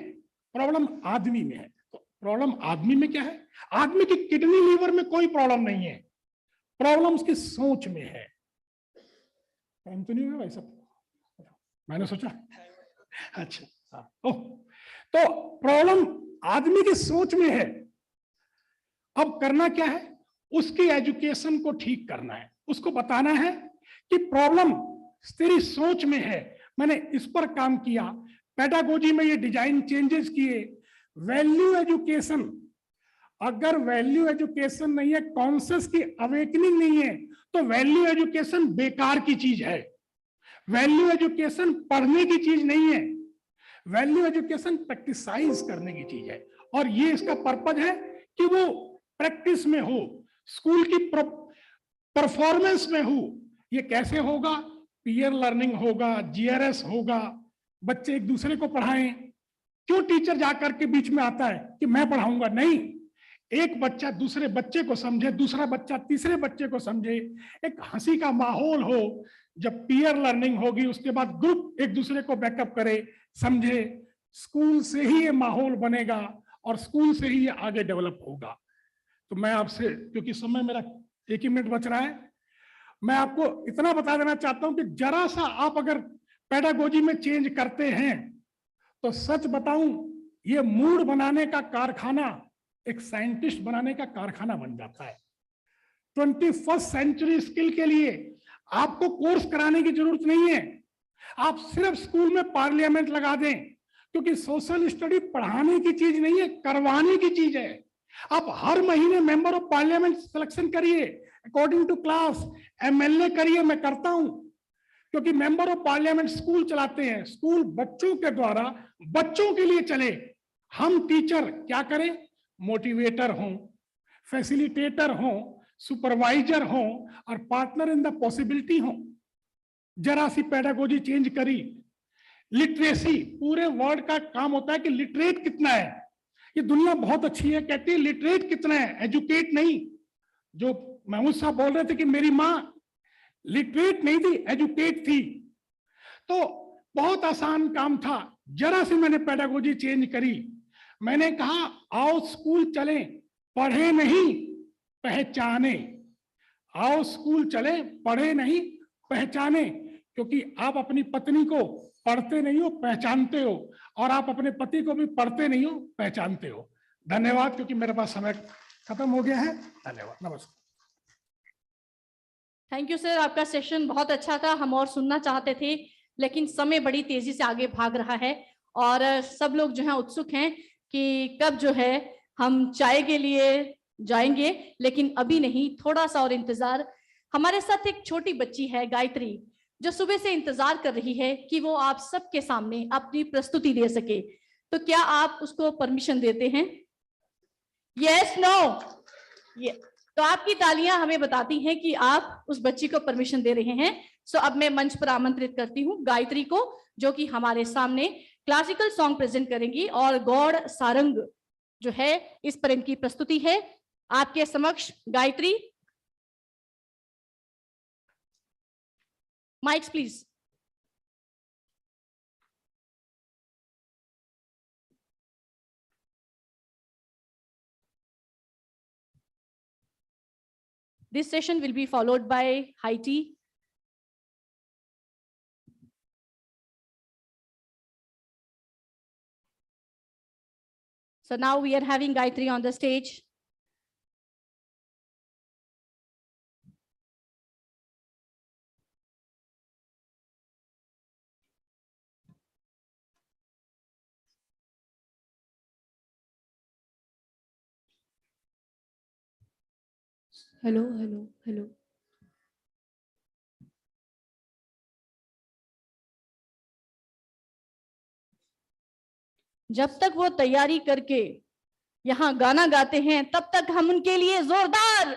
प्रॉब्लम आदमी में है। तो प्रॉब्लम आदमी में क्या है? आदमी की किडनी लीवर में कोई प्रॉब्लम नहीं है, प्रॉब्लम उसकी सोच में है। टाइम तो नहीं हुआ भाई सब? मैंने सोचा अच्छा ओह, तो प्रॉब्लम आदमी की सोच में है। अब करना क्या है? उसकी एजुकेशन को ठीक करना है, उसको बताना है कि प्रॉब्लम तेरी सोच में है। मैंने इस पर काम किया, पेडागोजी में ये डिजाइन चेंजेस किए। वैल्यू एजुकेशन, अगर वैल्यू एजुकेशन नहीं है, कॉन्शियस की अवेकनिंग नहीं है, तो वैल्यू एजुकेशन बेकार की चीज है। वैल्यू एजुकेशन पढ़ने की चीज नहीं है, वैल्यू एजुकेशन प्रैक्टिसाइज करने की चीज है। और ये इसका पर्पज है कि वो प्रैक्टिस में हो, स्कूल की परफॉर्मेंस में हो। ये कैसे होगा? पीयर लर्निंग होगा, जीआरएस होगा, बच्चे एक दूसरे को पढ़ाएं। क्यों टीचर जाकर के बीच में आता है कि मैं पढ़ाऊंगा? नहीं, एक बच्चा दूसरे बच्चे को समझे, दूसरा बच्चा तीसरे बच्चे को समझे, एक हंसी का माहौल हो। जब पीयर लर्निंग होगी उसके बाद ग्रुप एक दूसरे को बैकअप करे, समझे। स्कूल से ही ये माहौल बनेगा और स्कूल से ही ये आगे डेवलप होगा। तो मैं आपसे, क्योंकि समय मेरा 1 ही मिनट बच रहा है, मैं आपको इतना बता देना चाहता हूं कि जरा सा आप अगर पेडागोजी में चेंज करते हैं तो सच बताऊं, ये मूड बनाने का कारखाना एक साइंटिस्ट बनाने का कारखाना बन जाता है। 21st सेंचुरी स्किल के लिए आपको कोर्स कराने की जरूरत नहीं है, आप सिर्फ स्कूल में पार्लियामेंट लगा दें, क्योंकि सोशल स्टडी पढ़ाने की चीज नहीं है, करवाने की चीज है। आप हर महीने मेंबर ऑफ पार्लियामेंट सिलेक्शन करिए अकॉर्डिंग टू क्लास, एमएलए करिए, मैं करता हूं, क्योंकि मेंबर ऑफ पार्लियामेंट स्कूल चलाते हैं। स्कूल बच्चों के द्वारा बच्चों के लिए चले। हम टीचर क्या करें? मोटिवेटर हों, फैसिलिटेटर हों, सुपरवाइजर हों और पार्टनर इन द पॉसिबिलिटी हों। जरा सी पेडागोजी चेंज करी। लिटरेसी, पूरे वर्ल्ड का काम होता है कि लिटरेट कितना है। ये दुनिया बहुत अच्छी है, कहती है लिटरेट कितना है, एजुकेट नहीं। जो महमूद साहब बोल रहे थे कि मेरी माँ लिटरेट नहीं थी, एजुकेट थी। तो बहुत आसान काम था, जरा सी मैंने पेडागोजी चेंज करी। मैंने कहा आओ स्कूल चलें, पढ़े नहीं पहचाने। आओ स्कूल चले, पढ़े नहीं पहचाने, क्योंकि आप अपनी पत्नी को पढ़ते नहीं हो, पहचानते हो, और आप अपने पति को भी पढ़ते नहीं हो, पहचानते हो। धन्यवाद, क्योंकि मेरे पास समय खत्म हो गया है। धन्यवाद, नमस्कार। थैंक यू सर, आपका सेशन बहुत अच्छा था। हम और सुनना चाहते थे, लेकिन समय बड़ी तेजी से आगे भाग रहा है और सब लोग जो है उत्सुक हैं कि कब जो है हम चाय के लिए जाएंगे, लेकिन अभी नहीं, थोड़ा सा और इंतजार। हमारे साथ एक छोटी बच्ची है गायत्री, जो सुबह से इंतजार कर रही है कि वो आप सबके सामने अपनी प्रस्तुति दे सके। तो क्या आप उसको परमिशन देते हैं? Yes, no? तो आपकी तालियां हमें बताती हैं कि आप उस बच्ची को परमिशन दे रहे हैं। सो अब मैं मंच पर आमंत्रित करती हूँ गायत्री को, जो कि हमारे सामने क्लासिकल सॉन्ग प्रेजेंट करेंगी, और गौड़ सारंग जो है इस पर इनकी प्रस्तुति है। आपके समक्ष Gayatri, mics please. This session will be followed by high tea. So now we are having Gayatri on the stage. Hello hello hello. जब तक वो तैयारी करके यहाँ गाना गाते हैं, तब तक हम उनके लिए जोरदार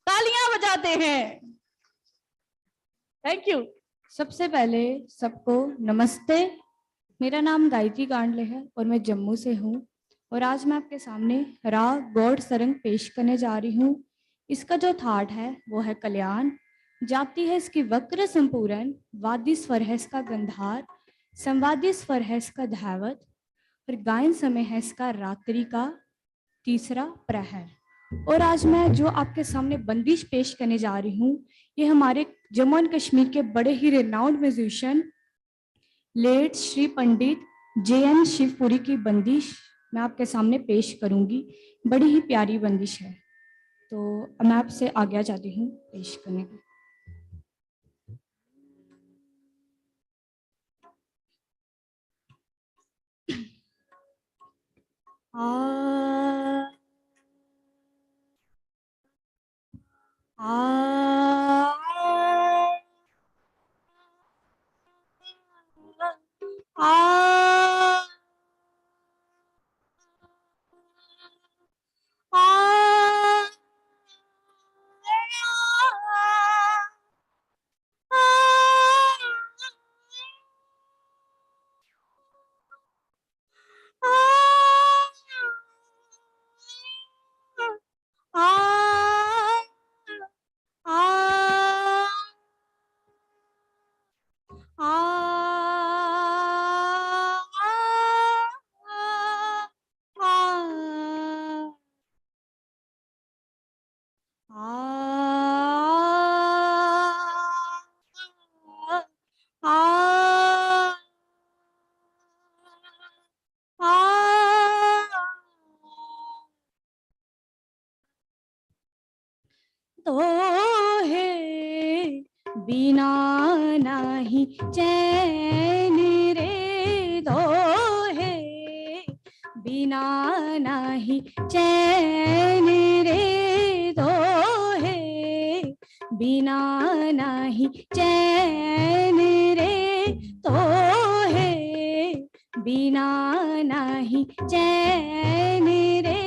तालियां बजाते हैं। Thank you. सबसे पहले सबको नमस्ते। मेरा नाम गायत्री कांडले है और मैं जम्मू से हूँ, और आज मैं आपके सामने राग गौड़ सरंग पेश करने जा रही हूँ। इसका जो थाट है वो है कल्याण। जाति है इसकी वक्र संपूर्ण, वाद्य स्वर है इसका गंधार, संवाद्य स्वर है इसका धावत, और गायन समय है इसका रात्रि का तीसरा प्रहर। और आज मैं जो आपके सामने बंदिश पेश करने जा रही हूँ, ये हमारे जम्मू एंड कश्मीर के बड़े ही renowned musician late Shri Pandit JN Shivpuri की बंदिश मैं आपके सामने पेश करूंगी। बड़ी ही प्यारी बंदिश है, तो मैं आपसे आज्ञा चाहती हूँ पेश करने की। तो है बिना नहीं चैन रे, दो है बिना नहीं चैन रे, दो है बिना नहीं चैन रे, तो है बिना नहीं चैन रे,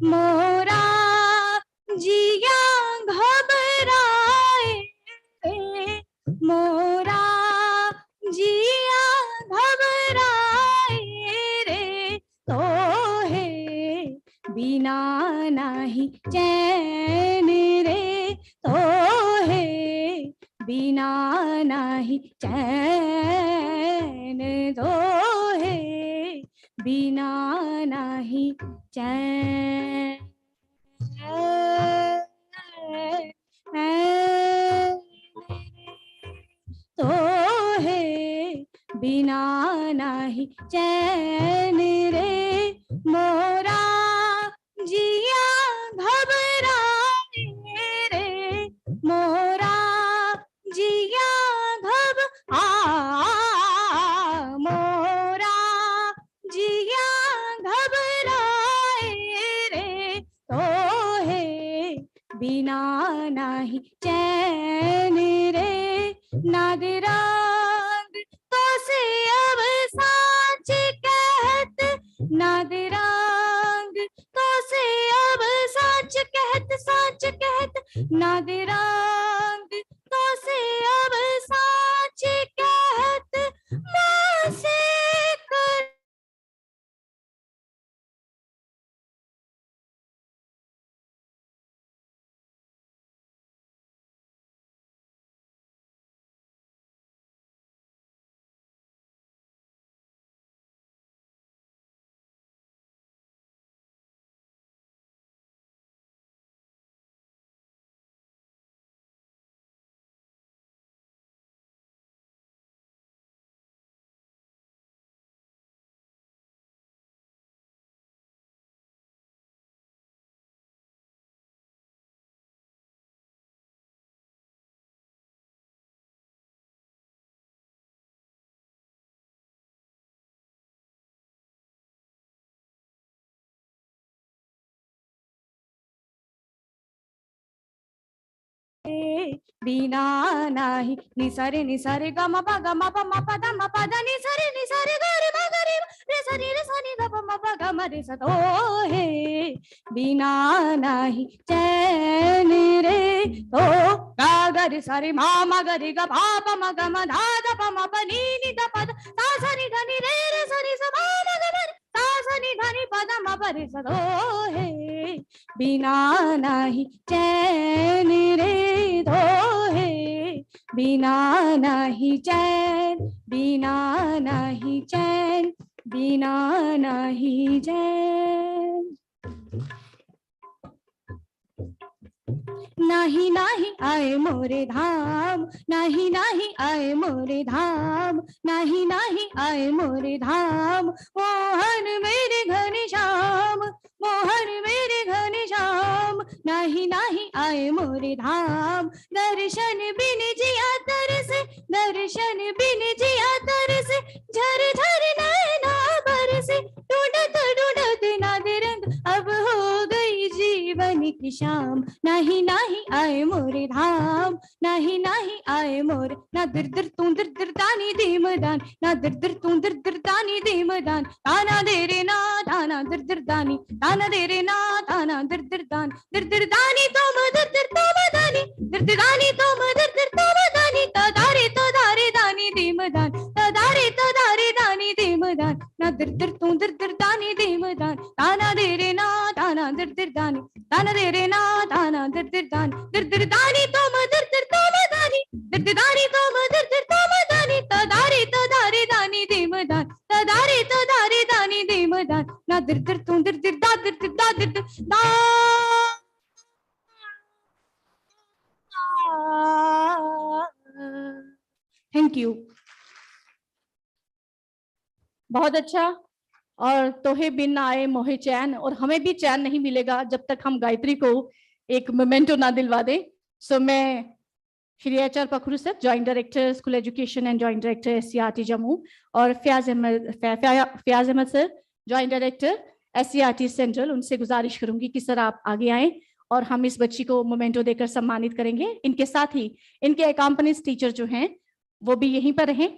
मोरा जिया घबराए रे, मोरा जिया घबराए रे, तो है बिना नहीं चैन रे, तो है बिना नहीं चैन, तो है बिना नहीं चैन। तो है बिना नहीं चैन रे, मोरा जिया घबराए रे, मोरा जिया मोरा जिया घबराए रे, नाही चैन रे नादरांग तो से अब साच कहत नादरांग तो से अब साच कहत नादरांग तो से अब साच कहत मां से कर बिना नाही निसारे ग म प द म प द निसारे ग रे म ग रे सनी ग प म प ग म रे स तो हे बिना नाही चैन रे तो गा ग रे सारे मा म ग रे ग प प म ग म धा द प म प नी द प द सा सा नि ध नि रे सनी स मा म ग म रे सा सा नि ध नि प द म प रे स तो हे बिना नाही चैन रे तो है बिना नहीं चैन बिना नहीं चैन बिना नहीं चैन नहीं नहीं आए मोरे धाम नहीं नहीं आए मोरे धाम नहीं नहीं आए मोरे धाम मोहन मेरे घनश्याम मोहन मेरे घनश्याम नहीं नहीं आए मोरे धाम दर्शन बिन जिया तरसे दर्शन बिन जिया तरसे झर झर नैना बरसे ढूंढत ढूंढत नादिरंग अब हो गई जीवन की शाम नहीं नहीं आए मोरे धाम नहीं नहीं आए मोरे ना दिर दिर तू दिर दिर दानी दीमदान ना दिर दिर तू दिर दिर दानी दीमदान ताना दे रे ना दाना दिर दिर दानी ताना दे रे ना दाना दिर दिर दानी तो मदर दिर तो मदानी दिर दिर दानी तो मदर दिर तो मदानी तो दारे दानी दीमदान तो दारे दानी दीमदान ना दिर दिर तू दिर दिर दानी दीमदान ताना दे रे ना दाना दिर दिर दानी ताना दे रे ना दाना दिर दिर दानी तो मदर दिर तो मदानी दिर दिर दानी तो मदर दिर तो मदानी तो दारे दानी दीमदान तो दारे दानी दीमदान ना दिर दिर तू दिर दिर दा दिर दिर दा दिर दिर दा थैंक यू बहुत अच्छा। और तोहे बिन ना आए मोहे चैन, और हमें भी चैन नहीं मिलेगा जब तक हम गायत्री को एक मोमेंटो ना दिलवा दें। सो मैं Shri H R Pakhru sir, joint director school education and joint director SCRT Jammu, और Fayaz Ahmed sir, joint director SCRT central, उनसे गुजारिश करूंगी कि सर आप आगे आएं और हम इस बच्ची को मोमेंटो देकर सम्मानित करेंगे। इनके साथ ही इनके अकम्पनीज टीचर जो हैं वो भी यहीं पर रहें।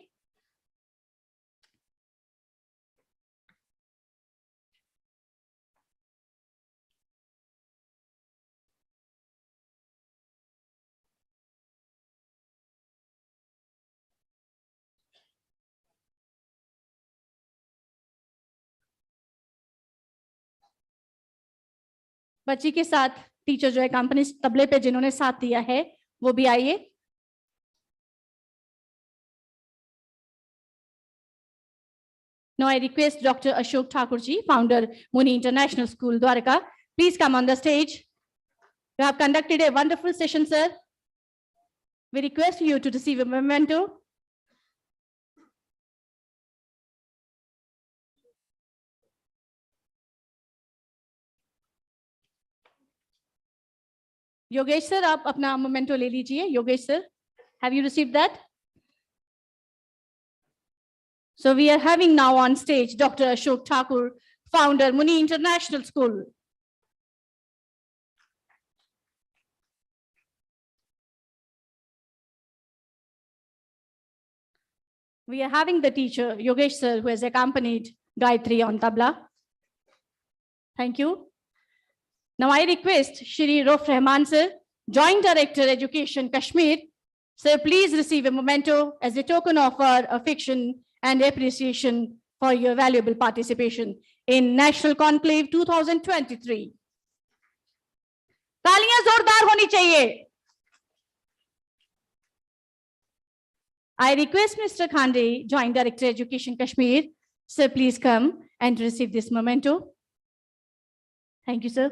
बच्ची के साथ टीचर जो है कंपनी तबले पे जिन्होंने साथ दिया है वो भी आइए। Now I request Dr. Ashok Thakur ji, founder Muni International School, Dwarka, please come on the stage. You have conducted a wonderful session, sir. We request you to receive a memento. Yogesh sir, आप अपना memento ले लीजिए। Yogesh sir, have you received that? So we are having now on stage Dr. Ashok Thakur, founder Muni International School. we are having the teacher, Yogesh sir, who has accompanied Gayatri on tabla. Thank you. Now I request Shri Rof Rahman sir, Joint Director, Education, Kashmir. Sir, please receive a memento as a token of our affection and appreciation for your valuable participation in National Conclave 2023. तालियां जोरदार होनी चाहिए. I request Mr. Khande, Joint Director, Education, Kashmir. Sir, please come and receive this memento. Thank you, sir.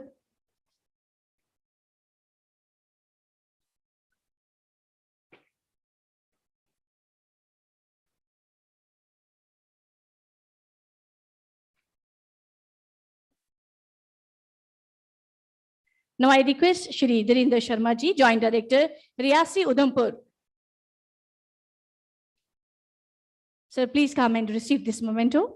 Now I request Shri Dhirinder Sharma ji, Joint Director, Riyasi Udhampur. Sir, please come and receive this memento.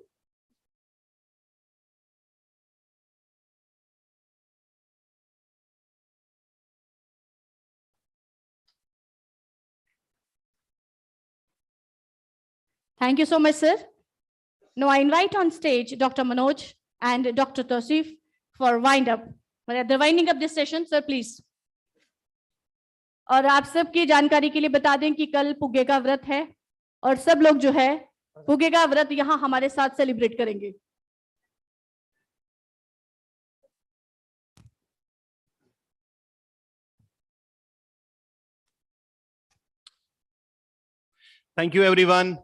Thank you so much, sir. Now I invite on stage Dr. Manoj and Dr. Tosif for wind up. At the winding up this session, sir, please. और आप सबकी जानकारी के लिए बता दें कि कल पुगे का व्रत है और सब लोग जो है पुगे का व्रत यहाँ हमारे साथ सेलिब्रेट करेंगे. Thank you, everyone,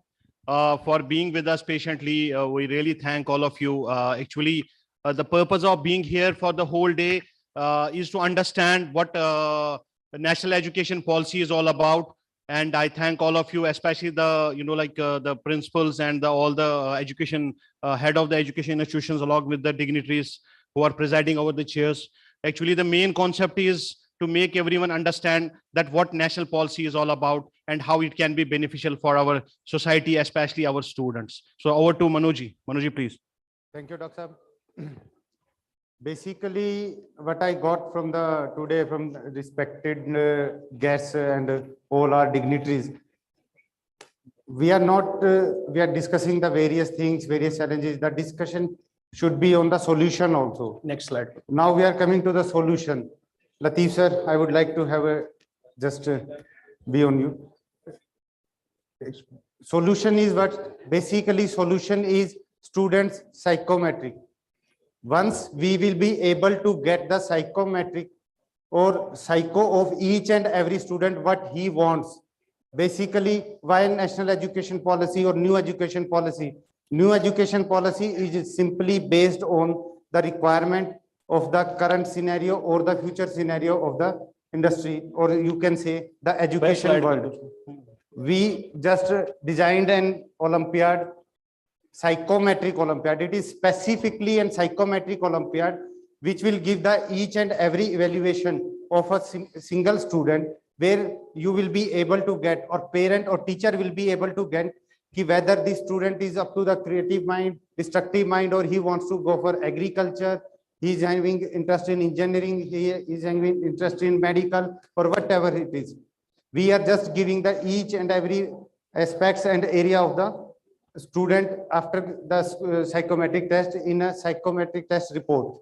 for being with us patiently. We really thank all of you. Actually, the purpose of being here for the whole day is to understand what the national education policy is all about. And I thank all of you, especially the, the principals and all the education, head of the education institutions, along with the dignitaries who are presiding over the chairs. Actually, the main concept is to make everyone understand that what national policy is all about and how it can be beneficial for our society, especially our students. So over to Manoj. Manoj, please. Thank you, Dr. Basically, what I got from today from respected guests and all our dignitaries, we are discussing the various things, various challenges. The discussion should be on the solution also. Next slide. Now we are coming to the solution. Latif sir, I would like to have be on you. Solution is what? Basically, solution is students' psychometric. Once we will be able to get the psychometric or psycho of each and every student, what he wants. Basically, why national education policy or new education policy? New education policy is simply based on the requirement of the current scenario or the future scenario of the industry, or you can say the education world. We just designed an Olympiad, psychometric Olympiad. It is specifically a psychometric Olympiad, which will give the each and every evaluation of a single student, where you will be able to get, or parent or teacher will be able to get, whether the student is up to the creative mind, destructive mind, or he wants to go for agriculture, he is having interest in engineering, he is having interest in medical, or whatever it is. We are just giving the each and every aspects and area of the student after the psychometric test in a psychometric test report.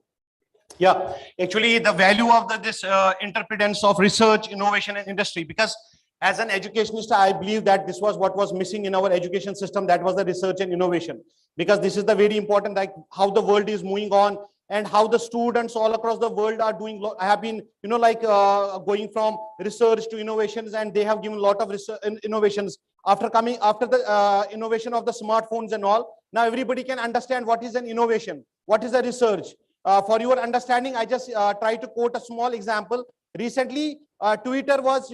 Yeah, actually the value of this interdependence of research, innovation and industry, because as an educationist, I believe that this was what was missing in our education system. That was the research and innovation, because this is the very important, like how the world is moving on and how the students all across the world are doing. I have been, going from research to innovations, and they have given a lot of research innovations after the innovation of the smartphones and all. Now everybody can understand what is an innovation, what is a research. For your understanding, I just try to quote a small example. Recently, Twitter was,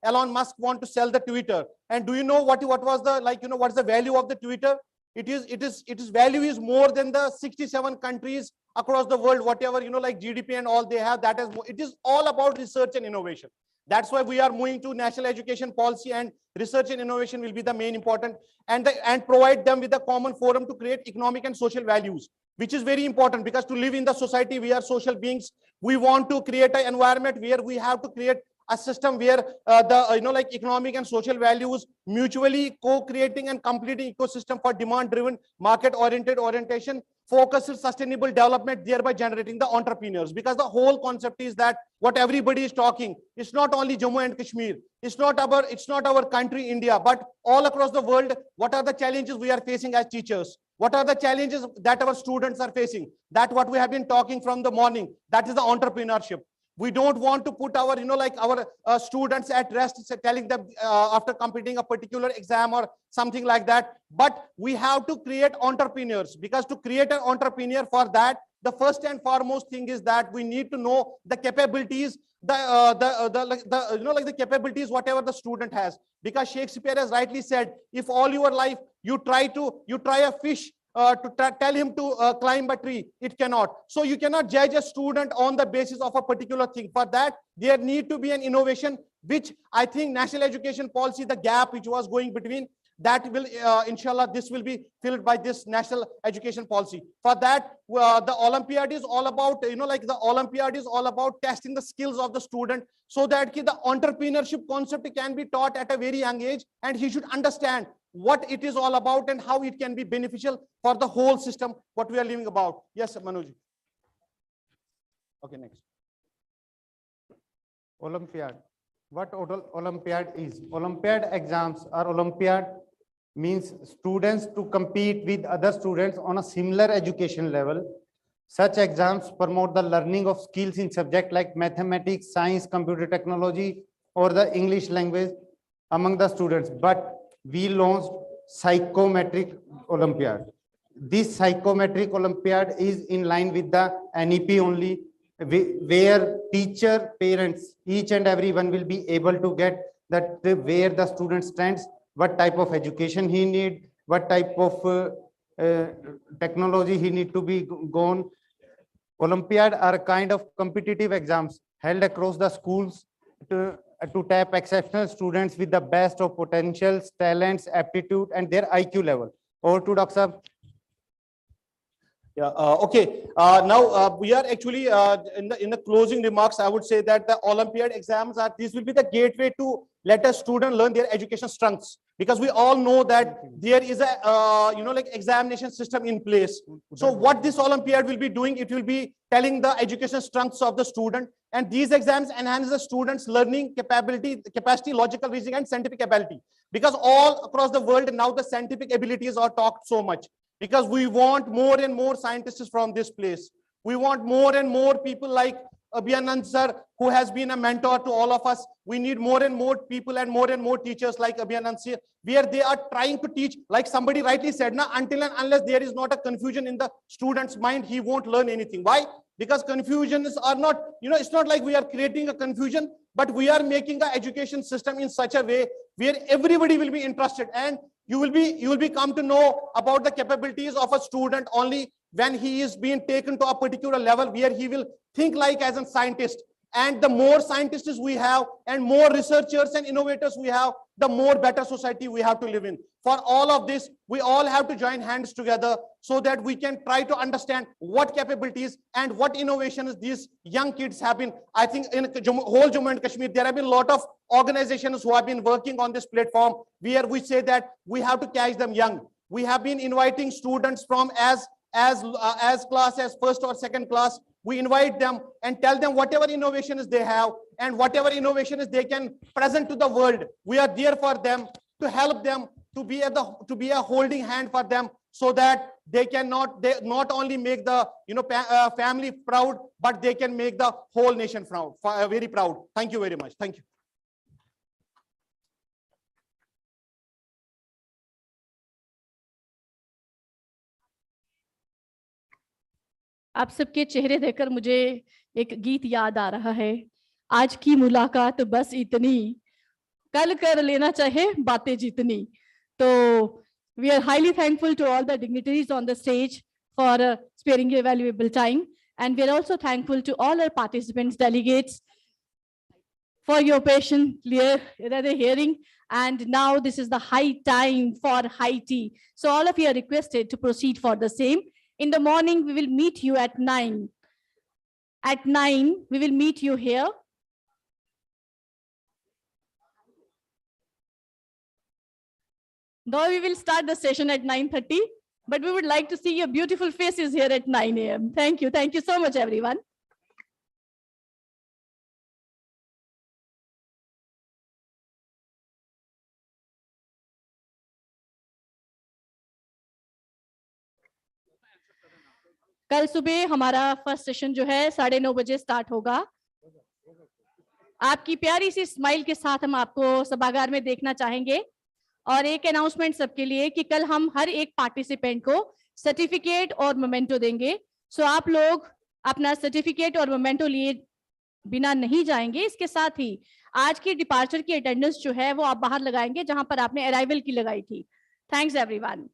Elon Musk want to sell the Twitter, and do you know what was the what's the value of the Twitter? It is value is more than the 67 countries across the world, whatever GDP and all they have. That is, it is all about research and innovation. That's why we are moving to national education policy, and research and innovation will be the main important, and provide them with a common forum to create economic and social values, which is very important, because to live in the society, we are social beings. We want to create an environment where we have to create a system where like economic and social values mutually co-creating and completing ecosystem for demand-driven, market-oriented orientation, focuses sustainable development, thereby generating the entrepreneurs. Because the whole concept is that what everybody is talking, it's not only Jammu and Kashmir, it's not our country, India, but all across the world. What are the challenges we are facing as teachers? What are the challenges that our students are facing? That what we have been talking from the morning, that is the entrepreneurship. We don't want to put our, our students at rest, telling them after completing a particular exam or something like that. But we have to create entrepreneurs, because to create an entrepreneur, for that, the first and foremost thing is that we need to know the capabilities, the capabilities whatever the student has. Because Shakespeare has rightly said, if all your life you try a fish to tell him to climb a tree, it cannot. So you cannot judge a student on the basis of a particular thing. For that, there need to be an innovation, which I think national education policy, the gap which was going between, that will inshallah this will be filled by this national education policy. For that, the Olympiad is all about, the Olympiad is all about testing the skills of the student, so that the entrepreneurship concept can be taught at a very young age, and he should understand what it is all about and how it can be beneficial for the whole system what we are living about. Yes, Manoj. Okay, next. Olympiad. What Olympiad is? Olympiad exams or Olympiad means students to compete with other students on a similar education level. Such exams promote the learning of skills in subjects like mathematics, science, computer technology, or the English language among the students. But we launched psychometric Olympiad. This psychometric Olympiad is in line with the NEP only, where teacher, parents, each and everyone will be able to get that where the student stands, what type of education he need, what type of technology he need to be gone. Olympiad are a kind of competitive exams held across the schools to tap exceptional students with the best of potentials, talents, aptitude, and their IQ level. Over to Dr. Saab. Yeah. Okay. Now we are actually in the closing remarks. I would say that the Olympiad exams these will be the gateway to let a student learn their education strengths, because we all know that there is a examination system in place. So what this Olympiad will be doing, it will be telling the education strengths of the student, and these exams enhance the students' learning capacity, logical reasoning, and scientific ability. Because all across the world now the scientific abilities are talked so much. Because we want more and more scientists from this place. We want more and more people like Abhiyanand sir, who has been a mentor to all of us. We need more and more people and more teachers like Abhiyanand sir, where they are trying to teach, like somebody rightly said, until and unless there is not a confusion in the student's mind, he won't learn anything. Why? Because confusions are not, it's not like we are creating a confusion, but we are making the education system in such a way where everybody will be interested, and you will be come to know about the capabilities of a student only when he is being taken to a particular level where he will think like as a scientist. And the more scientists we have and more researchers and innovators we have, the more better society we have to live in. For all of this, we all have to join hands together so that we can try to understand what capabilities and what innovations these young kids have been. I think in whole Jammu and Kashmir, there have been a lot of organizations who have been working on this platform where we say that we have to catch them young. We have been inviting students from as class as first or second class. We invite them and tell them whatever innovations they have and whatever innovations they can present to the world. We are there for them, to help them, to be a holding hand for them, so that they not only make the family proud, but they can make the whole nation proud, very proud. Thank you very much. Thank you. आप सबके चेहरे देखकर मुझे एक गीत याद आ रहा है, आज की मुलाकात बस इतनी, कल कर लेना चाहे बातें जितनी. तो we are highly thankful to all the dignitaries on the stage for sparing your valuable time, and we are also thankful to all our participants, delegates, for your patient hearing. And now this is the high time for high tea. So all of you are requested to proceed for the same. In the morning, we will meet you at 9. At 9, we will meet you here. Though we will start the session at 9:30, but we would like to see your beautiful faces here at 9 a.m. Thank you. Thank you so much, everyone. कल सुबह हमारा first session जो है 9:30 बजे start होगा। आपकी प्यारी सी smile के साथ हम आपको सभागार में देखना चाहेंगे। और एक अनाउंसमेंट सबके लिए कि कल हम हर एक पार्टिसिपेंट को सर्टिफिकेट और मोमेंटो देंगे। सो आप लोग अपना सर्टिफिकेट और मोमेंटो लिए बिना नहीं जाएंगे। इसके साथ ही आज की डिपार्चर की अटेंडेंस जो है वो आप बाहर लगाएंगे जहां पर आपने अराइवल की लगाई थी। Thanks everyone.